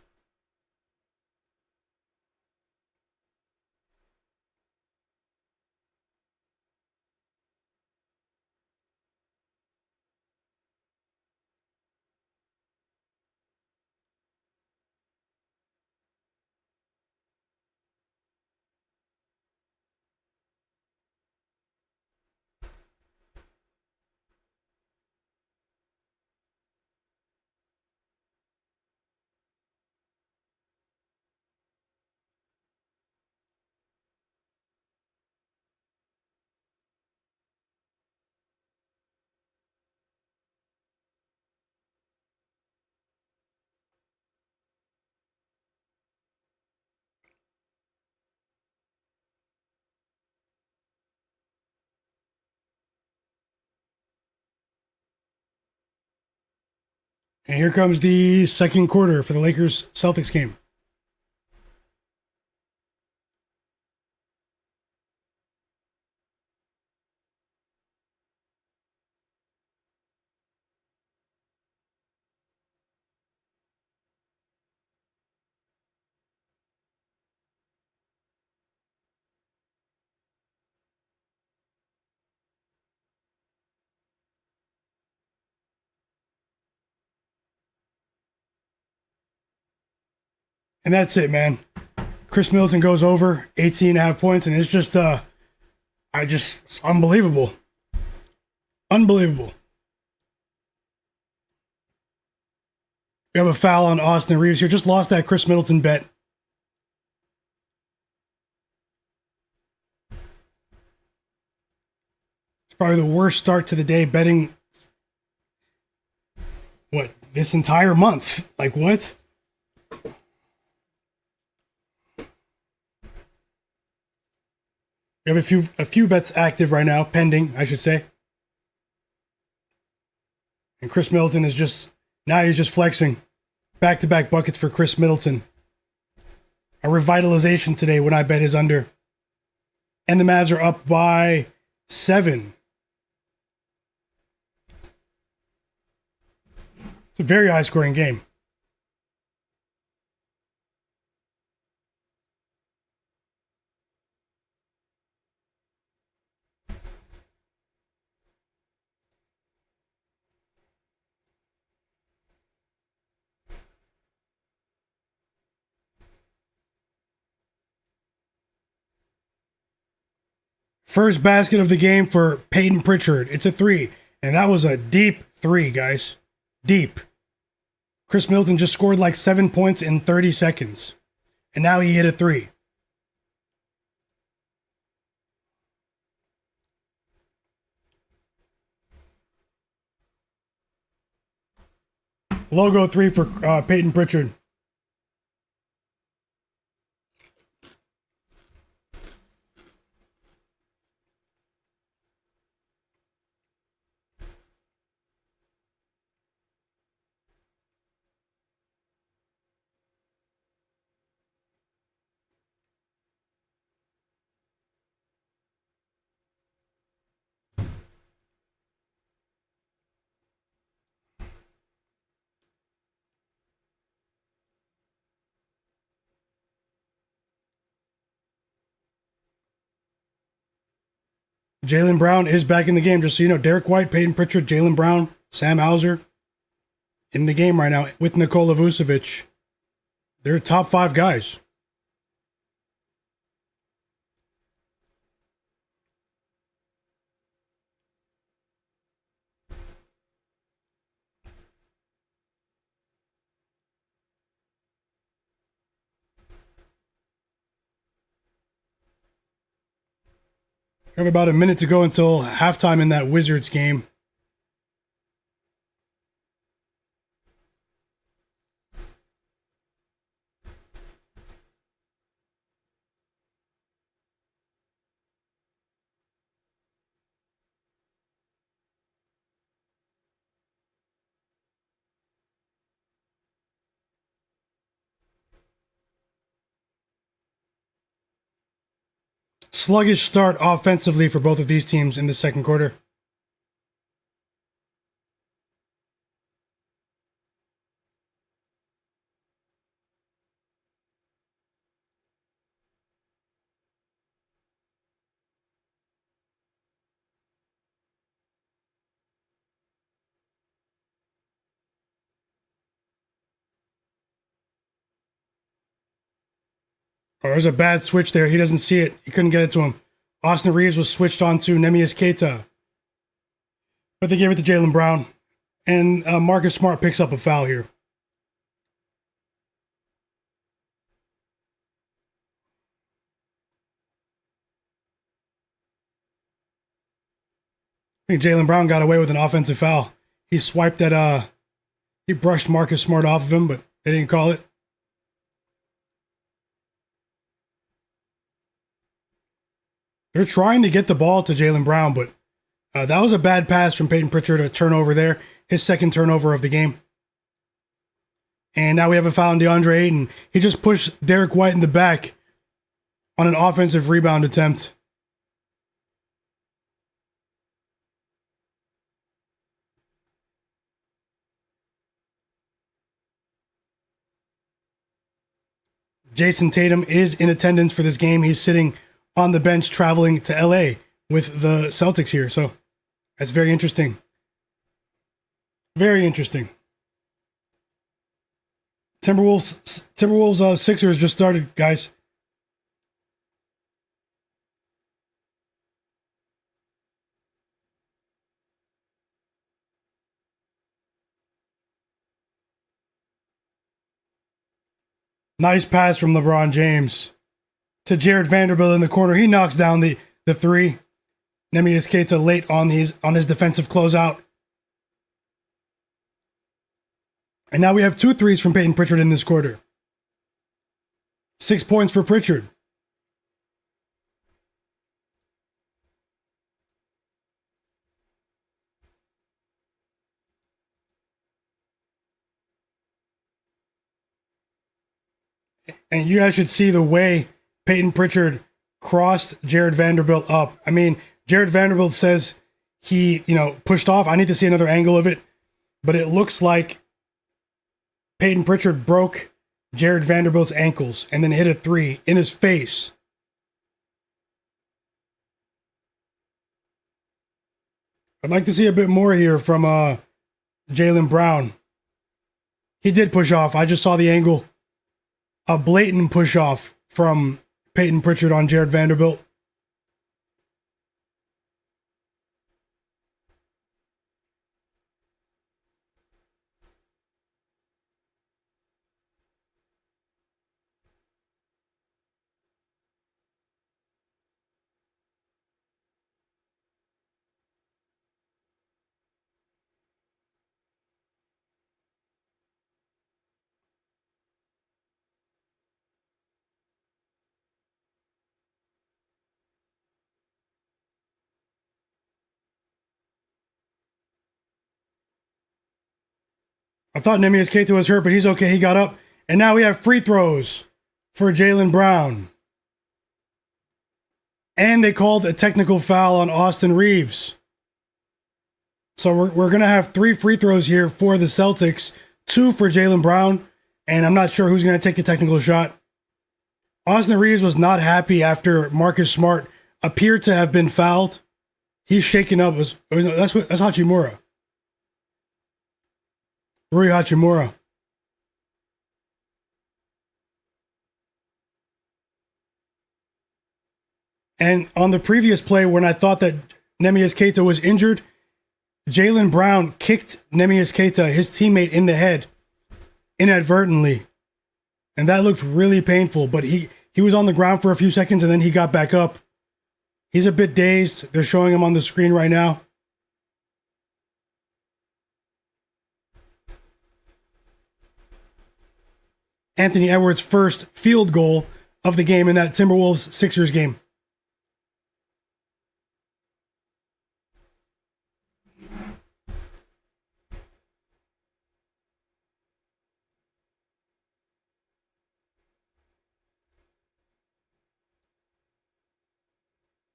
[SPEAKER 1] And here comes the second quarter for the Lakers-Celtics game. And that's it, man. Chris Middleton goes over 18.5 points, and it's just, it's unbelievable. Unbelievable. We have a foul on Austin Reaves here. Just lost that Chris Middleton bet. It's probably the worst start to the day betting, this entire month. Like, what? We have a few bets active right now, pending, I should say. And Chris Middleton is he's just flexing. Back-to-back buckets for Chris Middleton. A revitalization today when I bet his under. And the Mavs are up by 7. It's a very high-scoring game. First basket of the game for Peyton Pritchard. It's a 3. And that was a deep 3, guys. Deep. Chris Middleton just scored like 7 points in 30 seconds. And now he hit a three. Logo three for Peyton Pritchard. Jaylen Brown is back in the game, just so you know. Derek White, Peyton Pritchard, Jaylen Brown, Sam Hauser in the game right now with Nikola Vucevic. They're top 5 guys. We have about a minute to go until halftime in that Wizards game. Sluggish start offensively for both of these teams in the second quarter. Oh, there's a bad switch there. He doesn't see it. He couldn't get it to him. Austin Reaves was switched on to Neemias Queta. But they gave it to Jaylen Brown. And Marcus Smart picks up a foul here. I think Jaylen Brown got away with an offensive foul. He swiped at, he brushed Marcus Smart off of him, but they didn't call it. They're trying to get the ball to Jaylen Brown, but that was a bad pass from Peyton Pritchard, a turnover there. His second turnover of the game. And now we have a foul on DeAndre Ayton. He just pushed Derek White in the back on an offensive rebound attempt. Jason Tatum is in attendance for this game. He's sitting on the bench traveling to LA with the Celtics here. So that's very interesting. Very interesting. Timberwolves Sixers just started, guys. Nice pass from LeBron James to Jared Vanderbilt in the corner. He knocks down the three. Neemias Queta late on his defensive closeout. And now we have 2 threes from Peyton Pritchard in this quarter. 6 points for Pritchard. And you guys should see the way Peyton Pritchard crossed Jared Vanderbilt up. I mean, Jared Vanderbilt says he, pushed off. I need to see another angle of it. But it looks like Peyton Pritchard broke Jared Vanderbilt's ankles and then hit a 3 in his face. I'd like to see a bit more here from Jaylen Brown. He did push off. I just saw the angle. A blatant push off from Peyton Pritchard on Jared Vanderbilt. I thought Neemias Queta was hurt, but he's okay. He got up. And now we have free throws for Jaylen Brown. And they called a technical foul on Austin Reaves. So we're going to have 3 free throws here for the Celtics, 2 for Jaylen Brown, and I'm not sure who's going to take the technical shot. Austin Reaves was not happy after Marcus Smart appeared to have been fouled. He's shaken up. That's Hachimura. Rui Hachimura. And on the previous play, when I thought that Neemias Queta was injured, Jaylen Brown kicked Neemias Queta, his teammate, in the head inadvertently. And that looked really painful, but he was on the ground for a few seconds and then he got back up. He's a bit dazed. They're showing him on the screen right now. Anthony Edwards' first field goal of the game in that Timberwolves-Sixers game.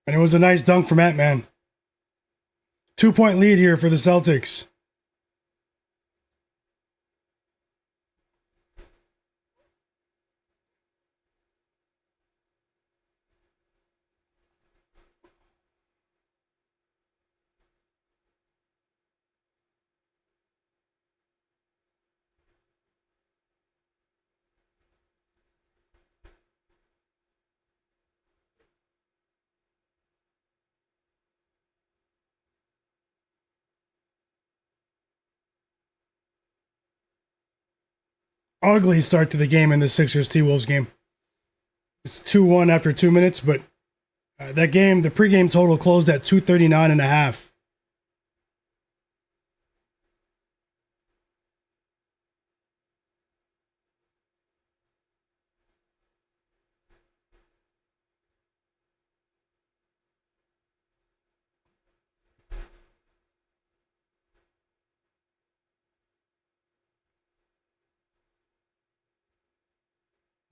[SPEAKER 1] And it was a nice dunk from Ant-Man. 2-point lead here for the Celtics. Ugly start to the game in the Sixers T-Wolves game. It's 2-1 after 2 minutes, but that game, the pregame total closed at 239.5.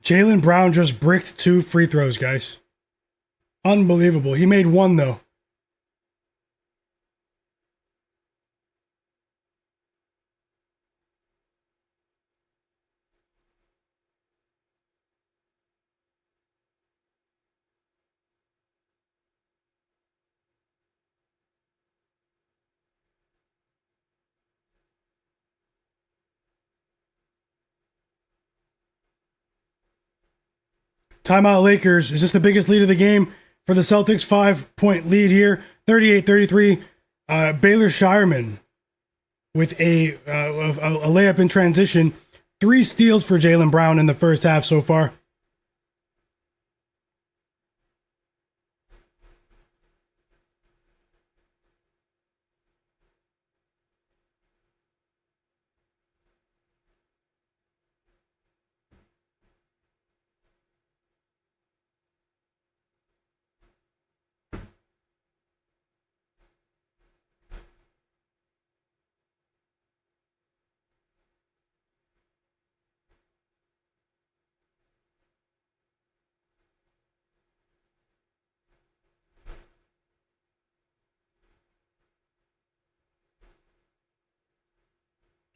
[SPEAKER 1] Jaylen Brown just bricked 2 free throws, guys. Unbelievable. He made 1, though. Timeout Lakers. Is this the biggest lead of the game for the Celtics? 5-point lead here. 38-33. Baylor Shireman with a layup in transition. 3 steals for Jaylen Brown in the first half so far.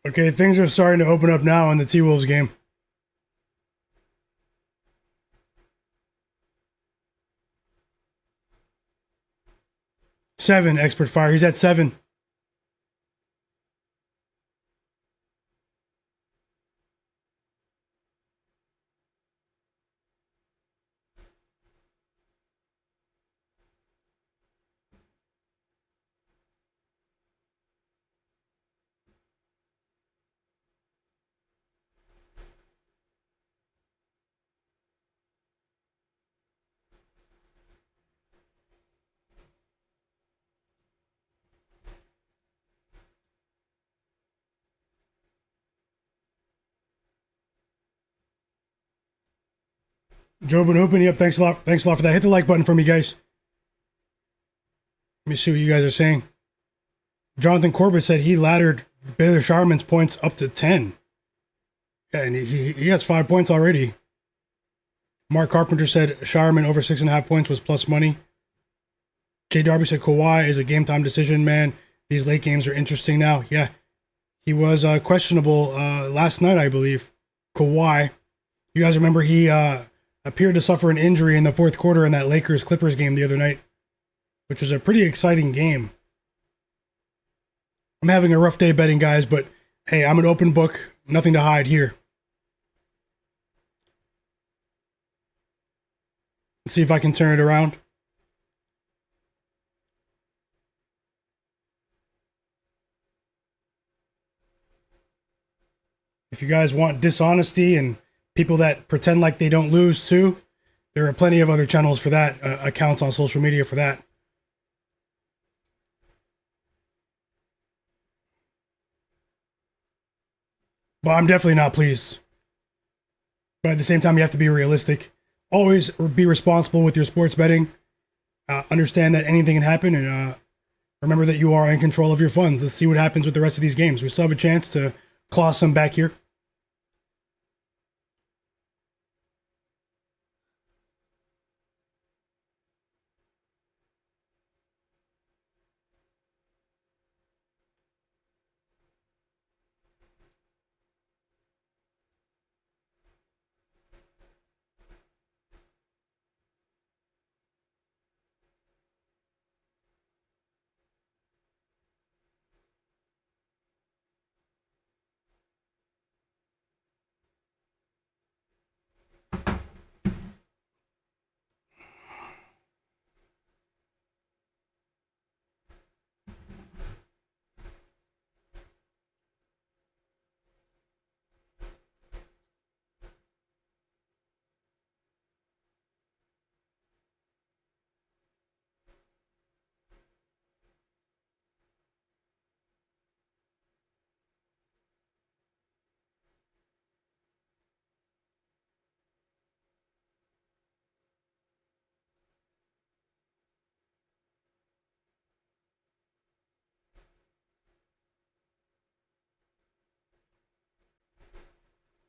[SPEAKER 1] Okay, things are starting to open up now in the T-Wolves game. Seven, expert fire. He's at 7. Joe been open. Yep, thanks a lot. Thanks a lot for that. Hit the like button for me, guys. Let me see what you guys are saying. Jonathan Corbett said he laddered Baylor Sharman's points up to 10. Yeah, and he has 5 points already. Mark Carpenter said Sharman over 6.5 points was plus money. Jay Darby said Kawhi is a game time decision, man. These late games are interesting now. Yeah, he was questionable last night, I believe. Kawhi. You guys remember he appeared to suffer an injury in the fourth quarter in that Lakers-Clippers game the other night, which was a pretty exciting game. I'm having a rough day betting, guys, but hey, I'm an open book. Nothing to hide here. Let's see if I can turn it around. If you guys want dishonesty and people that pretend like they don't lose too, there are plenty of other channels for that, accounts on social media for that. But I'm definitely not pleased. But at the same time, you have to be realistic. Always be responsible with your sports betting. Understand that anything can happen, and remember that you are in control of your funds. Let's see what happens with the rest of these games. We still have a chance to claw some back here.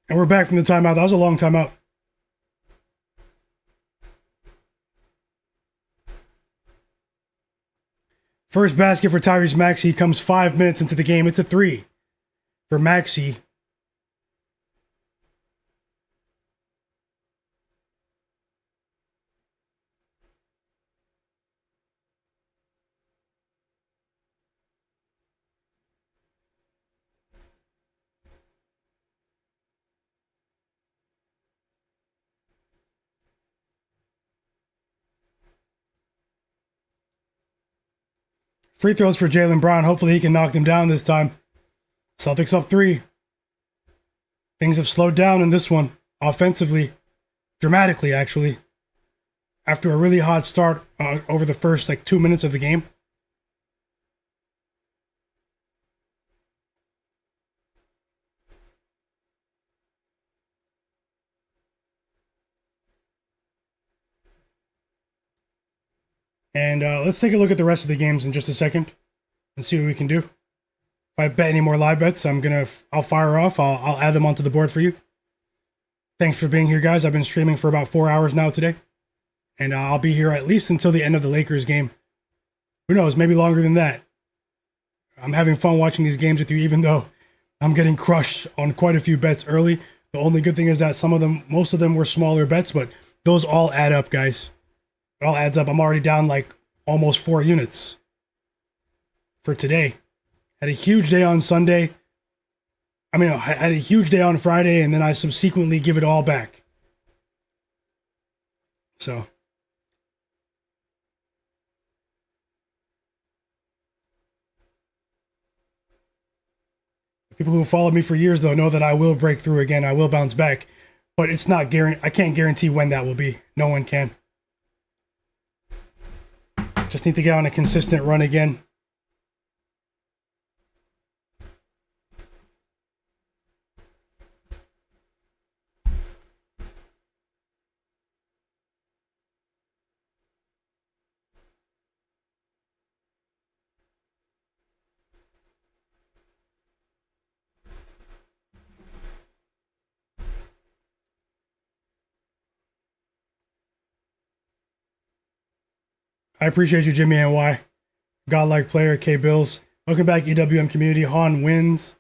[SPEAKER 1] And we're back from the timeout. That was a long timeout. First basket for Tyrese Maxey comes 5 minutes into the game. It's a three for Maxey. Free throws for Jaylen Brown. Hopefully he can knock them down this time. Celtics up three. Things have slowed down in this one, offensively, dramatically actually, after a really hot start over the first 2 minutes of the game. And let's take a look at the rest of the games in just a second and see what we can do. If I bet any more live bets, I'll fire off. I'll add them onto the board for you. Thanks for being here, guys. I've been streaming for about 4 hours now today, and I'll be here at least until the end of the Lakers game. Who knows? Maybe longer than that. I'm having fun watching these games with you, even though I'm getting crushed on quite a few bets early. The only good thing is that most of them were smaller bets, but those all add up, guys. It all adds up. I'm already down almost 4 units for today. Had a huge day on Sunday. I had a huge day on Friday, and then I subsequently give it all back. So. People who followed me for years, though, know that I will break through again. I will bounce back. But it's not I can't guarantee when that will be. No one can. Just need to get on a consistent run again. I appreciate you, Jimmy and Y. Godlike player, K Bills. Welcome back, EWM community. Han wins.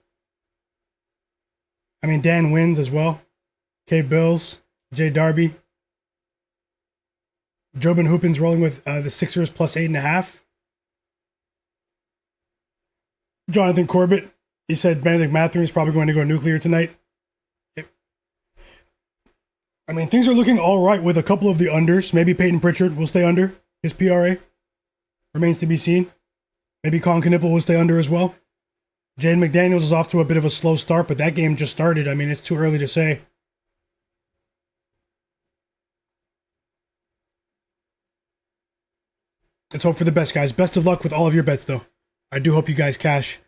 [SPEAKER 1] Dan wins as well. K Bills. J Darby. Jobin Hoopin's rolling with the Sixers plus 8.5. Jonathan Corbett. He said Benedict Mathurin is probably going to go nuclear tonight. Things are looking all right with a couple of the unders. Maybe Peyton Pritchard will stay under. His PRA remains to be seen. Maybe Colin Knippel will stay under as well. Jaden McDaniels is off to a bit of a slow start, but that game just started. It's too early to say. Let's hope for the best, guys. Best of luck with all of your bets, though. I do hope you guys cash.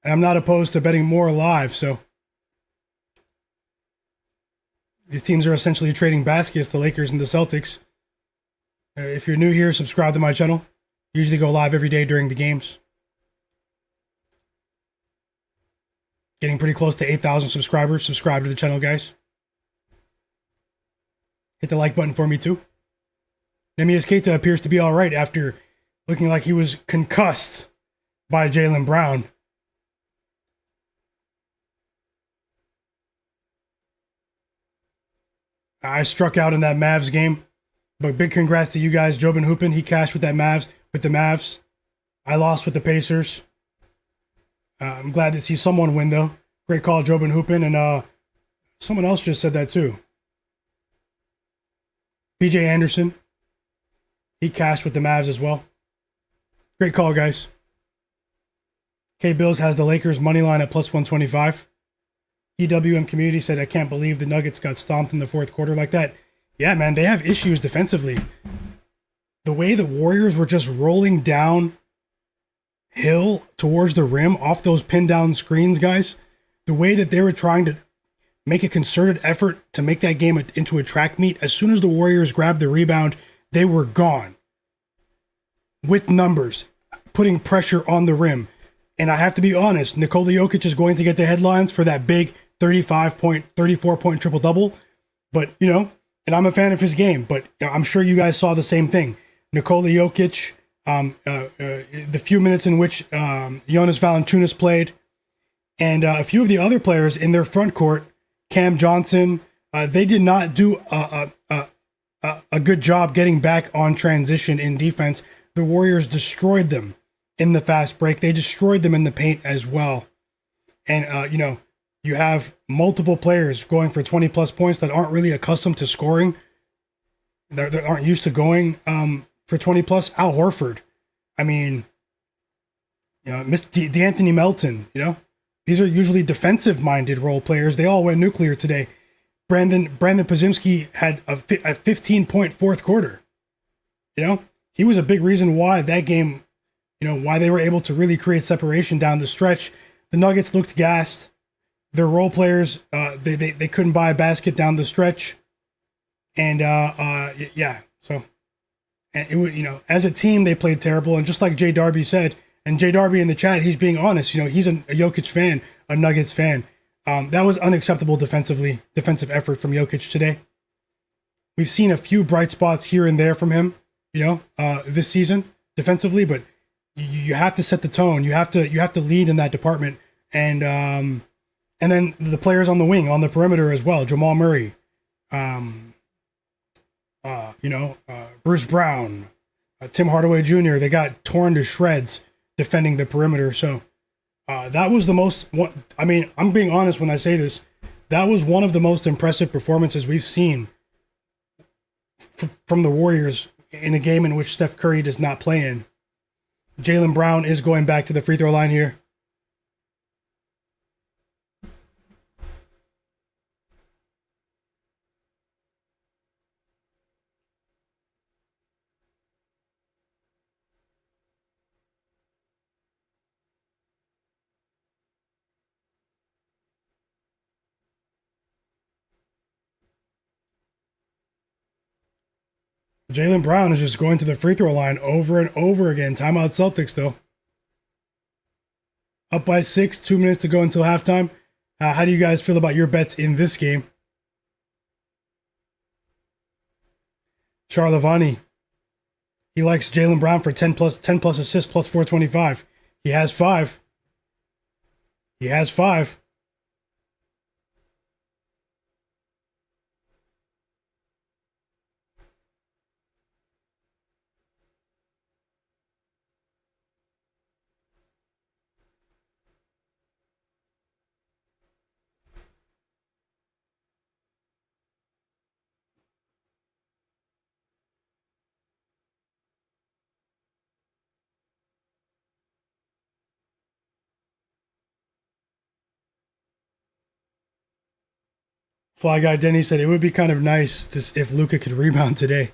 [SPEAKER 1] And I'm not opposed to betting more live, so... These teams are essentially trading baskets, the Lakers and the Celtics. If you're new here, subscribe to my channel. Usually go live every day during the games. Getting pretty close to 8,000 subscribers. Subscribe to the channel, guys. Hit the like button for me, too. Neemias Queta appears to be all right after looking like he was concussed by Jaylen Brown. I struck out in that Mavs game, but big congrats to you guys. Jobin Hoopin, he cashed with the Mavs. I lost with the Pacers. I'm glad to see someone win, though. Great call, Jobin Hoopin, and someone else just said that too. BJ Anderson, he cashed with the Mavs as well. Great call, guys. K Bills has the Lakers money line at plus 125. EWM community said, I can't believe the Nuggets got stomped in the fourth quarter like that. Yeah, man, they have issues defensively. The way the Warriors were just rolling down hill towards the rim off those pin down screens, guys. The way that they were trying to make a concerted effort to make that game into a track meet. As soon as the Warriors grabbed the rebound, they were gone. With numbers, putting pressure on the rim. And I have to be honest, Nikola Jokic is going to get the headlines for that big 34-point triple-double. But, and I'm a fan of his game, but I'm sure you guys saw the same thing. Nikola Jokic, the few minutes in which Jonas Valanciunas played, and a few of the other players in their front court, Cam Johnson, they did not do a good job getting back on transition in defense. The Warriors destroyed them in the fast break. They destroyed them in the paint as well. And, you have multiple players going for 20-plus points that aren't really accustomed to scoring. That aren't used to going for 20-plus. Al Horford. D'Anthony Melton, These are usually defensive-minded role players. They all went nuclear today. Brandon Podziemski had a 15-point fourth quarter. He was a big reason why that game, why they were able to really create separation down the stretch. The Nuggets looked gassed. Their role players, they couldn't buy a basket down the stretch. And, so, and it was, as a team, they played terrible. And just like Jay Darby said, and Jay Darby in the chat, he's being honest, he's a Jokic fan, a Nuggets fan. That was unacceptable defensive effort from Jokic today. We've seen a few bright spots here and there from him, this season defensively, but you have to set the tone. You have to lead in that department. And then the players on the wing, on the perimeter as well. Jamal Murray, Bruce Brown, Tim Hardaway Jr. They got torn to shreds defending the perimeter. So that was the most. I'm being honest when I say this. That was one of the most impressive performances we've seen from the Warriors in a game in which Steph Curry does not play in. Jaylen Brown is going back to the free throw line here. Jaylen Brown is just going to the free throw line over and over again. Timeout Celtics, though. Up by 6, 2 minutes to go until halftime. How do you guys feel about your bets in this game? Charlavani, He likes Jaylen Brown for 10 plus assists plus 425. He has five. He has five. Fly Guy Denny said it would be kind of nice if Luka could rebound today.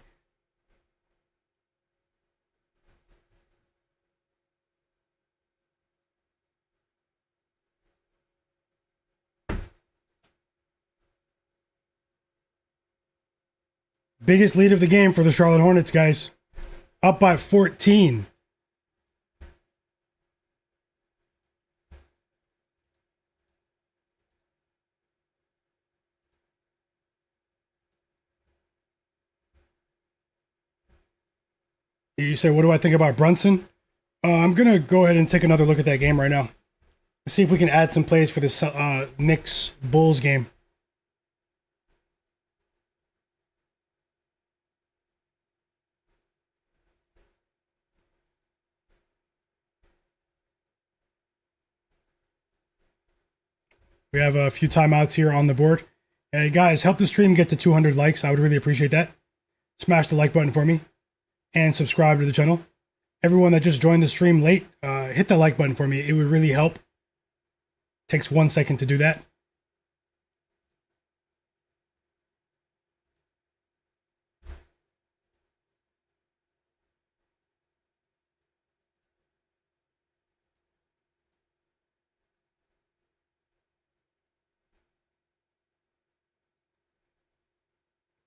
[SPEAKER 1] Biggest lead of the game for the Charlotte Hornets, guys. Up by 14. You say, what do I think about Brunson? I'm going to go ahead and take another look at that game right now. Let's see if we can add some plays for this Knicks Bulls game. We have a few timeouts here on the board. Hey guys, help the stream get to 200 likes. I would really appreciate that. Smash the like button for me and subscribe to the channel. Everyone that just joined the stream late, hit the like button for me. It would really help. Takes 1 second to do that.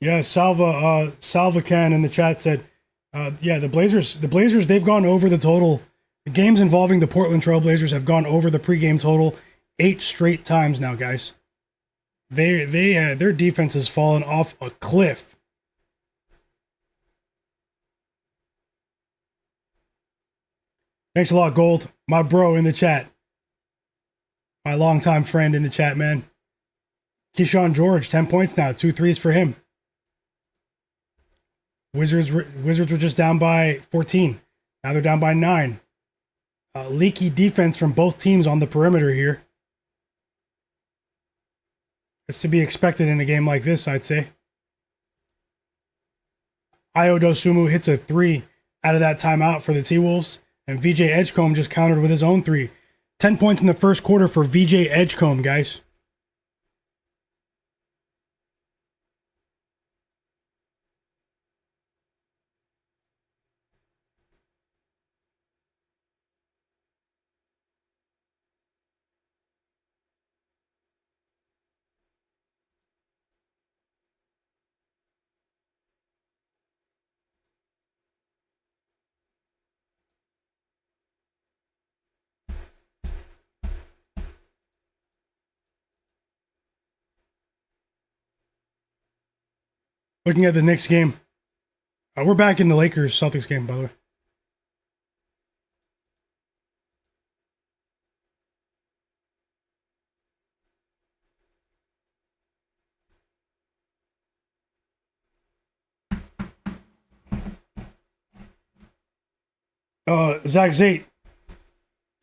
[SPEAKER 1] Yeah, Salva Can in the chat said, yeah, the Blazers, they've gone over the total. The games involving the Portland Trail Blazers have gone over the pregame total 8 straight times now, guys. Their defense has fallen off a cliff. Thanks a lot, Gold. My bro in the chat. My longtime friend in the chat, man. Keyshawn George, 10 points now, 2 threes for him. Wizards were just down by 14. Now they're down by 9. Leaky defense from both teams on the perimeter here. It's to be expected in a game like this, I'd say. Ayo Dosunmu hits a 3 out of that timeout for the T-Wolves. And VJ Edgecombe just countered with his own 3. 10 points in the first quarter for VJ Edgecombe, guys. Looking at the Knicks game. We're back in the Lakers-Celtics game, by the way. Zach Zate.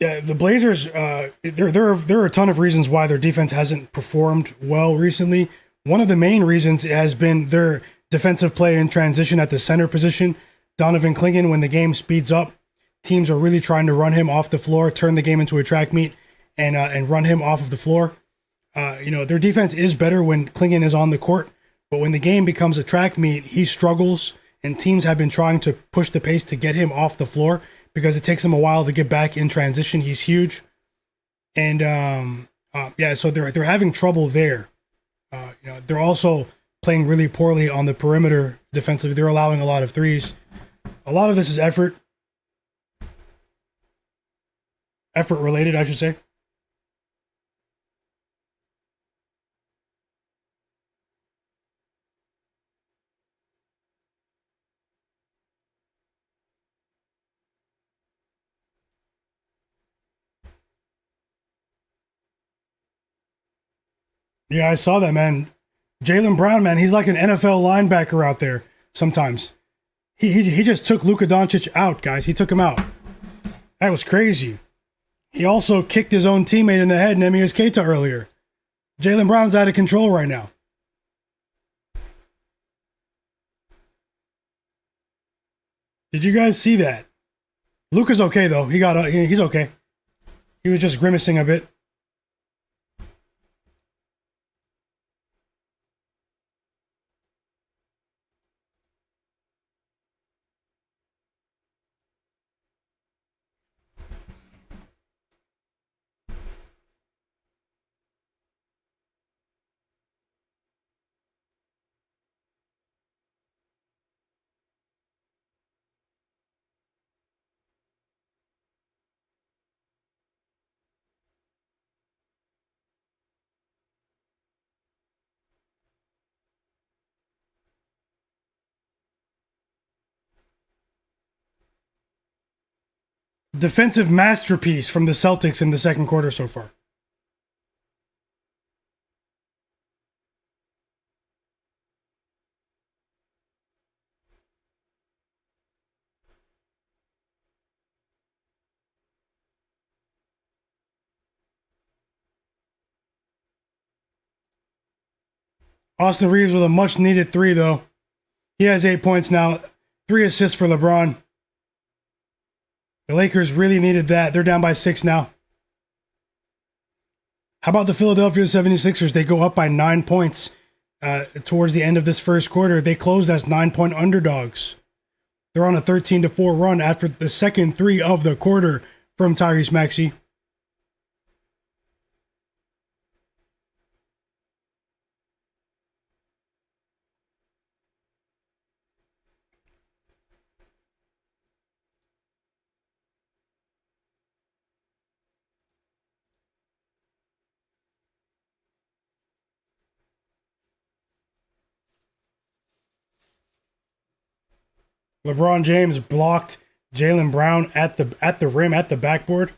[SPEAKER 1] Yeah, the Blazers, there are a ton of reasons why their defense hasn't performed well recently. One of the main reasons has been their defensive play in transition at the center position. Donovan Mitchell, when the game speeds up, teams are really trying to run him off the floor, turn the game into a track meet, and run him off of the floor. Their defense is better when Klingon is on the court, but when the game becomes a track meet, he struggles, and teams have been trying to push the pace to get him off the floor because it takes him a while to get back in transition. He's huge, and so they're having trouble there. They're also playing really poorly on the perimeter defensively. They're allowing a lot of threes. A lot of this is effort related, I should say. Yeah, I saw that, man. Jaylen Brown, man, he's like an NFL linebacker out there sometimes. He just took Luka Doncic out, guys. He took him out. That was crazy. He also kicked his own teammate in the head, Nemias Keita, earlier. Jaylen Brown's out of control right now. Did you guys see that? Luka's okay though. He's okay. He was just grimacing a bit. Defensive masterpiece from the Celtics in the second quarter so far. Austin Reaves with a much needed three, though. He has 8 points now. 3 assists for LeBron. The Lakers really needed that. They're down by 6 now. How about the Philadelphia 76ers? They go up by 9 points towards the end of this first quarter. They closed as 9-point underdogs. They're on a 13-4 run after the second three of the quarter from Tyrese Maxey. LeBron James blocked Jaylen Brown at the rim, at the backboard.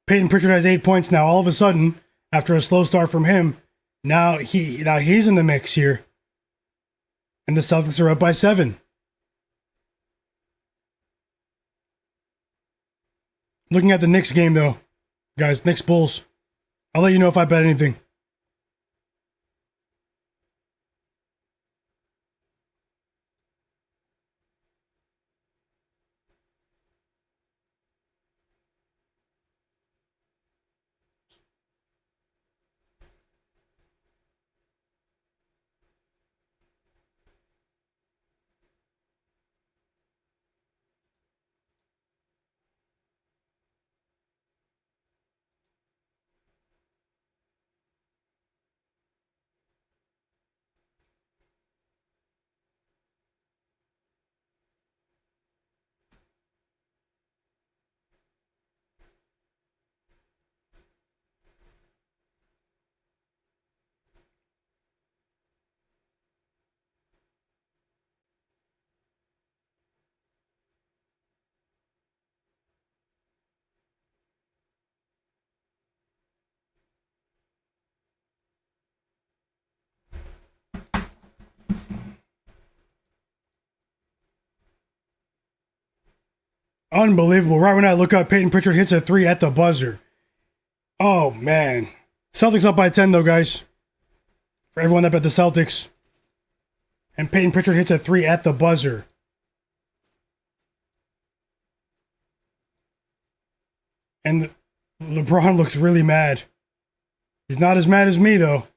[SPEAKER 1] Peyton Pritchard has 8 points now. All of a sudden, after a slow start from him, now he's in the mix here. And the Celtics are up by 7. Looking at the Knicks game though, guys, Knicks Bulls. I'll let you know if I bet anything. Unbelievable. Right when I look up, Peyton Pritchard hits a 3 at the buzzer. Oh, man. Celtics up by 10, though, guys. For everyone that bet the Celtics. And Peyton Pritchard hits a 3 at the buzzer. And LeBron looks really mad. He's not as mad as me, though.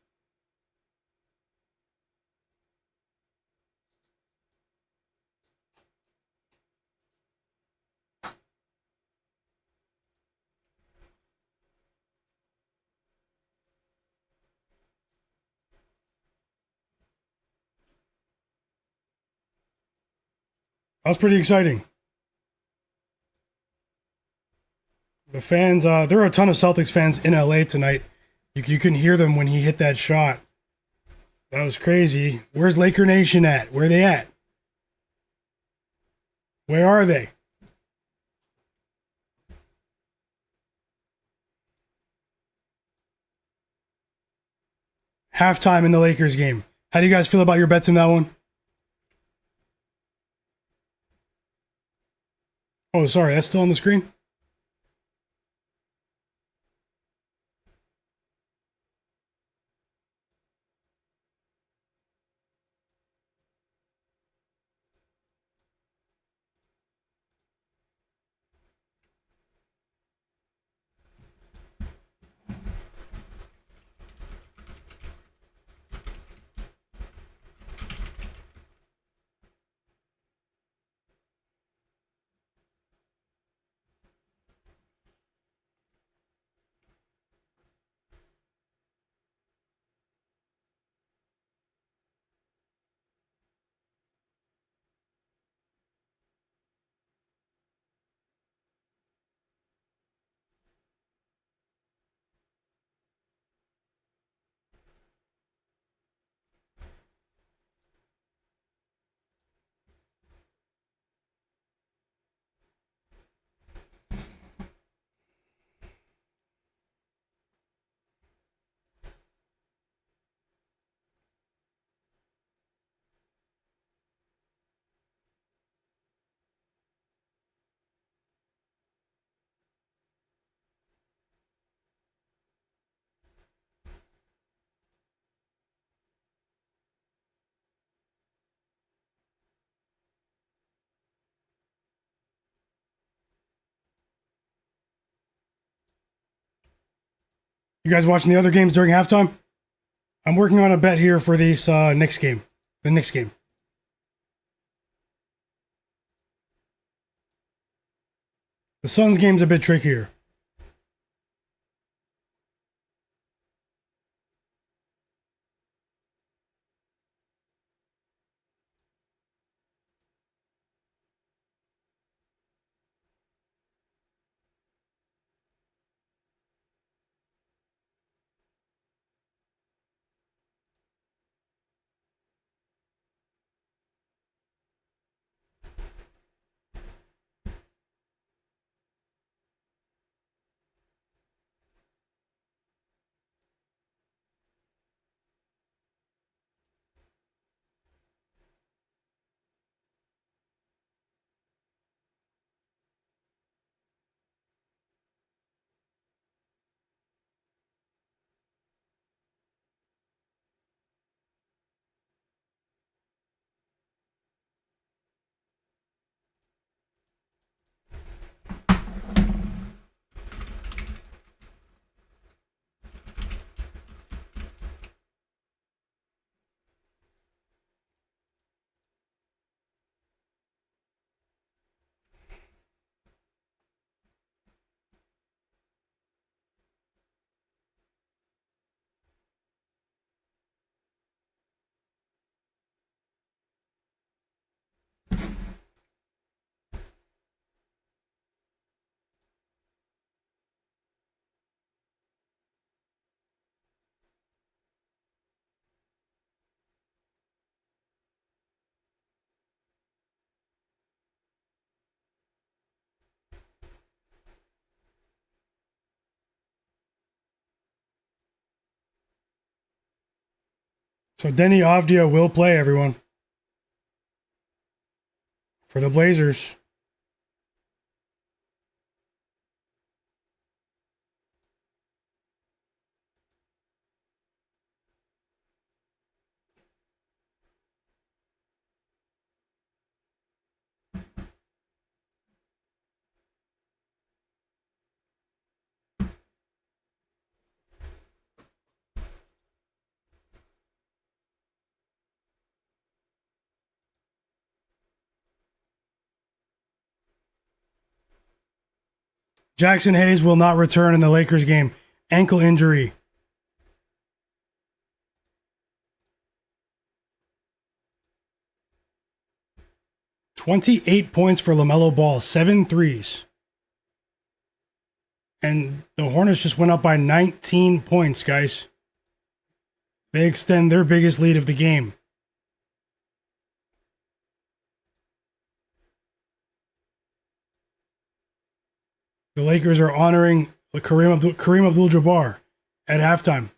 [SPEAKER 1] That was pretty exciting. The fans, there were a ton of Celtics fans in LA tonight. You can hear them when he hit that shot. That was crazy. Where's Laker Nation at? Where are they at? Where are they? Halftime in the Lakers game. How do you guys feel about your bets in that one? Oh, sorry, that's still on the screen? You guys watching the other games during halftime? I'm working on a bet here for this Knicks game. The Knicks game. The Suns game's a bit trickier. So Denny Avdia will play, everyone. For the Blazers. Jackson Hayes will not return in the Lakers game. Ankle injury. "28 points for Lamelo Ball, 7 threes. And the Hornets just went up by 19 points, guys. They extend their biggest lead of the game. The Lakers are honoring Kareem Abdul-Jabbar at halftime.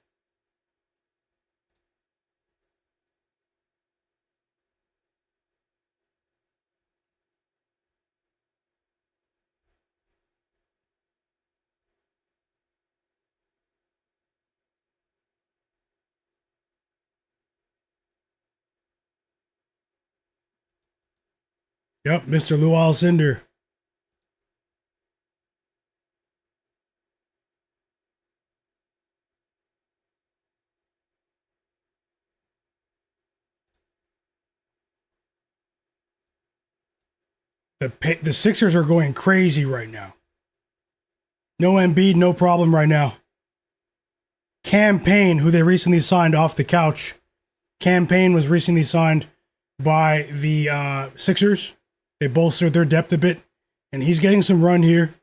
[SPEAKER 1] Yep, Mr. Lou Alcindor. The Sixers are going crazy right now. No Embiid, no problem right now. Cam Payne, who they recently signed off the couch. Cam Payne was recently signed by the Sixers. They bolstered their depth a bit, and he's getting some run here.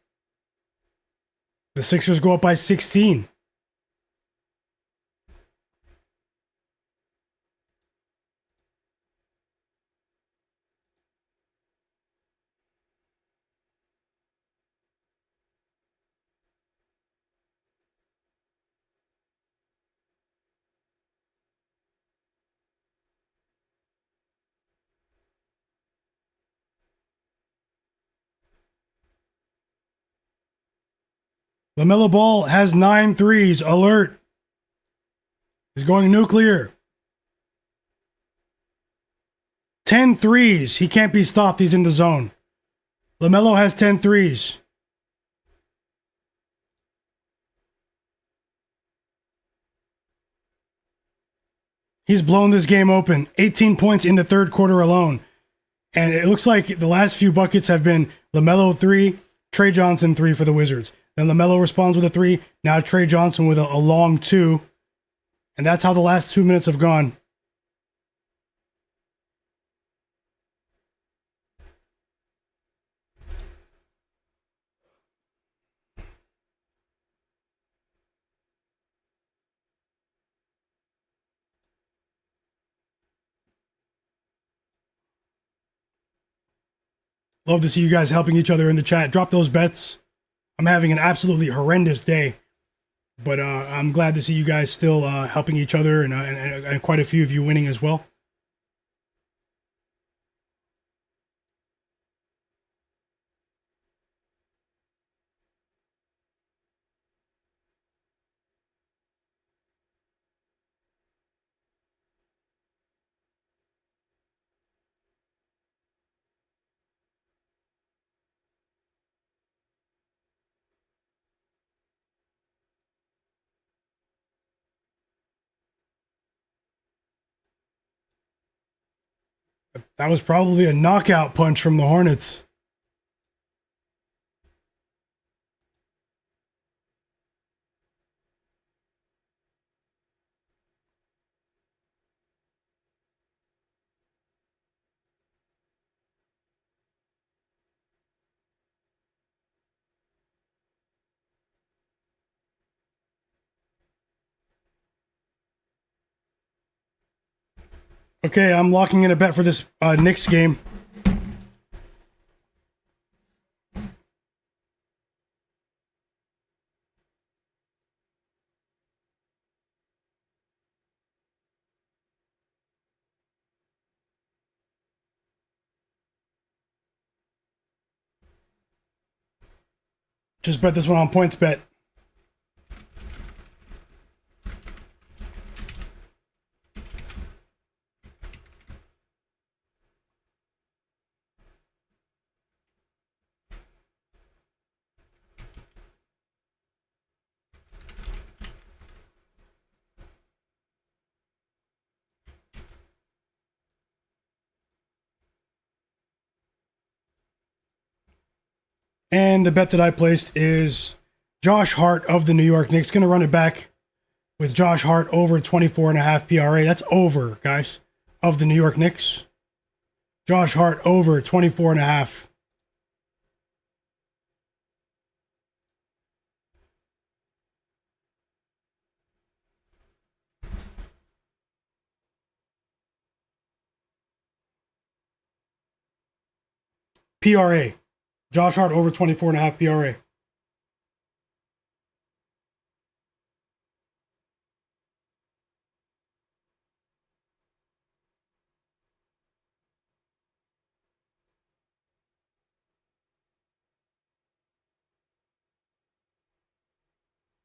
[SPEAKER 1] The Sixers go up by 16. Lamelo Ball has 9 threes. Alert. He's going nuclear. 10 threes. He can't be stopped. He's in the zone. Lamelo has 10 threes. He's blown this game open. 18 points in the third quarter alone. And it looks like the last few buckets have been Lamelo 3, Trey Johnson 3 for the Wizards. Then LaMelo responds with a 3. Now Trey Johnson with a long 2. And that's how the last 2 minutes have gone. Love to see you guys helping each other in the chat. Drop those bets. I'm having an absolutely horrendous day, but I'm glad to see you guys still helping each other and quite a few of you winning as well. That was probably a knockout punch from the Hornets. Okay, I'm locking in a bet for this Knicks game. Just bet this one on points bet. And the bet that I placed is Josh Hart of the New York Knicks. Going to run it back with Josh Hart over 24.5 PRA. That's over, guys, of the New York Knicks. Josh Hart over 24.5. PRA. Josh Hart over 24.5 PRA.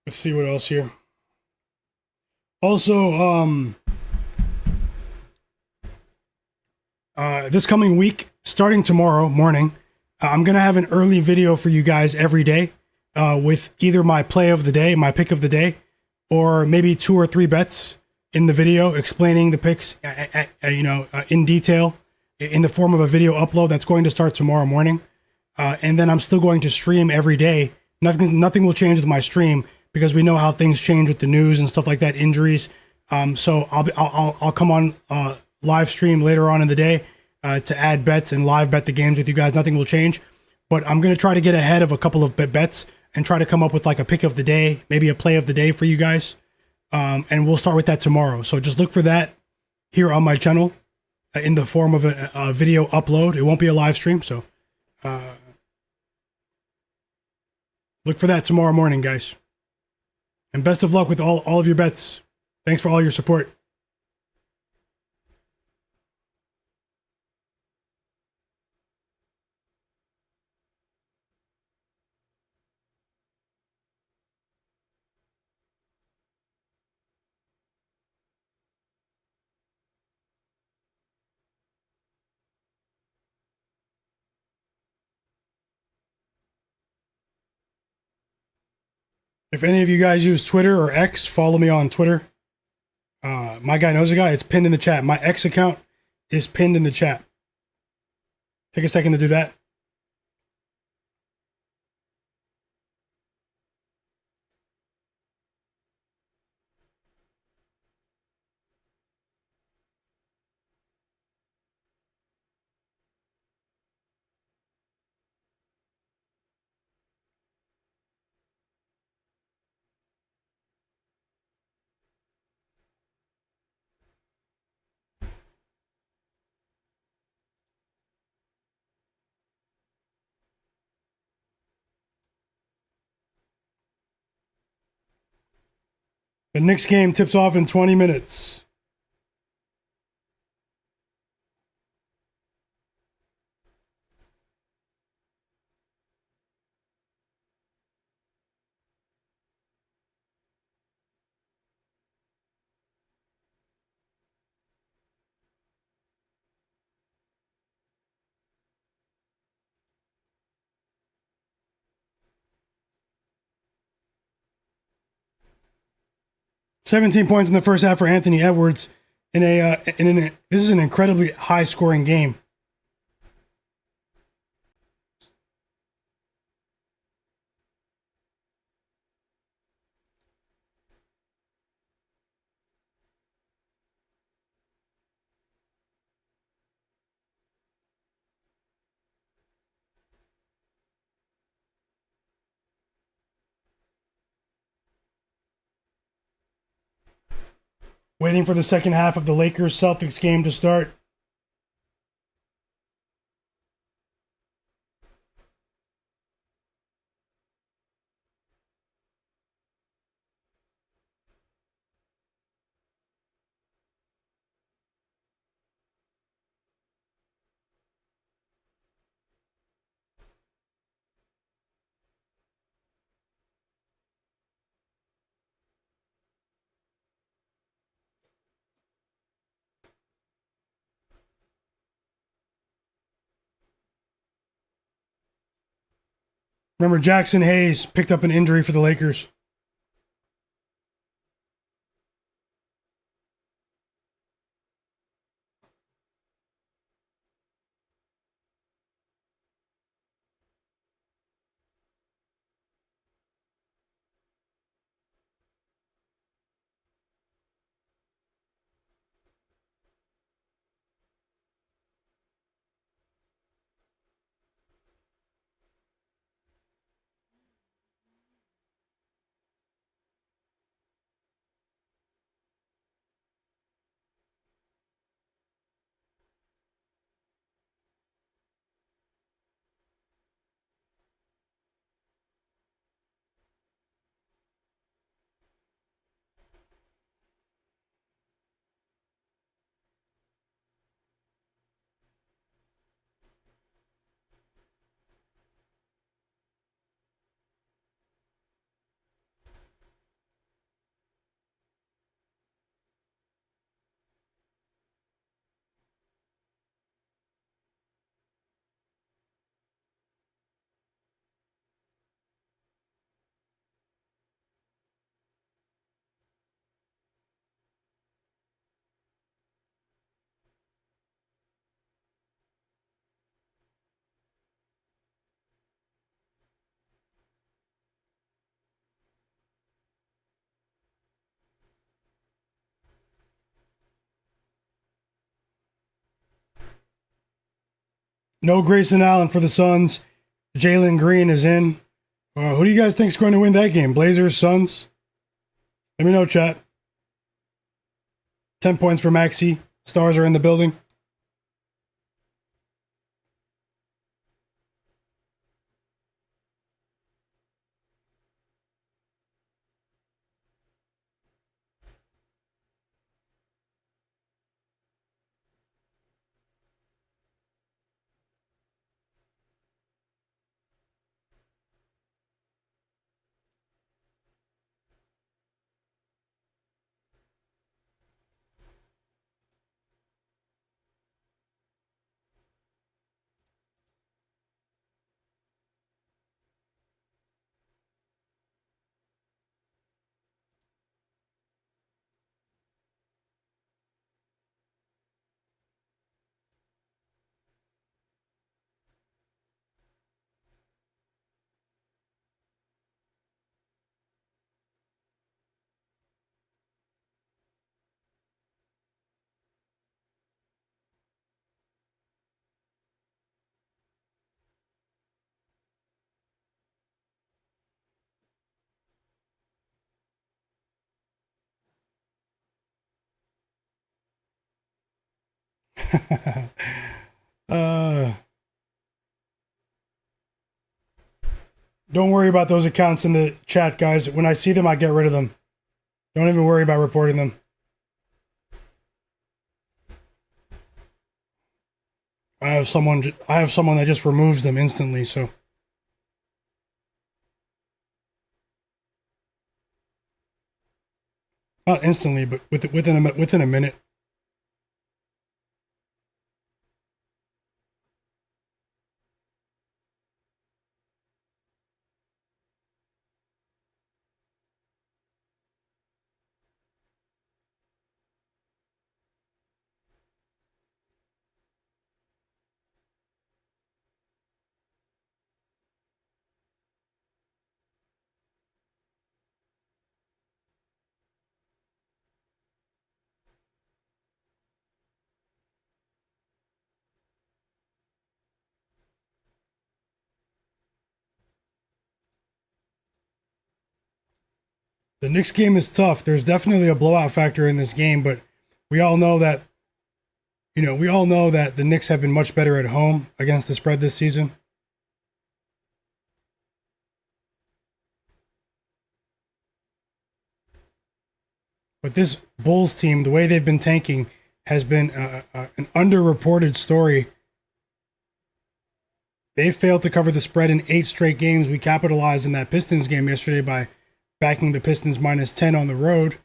[SPEAKER 1] Let's see what else here. Also, this coming week, starting tomorrow morning, I'm gonna have an early video for you guys every day, with either my play of the day, my pick of the day, or maybe 2 or 3 bets in the video explaining the picks, in detail, in the form of a video upload that's going to start tomorrow morning. And then I'm still going to stream every day. Nothing will change with my stream because we know how things change with the news and stuff like that, injuries. So I'll come on live stream later on in the day to add bets and live bet the games with you guys. Nothing will change, but I'm gonna try to get ahead of a couple of bets and try to come up with like a pick of the day, maybe a play of the day for you guys. And we'll start with that tomorrow. So just look for that here on my channel in the form of a video upload. It won't be a live stream, so look for that tomorrow morning, guys. And best of luck with all of your bets. Thanks for all your support. If any of you guys use Twitter or X, follow me on Twitter. My guy knows a guy. It's pinned in the chat. My X account is pinned in the chat. Take a second to do that. The Knicks game tips off in 20 minutes. "17 points in the first half for Anthony Edwards this is an incredibly high scoring game. Waiting for the second half of the Lakers-Celtics game to start. Remember, Jackson Hayes picked up an injury for the Lakers. No Grayson Allen for the Suns. Jalen Green is in. Who do you guys think is going to win that game? Blazers, Suns? Let me know, chat. 10 points for Maxey. Stars are in the building. uh, don't worry about those accounts in the chat, guys. When I see them, I get rid of them. Don't even worry about reporting them. I have someone that just removes them instantly, so not instantly, but within a minute. The Knicks game is tough. There's definitely a blowout factor in this game, but we all know that the Knicks have been much better at home against the spread this season. But this Bulls team, the way they've been tanking, has been an underreported story. They failed to cover the spread in 8 straight games. We capitalized in that Pistons game yesterday by backing the Pistons -10 on the road.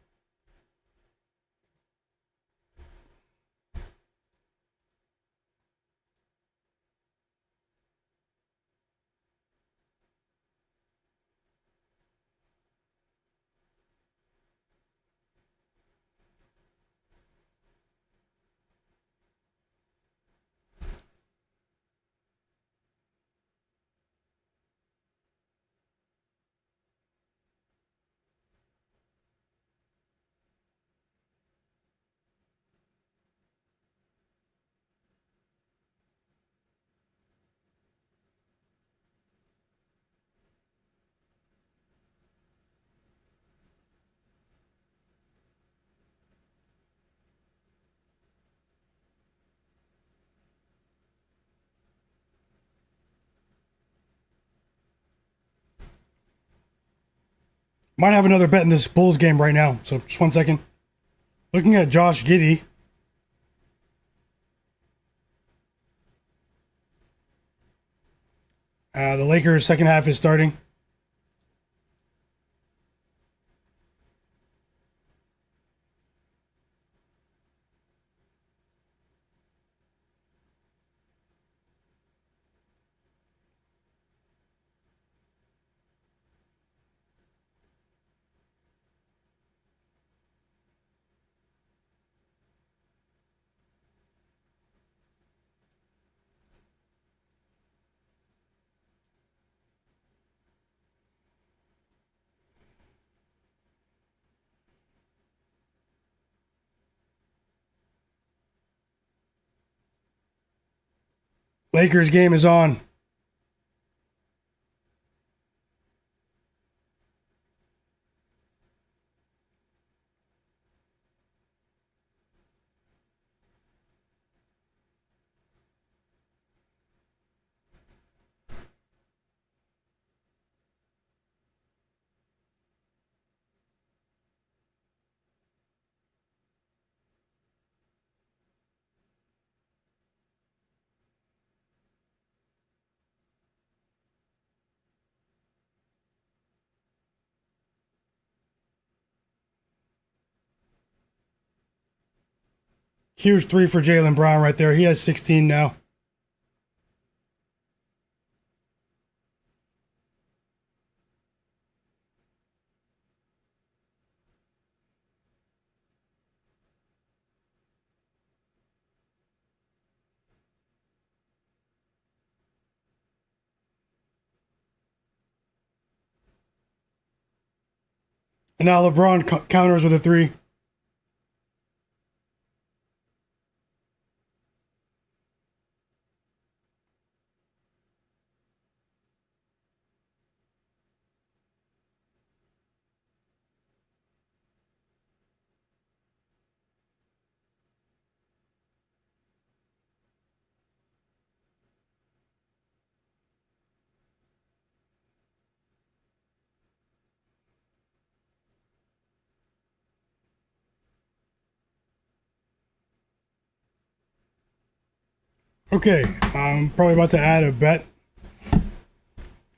[SPEAKER 1] Might have another bet in this Bulls game right now. So just 1 second. Looking at Josh Giddey. The Lakers' second half is starting. Lakers game is on. Huge three for Jaylen Brown right there. He has 16 now. And now LeBron counters with a three. Okay, I'm probably about to add a bet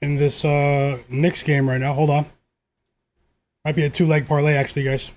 [SPEAKER 1] in this Knicks game right now. Hold on. Might be a two-leg parlay, actually, guys.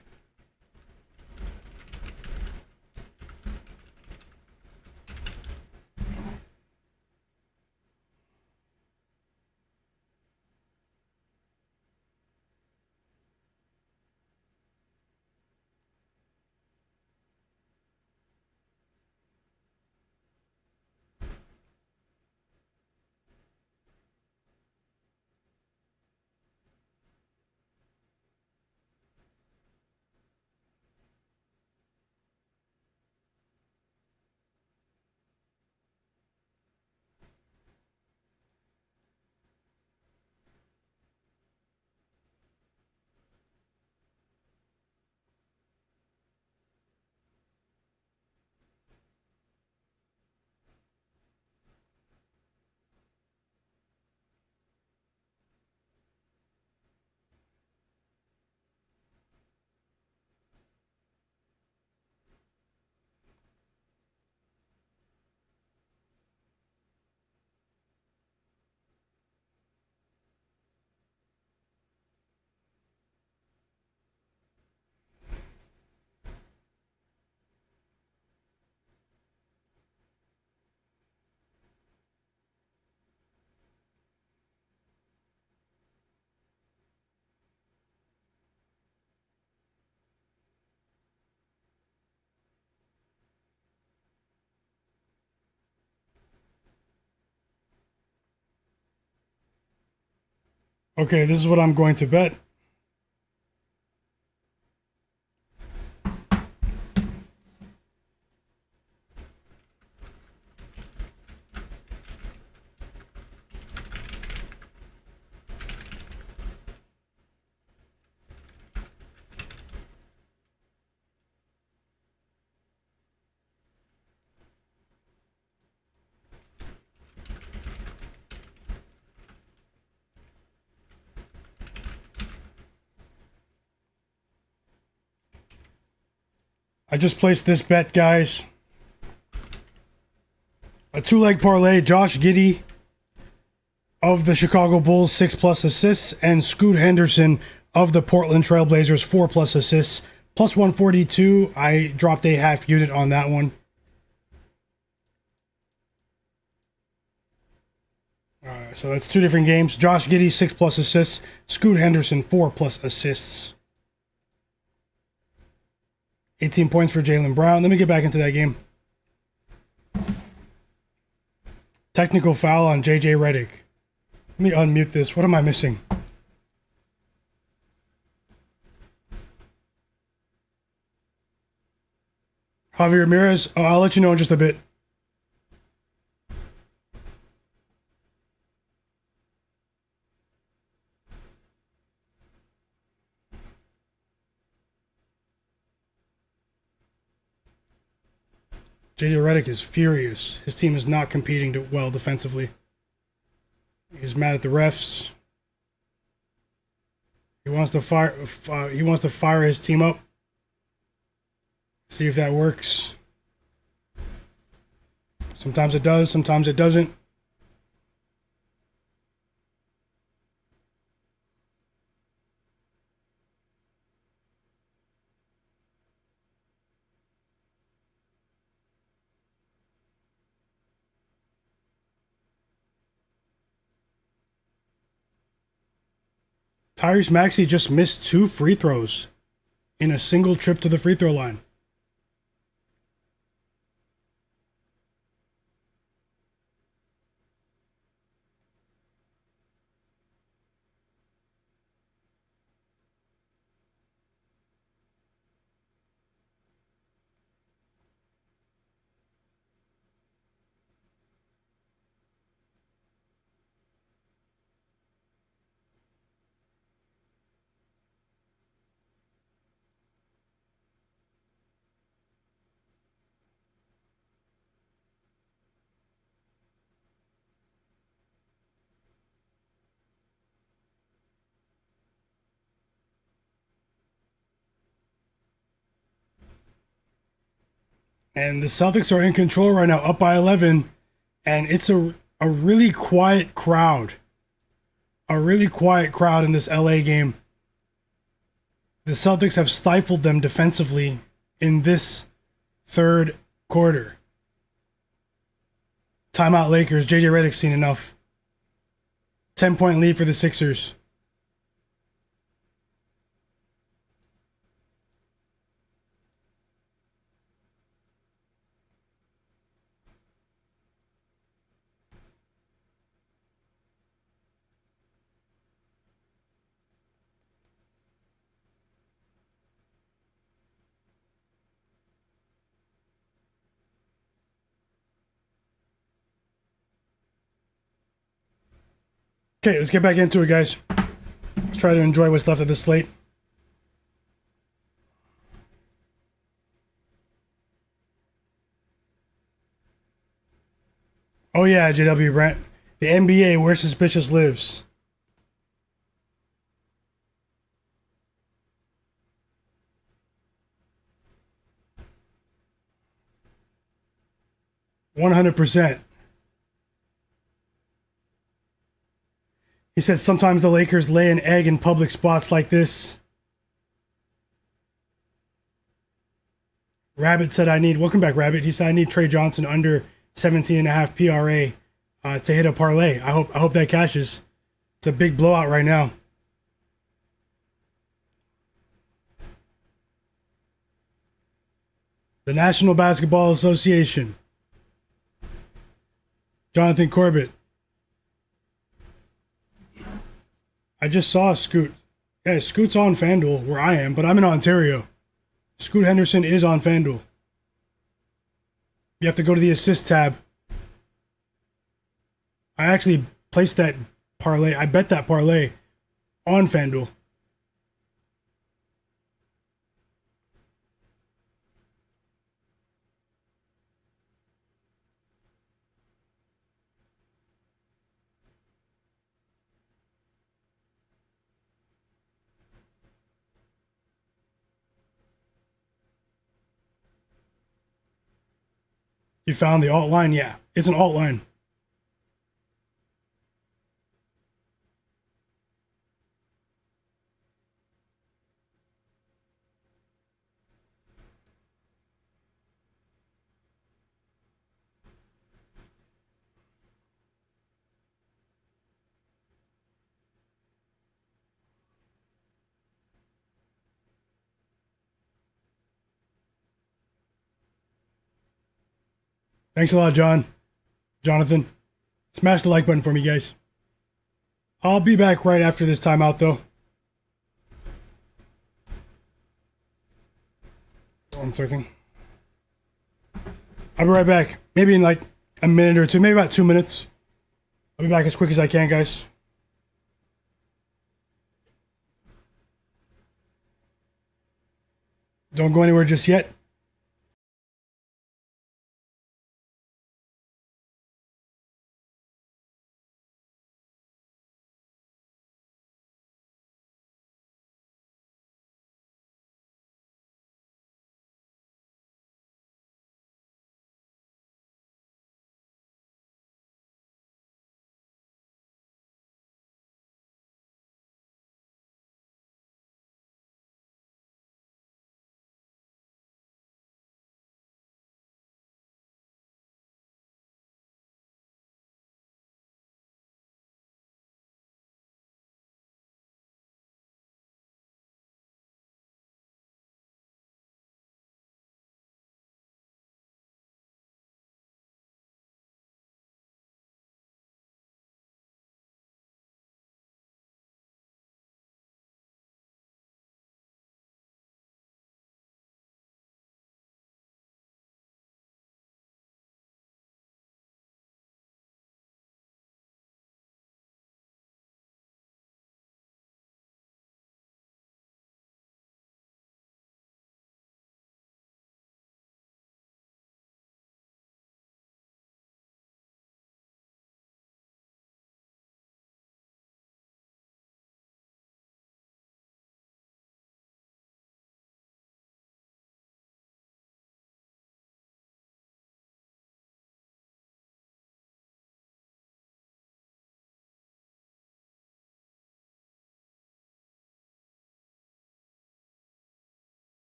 [SPEAKER 1] Okay, this is what I'm going to bet. I just placed this bet, guys. A two-leg parlay. Josh Giddey of the Chicago Bulls, 6+ assists, and Scoot Henderson of the Portland Trailblazers, 4+ assists, plus 142. I dropped a half unit on that one. So that's two different games. Josh Giddey, 6+ assists. Scoot Henderson, 4+ assists. 18 points for Jaylen Brown. Let me get back into that game. Technical foul on JJ Redick. Let me unmute this. What am I missing? Javier Ramirez. I'll let you know in just a bit. JJ Redick is furious. His team is not competing well defensively. He's mad at the refs. He wants to fire. He wants to fire his team up. See if that works. Sometimes it does. Sometimes it doesn't. Tyrese Maxey just missed 2 free throws in a single trip to the free throw line. And the Celtics are in control right now, up by 11. And it's a really quiet crowd. A really quiet crowd in this LA game. The Celtics have stifled them defensively in this third quarter. Timeout Lakers. JJ Redick's seen enough. 10-point lead for the Sixers. Okay, let's get back into it, guys. Let's try to enjoy what's left of the slate. Oh yeah, JW Brent. The NBA, where suspicious lives. %. He said sometimes the Lakers lay an egg in public spots like this. Rabbit said welcome back, Rabbit. He said I need Trey Johnson under 17.5 PRA to hit a parlay. I hope that cashes. It's a big blowout right now. The National Basketball Association. Jonathan Corbett. I just saw Scoot. Yeah, Scoot's on FanDuel where I am, but I'm in Ontario. Scoot Henderson is on FanDuel. You have to go to the assist tab. I actually placed that parlay. I bet that parlay on FanDuel. You found the alt line? Yeah, it's an alt line. Thanks a lot, Jonathan. Smash the like button for me, guys. I'll be back right after this timeout, though. 1 second. I'll be right back. Maybe in like a minute or two, maybe about 2 minutes. I'll be back as quick as I can, guys. Don't go anywhere just yet.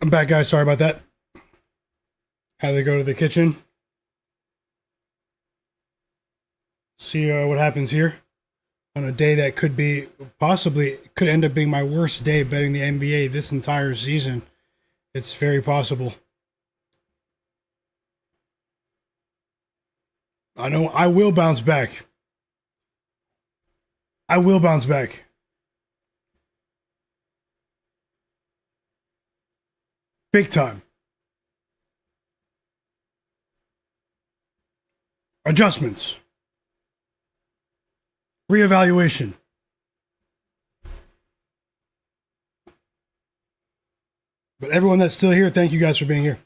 [SPEAKER 1] I'm back, guys. Sorry about that. Had to go to the kitchen. See what happens here on a day that could be possibly could end up being my worst day betting the NBA this entire season. It's very possible. I know I will bounce back. I will bounce back. Big time. Adjustments. Reevaluation. But everyone that's still here, thank you guys for being here.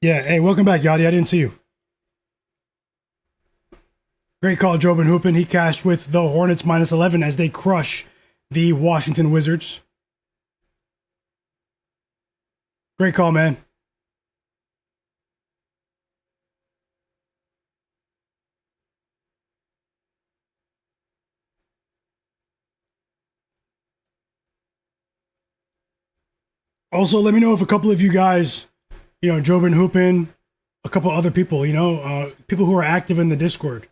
[SPEAKER 1] Yeah, hey, welcome back, Yachty. I didn't see you. Great call, Jobin Hoopin. He cashed with the Hornets minus 11 as they crush the Washington Wizards. Great call, man. Also, let me know if a couple of you guys, Jobin Hoopin, a couple other people, people who are active in the Discord.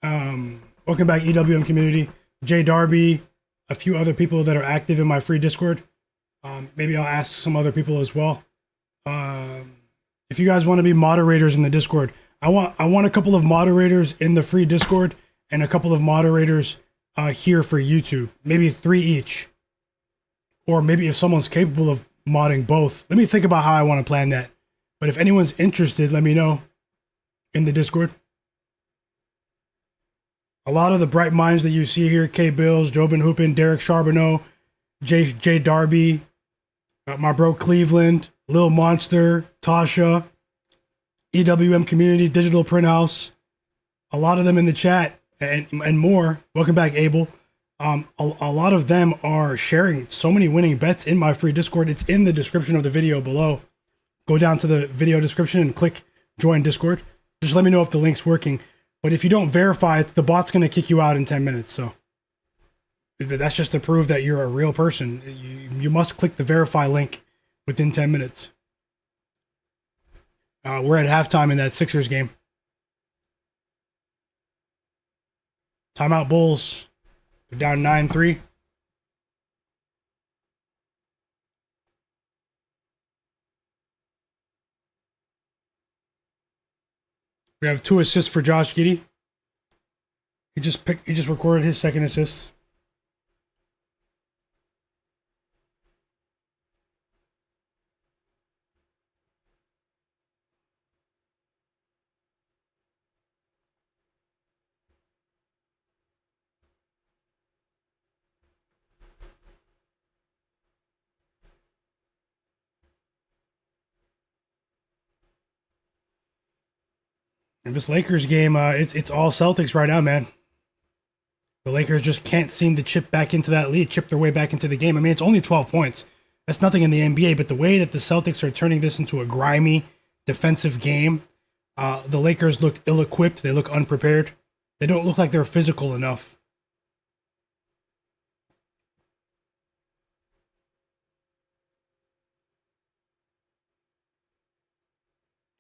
[SPEAKER 1] Welcome back, EWM community. Jay Darby, a few other people that are active in my free Discord. Maybe I'll ask some other people as well. If you guys want to be moderators in the Discord, I want a couple of moderators in the free Discord and a couple of moderators here for YouTube. Maybe 3 each. Or maybe if someone's capable of modding both. Let me think about how I want to plan that. But if anyone's interested, let me know in the Discord. A lot of the bright minds that you see here, K Bills, Jobin Hoopin, Derek Charbonneau, Jay Darby, my bro Cleveland, Lil Monster, Tasha, EWM Community, Digital Print House, a lot of them in the chat and more. Welcome back, Abel. A lot of them are sharing so many winning bets in my free Discord. It's in the description of the video below. Go down to the video description and click join Discord. Just let me know if the link's working. But if you don't verify it, the bot's going to kick you out in 10 minutes. So that's just to prove that you're a real person. You must click the verify link within 10 minutes. We're at halftime in that Sixers game. Timeout Bulls. They're down 9-3. We have 2 assists for Josh Giddey. He just recorded his second assist. And this Lakers game, it's all Celtics right now, man. The Lakers just can't seem to chip their way back into the game. I mean, it's only 12 points. That's nothing in the NBA, but the way that the Celtics are turning this into a grimy defensive game, the Lakers look ill-equipped. They look unprepared. They don't look like they're physical enough.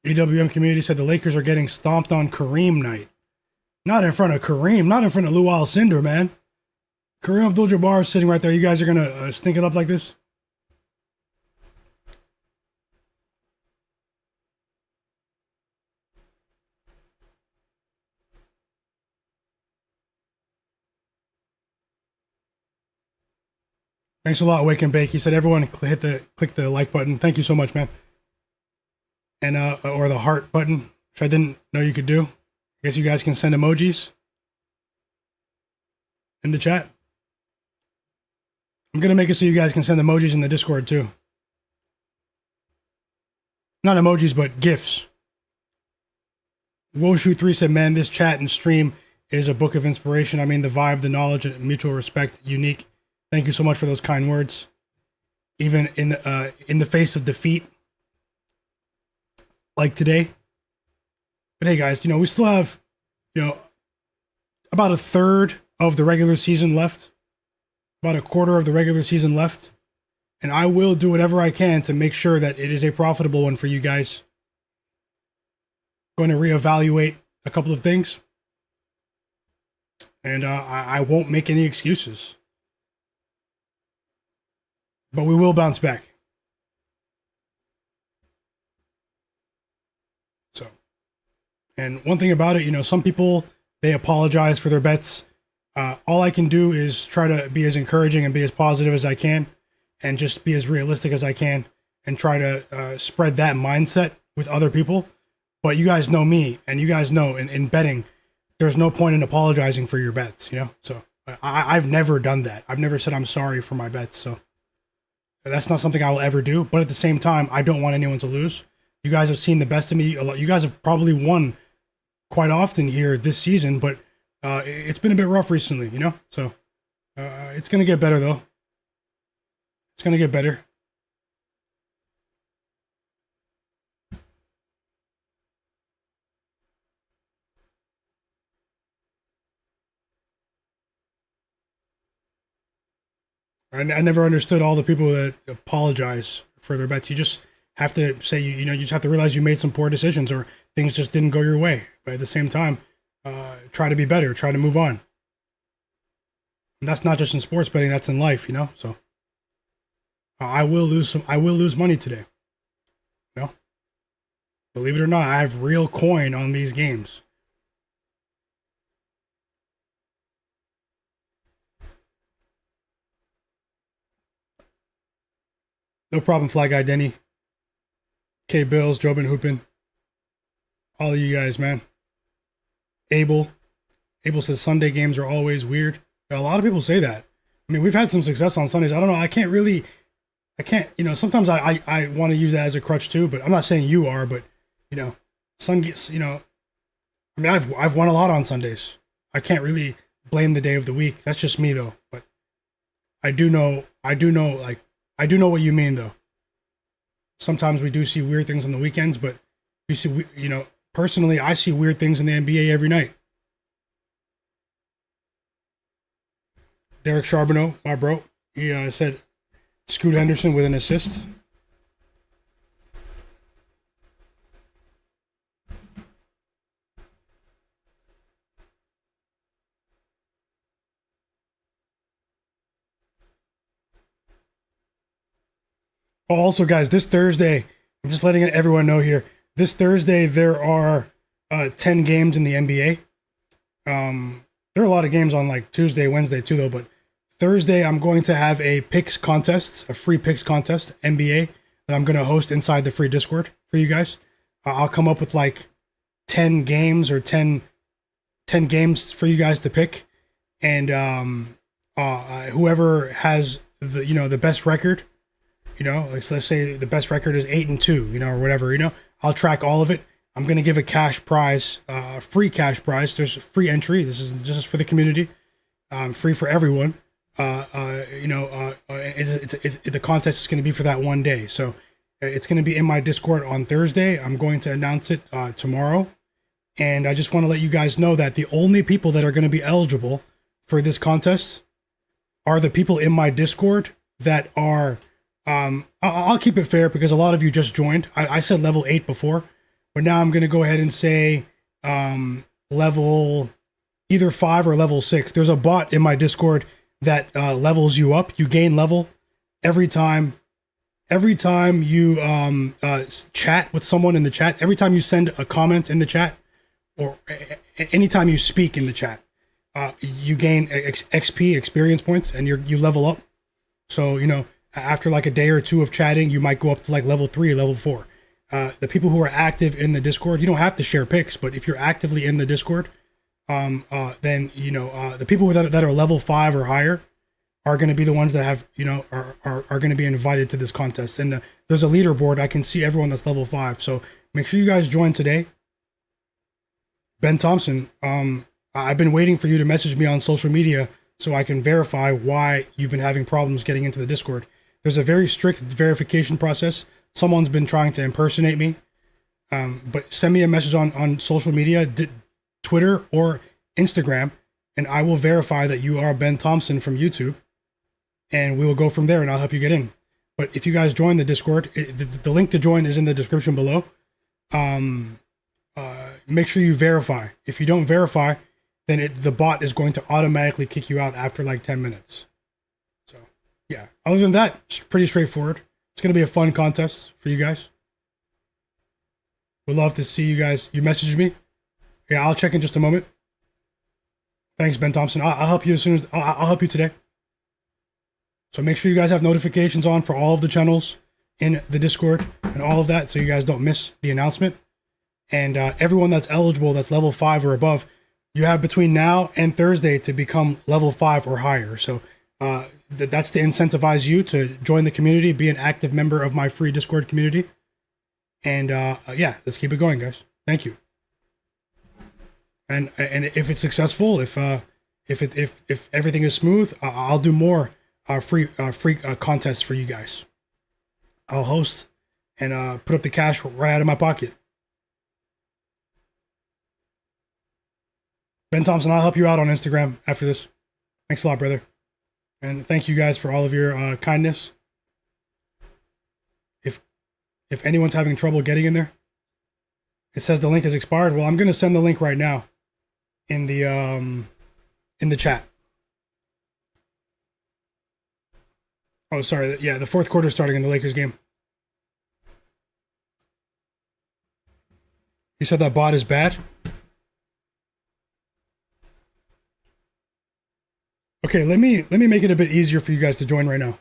[SPEAKER 1] EWM community said the Lakers are getting stomped on Kareem night. Not in front of Kareem, not in front of Lou Alcindor, man. Kareem Abdul-Jabbar is sitting right there. You guys are going to stink it up like this? Thanks a lot, Wake and Bake. He said everyone click the like button. Thank you so much, man. And or the heart button, which I didn't know you could do. I guess you guys can send emojis in the chat. I'm gonna make it so you guys can send emojis in the Discord too. Not emojis, but GIFs. Woshu3 said, man, this chat and stream is a book of inspiration. I mean, the vibe, the knowledge, and mutual respect, unique. Thank you so much for those kind words. Even in the face of defeat, like today. But hey, guys, we still have, you know, about a third of the regular season left, about a quarter of the regular season left. And I will do whatever I can to make sure that it is a profitable one for you guys. Going to reevaluate a couple of things. And I won't make any excuses. But we will bounce back. So, and one thing about it, some people, they apologize for their bets. All I can do is try to be as encouraging and be as positive as I can, and just be as realistic as I can, and try to spread that mindset with other people. But you guys know me, and you guys know in betting, there's no point in apologizing for your bets, So I've never done that. I've never said I'm sorry for my bets. So that's not something I will ever do. But at the same time, I don't want anyone to lose. You guys have seen the best of me. You guys have probably won quite often here this season, but it's been a bit rough recently, So it's going to get better, though. It's going to get better. I never understood all the people that apologize for their bets. You just have to say, you just have to realize you made some poor decisions or things just didn't go your way. But at the same time, try to be better, try to move on. And that's not just in sports betting, that's in life, So I will lose money today. Believe it or not, I have real coin on these games. No problem, Fly Guy Denny. K Bills, Joe Been Hoopin. All of you guys, man. Abel says Sunday games are always weird. A lot of people say that. I mean, we've had some success on Sundays. I don't know. I can't, sometimes I want to use that as a crutch too, but I'm not saying you are, but, I've won a lot on Sundays. I can't really blame the day of the week. That's just me though. But I do know what you mean though. Sometimes we do see weird things on the weekends, but personally, I see weird things in the NBA every night. Derek Charbonneau, my bro, he said Scoot Henderson with an assist. Oh, also, guys, this Thursday, I'm just letting everyone know here. This Thursday, there are 10 games in the NBA. There are a lot of games on like Tuesday, Wednesday too, though. But Thursday, I'm going to have a picks contest, a free picks contest, NBA, that I'm going to host inside the free Discord for you guys. I'll come up with like 10 games or 10 games for you guys to pick. And whoever has the best record, let's say the best record is 8-2, or whatever, I'll track all of it. I'm going to give a cash prize, free cash prize. There's a free entry. This is for the community, free for everyone. The contest is going to be for that one day. So it's going to be in my Discord on Thursday. I'm going to announce it tomorrow. And I just want to let you guys know that the only people that are going to be eligible for this contest are the people in my Discord that are, I'll keep it fair because a lot of you just joined. I said level 8 before, but now I'm going to go ahead and say level either 5 or level 6. There's a bot in my Discord that levels you up. You gain level every time you chat with someone in the chat, every time you send a comment in the chat, or anytime you speak in the chat, you gain XP, experience points, and you level up. So, after like a day or two of chatting, you might go up to like level 3 or level 4. The people who are active in the Discord, you don't have to share picks, but if you're actively in the Discord, then the people that are level 5 or higher are going to be the ones that have are going to be invited to this contest. And there's a leaderboard. I can see everyone that's level 5. So make sure you guys join today. Ben Thompson, I've been waiting for you to message me on social media so I can verify why you've been having problems getting into the Discord. There's a very strict verification process. Someone's been trying to impersonate me. But send me a message on social media. Twitter or Instagram, and I will verify that you are Ben Thompson from YouTube, and we will go from there, and I'll help you get in. But if you guys join the Discord, the link to join is in the description below. Make sure you verify. If you don't verify, then the bot is going to automatically kick you out after like 10 minutes. So, yeah. Other than that, it's pretty straightforward. It's going to be a fun contest for you guys. Would love to see you guys. You messaged me? Yeah, I'll check in just a moment. Thanks, Ben Thompson. I'll help you as soon as I'll help you today. So make sure you guys have notifications on for all of the channels in the Discord and all of that, so you guys don't miss the announcement. And everyone that's eligible, that's level 5 or above, you have between now and Thursday to become level 5 or higher. So that's to incentivize you to join the community, be an active member of my free Discord community. And yeah, let's keep it going, guys. Thank you. And if it's successful, if everything is smooth, I'll do more free contests for you guys. I'll host and put up the cash right out of my pocket. Ben Thompson, I'll help you out on Instagram after this. Thanks a lot, brother. And thank you guys for all of your kindness. If anyone's having trouble getting in there, it says the link has expired. Well, I'm going to send the link right now in the chat. Oh, sorry. Yeah, the fourth quarter starting in the Lakers game. You said that bot is bad? Okay, let me make it a bit easier for you guys to join right now.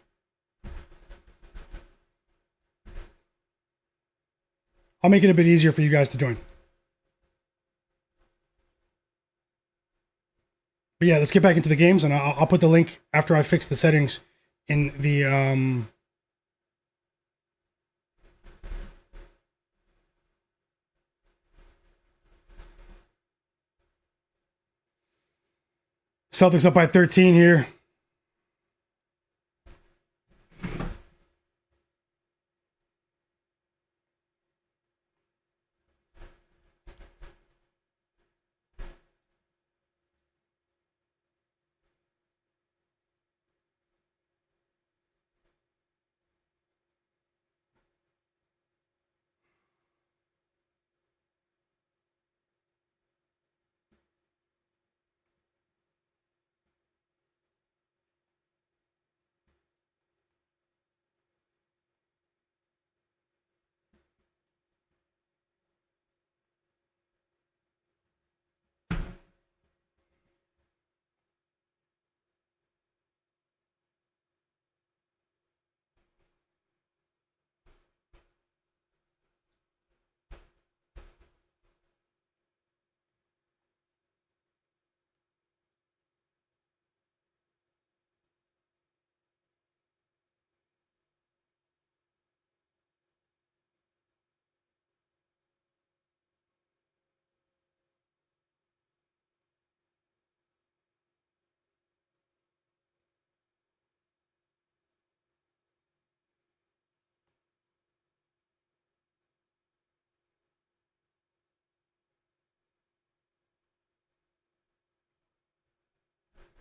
[SPEAKER 1] I'll make it a bit easier for you guys to join. But yeah, let's get back into the games, and I'll put the link after I fix the settings in the Celtics up by 13 here.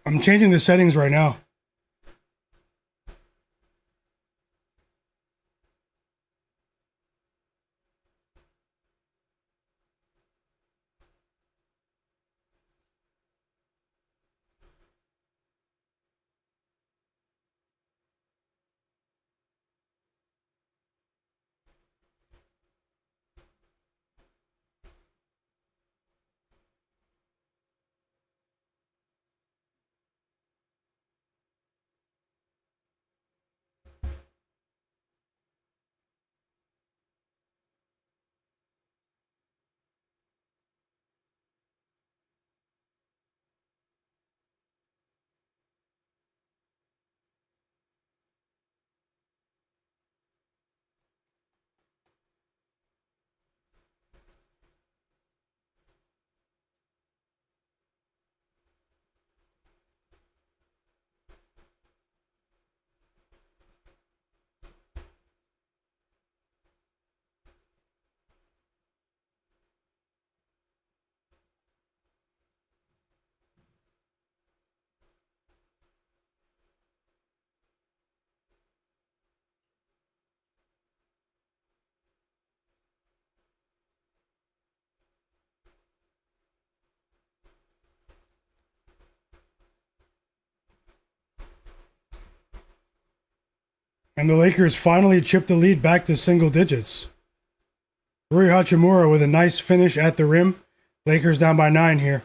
[SPEAKER 1] I'm changing the settings right now. And the Lakers finally chipped the lead back to single digits. Rui Hachimura with a nice finish at the rim. Lakers down by 9 here.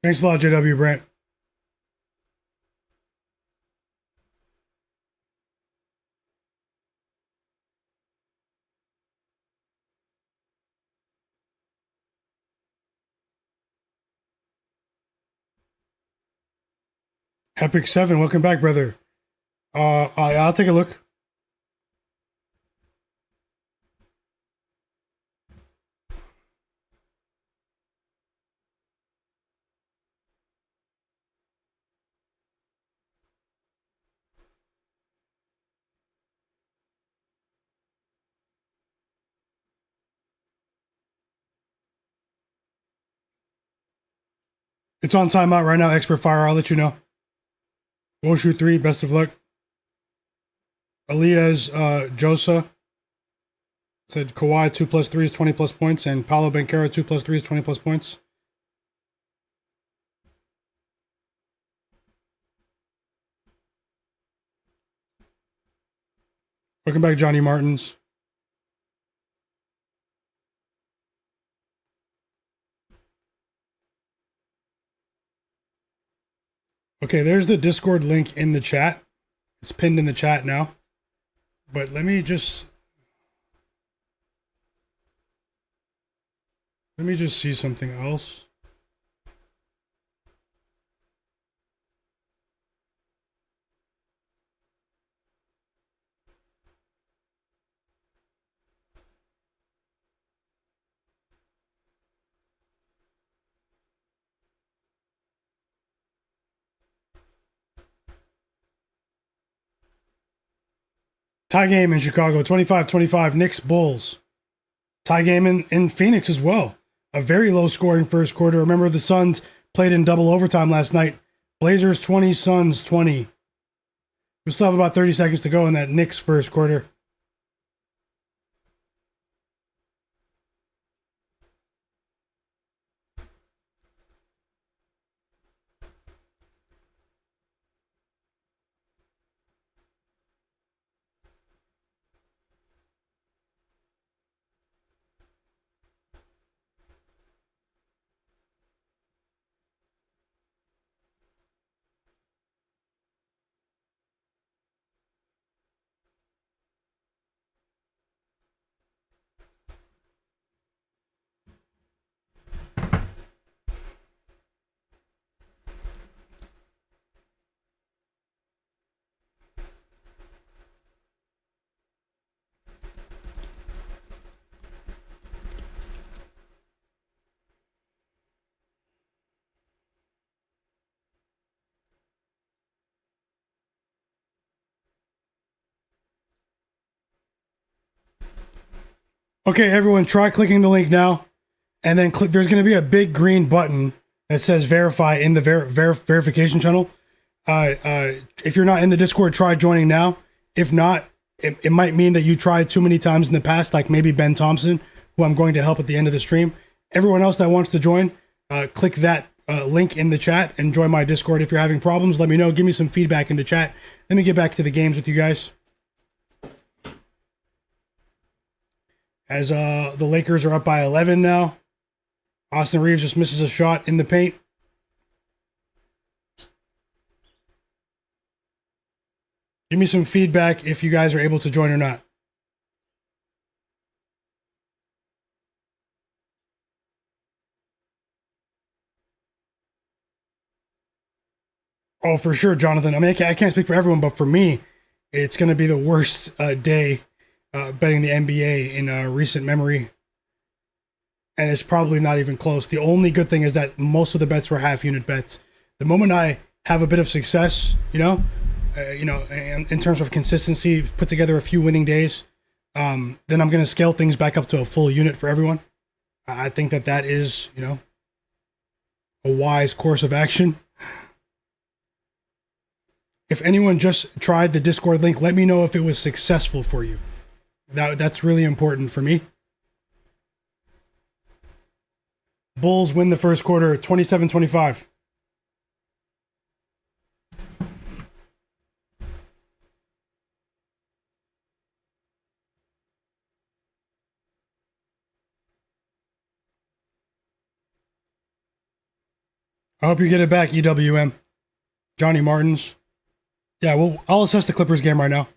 [SPEAKER 1] Thanks a lot, JW Brent. Epic 7, welcome back, brother. I'll take a look. It's on timeout right now, Expert Fire. I'll let you know. We'll shoot 3. Best of luck. Elias Josa said Kawhi 2 plus 3 is 20 plus points, and Paolo Banchero 2 plus 3 is 20 plus points. Welcome back, Johnny Martins. Okay, there's the Discord link in the chat. It's pinned in the chat now. But let me just see something else. Tie game in Chicago, 25-25, Knicks Bulls. Tie game in Phoenix as well. A very low scoring first quarter. Remember, the Suns played in double overtime last night. Blazers 20, Suns 20. We still have about 30 seconds to go in that Knicks first quarter. Okay, everyone, try clicking the link now, and then click. There's going to be a big green button that says verify in the verification channel. If you're not in the Discord, try joining now. If not, it might mean that you tried too many times in the past, like maybe Ben Thompson, who I'm going to help at the end of the stream. Everyone else that wants to join, click that link in the chat and join my Discord. If you're having problems, let me know. Give me some feedback in the chat. Let me get back to the games with you guys. As the Lakers are up by 11 now. Austin Reaves just misses a shot in the paint. Give me some feedback if you guys are able to join or not. Oh, for sure, Jonathan. I mean, I can't speak for everyone, but for me, it's going to be the worst day betting the NBA in recent memory. And it's probably not even close. The only good thing is that most of the bets were half-unit bets. The moment I have a bit of success, in terms of consistency, put together a few winning days, then I'm going to scale things back up to a full unit for everyone. I think that is, a wise course of action. If anyone just tried the Discord link, let me know if it was successful for you. That's really important for me. Bulls win the first quarter 27-25. I hope you get it back, EWM. Johnny Martins. Yeah, well, I'll assess the Clippers game right now.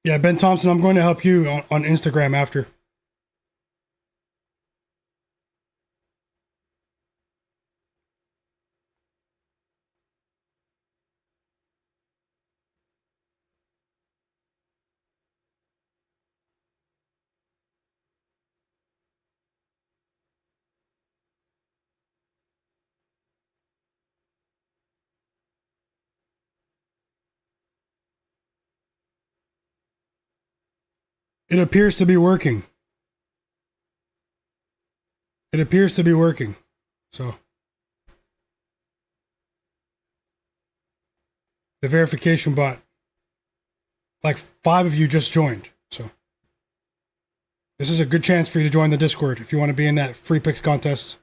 [SPEAKER 1] Yeah, Ben Thompson, I'm going to help you on Instagram after. It appears to be working. It appears to be working. So, the verification bot. Like 5 of you just joined. So, this is a good chance for you to join the Discord if you want to be in that free picks contest.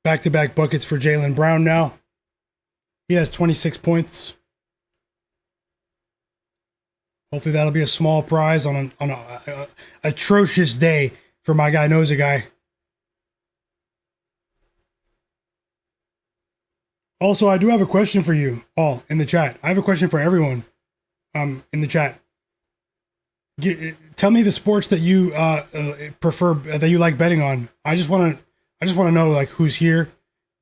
[SPEAKER 1] Back-to-back buckets for Jaylen Brown now. He has 26 points. Hopefully that'll be a small prize on a atrocious day for Myguyknowsaguy. Also, I do have a question for you all in the chat. I have a question for everyone in the chat. Tell me the sports that you prefer, that you like betting on. I just want to know like who's here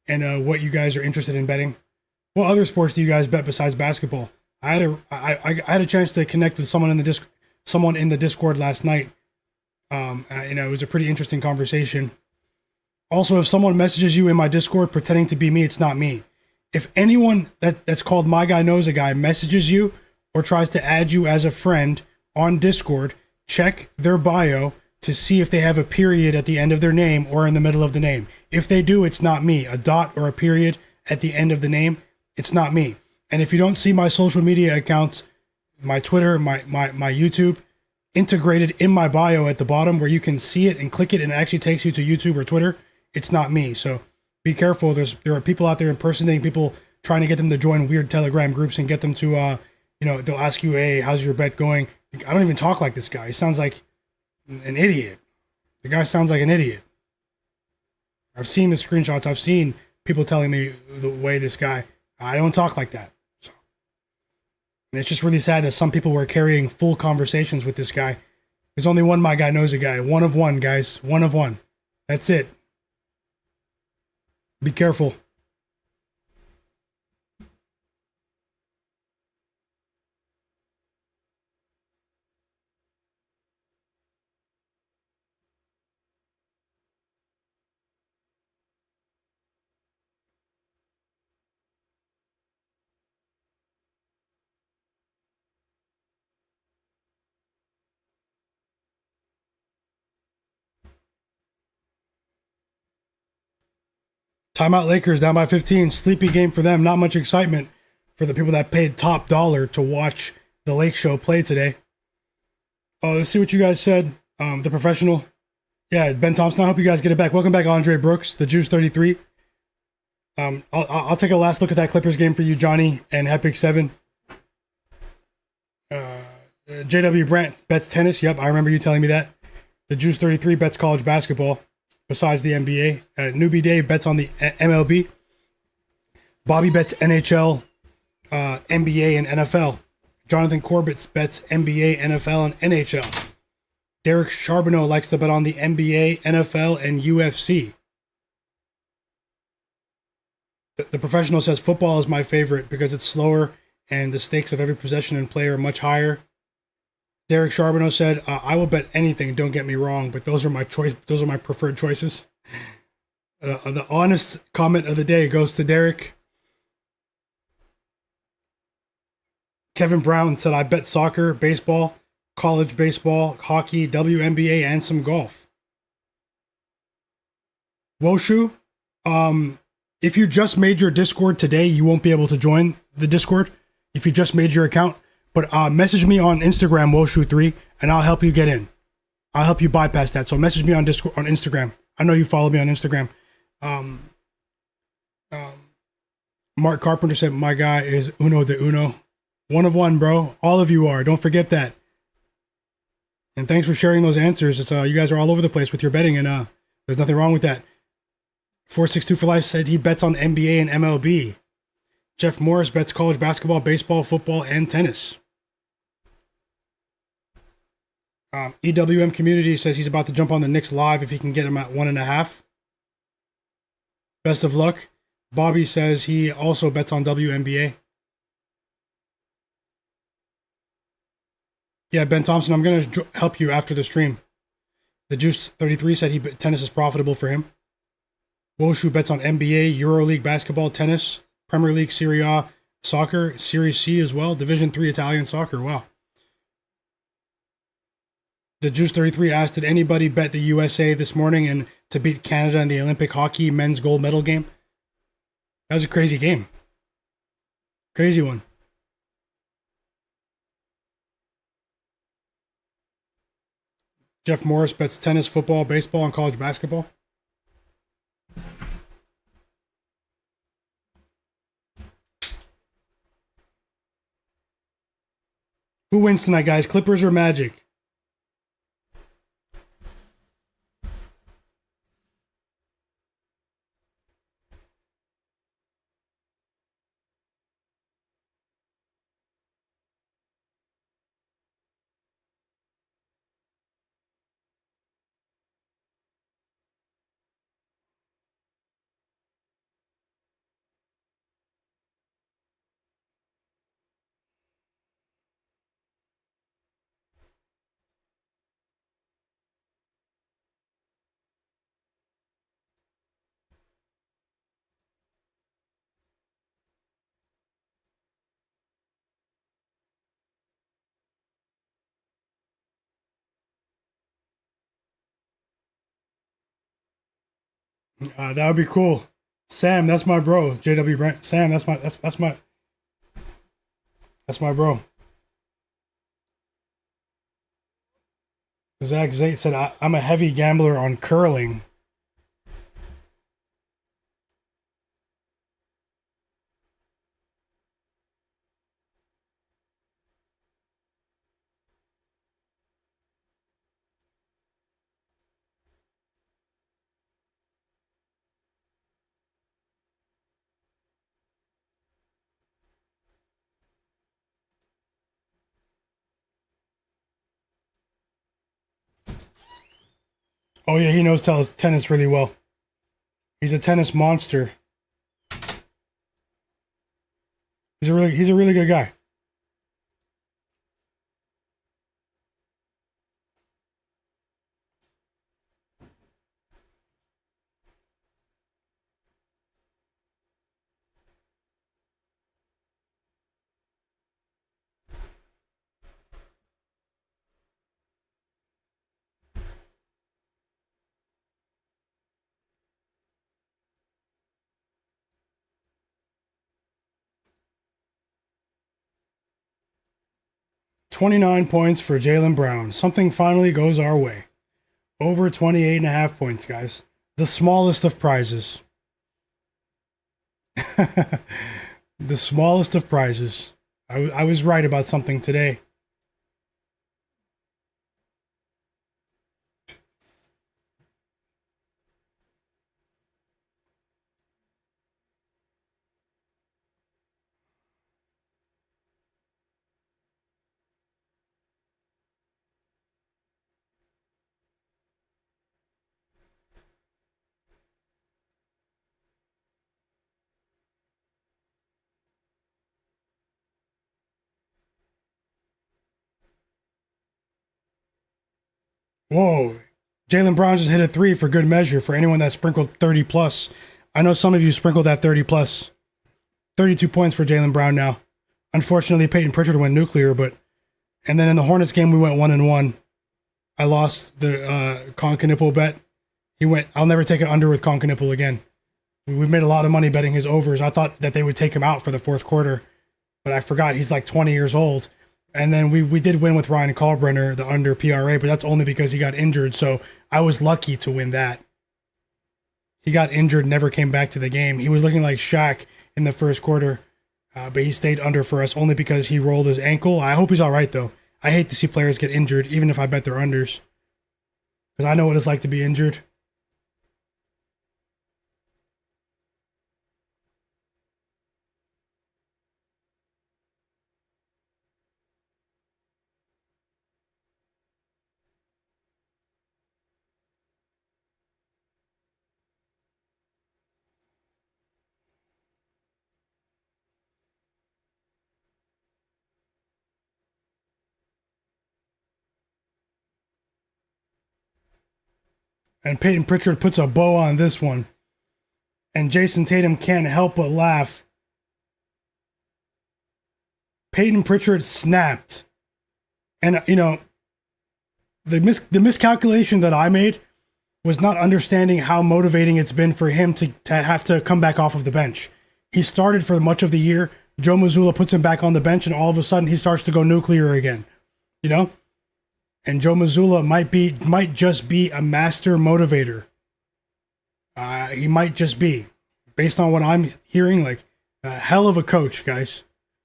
[SPEAKER 1] and what you guys are interested in betting. What other sports do you guys bet besides basketball? I had a chance to connect with someone in the Discord last night. It was a pretty interesting conversation. Also, if someone messages you in my Discord pretending to be me, it's not me. If anyone that's called Myguyknowsaguy messages you or tries to add you as a friend on Discord, check their bio to see if they have a period at the end of their name or in the middle of the name. If they do, it's not me. A dot or a period at the end of the name, it's not me. And if you don't see my social media accounts, my Twitter, my YouTube, integrated in my bio at the bottom where you can see it and click it and it actually takes you to YouTube or Twitter, it's not me. So be careful. There are people out there impersonating people, trying to get them to join weird Telegram groups and get them to, they'll ask you, hey, how's your bet going? I don't even talk like this guy. He sounds like an idiot. The guy sounds like an idiot. I've seen the screenshots. I've seen people telling me the way this guy, I don't talk like that. So, and it's just really sad that some people were carrying full conversations with this guy. There's only one Myguyknowsaguy. One of one, guys. One of one. That's it. Be careful. Timeout Lakers down by 15. Sleepy game for them. Not much excitement for the people that paid top dollar to watch the Lake Show play today. Let's see what you guys said. The professional. Yeah, Ben Thompson. I hope you guys get it back. Welcome back, Andre Brooks, the Juice 33. I'll take a last look at that Clippers game for you, Johnny, and Epic 7. JW Brandt bets tennis. Yep, I remember you telling me that. The Juice 33 bets college basketball besides the NBA. Newbie Dave bets on the MLB. Bobby bets NHL, NBA, and NFL. Jonathan Corbett bets NBA, NFL, and NHL. Derek Charbonneau likes to bet on the NBA, NFL, and UFC. The professional says football is my favorite because it's slower and the stakes of every possession and play are much higher. Derek Charbonneau said, I will bet anything, don't get me wrong, but those are my choice. Those are my preferred choices. The honest comment of the day goes to Derek. Kevin Brown said, I bet soccer, baseball, college baseball, hockey, WNBA, and some golf. Woshu, if you just made your Discord today, you won't be able to join the Discord if you just made your account. But message me on Instagram, Woshu3, and I'll help you get in. I'll help you bypass that. So message me on Discord, on Instagram. I know you follow me on Instagram. Mark Carpenter said, my guy is uno de uno. One of one, bro. All of you are. Don't forget that. And thanks for sharing those answers. It's you guys are all over the place with your betting, and there's nothing wrong with that. 462 for Life said he bets on NBA and MLB. Jeff Morris bets college basketball, baseball, football, and tennis. EWM Community says he's about to jump on the Knicks live if he can get him at 1.5. Best of luck. Bobby says he also bets on WNBA. Yeah, Ben Thompson, I'm going to help you after the stream. The Juice 33 said tennis is profitable for him. Woshu bets on NBA, EuroLeague basketball, tennis, Premier League, Serie A, soccer, Series C as well, Division 3 Italian soccer. Wow. The Juice 33 asked, did anybody bet the USA this morning and to beat Canada in the Olympic hockey men's gold medal game? That was a crazy game. Crazy one. Jeff Morris bets tennis, football, baseball, and college basketball. Who wins tonight, guys? Clippers or Magic? That would be cool. Sam, that's my bro. JW Brent. Sam, that's my bro. Zach Zate said, I'm a heavy gambler on curling. Oh yeah, he knows tennis really well. He's a tennis monster. He's a really good guy. 29 points for Jaylen Brown. Something finally goes our way. Over 28.5 points, guys. The smallest of prizes. The smallest of prizes. I was right about something today. Whoa. Jalen Brown just hit a three for good measure for anyone that sprinkled 30 plus. I know some of you sprinkled that 30 plus. 32 points for Jalen Brown now. Unfortunately, Peyton Pritchard went nuclear, but and then in the Hornets game we went 1-1. I lost the Concanipple bet. He went. I'll never take it under with Concanipple again. We've made a lot of money betting his overs. I thought that they would take him out for the fourth quarter, but I forgot he's like 20 years old. And then we did win with Ryan Kalbrenner, the under PRA, but that's only because he got injured. So I was lucky to win that. He got injured, never came back to the game. He was looking like Shaq in the first quarter, but he stayed under for us only because he rolled his ankle. I hope he's all right, though. I hate to see players get injured, even if I bet their unders, because I know what it's like to be injured. And Peyton Pritchard puts a bow on this one. And Jason Tatum can't help but laugh. Peyton Pritchard snapped. And, you know, the miscalculation that I made was not understanding how motivating it's been for him to have to come back off of the bench. He started for much of the year. Joe Mazzulla puts him back on the bench, and all of a sudden he starts to go nuclear again. You know? And Joe Mazzulla might just be a master motivator. He might just be, based on what I'm hearing, like a hell of a coach, guys.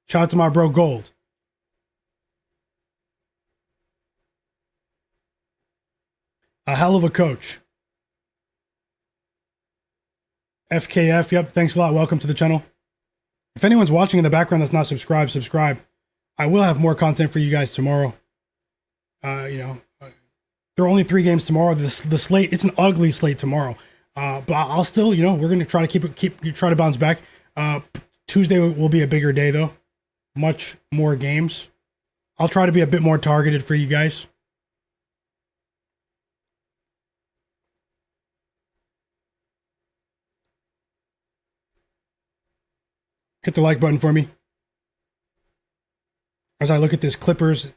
[SPEAKER 1] Shout out to my bro Gold. A hell of a coach. FKF, yep, thanks a lot. Welcome to the channel. If anyone's watching in the background that's not subscribed, subscribe. I will have more content for you guys tomorrow. There are only 3 games tomorrow. The slate, it's an ugly slate tomorrow. But I'll still, we're gonna try to try to bounce back. Tuesday will be a bigger day though. Much more games. I'll try to be a bit more targeted for you guys. Hit the like button for me as I look at this Clippers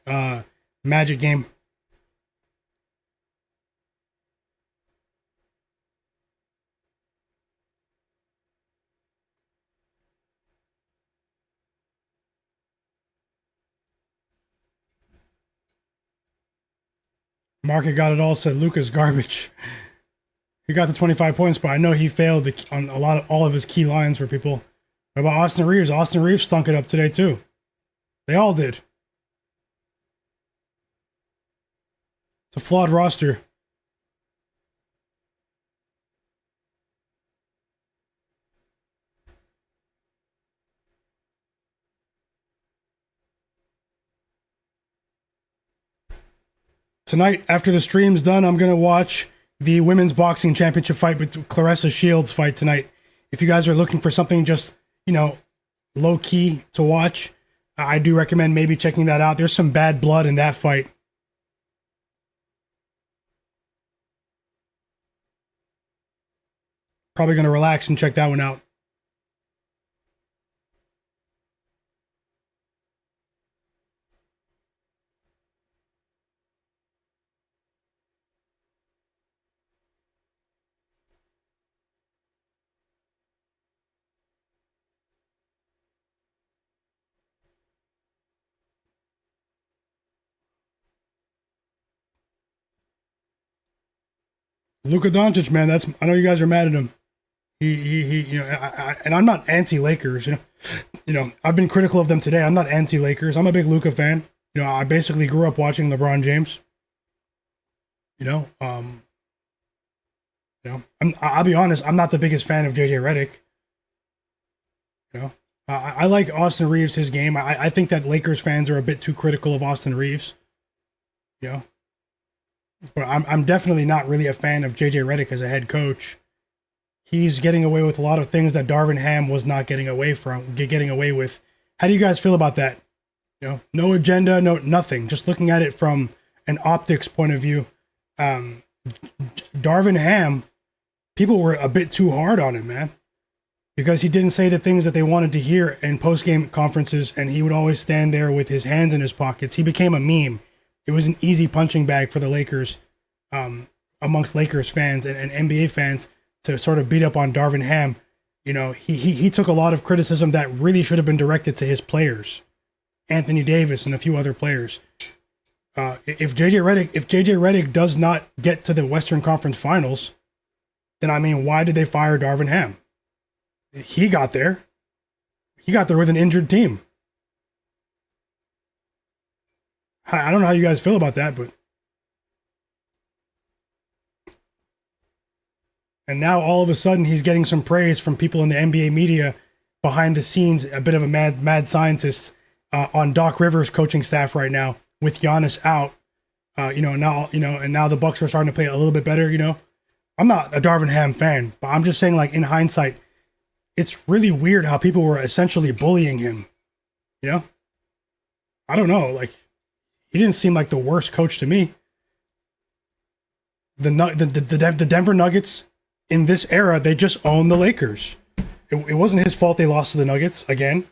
[SPEAKER 1] Magic game. Market got it all, said Luka's garbage. He got the 25 points, but I know he failed on all of his key lines for people. What about Austin Reaves? Austin Reaves stunk it up today too. They all did. It's a flawed roster. Tonight, after the stream's done, I'm going to watch the women's boxing championship fight with Claressa Shields fight tonight. If you guys are looking for something just, low key to watch, I do recommend maybe checking that out. There's some bad blood in that fight. Probably going to relax and check that one out. Luka Doncic, man. I know you guys are mad at him. And I'm not anti-Lakers. I've been critical of them today. I'm not anti-Lakers. I'm a big Luka fan. I basically grew up watching LeBron James. You know, um, I'll be honest. I'm not the biggest fan of JJ Redick. You know, I like Austin Reaves, his game. I think that Lakers fans are a bit too critical of Austin Reaves. You know, but I'm definitely not really a fan of JJ Redick as a head coach. He's getting away with a lot of things that Darvin Ham was not getting away with. How do you guys feel about that? No agenda, no nothing. Just looking at it from an optics point of view. Darvin Ham, people were a bit too hard on him, man, because he didn't say the things that they wanted to hear in post-game conferences, and he would always stand there with his hands in his pockets. He became a meme. It was an easy punching bag for the Lakers, amongst Lakers fans and NBA fans to sort of beat up on Darvin Ham. He took a lot of criticism that really should have been directed to his players, Anthony Davis and a few other players. If JJ Redick does not get to the Western Conference Finals, then why did they fire Darvin Ham? He got there. He got there with an injured team. I don't know how you guys feel about that, but. And now all of a sudden he's getting some praise from people in the NBA media behind the scenes, a bit of a mad scientist on Doc Rivers' coaching staff right now with Giannis out. And now the Bucks are starting to play a little bit better. I'm not a Darvin Ham fan, but I'm just saying, like, in hindsight, it's really weird how people were essentially bullying him. I don't know. Like, he didn't seem like the worst coach to me. The Denver Nuggets in this era, they just own the Lakers. It wasn't his fault they lost to the Nuggets again.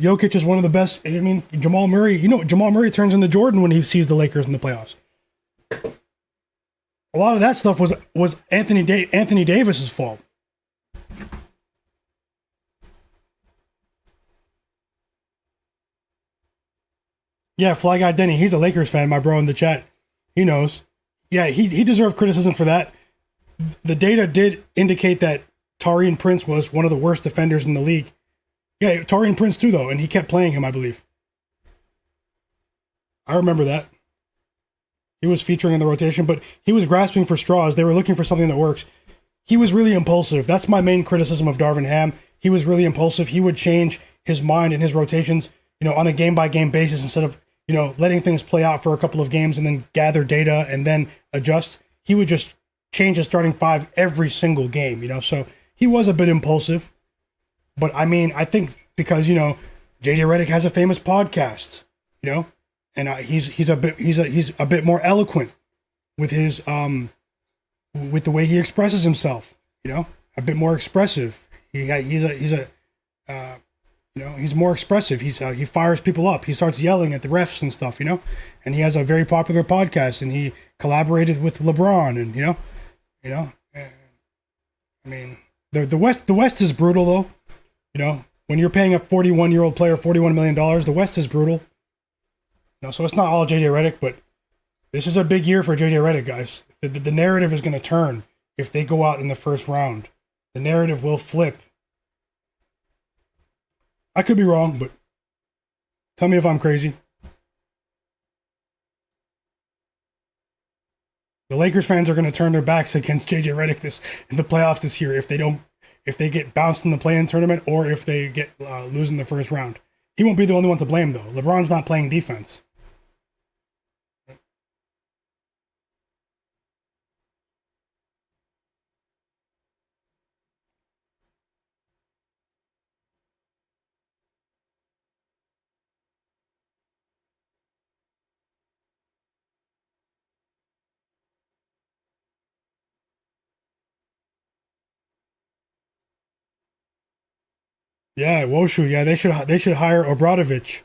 [SPEAKER 1] Jokic is one of the best. Jamal Murray. Jamal Murray turns into Jordan when he sees the Lakers in the playoffs. A lot of that stuff was Anthony Davis's fault. Yeah, Fly Guy Denny. He's a Lakers fan, my bro in the chat. He knows. Yeah, he deserved criticism for that. The data did indicate that Taurean Prince was one of the worst defenders in the league. Yeah, Taurean Prince too, though, and he kept playing him, I believe. I remember that. He was featuring in the rotation, but he was grasping for straws. They were looking for something that works. He was really impulsive. That's my main criticism of Darvin Ham. He was really impulsive. He would change his mind and his rotations, on a game-by-game basis instead of, letting things play out for a couple of games and then gather data and then adjust. He would just change his starting five every single game, so he was a bit impulsive. But I think because, JJ Redick has a famous podcast, and he's a bit more eloquent with his with the way he expresses himself, a bit more expressive. He's more expressive. He fires people up. He starts yelling at the refs and stuff, and he has a very popular podcast, and he collaborated with LeBron, and the West is brutal though. When you're paying a 41-year-old player $41 million, the West is brutal. So it's not all JJ Redick, but this is a big year for JJ Redick, guys. The narrative is going to turn if they go out in the first round. The narrative will flip. I could be wrong, but tell me if I'm crazy. The Lakers fans are going to turn their backs against JJ Redick in the playoffs this year if they get bounced in the play-in tournament or if they get losing the first round. He won't be the only one to blame, though. LeBron's not playing defense. Yeah, Woshu. Yeah, they should hire Obradovic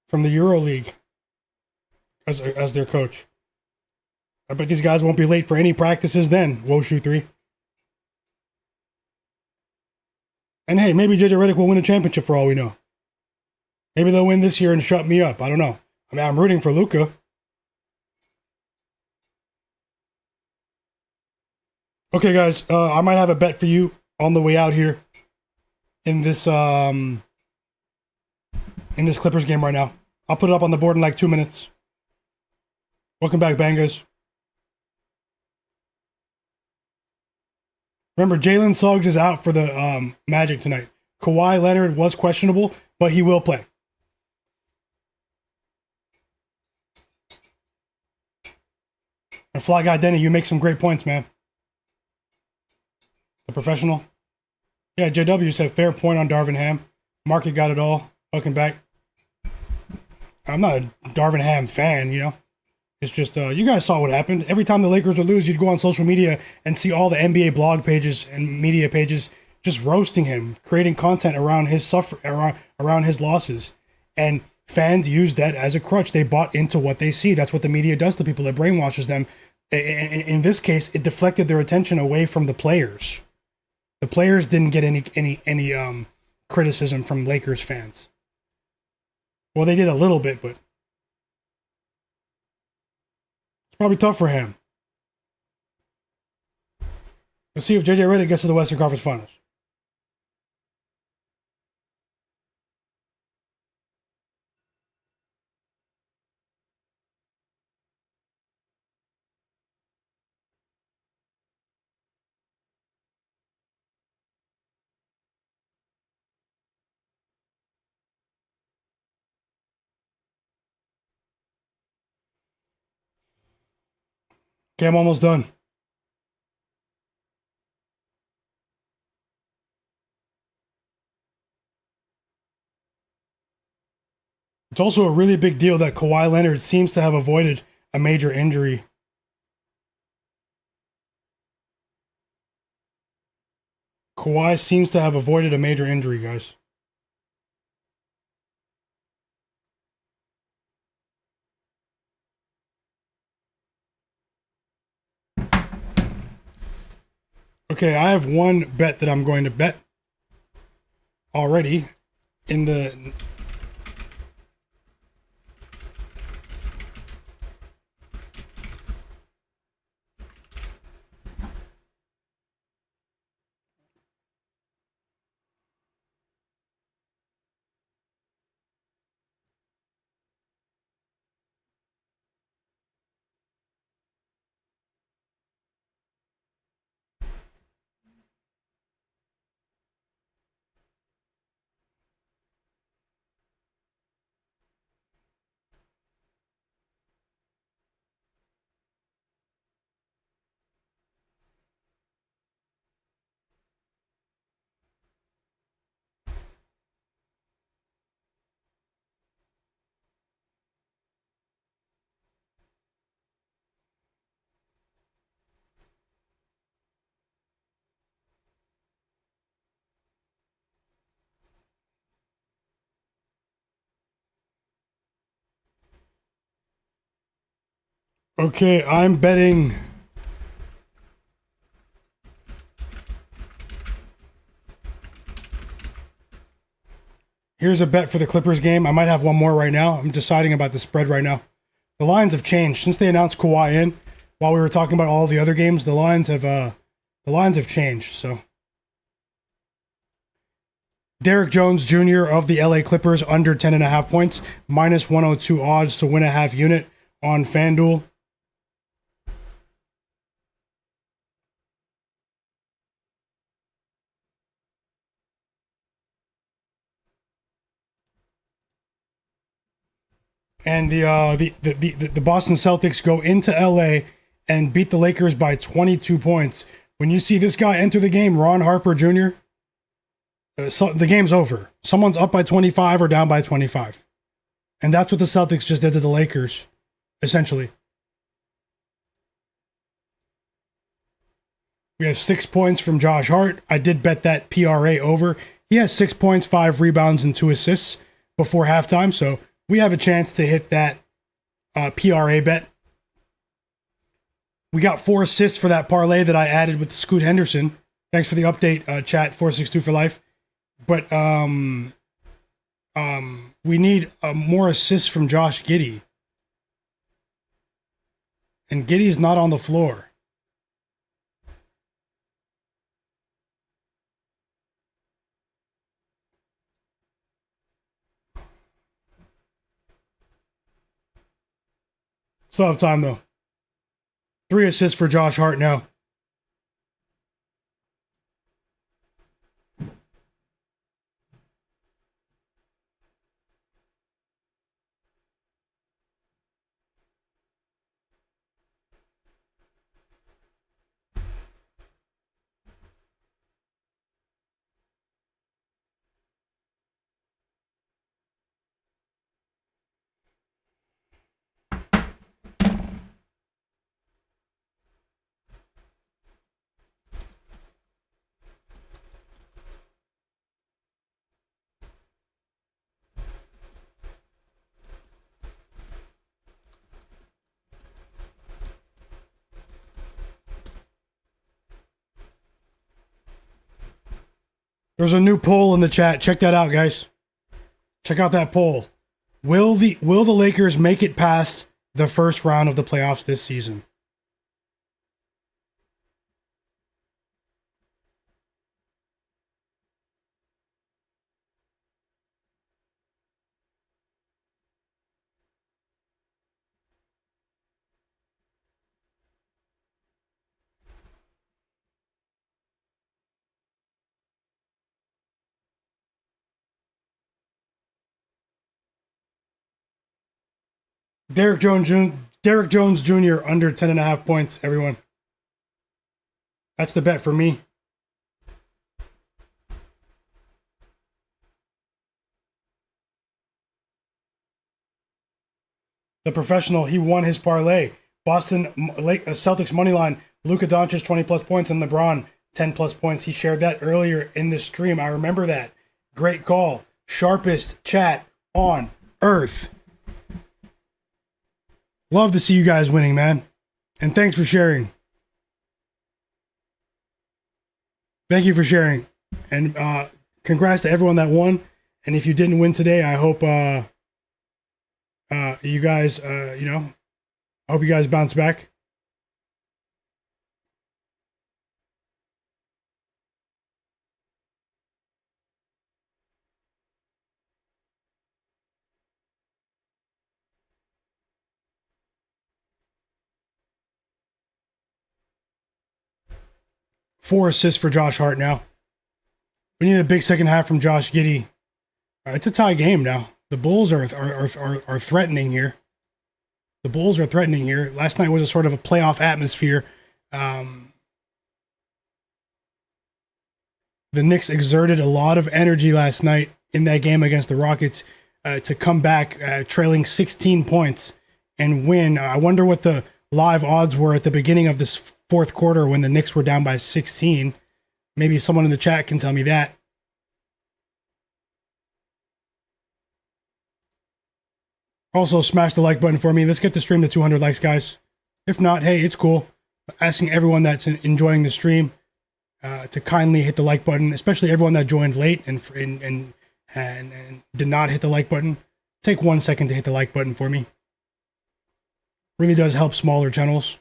[SPEAKER 1] from the EuroLeague as their coach. I bet these guys won't be late for any practices then. Woshu 3. And hey, maybe JJ Redick will win a championship for all we know. Maybe they'll win this year and shut me up. I don't know. I'm rooting for Luka. Okay, guys, I might have a bet for you on the way out here in this Clippers game right now. I'll put it up on the board in like 2 minutes. Welcome back, bangers. Remember, Jalen Suggs is out for the Magic tonight. Kawhi Leonard was questionable, but he will play. And Fly Guy Denny, you make some great points, man. The professional. Yeah, JW said fair point on Darvin Ham. Market got it all. Welcome back. I'm not a Darvin Ham fan, you know. It's just, you guys saw what happened. Every time the Lakers would lose, you'd go on social media and see all the NBA blog pages and media pages just roasting him, creating content around his around his losses. And fans use that as a crutch. They bought into what they see. That's what the media does to people. It brainwashes them. In this case, it deflected their attention away from the players. The players didn't get any criticism from Lakers fans. Well, they did a little bit, but it's probably tough for him. Let's see if JJ Redick gets to the Western Conference Finals. Okay, I'm almost done. It's also a really big deal that Kawhi Leonard seems to have avoided a major injury. Kawhi seems to have avoided a major injury, guys. Okay, I have one bet that I'm going to bet already in the... Okay, I'm betting... Here's a bet for the Clippers game. I might have one more right now. I'm deciding about the spread right now. The lines have changed since they announced Kawhi in. While we were talking about all the other games, the lines have changed. So, Derrick Jones Jr. of the LA Clippers under 10.5 points, minus 102 odds to win a half unit on FanDuel. And the Boston Celtics go into LA and beat the Lakers by 22 points. When you see this guy enter the game, Ron Harper Jr., so the game's over. Someone's up by 25 or down by 25. And that's what the Celtics just did to the Lakers, essentially. We have 6 points from Josh Hart. I did bet that PRA over. He has 6 points, 5 rebounds, and 2 assists before halftime, so we have a chance to hit that PRA bet. We got 4 assists for that parlay that I added with Scoot Henderson. Thanks for the update, chat, 462 for life. But we need more assists from Josh Giddey. And Giddey's not on the floor. Still have time though. 3 assists for Josh Hart now. There's a new poll in the chat. Check that out, guys. Check out that poll. Will the Lakers make it past the first round of the playoffs this season? Derek Jones Jr. under 10.5 points, everyone. That's the bet for me. The professional, he won his parlay. Boston Celtics money line, Luka Doncic 20 plus points and LeBron 10 plus points. He shared that earlier in the stream. I remember that. Great call. Sharpest chat on earth. Love to see you guys winning, man. And thanks for sharing. Thank you for sharing. And congrats to everyone that won. And if you didn't win today, I hope you guys, I hope you guys bounce back. Four assists for Josh Hart now. We need a big second half from Josh Giddey. It's a tie game now. The Bulls are threatening here. The Bulls are threatening here. Last night was a sort of a playoff atmosphere. The Knicks exerted a lot of energy last night in that game against the Rockets to come back trailing 16 points and win. I wonder what the live odds were at the beginning of this fourth quarter when the Knicks were down by 16. Maybe someone in the chat can tell me that. Also, smash the like button for me. Let's get the stream to 200 likes, guys. If not, hey, it's cool. Asking everyone that's enjoying the stream to kindly hit the like button, especially everyone that joined late and did not hit the like button. Take 1 second to hit the like button for me. Really does help smaller channels.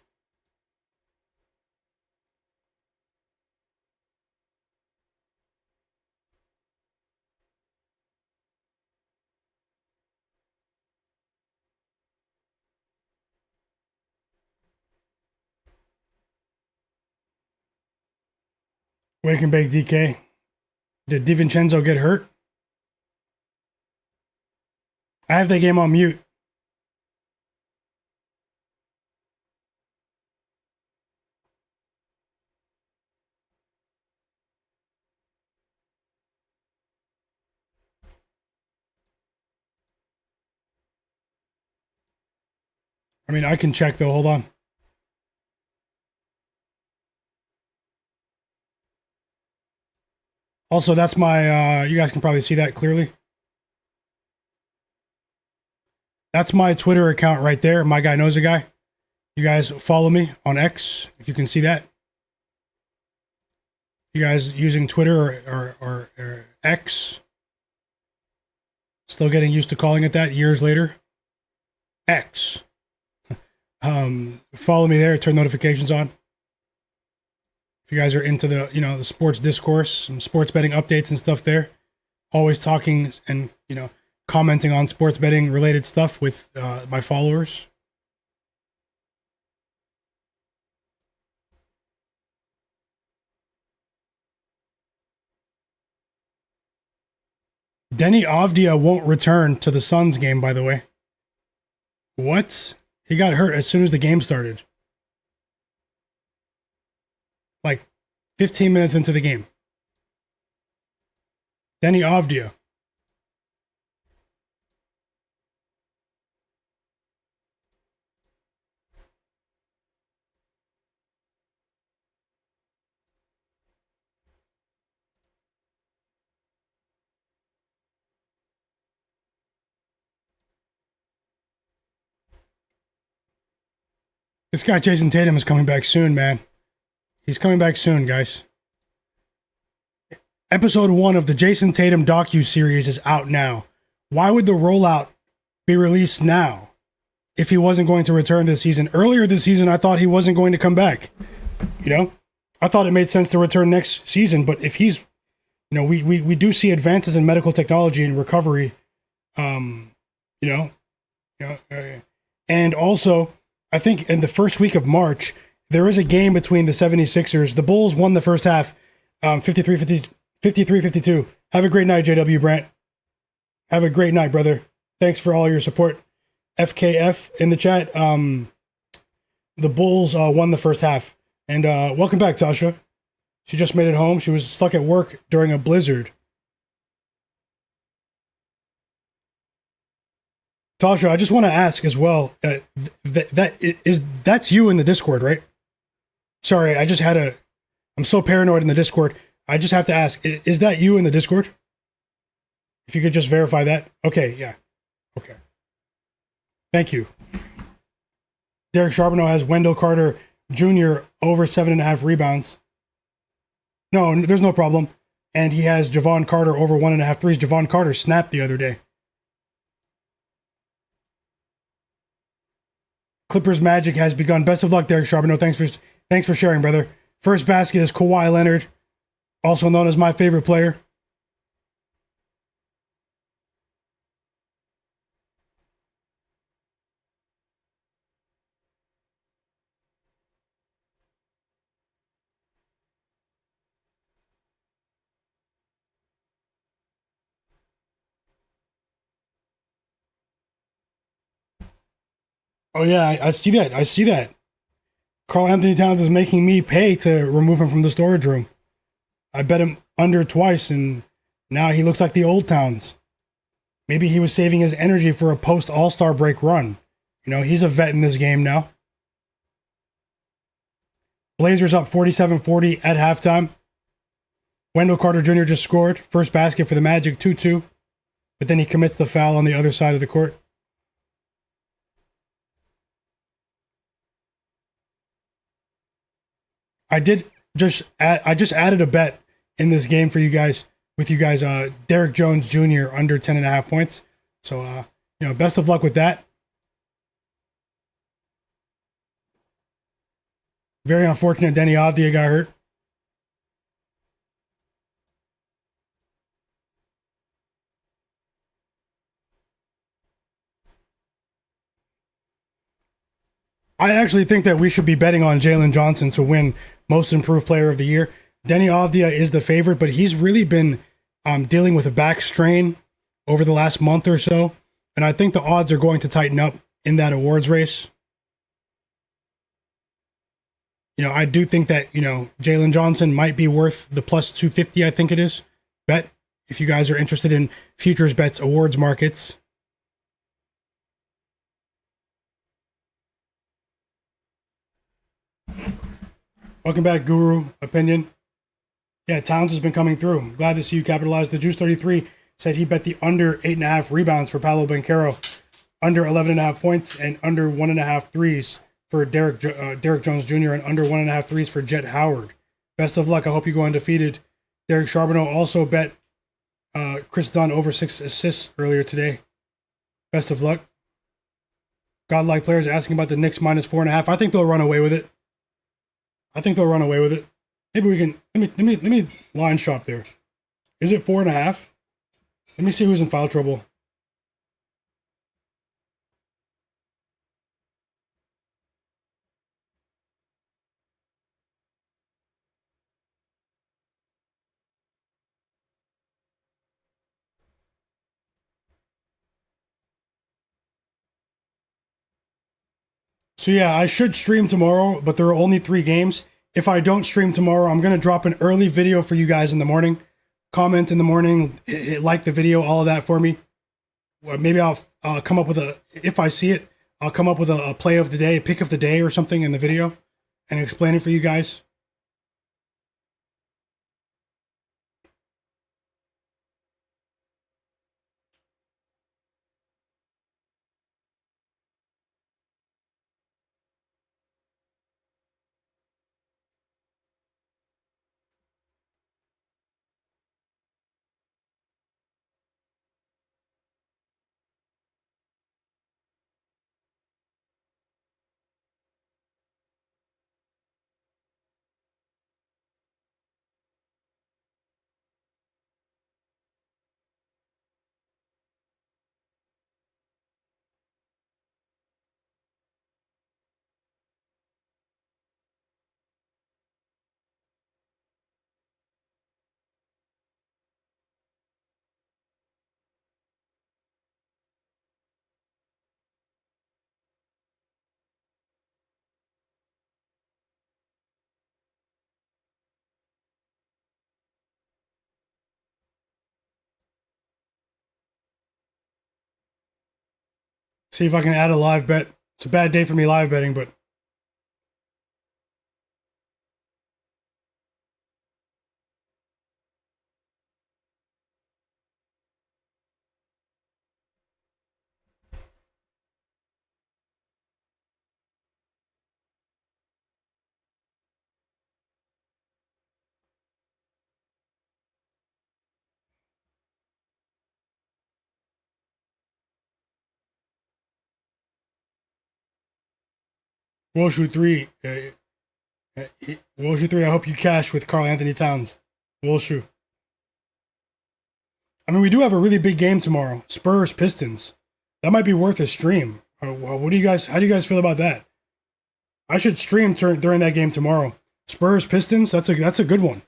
[SPEAKER 1] Wake and bake DK. Did DiVincenzo get hurt? I have that game on mute. I mean, I can check though. Hold on. Also, that's my, you guys can probably see that clearly. That's my Twitter account right there. Myguyknowsaguy. You guys follow me on X, if you can see that. You guys using Twitter or X? Still getting used to calling it that years later. X. Follow me there, turn notifications on. If you guys are into the, the sports discourse, some sports betting updates and stuff there, always talking and, commenting on sports betting related stuff with my followers. Denny Avdia won't return to the Suns game, by the way. What? He got hurt as soon as the game started. Like 15 minutes into the game. Denny Avdia. This guy Jason Tatum is coming back soon, man. He's coming back soon, guys. Episode 1 of the Jason Tatum docu-series is out now. Why would the rollout be released now if he wasn't going to return this season? Earlier this season, I thought he wasn't going to come back. You know? I thought it made sense to return next season, but if he's... You know, we do see advances in medical technology and recovery. And also... I think in the first week of March, there is a game between the 76ers. The Bulls won the first half, 53-52. Have a great night, JW Brandt. Have a great night, brother. Thanks for all your support. FKF in the chat. The Bulls won the first half. And welcome back, Tasha. She just made it home. She was stuck at work during a blizzard. Tasha, I just want to ask as well, that's you in the Discord, right? Sorry, I'm so paranoid in the Discord. I just have to ask, is that you in the Discord? If you could just verify that. Okay, yeah. Okay. Thank you. Derek Charbonneau has Wendell Carter Jr. over 7.5 rebounds. No, there's no problem. And he has Javon Carter over 1.5 threes. Javon Carter snapped the other day. Clippers Magic has begun. Best of luck, Derek Charbonneau. Thanks for sharing, brother. First basket is Kawhi Leonard, also known as my favorite player. Oh yeah, I see that. I see that. Karl Anthony Towns is making me pay to remove him from the storage room. I bet him under twice, and now he looks like the old Towns. Maybe he was saving his energy for a post-All-Star break run. You know, he's a vet in this game now. Blazers up 47-40 at halftime. Wendell Carter Jr. just scored. First basket for the Magic, 2-2. But then he commits the foul on the other side of the court. I just added a bet in this game for you guys with you guys. Derek Jones Jr. under 10.5 points. So best of luck with that. Very unfortunate Denny Avdia got hurt. I actually think that we should be betting on Jalen Johnson to win Most Improved Player of the Year. Denny Avdia is the favorite, but he's really been dealing with a back strain over the last month or so, and I think the odds are going to tighten up in that awards race. You know, I do think that, Jalen Johnson might be worth the plus 250, I think it is, bet, if you guys are interested in futures bets awards markets. Welcome back, Guru Opinion. Yeah, Towns has been coming through. I'm glad to see you capitalize. The Juice 33 said he bet the under 8.5 rebounds for Paolo Banchero, under 11.5 points, and under 1.5 threes for Derek Jones Jr. and under 1.5 threes for Jet Howard. Best of luck. I hope you go undefeated. Derek Charbonneau also bet Chris Dunn over 6 assists earlier today. Best of luck. Godlike players asking about the Knicks minus 4.5. I think they'll run away with it. Maybe we can let me line shop there. Is it 4.5? Let me see who's in foul trouble. So yeah, I should stream tomorrow, but there are only 3 games. If I don't stream tomorrow, I'm gonna drop an early video for you guys in the morning. Comment in the morning, like the video, all of that for me. Or maybe I'll come up with if I see it, I'll come up with a play of the day, pick of the day or something in the video and explain it for you guys. See if I can add a live bet. It's a bad day for me live betting, but Woshu 3. Woshu 3, I hope you cash with Carl Anthony Towns. Woshu. I mean, we do have a really big game tomorrow. Spurs Pistons. That might be worth a stream. What do you guys? How do you guys feel about that? I should stream during that game tomorrow. Spurs Pistons. That's a good one.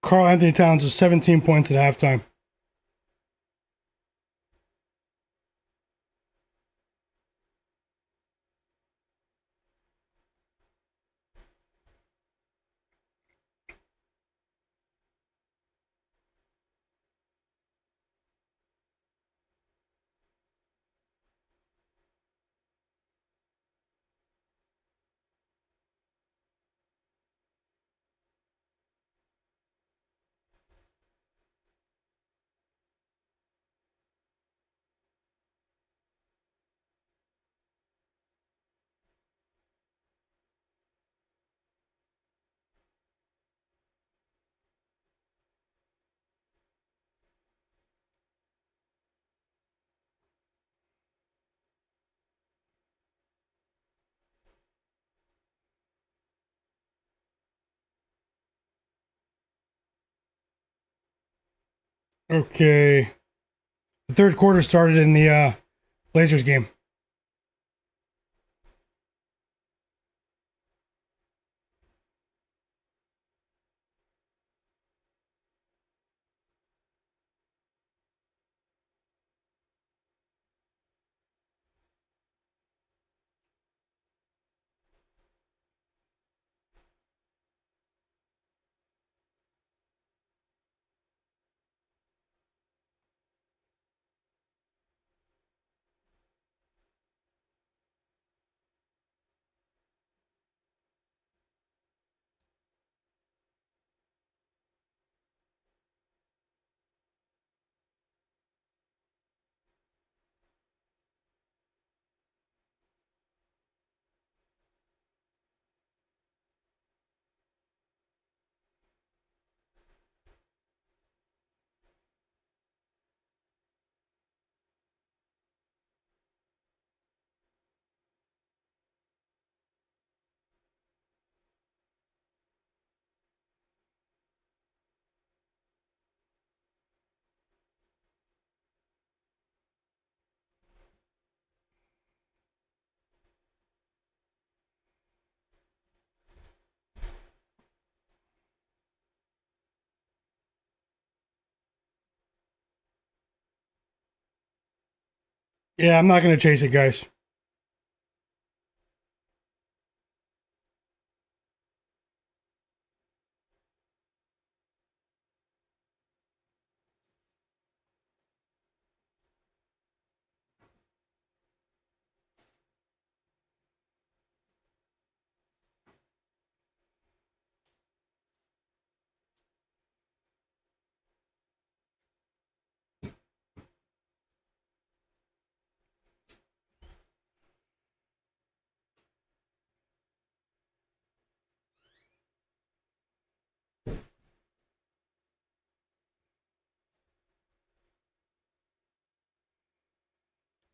[SPEAKER 1] Carl Anthony Towns is 17 points at halftime. Okay. The third quarter started in the Blazers game. Yeah, I'm not going to chase it, guys.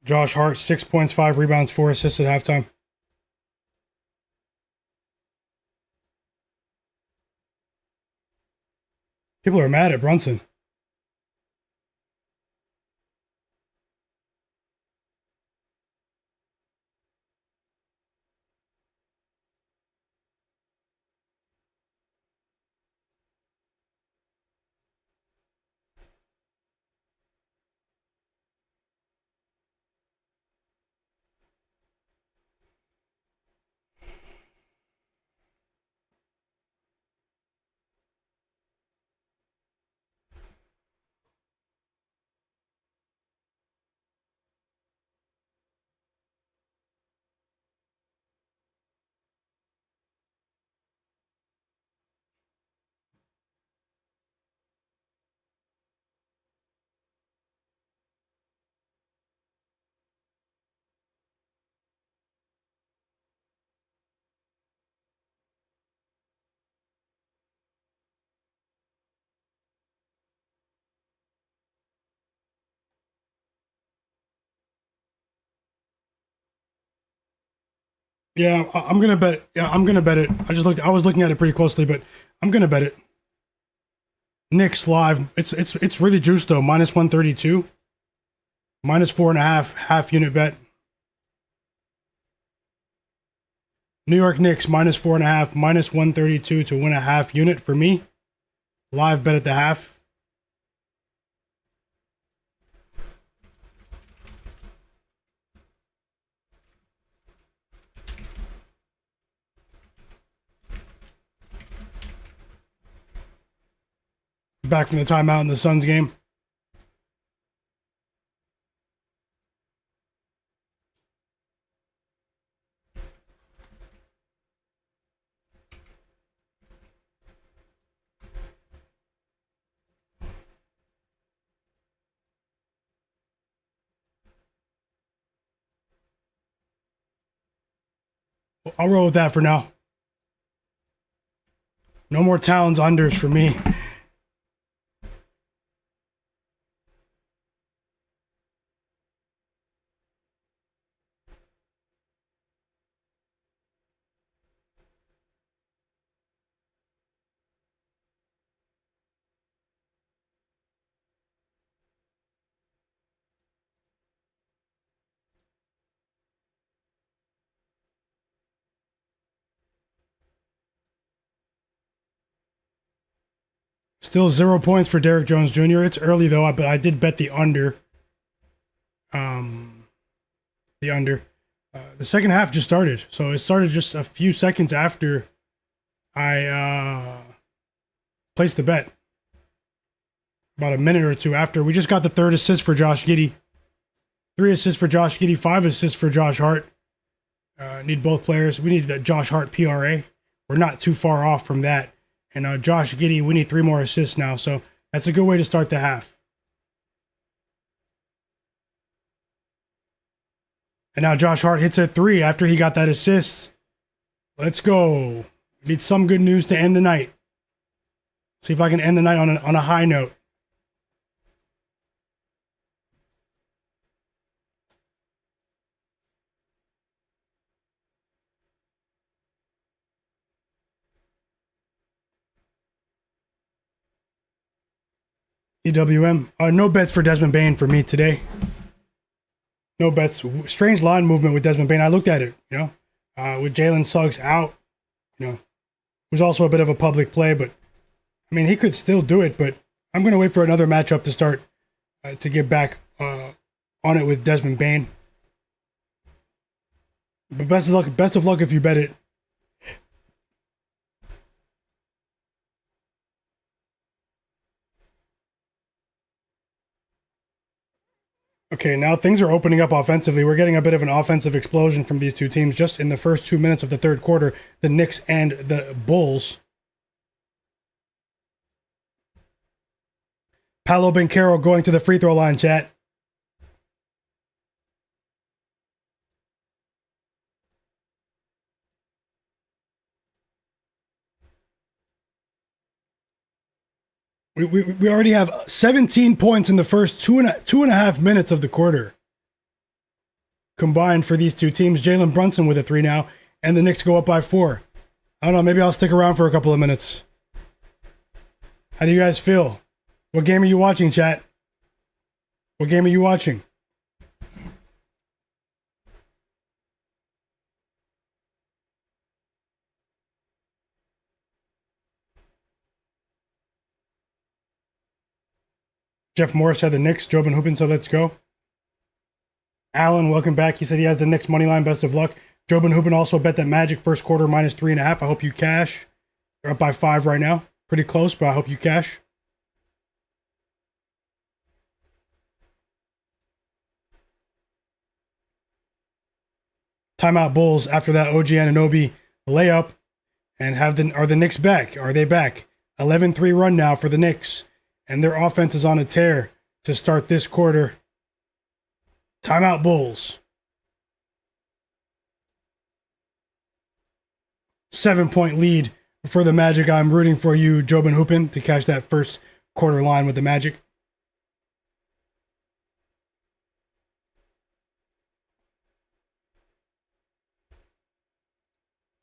[SPEAKER 1] Josh Hart, 6 points, 5 rebounds, 4 assists at halftime. People are mad at Brunson. Yeah, I'm gonna bet. Yeah, I'm gonna bet it. I was looking at it pretty closely, but I'm gonna bet it. Knicks live. It's really juiced though. -132, -4.5, half unit bet. New York Knicks -4.5, -132 to win a half unit for me. Live bet at the half. Back from the timeout in the Suns game. I'll roll with that for now. No more Towns unders for me. Still 0 points for Derrick Jones Jr. It's early though, but I did bet the under. The under. The second half just started, so it started just a few seconds after I placed the bet. About a minute or two after. We just got the third assist for Josh Giddey. 3 assists for Josh Giddey, 5 assists for Josh Hart. Need both players. We need that Josh Hart PRA. We're not too far off from that. And Josh Giddey, we need 3 more assists now. So that's a good way to start the half. And now Josh Hart hits a 3 after he got that assist. Let's go. Need some good news to end the night. See if I can end the night on a high note. EWM. No bets for Desmond Bane for me today. No bets. Strange line movement with Desmond Bane. I looked at it, with Jalen Suggs out, it was also a bit of a public play, but I mean, he could still do it, but I'm going to wait for another matchup to start to get back on it with Desmond Bane. But best of luck if you bet it. Okay, now things are opening up offensively. We're getting a bit of an offensive explosion from these two teams just in the first 2 minutes of the third quarter, the Knicks and the Bulls. Paolo Banchero going to the free throw line, chat. We already have 17 points in the first two and a half minutes of the quarter. Combined for these two teams. Jalen Brunson with a 3 now, and the Knicks go up by 4. I don't know, maybe I'll stick around for a couple of minutes. How do you guys feel? What game are you watching, chat? What game are you watching? Jeff Morris had the Knicks. Jobin Hoopin said, let's go. Alan, welcome back. He said he has the Knicks money line. Best of luck. Jobin Hoopin also bet that Magic first quarter minus 3.5. I hope you cash. They're up by 5 right now. Pretty close, but I hope you cash. Timeout Bulls after that OG Anunoby layup. And are the Knicks back? Are they back? 11-3 run now for the Knicks. And their offense is on a tear to start this quarter. Timeout Bulls. 7-point lead for the Magic. I'm rooting for you, Jobin Hoopin, to catch that first quarter line with the Magic.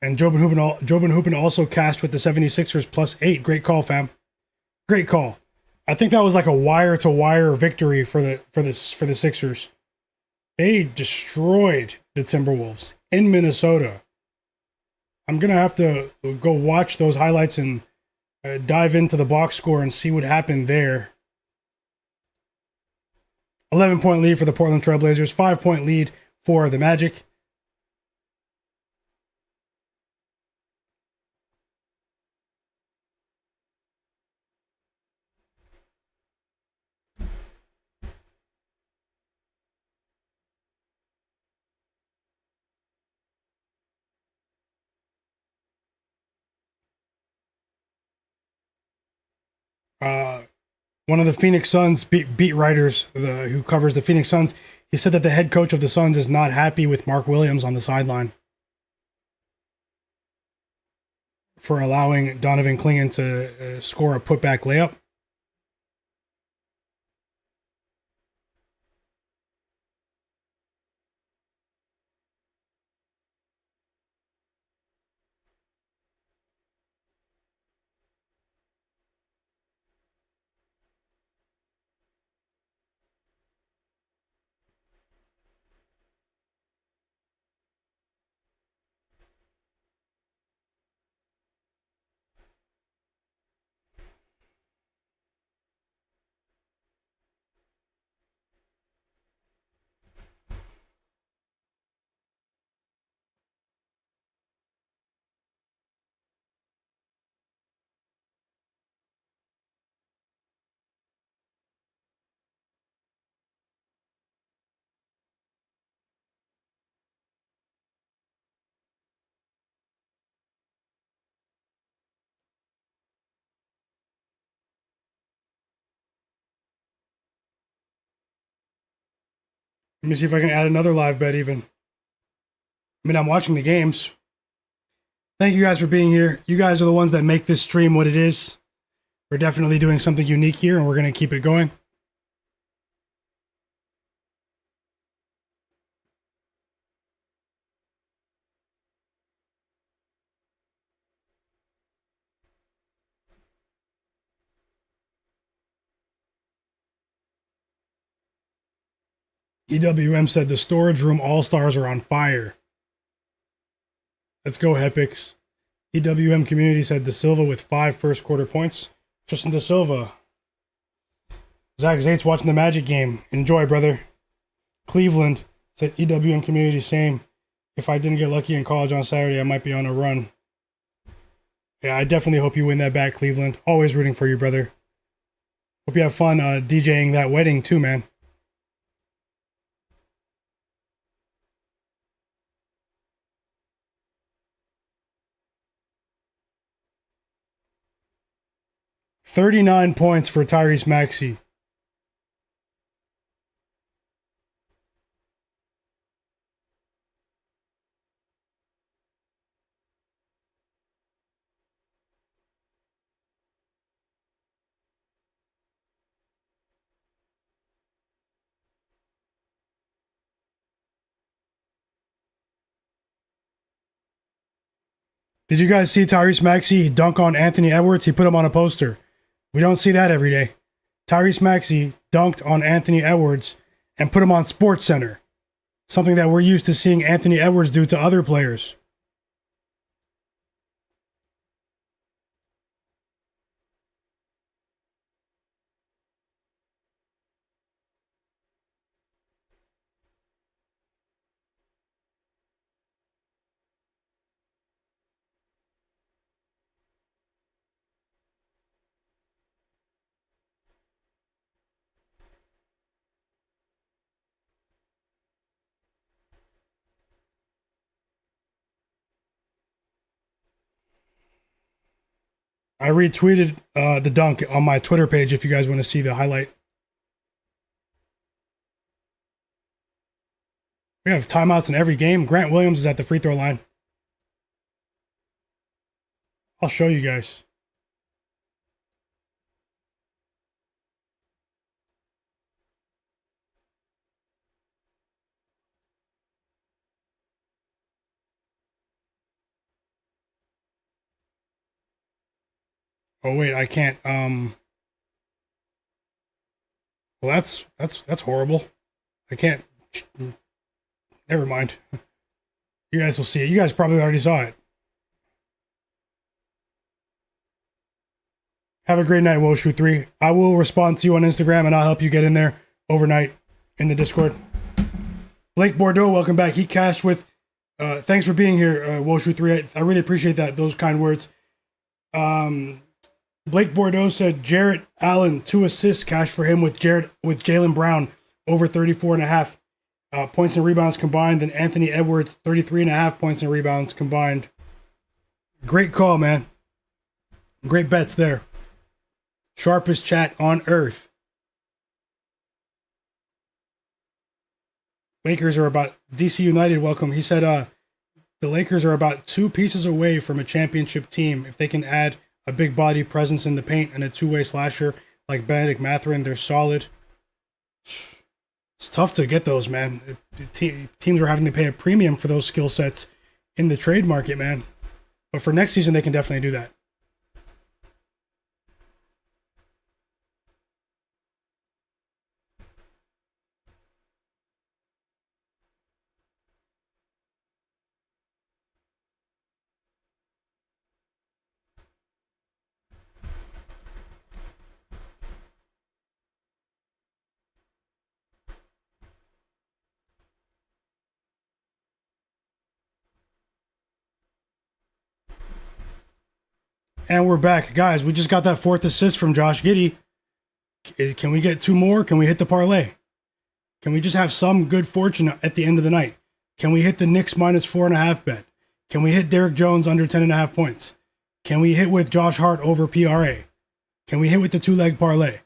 [SPEAKER 1] And Jobin Hoopin also cashed with the 76ers plus 8. Great call, fam. Great call. I think that was like a wire-to-wire victory for the Sixers. They destroyed the Timberwolves in Minnesota. I'm gonna have to go watch those highlights and dive into the box score and see what happened there. 11-point lead for the Portland Trailblazers. 5-point lead for the Magic. One of the Phoenix Suns beat writers who covers the Phoenix Suns, he said that the head coach of the Suns is not happy with Mark Williams on the sideline for allowing Donovan Clingan to score a putback layup. Let me see if I can add another live bet even. I mean, I'm watching the games. Thank you guys for being here. You guys are the ones that make this stream what it is. We're definitely doing something unique here, and we're going to keep it going. EWM said the storage room all-stars are on fire. Let's go, Hepix. EWM community said De Silva with 5 first quarter points. Justin De Silva. Zach Zait's watching the Magic game. Enjoy, brother. Cleveland said EWM community same. If I didn't get lucky in college on Saturday, I might be on a run. Yeah, I definitely hope you win that back, Cleveland. Always rooting for you, brother. Hope you have fun DJing that wedding too, man. $39 points for Tyrese Maxey. Did you guys see Tyrese Maxey dunk on Anthony Edwards? He put him on a poster. We don't see that every day. Tyrese Maxey dunked on Anthony Edwards and put him on Sports Center. Something that we're used to seeing Anthony Edwards do to other players. I retweeted the dunk on my Twitter page if you guys want to see the highlight. We have timeouts in every game. Grant Williams is at the free throw line. I'll show you guys. Oh wait, I can't. Well, that's horrible. I can't. Never mind. You guys will see it. You guys probably already saw it. Have a great night, Woshu3. I will respond to you on Instagram and I'll help you get in there overnight in the Discord. Blake Bordeaux, welcome back. He cashed with. Thanks for being here, Woshu3. I really appreciate that. Those kind words. Blake Bordeaux said Jarrett Allen 2 assists cash for him with Jaylen Brown over 34.5 points and rebounds combined, and Anthony Edwards 33.5 points and rebounds combined. Great call, man. Great bets there. Sharpest chat on earth. Lakers are about DC United. Welcome. He said the Lakers are about 2 pieces away from a championship team if they can add a big body presence in the paint and a two-way slasher like Benedict Mathurin. They're solid. It's tough to get those, man. Teams are having to pay a premium for those skill sets in the trade market, man. But for next season, they can definitely do that. And we're back. Guys, we just got that 4th assist from Josh Giddey. Can we get 2 more? Can we hit the parlay? Can we just have some good fortune at the end of the night? Can we hit the Knicks -4.5 bet? Can we hit Derrick Jones under 10.5 points? Can we hit with Josh Hart over PRA? Can we hit with the 2-leg parlay?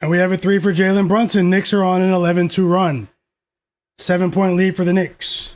[SPEAKER 1] And we have a 3 for Jalen Brunson. Knicks are on an 11-2 run. 7-point lead for the Knicks.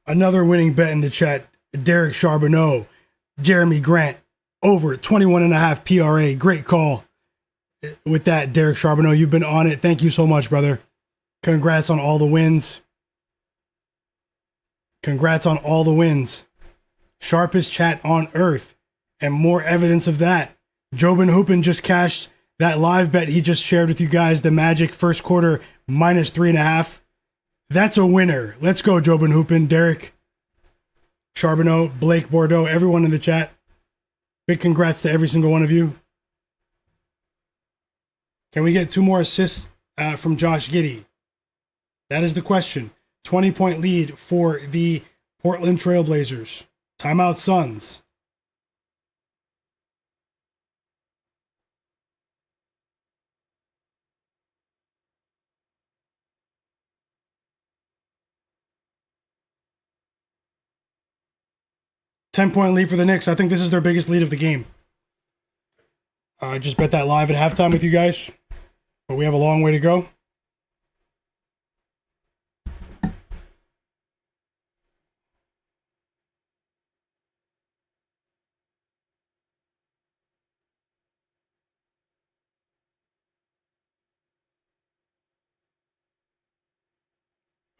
[SPEAKER 1] Another winning bet in the chat. Derek Charbonneau, Jeremy Grant, over 21.5 PRA. Great call. With that, Derek Charbonneau, you've been on it. Thank you so much, brother. Congrats on all the wins. Congrats on all the wins. Sharpest chat on earth. And more evidence of that. Jobin Hoopin just cashed that live bet he just shared with you guys. The Magic first quarter -3.5. That's a winner. Let's go, Jobin Hoopin, Derek Charbonneau, Blake Bordeaux, everyone in the chat. Big congrats to every single one of you. Can we get 2 more assists from Josh Giddey? That is the question. 20-point lead for the Portland Trailblazers. Timeout Suns. Ten-point lead for the Knicks. I think this is their biggest lead of the game. I just bet that live at halftime with you guys. But we have a long way to go.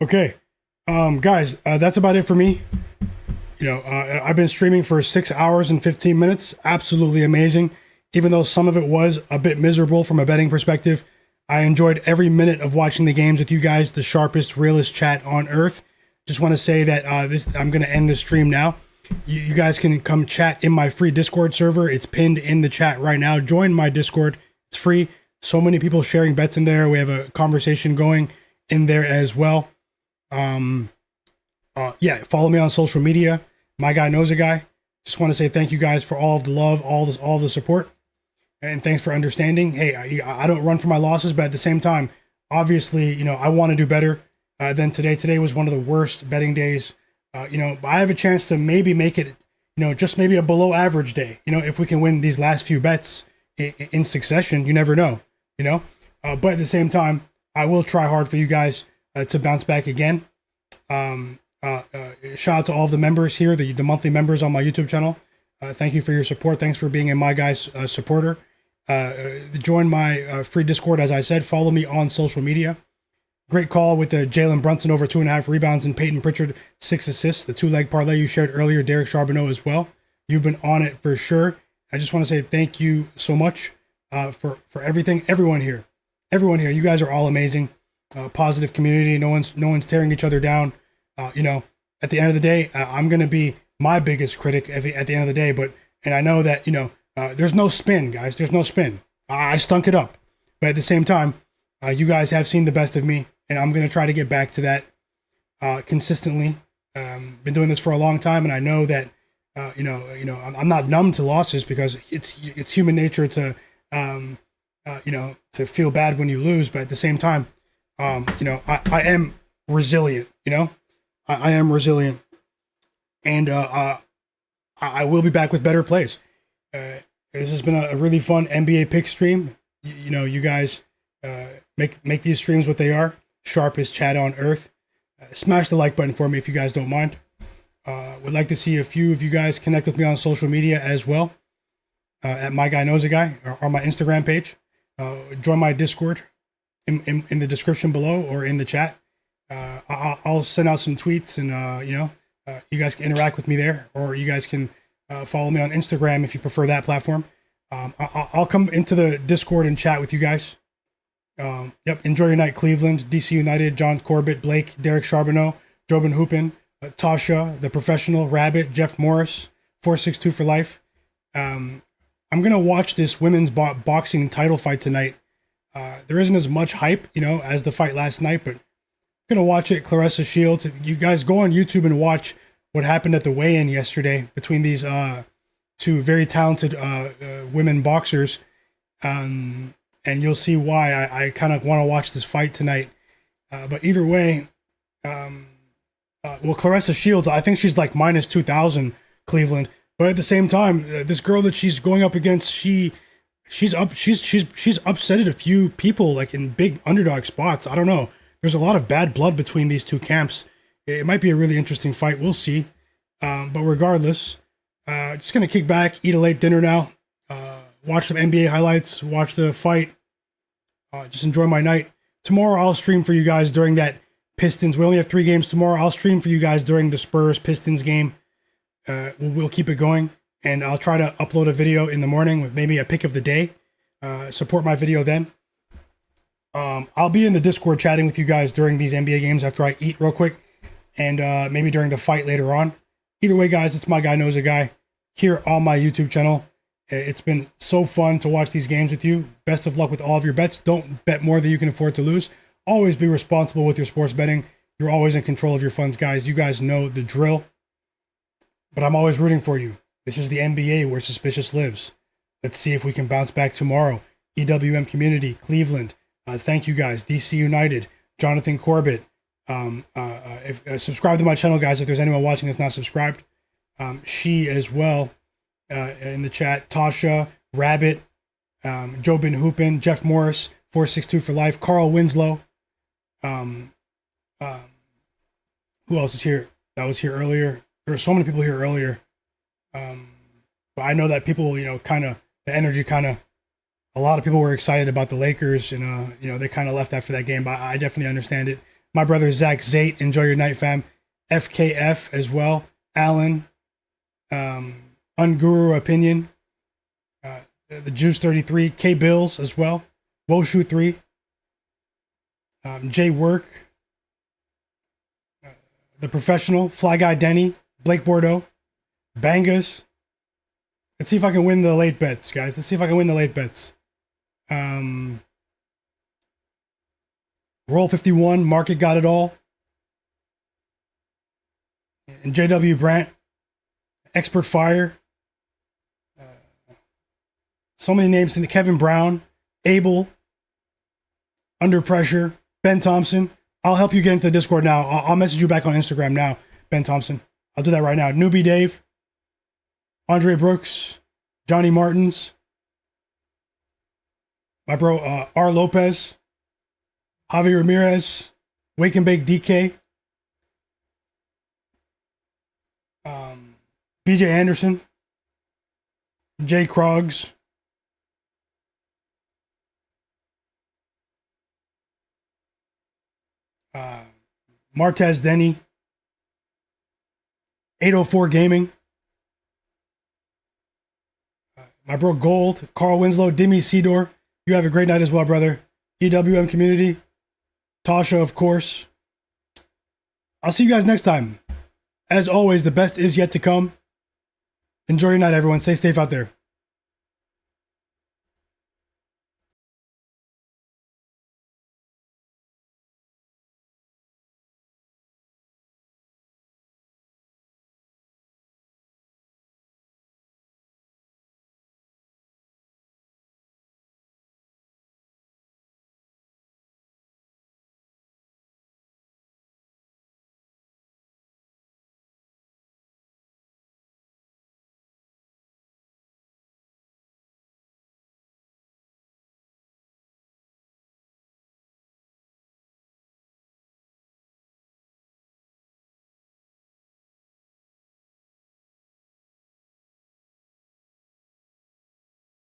[SPEAKER 1] Okay. Guys, that's about it for me. I've been streaming for 6 hours and 15 minutes. Absolutely amazing. Even though some of it was a bit miserable from a betting perspective, I enjoyed every minute of watching the games with you guys, the sharpest, realest chat on earth. Just want to say that I'm going to end the stream now. You guys can come chat in my free Discord server. It's pinned in the chat right now. Join my Discord. It's free. So many people sharing bets in there. We have a conversation going in there as well. Follow me on social media. Myguyknowsaguy. Just want to say thank you guys for all of the love, all the support, and thanks for understanding. Hey, I don't run for my losses, but at the same time, obviously, I want to do better than today. Today was one of the worst betting days. I have a chance to maybe make it, just maybe a below average day. If we can win these last few bets in succession, you never know. But at the same time, I will try hard for you guys to bounce back again. Shout out to all of the members here, the monthly members on my YouTube channel. Thank you for your support. Thanks for being a My Guys supporter. Join my free Discord, as I said. Follow me on social media. Great call with the Jalen Brunson over 2.5 rebounds and Peyton Pritchard 6 assists. The 2-leg parlay you shared earlier, Derek Charbonneau as well. You've been on it for sure. I just want to say thank you so much for everything. Everyone here, you guys are all amazing. Positive community. No one's tearing each other down. At the end of the day, I'm going to be my biggest critic at the end of the day. And I know that, there's no spin, guys. There's no spin. I stunk it up. But at the same time, you guys have seen the best of me, and I'm going to try to get back to that consistently. Been doing this for a long time, and I know that, I'm not numb to losses because it's human nature to feel bad when you lose. But at the same time, I am resilient, I am resilient, and I will be back with better plays. This has been a really fun NBA pick stream. You guys make these streams what they are. Sharpest chat on earth. Smash the like button for me if you guys don't mind. Would like to see a few of you guys connect with me on social media as well. At Myguyknowsaguy or on my Instagram page. Join my Discord in the description below or in the chat. I'll send out some tweets and, you guys can interact with me there, or you guys can follow me on Instagram if you prefer that platform. I'll come into the Discord and chat with you guys. Yep. Enjoy your night, Cleveland, DC United, John Corbett, Blake, Derek Charbonneau, Jobin Hoopin, Tasha, the professional, Rabbit, Jeff Morris, 462 for life. I'm gonna watch this women's boxing title fight tonight. There isn't as much hype, as the fight last night, but I'm gonna watch it. Claressa Shields. You guys go on YouTube and watch what happened at the weigh-in yesterday between these two very talented women boxers, and you'll see why I kind of want to watch this fight tonight. But either way, Claressa Shields, I think she's like minus 2,000 Cleveland. But at the same time, this girl that she's going up against, she's upsetted a few people like in big underdog spots. I don't know. There's a lot of bad blood between these two camps. It might be a really interesting fight. We'll see. But regardless, just gonna kick back, eat a late dinner now, watch some NBA highlights, watch the fight, just enjoy my night. Tomorrow I'll stream for you guys during that Pistons. We only have 3 games tomorrow. I'll stream for you guys during the Spurs Pistons game. We'll keep it going, and I'll try to upload a video in the morning with maybe a pick of the day. Support my video then. I'll be in the Discord chatting with you guys during these NBA games after I eat real quick, and maybe during the fight later on. Either way, guys, it's My Guy Knows a Guy here on my YouTube channel. It's been so fun to watch these games with you. Best of luck with all of your bets. Don't bet more than you can afford to lose. Always be responsible with your sports betting. You're always in control of your funds, guys. You guys know the drill. But I'm always rooting for you. This is the NBA where suspicious lives. Let's see if we can bounce back tomorrow. EWM community, Cleveland. Thank you guys. DC United, Jonathan Corbett. Subscribe to my channel, guys, if there's anyone watching that's not subscribed. She as well in the chat. Tasha, Rabbit, Jobin Hoopin, Jeff Morris, 462 for life. Carl Winslow. Who else is here? That was here earlier. There were so many people here earlier. But I know that people, kind of, the energy a lot of people were excited about the Lakers, and, they kind of left after that game, but I definitely understand it. My brother, Zach Zate, enjoy your night, fam. FKF as well. Alan, Unguru Opinion, the Juice 33, K Bills as well. Woshu 3, Jay Work, the Professional, Fly Guy Denny, Blake Bordeaux, Bangas. Let's see if I can win the late bets, guys. Let's see if I can win the late bets. Roll 51, Market Got It All. And JW Brandt, Expert Fire. So many names in the Kevin Brown, Abel, Under Pressure, Ben Thompson. I'll help you get into the Discord now. I'll message you back on Instagram now, Ben Thompson. I'll do that right now. Newbie Dave, Andre Brooks, Johnny Martins, my bro R. Lopez, Javi Ramirez, Wake and Bake DK, BJ Anderson, Jay Kroggs, Martez Denny, 804 Gaming, my bro Gold, Carl Winslow, Dimmy Seedor. You have a great night as well, brother. EWM community, Tasha, of course. I'll see you guys next time. As always, the best is yet to come. Enjoy your night, everyone. Stay safe out there.